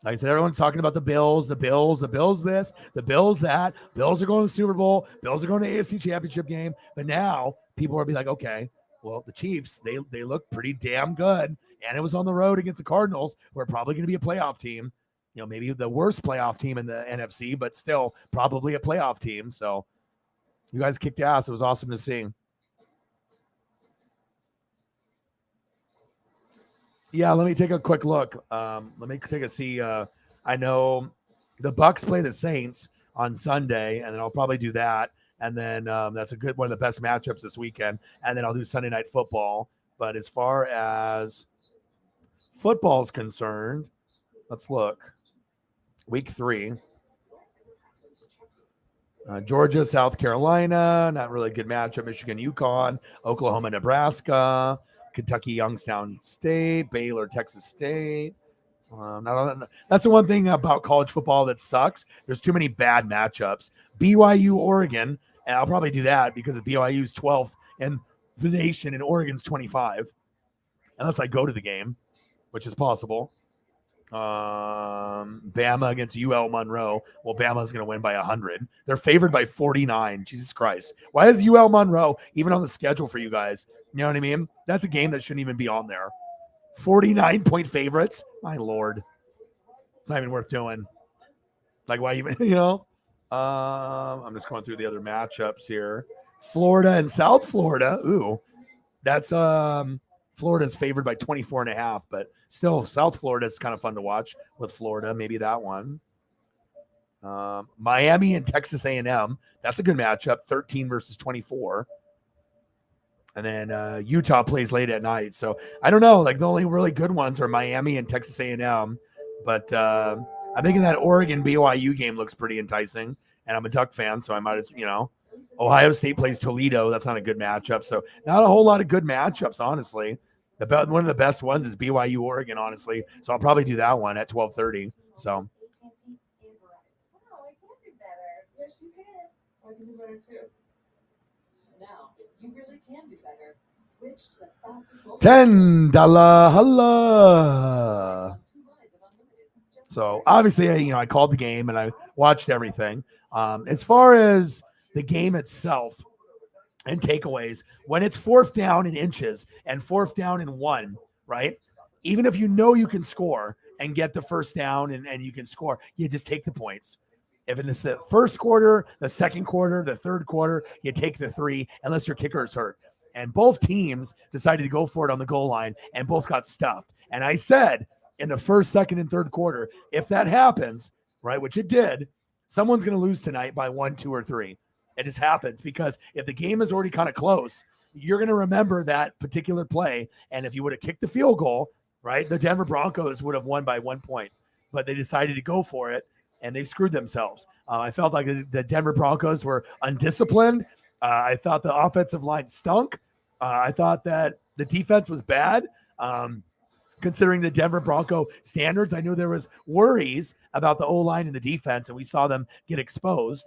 Like I said, everyone's talking about the Bills this, the Bills that. Bills are going to the Super Bowl. Bills are going to the AFC Championship game. But now people are be like, okay, well, the Chiefs, they look pretty damn good. And it was on the road against the Cardinals, who are probably going to be a playoff team. Maybe the worst playoff team in the NFC, but still probably a playoff team. So you guys kicked ass. It was awesome to see. Yeah, let me take a quick look. Let me take a see. I know the Bucks play the Saints on Sunday, and then I'll probably do that. And then that's a good one of the best matchups this weekend. And then I'll do Sunday Night Football. But as far as football's concerned, let's look. Week 3. Georgia, South Carolina, not really a good matchup. Michigan, UConn, Oklahoma, Nebraska, Kentucky, Youngstown State, Baylor, Texas State. That's the one thing about college football that sucks. There's too many bad matchups. BYU, Oregon, and I'll probably do that because BYU's 12th in the nation and Oregon's 25. Unless I go to the game, which is possible. Bama against UL Monroe. Well, Bama's going to win by 100. They're favored by 49. Jesus Christ. Why is UL Monroe even on the schedule for you guys? You know what I mean? That's a game that shouldn't even be on there. 49-point favorites. My Lord. It's not even worth doing. Like, why even, I'm just going through the other matchups here. Florida and South Florida. Ooh, that's Florida's favored by 24.5, but still South Florida is kind of fun to watch with Florida. Maybe that one. Miami and Texas A&M. That's a good matchup. 13 versus 24. And then Utah plays late at night. So I don't know. Like the only really good ones are Miami and Texas A&M. But I'm thinking that Oregon BYU game looks pretty enticing. And I'm a Duck fan, so I might as Ohio State plays Toledo. That's not a good matchup. So not a whole lot of good matchups, honestly. One of the best ones is BYU Oregon, honestly. So I'll probably do that one at 12:30. So. Now, you really can do better, switch to the fastest mobile $10 holla. So obviously, I called the game and I watched everything. As far as the game itself and takeaways, when it's 4th down in inches and 4th down in 1, right? Even if you know you can score and get the first down and you can score, you just take the points. If it's the first quarter, the second quarter, the third quarter, you take the 3 unless your kicker is hurt. And both teams decided to go for it on the goal line and both got stuffed. And I said in the first, second, and third quarter, if that happens, right, which it did, someone's going to lose tonight by 1, 2, or 3. It just happens because if the game is already kind of close, you're going to remember that particular play. And if you would have kicked the field goal, right, the Denver Broncos would have won by 1 point. But they decided to go for it, and they screwed themselves. I felt like the Denver Broncos were undisciplined. I thought the offensive line stunk. I thought that the defense was bad. Considering the Denver Bronco standards, I knew there was worries about the O-line and the defense, and we saw them get exposed.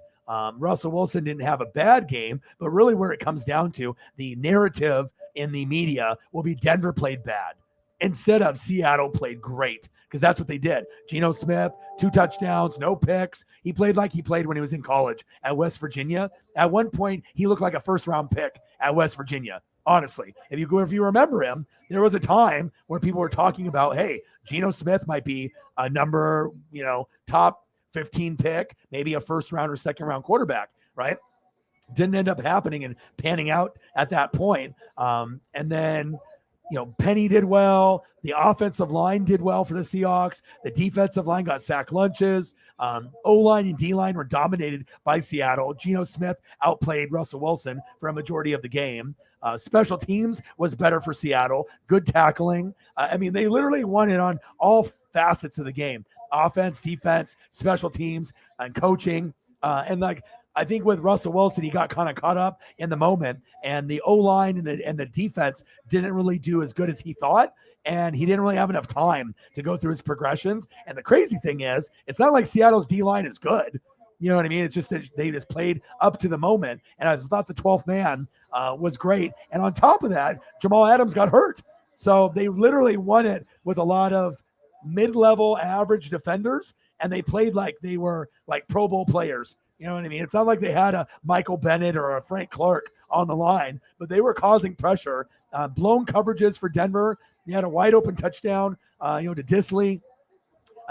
Russell Wilson didn't have a bad game, but really where it comes down to, the narrative in the media will be Denver played bad instead of Seattle played great, because that's what they did. Geno Smith, 2 touchdowns, no picks. He played like he played when he was in college at West Virginia. At one point, he looked like a first-round pick at West Virginia. Honestly, if you remember him, there was a time where people were talking about, hey, Geno Smith might be a number, top 15 pick, maybe a first round or second round quarterback, right? Didn't end up happening and panning out at that point. And then, Penny did well. The offensive line did well for the Seahawks. The defensive line got sack lunches. O-line and D-line were dominated by Seattle. Geno Smith outplayed Russell Wilson for a majority of the game. Special teams was better for Seattle. Good tackling. They literally won it on all facets of the game. Offense, defense, special teams, and coaching. I think with Russell Wilson, he got kind of caught up in the moment, and the O-line and the defense didn't really do as good as he thought, and he didn't really have enough time to go through his progressions. And the crazy thing is, it's not like Seattle's D-line is good. You know what I mean? It's just that they just played up to the moment, and I thought the 12th man was great. And on top of that, Jamal Adams got hurt. So they literally won it with a lot of mid-level average defenders, and they played like they were like Pro Bowl players. You know what I mean? It's not like they had a Michael Bennett or a Frank Clark on the line, but they were causing pressure. Blown coverages for Denver. They had a wide open touchdown, to Disley.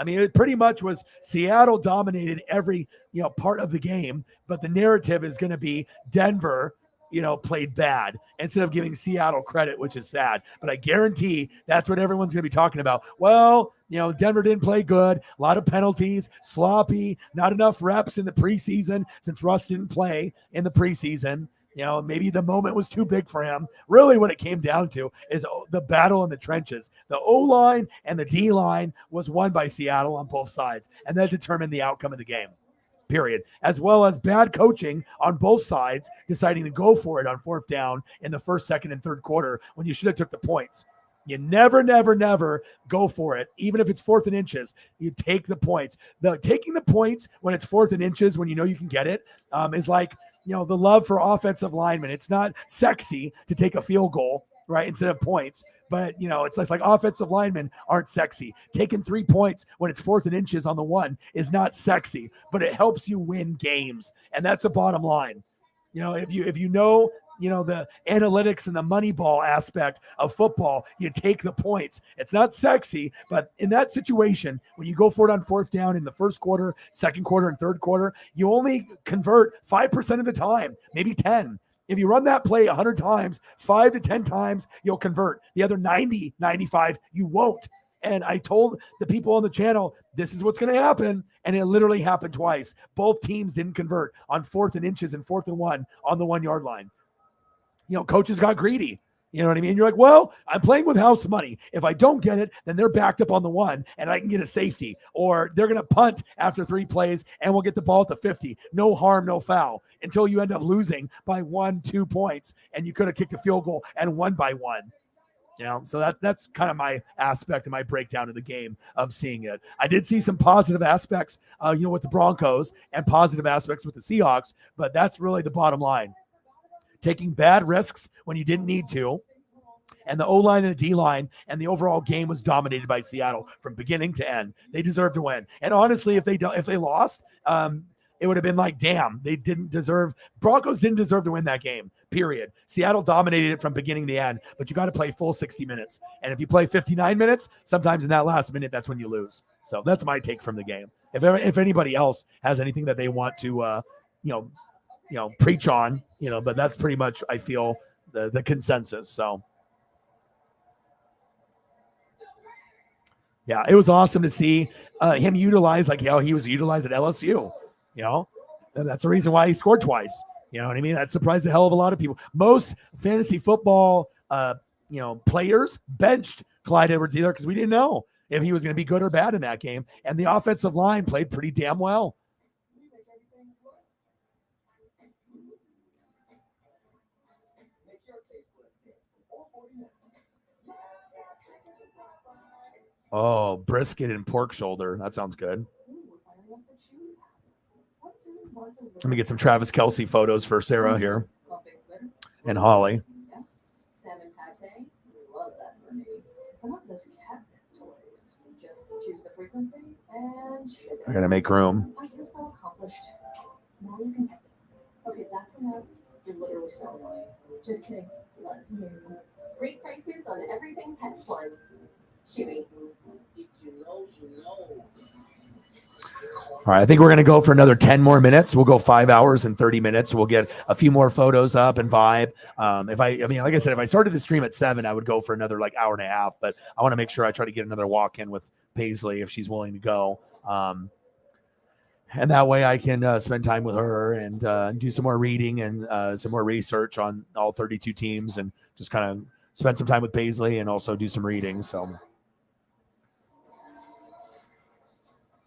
It pretty much was Seattle dominated every, part of the game, but the narrative is going to be Denver, played bad instead of giving Seattle credit, which is sad. But I guarantee that's what everyone's going to be talking about. Well, Denver didn't play good, a lot of penalties, sloppy, not enough reps in the preseason since Russ didn't play in the preseason. Maybe the moment was too big for him. Really what it came down to is the battle in the trenches. The O-line and the D-line was won by Seattle on both sides, and that determined the outcome of the game, period. As well as bad coaching on both sides, deciding to go for it on 4th down in the first, second, and third quarter when you should have took the points. You never go for it. Even if it's 4th and inches, you take the points. Taking the points when it's 4th and inches, when you know you can get it, is like, the love for offensive linemen. It's not sexy to take a field goal, right, instead of points. But, it's like offensive linemen aren't sexy. Taking 3 points when it's 4th and inches on the 1 is not sexy, but it helps you win games. And that's the bottom line. If you know the analytics and the money ball aspect of football, you take the points. It's not sexy, but in that situation, when you go for it on 4th down in the first quarter, second quarter, and third quarter, you only convert 5% of the time, maybe 10. If you run that play 100 times, 5 to 10 times, you'll convert. The other 90, 95, you won't. And I told the people on the channel, this is what's going to happen. And it literally happened twice. Both teams didn't convert on 4th and inches and 4th and 1 on the 1 yard line. Coaches got greedy. You know what I mean? You're like, well, I'm playing with house money. If I don't get it, then they're backed up on the 1 and I can get a safety. Or they're going to punt after 3 plays and we'll get the ball at the 50. No harm, no foul, until you end up losing by 1-2 points and you could have kicked a field goal and won by 1. So that's kind of my aspect and my breakdown of the game of seeing it. I did see some positive aspects, with the Broncos and positive aspects with the Seahawks, but that's really the bottom line. taking bad risks when you didn't need to. And the O-line and the D-line and the overall game was dominated by Seattle from beginning to end. They deserved to win. And honestly, if they lost, it would have been like, damn, Broncos didn't deserve to win that game, period. Seattle dominated it from beginning to end, but you got to play full 60 minutes. And if you play 59 minutes, sometimes in that last minute, that's when you lose. So that's my take from the game. If anybody else has anything that they want to, preach on, but that's pretty much, I feel, the consensus. So. Yeah, it was awesome to see him utilized like how he was utilized at LSU, and that's the reason why he scored twice. You know what I mean? That surprised the hell of a lot of people. Most fantasy football, players benched Clyde Edwards-Helaire because we didn't know if he was going to be good or bad in that game. And the offensive line played pretty damn well. Oh, brisket and pork shoulder. That sounds good. Let me get some Travis Kelce photos for Sarah here. And Holly. Yes, salmon pate. Love that for me. Some of those cabinet toys. Just choose the frequency and ship it. I gotta make room. I feel so accomplished. Now you can pay me. Okay, that's enough. You're literally so annoying. Just kidding. Love you. Great prices on everything pets want. Chewy. If you know, you know. All right, I think we're going to go for another 10 more minutes. We'll go 5 hours and 30 minutes. We'll get a few more photos up and vibe. Like I said, if I started the stream at 7, I would go for another hour and a half, but I want to make sure I try to get another walk in with Paisley if she's willing to go. And that way I can spend time with her and do some more reading and some more research on all 32 teams and just kind of spend some time with Paisley and also do some reading. So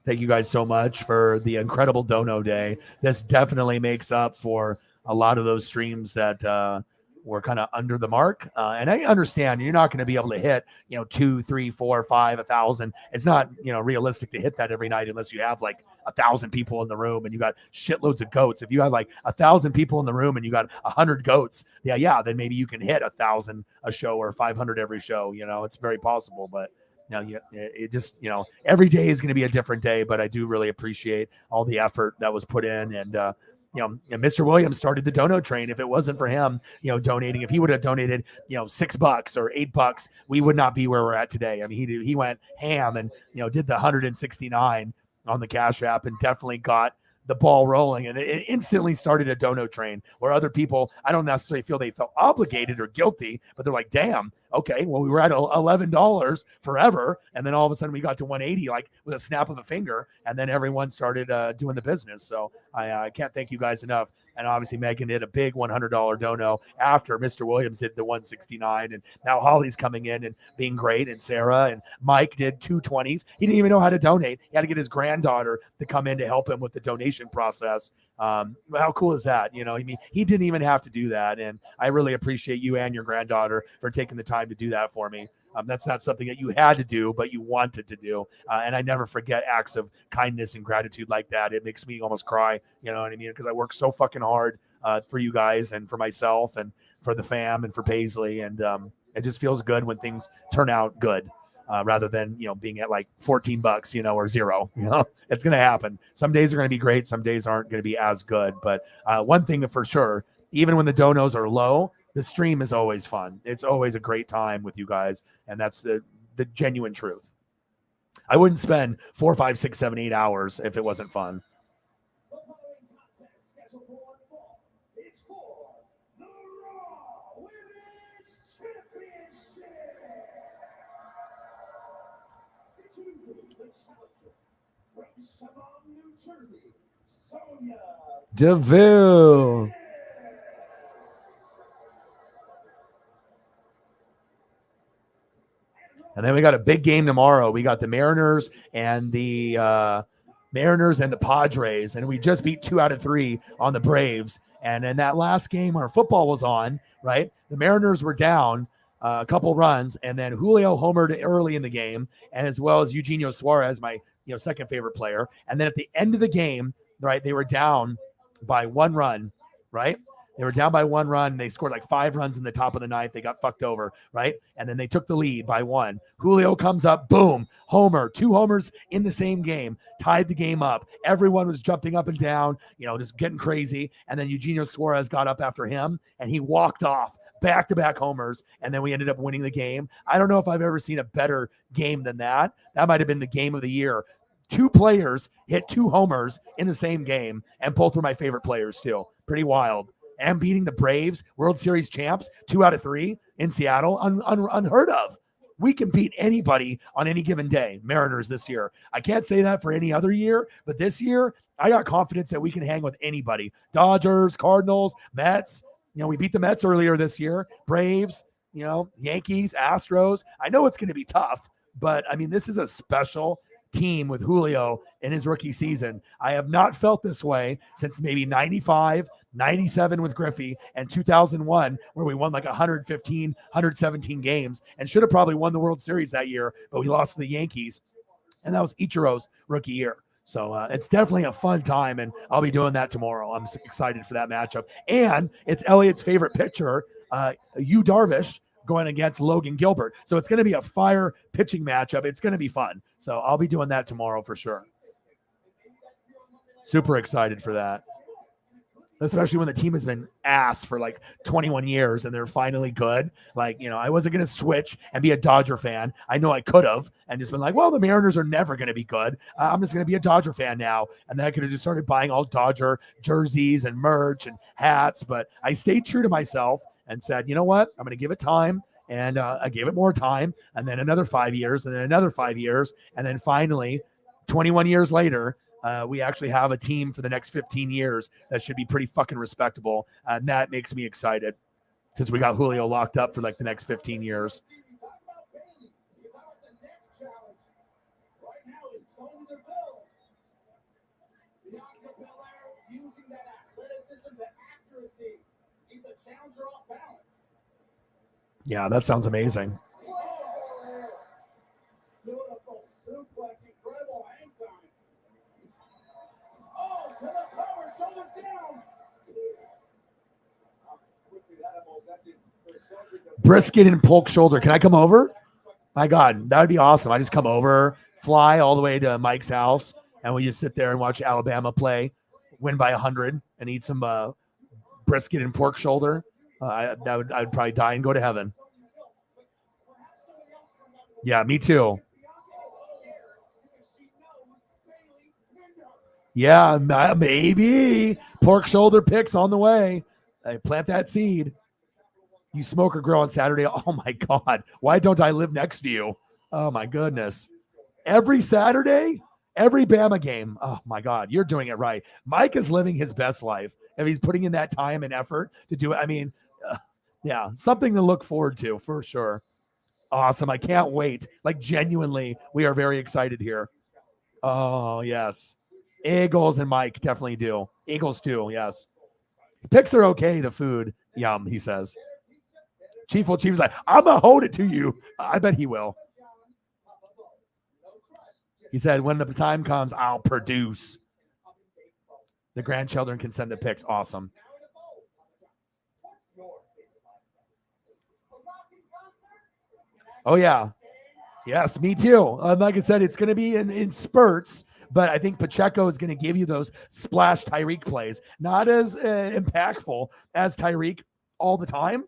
thank you guys so much for the incredible dono day. This definitely makes up for a lot of those streams that were kind of under the mark. And I understand you're not going to be able to hit, 2, 3, 4, 5, 1,000. It's not, realistic to hit that every night unless you have 1,000 people in the room and you got shitloads of goats. If you have 1,000 people in the room and you got 100 goats, then maybe you can hit 1,000 a show or 500 every show. It's very possible, but it just, every day is going to be a different day, but I do really appreciate all the effort that was put in. And, Mr. Williams started the dono train. If it wasn't for him, donating, if he would have donated, $6 or $8, we would not be where we're at today. I mean, he went ham and, did the 169 on the Cash App and definitely got the ball rolling, and it instantly started a dono train where other people, I don't necessarily feel they felt obligated or guilty, but they're like, damn, okay, well, we were at $11 forever, and then all of a sudden we got to 180 with a snap of a finger, and then everyone started doing the business. So I can't thank you guys enough. And obviously Megan did a big $100 dono after Mr. Williams did the 169, and now Holly's coming in and being great, and Sarah and Mike did 220s. He didn't even know how to donate. He had to get his granddaughter to come in to help him with the donation process. How cool is that? He didn't even have to do that, and I really appreciate you and your granddaughter for taking the time to do that for me. That's not something that you had to do, but you wanted to do. And I never forget acts of kindness and gratitude like that. It makes me almost cry, you know what I mean? Because I work so fucking hard for you guys and for myself and for the fam and for Paisley. And it just feels good when things turn out good rather than, being at $14, or zero. It's going to happen. Some days are going to be great. Some days aren't going to be as good. But one thing for sure, even when the donos are low, the stream is always fun. It's always a great time with you guys. And that's the genuine truth. I wouldn't spend 4, 5, 6, 7, 8 hours if it wasn't fun. The following contest scheduled for one fall. It's for the Raw Women's Championship. Introducing the challenger from Chavon, New Jersey, Sonya Deville. And then we got a big game tomorrow. We got the Mariners and the Padres, and we just beat 2 out of 3 on the Braves. And in that last game, our football was on, right? The Mariners were down a couple runs, and then Julio homered early in the game, and as well as Eugenio Suarez, my second favorite player. And then at the end of the game, right, they were down by 1 run, right? They were down by 1 run. They scored like 5 runs in the top of the ninth. They got fucked over, right? And then they took the lead by 1. Julio comes up, boom, homer, 2 homers in the same game, tied the game up. Everyone was jumping up and down, just getting crazy. And then Eugenio Suarez got up after him, and he walked off. Back-to-back homers, and then we ended up winning the game. I don't know if I've ever seen a better game than that. That might have been the game of the year. 2 players hit 2 homers in the same game, and both were my favorite players too. Pretty wild. And beating the Braves, World Series champs, 2 out of 3 in Seattle, unheard of. We can beat anybody on any given day. Mariners this year. I can't say that for any other year, but this year, I got confidence that we can hang with anybody. Dodgers, Cardinals, Mets. We beat the Mets earlier this year. Braves, Yankees, Astros. I know it's going to be tough, but I mean, this is a special team with Julio in his rookie season. I have not felt this way since maybe 95, 97 with Griffey, and 2001, where we won like 115, 117 games and should have probably won the World Series that year, but we lost to the Yankees. And that was Ichiro's rookie year. So it's definitely a fun time, and I'll be doing that tomorrow. I'm excited for that matchup. And it's Elliot's favorite pitcher, Yu Darvish, going against Logan Gilbert. So it's going to be a fire pitching matchup. It's going to be fun. So I'll be doing that tomorrow for sure. Super excited for that. Especially when the team has been ass for like 21 years and they're finally good. Like, I wasn't going to switch and be a Dodger fan. I know I could have and just been like, well, the Mariners are never going to be good. I'm just going to be a Dodger fan now. And then I could have just started buying all Dodger jerseys and merch and hats. But I stayed true to myself and said, you know what? I'm going to give it time. And I gave it more time, and then another 5 years, and then another 5 years. And then finally, 21 years later, we actually have a team for the next 15 years that should be pretty fucking respectable. And that makes me excited because we got Julio locked up for like the next 15 years. Yeah, that sounds amazing. Beautiful suplex, incredible hang time. Oh, to the tower, shoulders down. Brisket and pork shoulder. Can I come over? My God, that would be awesome. I just come over, fly all the way to Mike's house, and we just sit there and watch Alabama play, win by 100, and eat some brisket and pork shoulder. I'd probably die and go to heaven. Yeah, me too. Yeah, maybe pork shoulder picks on the way. I plant that seed. You smoke or grill on Saturday? Oh my God, why don't I live next to you? Oh my goodness, every Saturday, every Bama game. Oh my God, you're doing it right. Mike is living his best life. If he's putting in that time and effort to do it, I mean, yeah, something to look forward to for sure. Awesome. I can't wait. Like genuinely, we are very excited here. Oh, yes. Eagles and Mike definitely do. Eagles too, yes. Picks are okay, the food. Yum, he says. Chief is like, I'm going to hold it to you. I bet he will. He said, when the time comes, I'll produce. The grandchildren can send the pics. Awesome. Oh, yeah. Yes, me too. Like I said, it's going to be in spurts, but I think Pacheco is going to give you those splash Tyreek plays. Not as impactful as Tyreek all the time,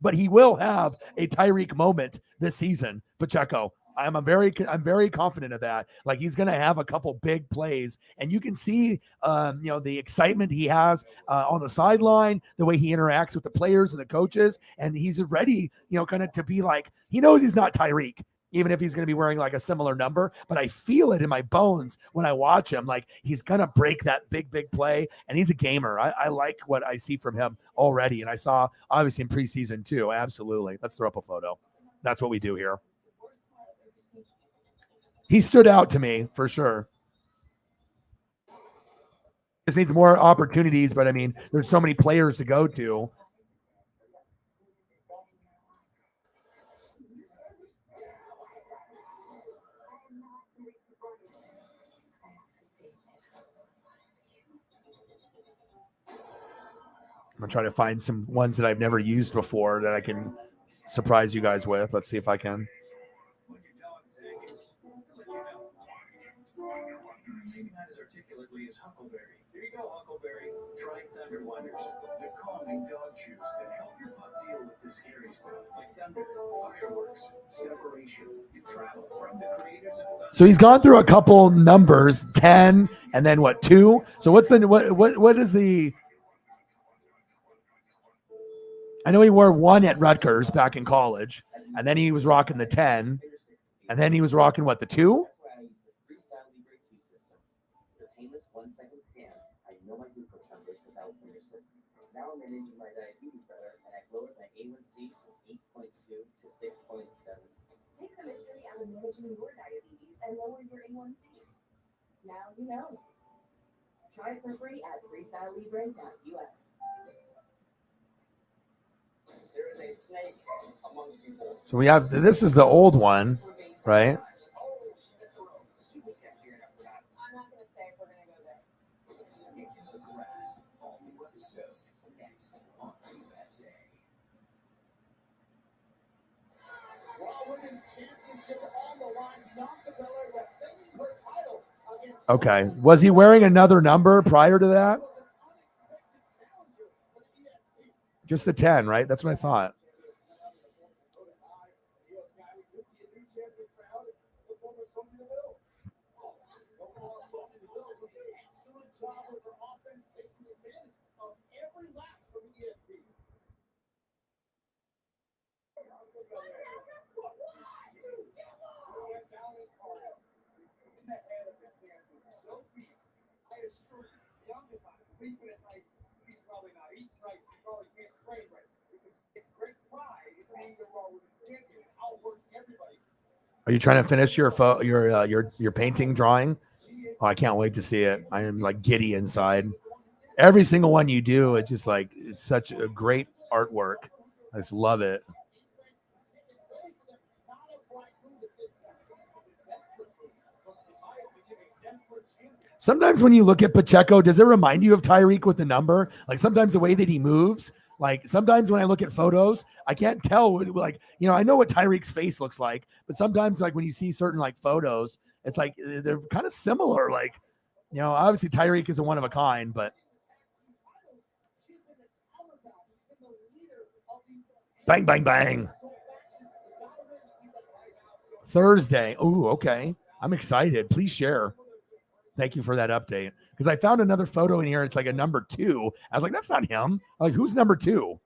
but he will have a Tyreek moment this season, Pacheco. I'm very confident of that. Like he's going to have a couple big plays, and you can see, the excitement he has on the sideline, the way he interacts with the players and the coaches, and he's ready, kind of to be like, he knows he's not Tyreek, even if he's going to be wearing like a similar number, but I feel it in my bones when I watch him. Like he's going to break that big play, and he's a gamer. I like what I see from him already, and I saw obviously in preseason too. Absolutely. Let's throw up a photo. That's what we do here. He stood out to me for sure. Just needs more opportunities, but I mean, there's so many players to go to. I'm gonna try to find some ones that I've never used before that I can surprise you guys with. Let's see if I can. When your dog zags, he'll let you know. Maybe not as articulately as Huckleberry. Here you go, Huckleberry. Try Thunder Wonders, the calming dog chews that help your pup deal with the scary stuff like thunder, fireworks, separation, and travel. From the creators of Thunder. So he's gone through a couple numbers, 10, and then what, 2? So what's the what is the? I know he wore 1 at Rutgers back in college, and then he was rocking the 10, and then he was rocking what, the 2? That's why I use the Freestyle Libre 2 system. The painless 1-second scan. I know my glucose numbers without fingertips. Now I'm managing my diabetes better, and I've lowered my A1C from 8.2 to 6.7. Take the mystery out of managing your diabetes and lower your A1C. Now you know. Try it for free at freestylelibre.us. There is a snake among people. So we have, this is the old one, right? I'm not going to stay if we're going to go there. Snake in the grass. All new episode next on USA. Raw Women's Championship on the line. Bianca Belair defending her title against. Okay. Was he wearing another number prior to that? Just the 10, right? That's what I thought. Excellent job with her offense, taking advantage of every lapse from EST. In the head of the champion, so weak. I assure you, Bianca's not sleeping at night. She's probably not eating right. She probably can't train right. Because it's great pride in being the Raw Women's Champion and outwork everybody. Are you trying to finish your painting drawing? Oh, I can't wait to see it. I am like giddy inside. Every single one you do, it's just like, it's such a great artwork. I just love it. Sometimes when you look at Pacheco, does it remind you of Tyreek with the number? Like sometimes the way that he moves, like sometimes when I look at photos, I can't tell, like, you know, I know what Tyreek's face looks like, but sometimes like when you see certain like photos, it's like they're kind of similar. Like, you know, obviously Tyreek is a one of a kind, but bang, bang, bang. Thursday. Oh, okay. I'm excited. Please share. Thank you for that update. Because I found another photo in here. It's like a number 2. I was like, that's not him. I'm like, who's number 2?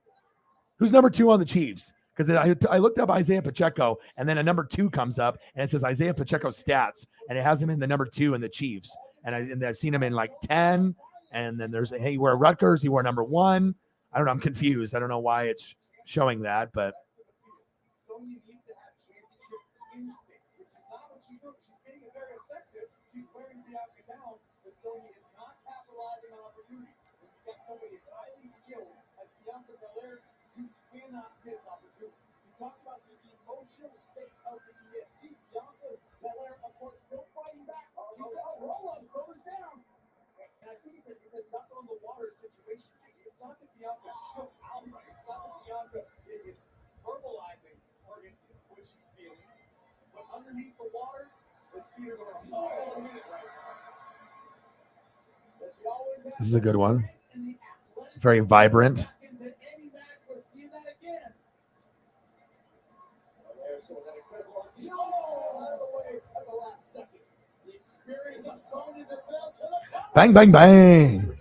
Who's number 2 on the Chiefs? Because I looked up Isaiah Pacheco, and then a number 2 comes up, and it says Isaiah Pacheco stats, and it has him in the number 2 in the Chiefs. And I've seen him in like 10, and then there's, hey, he wore Rutgers, he wore number 1. I don't know. I'm confused. I don't know why it's showing that, but. She's wearing Bianca down, but Sonya is not capitalizing on opportunities. When you got somebody as highly skilled as Bianca Belair, you cannot miss opportunities. We talked about the emotional state of the EST. Bianca Belair, of course, still fighting back. She fell roll-up, throws down. And I think it's a duck on the water situation. It's not that Bianca shook outright. It's not that Bianca is verbalizing what she's feeling. But underneath the water, this is a good one. Very vibrant. Bang, bang, bang.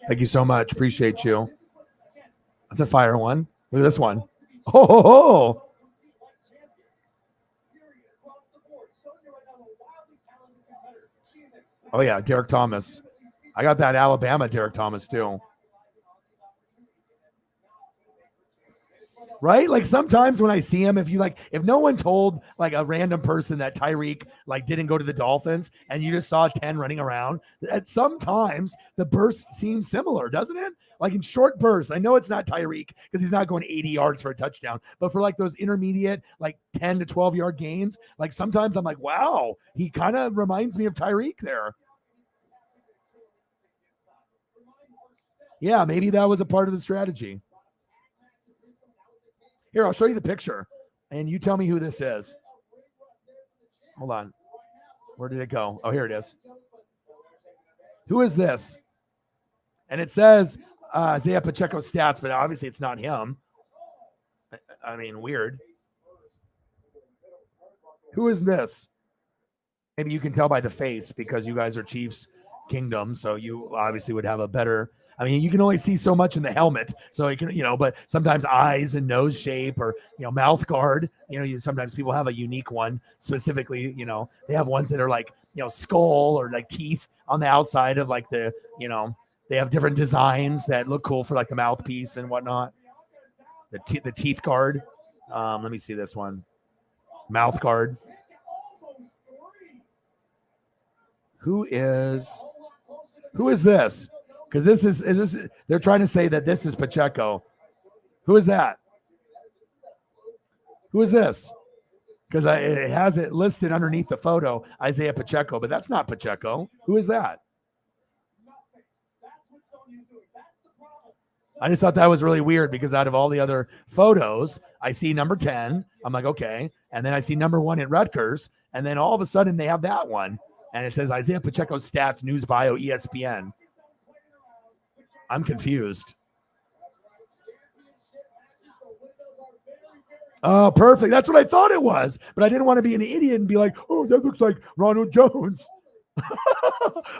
Thank you so much. Appreciate you. That's a fire one. Look at this one. Oh, oh yeah, Derek Thomas. I got that Alabama Derek Thomas too. Right? Like sometimes when I see him, if no one told like a random person that Tyreek like didn't go to the Dolphins and you just saw 10 running around, at sometimes the burst seems similar, doesn't it? Like in short bursts. I know it's not Tyreek because he's not going 80 yards for a touchdown, but for like those intermediate, like 10 to 12 yard gains, like sometimes I'm like, wow, he kind of reminds me of Tyreek there. Yeah, maybe that was a part of the strategy. Here, I'll show you the picture, and you tell me who this is. Hold on. Where did it go? Oh, here it is. Who is this? And it says Isaiah Pacheco stats, but obviously it's not him. I mean, weird. Who is this? Maybe you can tell by the face because you guys are Chiefs Kingdom, so you obviously would have a better. I mean, you can only see so much in the helmet, so you can, but sometimes eyes and nose shape or mouth guard. Sometimes people have a unique one specifically. They have ones that are like skull or like teeth on the outside of like the they have different designs that look cool for like the mouthpiece and whatnot. The teeth guard. Let me see this one. Mouth guard. Who is this? Because this is they're trying to say that this is Pacheco. Who is that? Who is this? Because it has it listed underneath the photo, Isaiah Pacheco, but that's not Pacheco. Who is that? I just thought that was really weird because out of all the other photos, I see number 10. I'm like, okay. And then I see number 1 at Rutgers. And then all of a sudden they have that one. And it says Isaiah Pacheco stats, news bio, ESPN. I'm confused. Oh, perfect. That's what I thought it was. But I didn't want to be an idiot and be like, oh, that looks like Ronald Jones.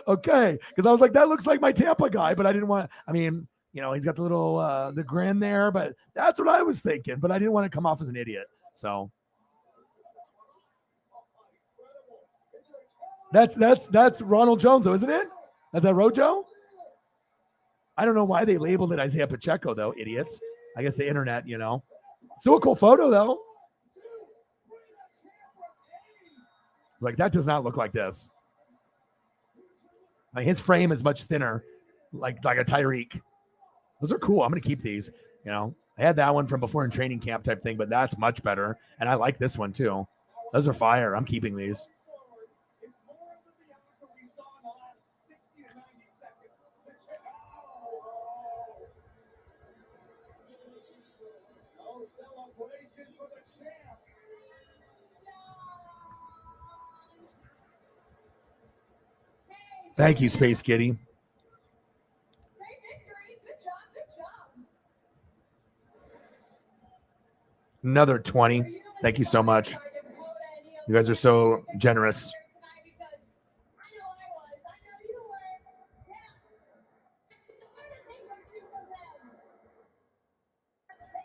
Okay. Because I was like, that looks like my Tampa guy. But I didn't want, he's got the little, the grin there. But that's what I was thinking. But I didn't want to come off as an idiot. So. That's Ronald Jones, though, isn't it? Is that Rojo? I don't know why they labeled it Isaiah Pacheco, though, idiots. I guess the internet, Still a cool photo, though. Like, that does not look like this. Like, his frame is much thinner, like a Tyreek. Those are cool. I'm going to keep these, I had that one from before in training camp type thing, but that's much better. And I like this one, too. Those are fire. I'm keeping these. Thank you, Space Kitty. Another 20. Thank you so much. You guys are so generous.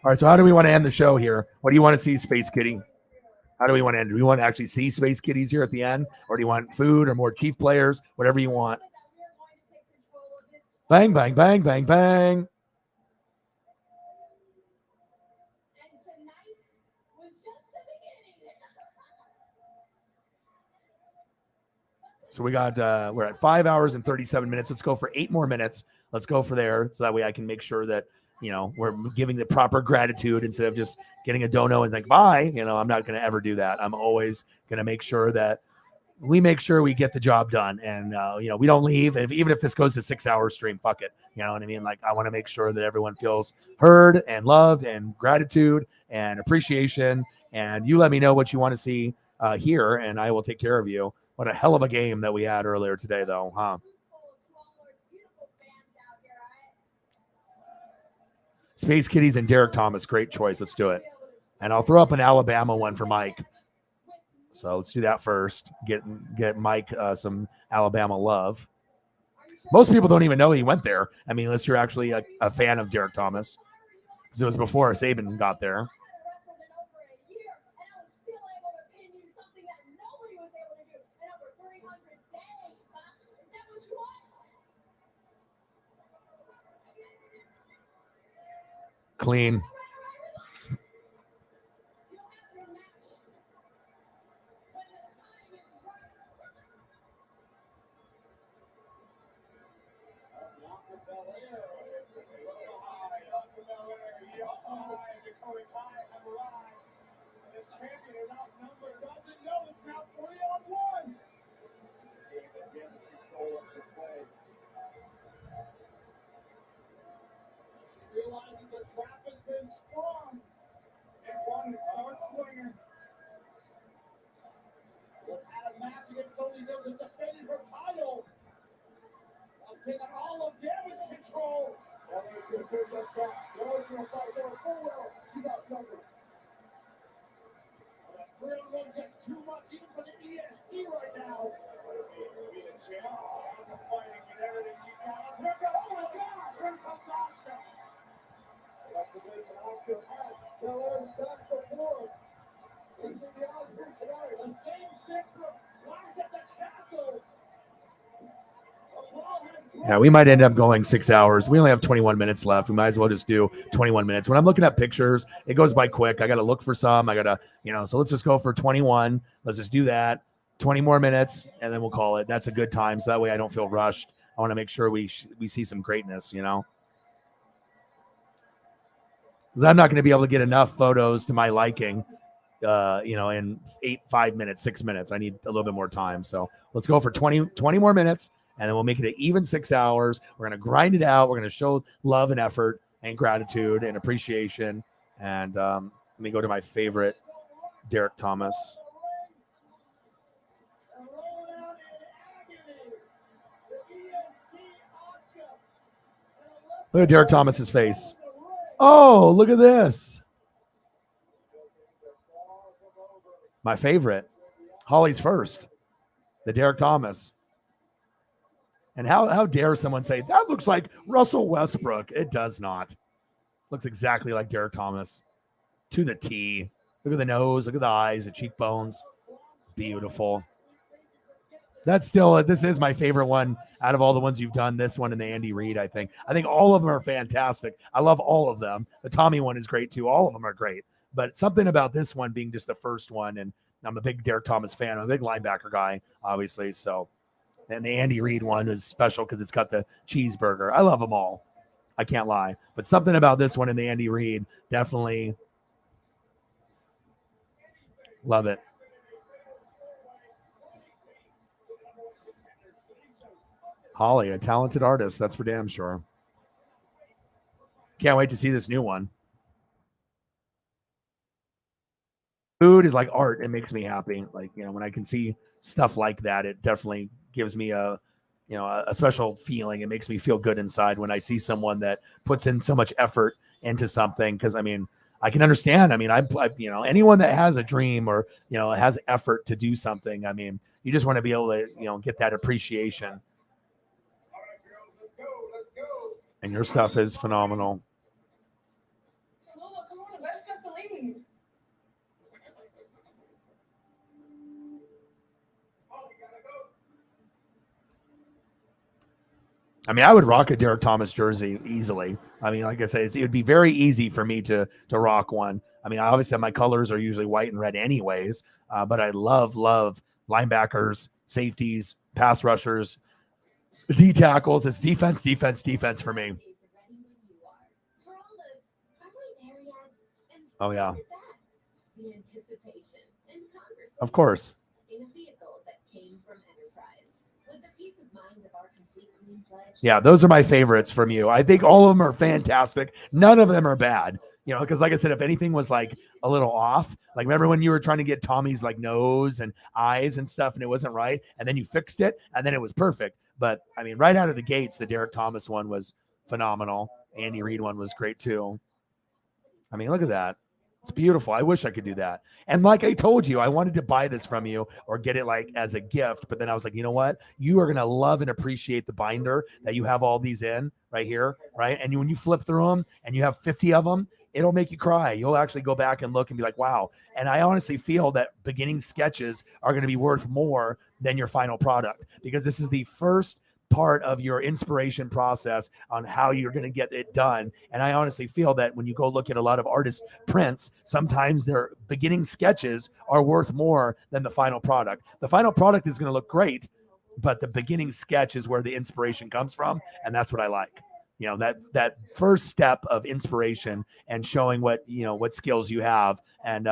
All right, so how do we want to end the show here? What do you want to see, Space Kitty? How do we want to end? Do we want to actually see Space Kitties here at the end? Or do you want food or more Chief players? Whatever you want. Bang, bang, bang, bang, bang. So we got, we're at 5 hours and 37 minutes. Let's go for 8 more minutes. Let's go for there. So that way I can make sure that, we're giving the proper gratitude instead of just getting a dono and like, bye. I'm not going to ever do that. I'm always going to make sure that we get the job done. And, we don't leave. Even if this goes to 6 hour stream, fuck it. You know what I mean? Like, I want to make sure that everyone feels heard and loved and gratitude and appreciation. And you let me know what you want to see here, and I will take care of you. What a hell of a game that we had earlier today, though, huh? Space Kitties and Derek Thomas, great choice. Let's do it. And I'll throw up an Alabama one for Mike. So let's do that first. Get Mike some Alabama love. Most people don't even know he went there. I mean, unless you're actually a fan of Derek Thomas. Because it was before Saban got there. Clean. trap has been sprung. And one hard swinger. Just had a match against Sonya Deville, just defended her title. That's taking all of damage control. Bella's going to do just that. Bella's going to fight there full well. She's outnumbered. Three-on-one just too much even for the EST right now. Be the champ. Asuka fighting with everything she's got. Here goes, oh my God! Here comes Asuka. That's amazing. Asuka had Bella's back before. This is the odds here tonight. The same six from Clash at the Castle. Yeah, we might end up going 6 hours. We only have 21 minutes left. We might as well just do 21 minutes. When I'm looking at pictures, it goes by quick. I got to look for some. I got to, so let's just go for 21. Let's just do that. 20 more minutes, and then we'll call it. That's a good time. So that way I don't feel rushed. I want to make sure we see some greatness, Because I'm not going to be able to get enough photos to my liking, in 5 minutes, 6 minutes. I need a little bit more time. So let's go for 20 more minutes. And then we'll make it an even 6 hours. We're going to grind it out. We're going to show love and effort and gratitude and appreciation. And let me go to my favorite, Derek Thomas. Look at Derek Thomas's face. Oh, look at this. My favorite. Holly's first. The Derek Thomas. And how dare someone say, that looks like Russell Westbrook? It does not. Looks exactly like Derek Thomas. To the T. Look at the nose. Look at the eyes, the cheekbones. Beautiful. This is my favorite one out of all the ones you've done. This one and the Andy Reid, I think. I think all of them are fantastic. I love all of them. The Tommy one is great too. All of them are great. But something about this one being just the first one, and I'm a big Derek Thomas fan. I'm a big linebacker guy, obviously, so. And the Andy Reid one is special because it's got the cheeseburger. I love them all. I can't lie. But something about this one and the Andy Reid, definitely love it. Holly, a talented artist. That's for damn sure. Can't wait to see this new one. Food is like art. It makes me happy. Like, when I can see stuff like that, it definitely gives me a special feeling. It makes me feel good inside when I see someone that puts in so much effort into something. Because I can understand. I anyone that has a dream or has effort to do something. You just want to be able to get that appreciation. And your stuff is phenomenal. I would rock a Derek Thomas jersey easily. Like I said, it would be very easy for me to rock one. Obviously my colors are usually white and red anyways, but I love linebackers, safeties, pass rushers, D tackles. It's defense for me. Oh, yeah. Of course. Yeah, those are my favorites from you. I think all of them are fantastic. None of them are bad. Because like I said, if anything was like a little off, like remember when you were trying to get Tommy's like nose and eyes and stuff and it wasn't right, and then you fixed it and then it was perfect. But right out of the gates, the Derek Thomas one was phenomenal. Andy Reid one was great too. Look at that. It's beautiful. I wish I could do that. And like I told you, I wanted to buy this from you or get it like as a gift. But then I was like, you know what? You are going to love and appreciate the binder that you have all these in right here. Right. And when you flip through them and you have 50 of them, it'll make you cry. You'll actually go back and look and be like, wow. And I honestly feel that beginning sketches are going to be worth more than your final product, because this is the first part of your inspiration process on how you're going to get it done. And I honestly feel that when you go look at a lot of artists' prints, sometimes their beginning sketches are worth more than the final product. The final product is going to look great, but the beginning sketch is where the inspiration comes from. And that's what I like. You know, that first step of inspiration and showing what, what skills you have and,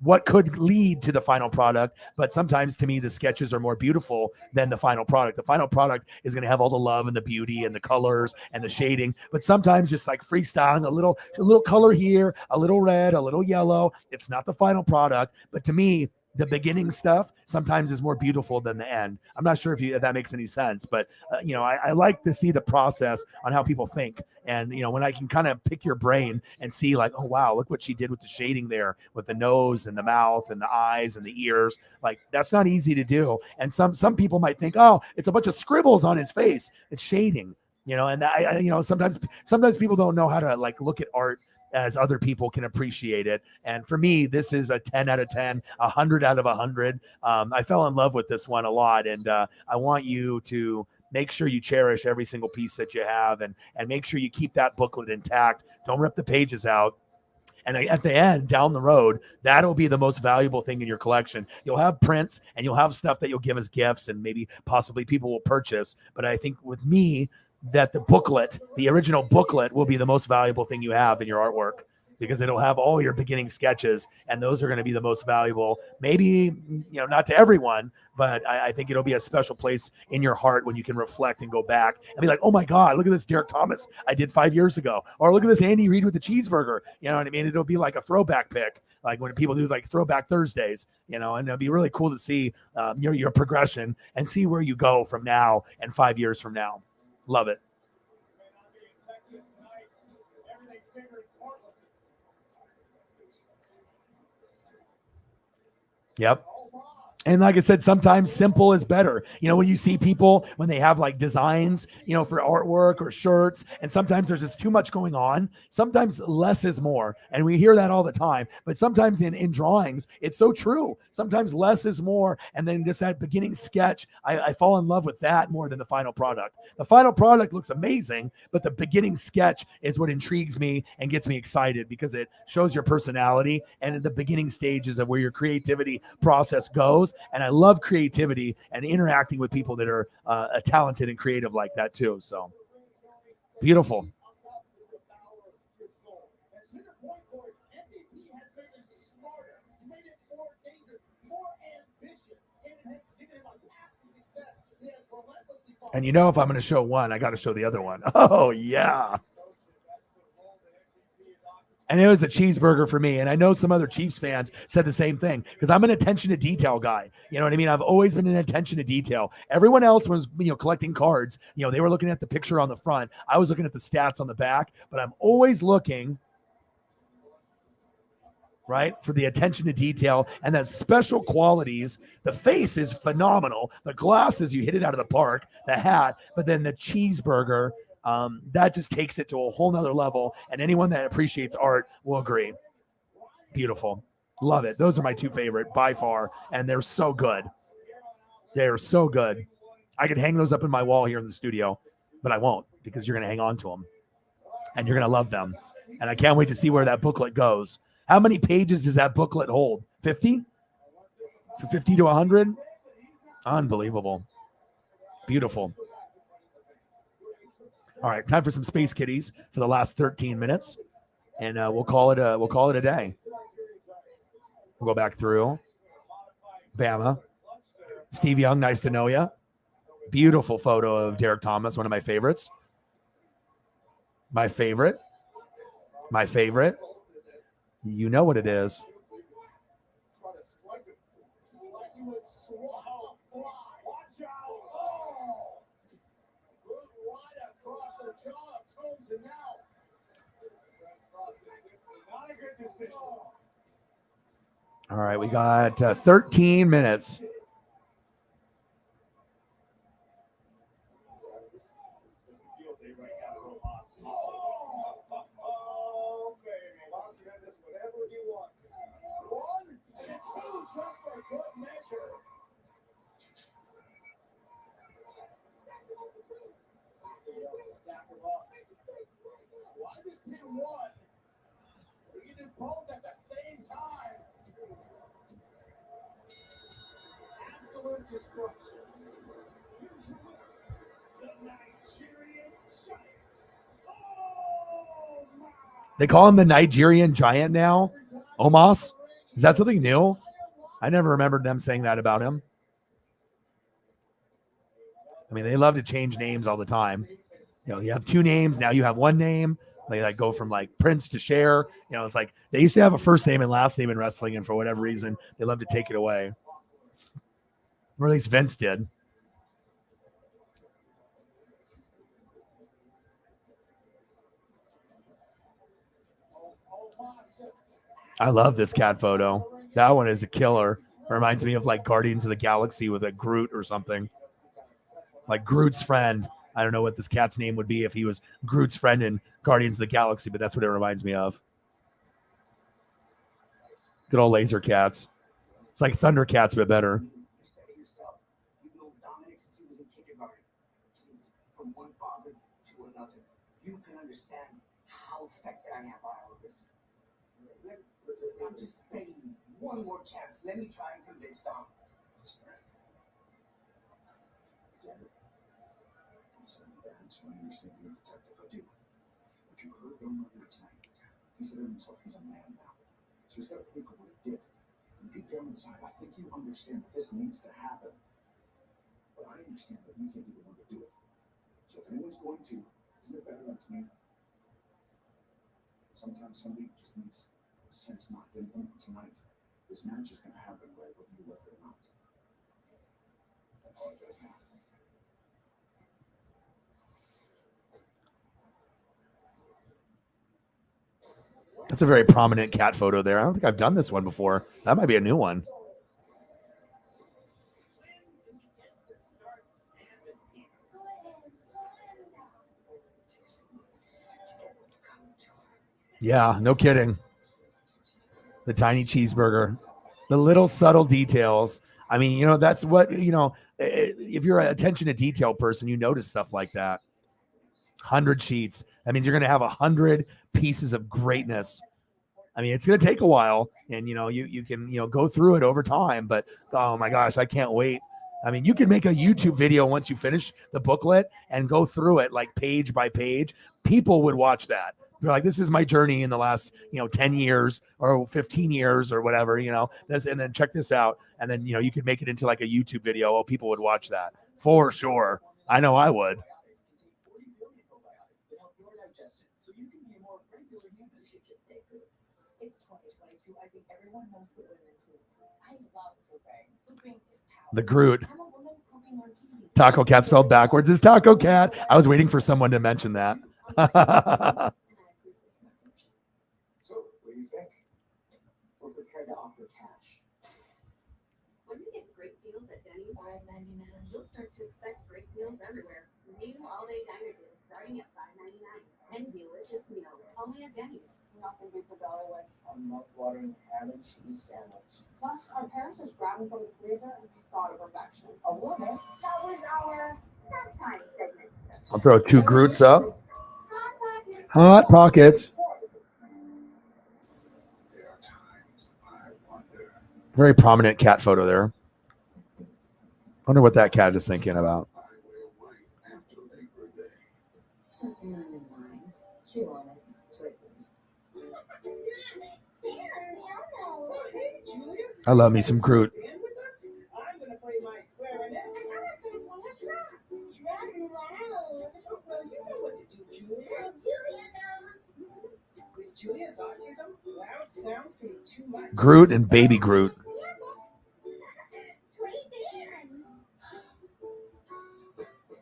what could lead to the final product. But sometimes to me, the sketches are more beautiful than the final product. The final product is going to have all the love and the beauty and the colors and the shading. But sometimes just like freestyling a little color here, a little red, a little yellow. It's not the final product. But to me, the beginning stuff sometimes is more beautiful than the end. I'm not sure if that makes any sense, but I like to see the process on how people think. And, when I can kind of pick your brain and see like, oh, wow, look what she did with the shading there with the nose and the mouth and the eyes and the ears. Like, that's not easy to do. And some people might think, oh, it's a bunch of scribbles on his face. It's shading, and sometimes people don't know how to like look at art as other people can appreciate it. And for me, this is a 10 out of 10, 100 out of 100. I fell in love with this one a lot. And I want you to make sure you cherish every single piece that you have and make sure you keep that booklet intact. Don't rip the pages out. And at the end, down the road, that'll be the most valuable thing in your collection. You'll have prints and you'll have stuff that you'll give as gifts and maybe possibly people will purchase. But I think with me, that the booklet, the original booklet, will be the most valuable thing you have in your artwork because it'll have all your beginning sketches, and those are going to be the most valuable. Maybe, not to everyone, but I think it'll be a special place in your heart when you can reflect and go back and be like, oh my God, look at this Derek Thomas I did 5 years ago. Or look at this Andy Reid with the cheeseburger. You know what I mean? It'll be like a throwback pick, like when people do like throwback Thursdays, and it'll be really cool to see your progression and see where you go from now and 5 years from now. Love it. Yep. And like I said, sometimes simple is better. When you see people, when they have like designs, for artwork or shirts, and sometimes there's just too much going on. Sometimes less is more. And we hear that all the time. But sometimes in drawings, it's so true. Sometimes less is more. And then just that beginning sketch, I fall in love with that more than the final product. The final product looks amazing, but the beginning sketch is what intrigues me and gets me excited because it shows your personality and in the beginning stages of where your creativity process goes. And I love creativity and interacting with people that are talented and creative like that too. So beautiful. And if I'm going to show one, I got to show the other one. Oh yeah. And it was a cheeseburger for me. And I know some other Chiefs fans said the same thing because I'm an attention to detail guy. You know what I mean? I've always been an attention to detail. Everyone else was, collecting cards. They were looking at the picture on the front. I was looking at the stats on the back, but I'm always looking, right, for the attention to detail and that special qualities. The face is phenomenal. The glasses, you hit it out of the park, the hat, but then the cheeseburger, that just takes it to a whole nother level. And anyone that appreciates art will agree. Beautiful. Love it. Those are my two favorite by far. And they're so good. They're so good. I could hang those up in my wall here in the studio, but I won't because you're going to hang on to them and you're going to love them. And I can't wait to see where that booklet goes. How many pages does that booklet hold? 50? From 50 to 100? Unbelievable. Beautiful. All right, time for some Space Kitties for the last 13 minutes, and we'll call it a day. We'll go back through. Bama. Steve Young, nice to know you. Beautiful photo of Derek Thomas, one of my favorites. My favorite. You know what it is. All right, we got 13 minutes. Why just pin one? We can do both at the same time. Absolute destruction. Usually, the Nigerian Giant. They call him the Nigerian giant now. Omos. Is that something new? I never remembered them saying that about him. I mean, they love to change names all the time. You know, you have two names, now you have one name. They like go from like Prince to Cher. You know, it's like they used to have a first name and last name in wrestling, and for whatever reason, they love to take it away. Or at least Vince did. I love this cat photo. That one is a killer. Reminds me of like Guardians of the Galaxy with a Groot or something. Like Groot's friend. I don't know what this cat's name would be if he was Groot's friend in Guardians of the Galaxy, but that's what it reminds me of. Good old laser cats. It's like Thundercats, but better. You said it yourself. You've known Dominic since he was in kindergarten. Please, from one father to another, you can understand how affected I am by all of this. I'm just begging you, one more chance. Let me try and convince Dom. Together. I'm sorry, that's why I understand being protective. I do. But you heard Dom earlier tonight. He said it himself, he's a man now. So he's got to pay for what he did. And deep down inside, I think you understand that this needs to happen. But I understand that you can't be the one to do it. So if anyone's going to, isn't it better that it's me? Sometimes somebody just needs sense knocked in them tonight. This match is going to happen, right, whether you like it or not. I apologize now. That's a very prominent cat photo there. I don't think I've done this one before. That might be a new one. Yeah, no kidding. The tiny cheeseburger. The little subtle details. I mean, you know, that's what, you know, if you're an attention to detail person, you notice stuff like that. 100 sheets. That means you're going to have 100 pieces of greatness. I mean, it's going to take a while, and, you know, you can, you know, go through it over time, but oh my gosh, I can't wait. I mean, you can make a YouTube video once you finish the booklet and go through it like page by page. People would watch that. They're like, this is my journey in the last, you know, 10 years or 15 years or whatever, you know, this, and then check this out. And then, you know, you could make it into like a YouTube video. Oh, people would watch that for sure. I know I would. It's 2022. I think everyone knows the women poop. I love pooping. Pooping is power. The Groot. I'm a woman pooping on TV. Taco Cat spelled backwards is Taco Cat. I was waiting for someone to mention that. So, what do you think? We're prepared to offer cash. When you get great deals at Denny's, $5.99, you'll start to expect great deals everywhere. New all-day diner deals starting at $5.99. And delicious meals only at Denny's. Nothing beats a belly with. A mouth-watering ham and cheese sandwich. Plus, our parents just grabbed them from the freezer and thought of perfection. A what, huh? That was our snack time segment. I'll throw 2 Groots up. Hot Pockets. There are times I wonder. Very prominent cat photo there. Wonder what that cat is thinking about. I wear white after Labor Day. Something on your mind. Chew on it. Twizzlers. Hey, Julia. I love me some Groot. Band with us? I'm gonna play my clarinet. Well, you know what to do, Julia. With Julia's autism, loud sounds can be too much. Groot and Baby Groot.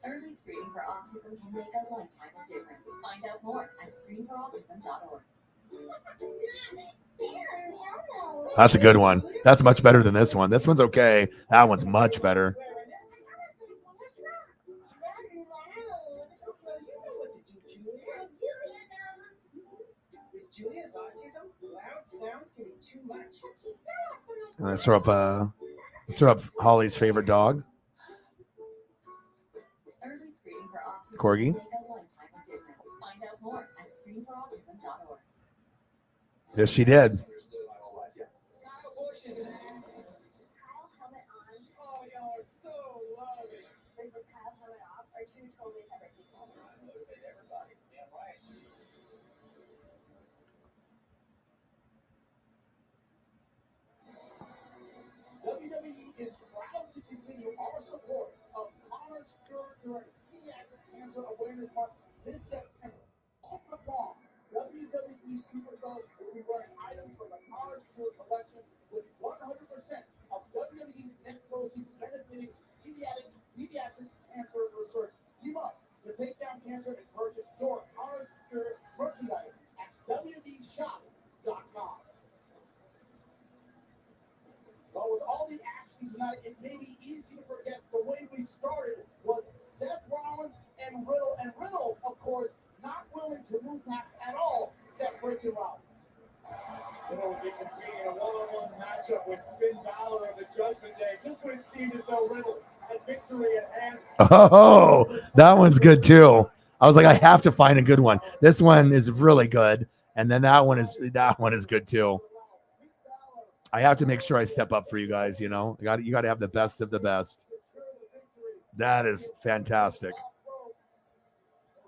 Early screening for autism can make a lifetime of difference. Find out more at screenforautism.org. That's a good one. That's much better than this one. This one's okay. That one's much better. With Julia's autism, loud sounds can be too much. Let's throw up Holly's favorite dog, Early screening for autism Corgi. can make a lifetime of difference. Find out more at screenforautism.org. Yes, she did. Kyle helmet on. Oh, y'all are so loving. Versus Kyle helmet off are two totally separate people. to continue our support of Connor's Cure during Pediatric Cancer Awareness Month this September. All month long, WWE Superstars will be wearing items from the Connor's Cure collection with 100% of WWE's net proceeds benefiting pediatric cancer research. Team up to take down cancer and purchase your Connor's Cure merchandise at WWEshop.com. Well, with all the action tonight, it may be easy to forget the way we started was Seth Rollins and Riddle. And Riddle, of course, not willing to move past at all Seth freaking Rollins. Riddle will be competing in a one-on-one matchup with Finn Balor of the Judgment Day, just when it seemed as though Riddle had victory at hand. Oh, that one's good too. I was like, I have to find a good one. This one is really good, and then that one is good too. I have to make sure I step up for you guys. You know, you got to have the best of the best. That is fantastic.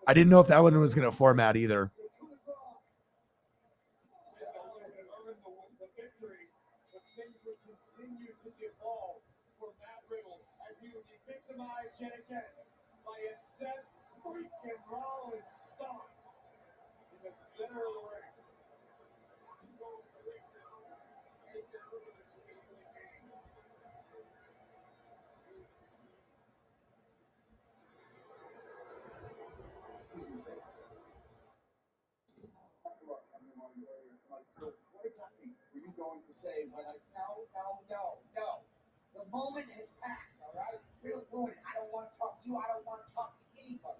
I didn't know if that one was going to format either. Yet again by a Seth freaking Rollins stomp in the center of the ring. Excuse me, sir. So what exactly were you going to say when I... No. The moment has passed, all right? You're ruined. I don't want to talk to you. I don't want to talk to anybody.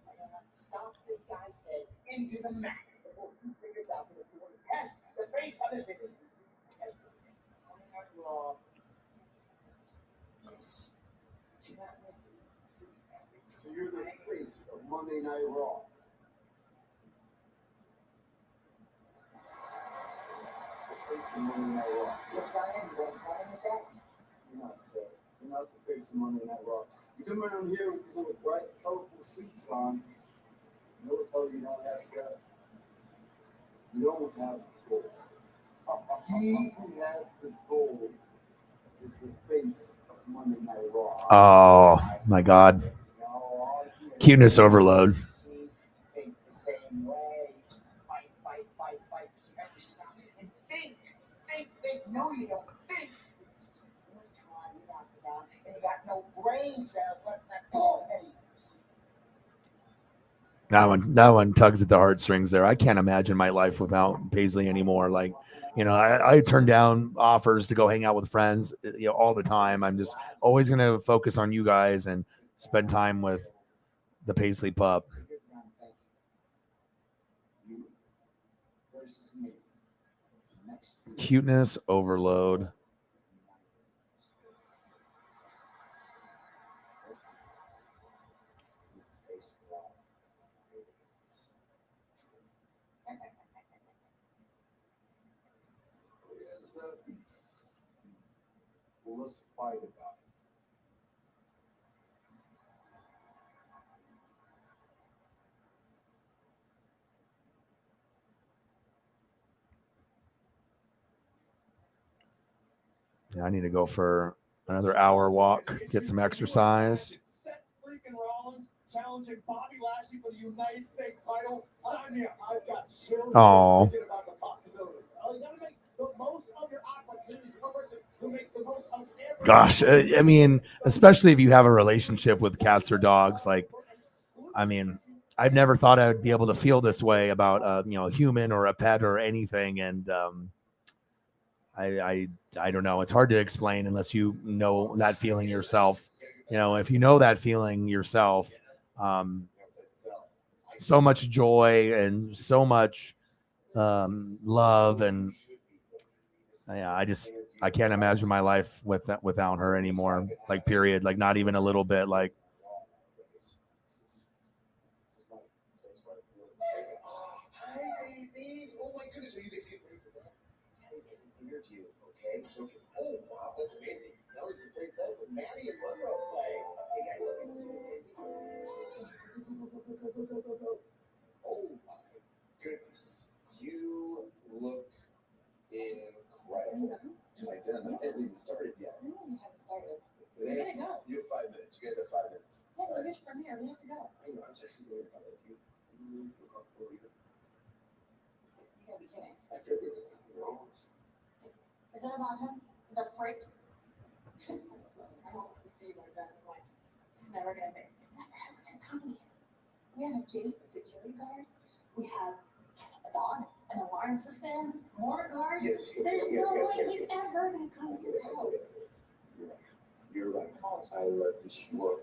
I don't have to stomp this guy's head into the mat before he figures out that if you want to test the face of this thing, test the face of Monday Night Raw. Yes. Do not miss me. This is epic. So you're the face of Monday Night Raw. Face of Monday Night Raw. Yes, I am. You got a problem with that? You're not safe. You're not the face of Monday Night Raw. You come around here with these little bright, colorful suits on. You know what color you don't have, Seth? You don't have gold. He who has the gold is the face of Monday Night Raw. Oh my God. Cuteness overload. Think the same way. Fight. Every stop. And think. No, you don't think. Too much time, you knock it down, and you got no brain cells left in that ball head. That one tugs at the heartstrings there. I can't imagine my life without Paisley anymore. Like, you know, I turn down offers to go hang out with friends, you know, all the time. I'm just always going to focus on you guys and spend time with the Paisley pup. Cuteness overload. Well, let's fight about it. Yeah, I need to go for another hour walk, get some exercise. Seth freaking Rollins challenging Bobby Lashley for the United States title. Sign me up. I've got children thinking about the possibility. You got to make the most of your opportunities. One person who makes the most of every. Gosh, I mean, especially if you have a relationship with cats or dogs, like, I mean, I've never thought I would be able to feel this way about you know, a human or a pet or anything, and I don't know. It's hard to explain unless you know that feeling yourself. You know, if you know that feeling yourself, so much joy and so much love, and yeah, I can't imagine my life without her anymore. Like, period. Like, not even a little bit. Like, Hi, ladies. Oh my goodness, are you guys getting ready for that? Daddy's getting an interview, okay? So, oh wow, that's amazing. Now it's a great set with Maddie and Monroe playing. Hey guys, let me go see this Go. Oh my goodness, you look incredible. And I didn't even started yet. text you later. I love you. You feel comfortable here? You gotta be kidding. After everything, you know? Is that about him? The freak? It's kind of funny. I don't like to see you like that. I'm like, it's never gonna be. It's never ever gonna come to you. We have a gate with security guards. We have a dog, an alarm system, more guards. Yes. There's no way he's ever gonna come to this house. You're right. I love you so much.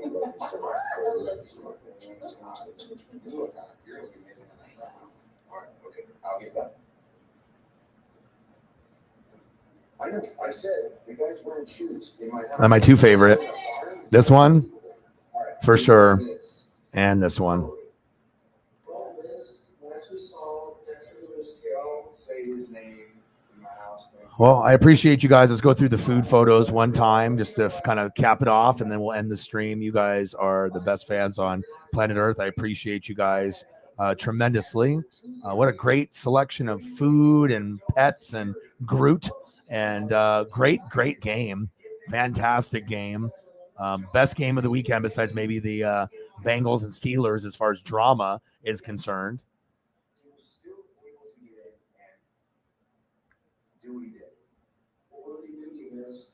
I love you so much. I love you so much. You look you're looking amazing on that background. All right, okay, I'll get done. I know. I said the guy's wearing shoes in my house. My two favorite. This one, for sure, and this one. Well, this, last we saw, Dexter Lewis, don't say his name in my house. Well, I appreciate you guys. Let's go through the food photos one time just to kind of cap it off, and then we'll end the stream. You guys are the best fans on planet Earth. I appreciate you guys tremendously. What a great selection of food and pets and Groot, and great game. Fantastic game. Best game of the weekend besides maybe the Bengals and Steelers as far as drama is concerned. He was still able to get in and do what he did. What did he do, guys?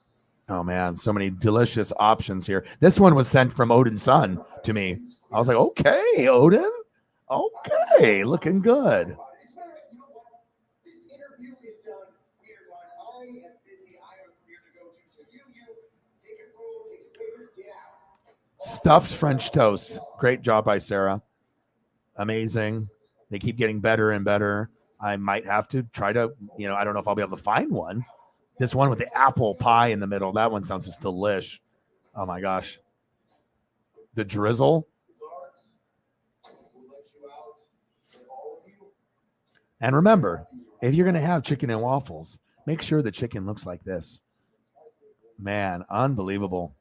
Oh man, so many delicious options here. This one was sent from Odin's son to me. I was like, okay, Odin. Okay, looking good. You know what? This interview is done. We are done. I am busy. I have a career to go to. So you take your broom, take your papers, get out. Stuffed French toast. Great job by Sarah. Amazing. They keep getting better and better. I might have to try to, I don't know if I'll be able to find one. This one with the apple pie in the middle. That one sounds just delish. Oh my gosh. The drizzle. And remember, if you're going to have chicken and waffles, make sure the chicken looks like this. Man, unbelievable.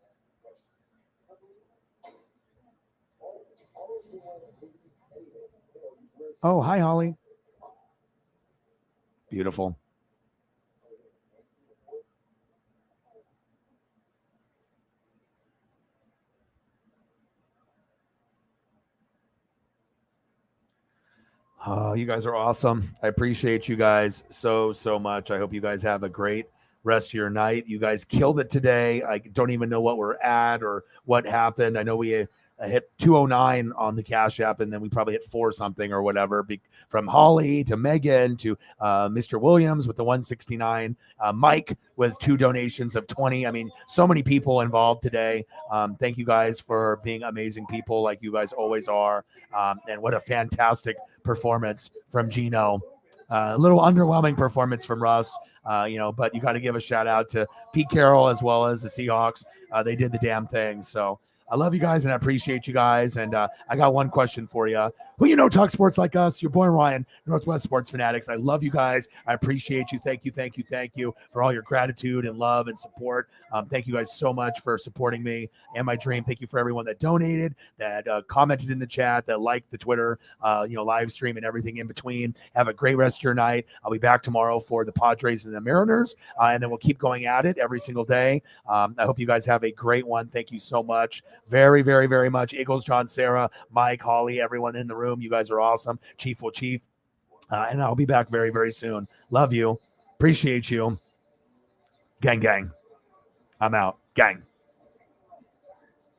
Oh, hi, Holly. Beautiful. Oh, you guys are awesome. I appreciate you guys so much. I hope you guys have a great rest of your night. You guys killed it today. I don't even know what we're at or what happened. I know we hit 209 on the Cash App, and then we probably hit 4 something or whatever. From Holly to Megan to Mr. Williams with the 169, Mike with 2 donations of 20. I mean, so many people involved today. Thank you guys for being amazing people like you guys always are. And what a fantastic performance from Gino. A little underwhelming performance from Russ, but you got to give a shout out to Pete Carroll as well as the Seahawks. They did the damn thing. So I love you guys and I appreciate you guys. And I got one question for you. Who talk sports like us? Your boy Ryan, Northwest Sports Fanatics. I love you guys. I appreciate you. Thank you for all your gratitude and love and support. Thank you guys so much for supporting me and my dream. Thank you for everyone that donated, that commented in the chat, that liked the Twitter, live stream and everything in between. Have a great rest of your night. I'll be back tomorrow for the Padres and the Mariners, and then we'll keep going at it every single day. I hope you guys have a great one. Thank you so much. Very, very, very much. Eagles, John, Sarah, Mike, Holly, everyone in the room. You guys are awesome. Chief will chief. And I'll be back very, very soon. Love you. Appreciate you. Gang, gang. I'm out. Gang.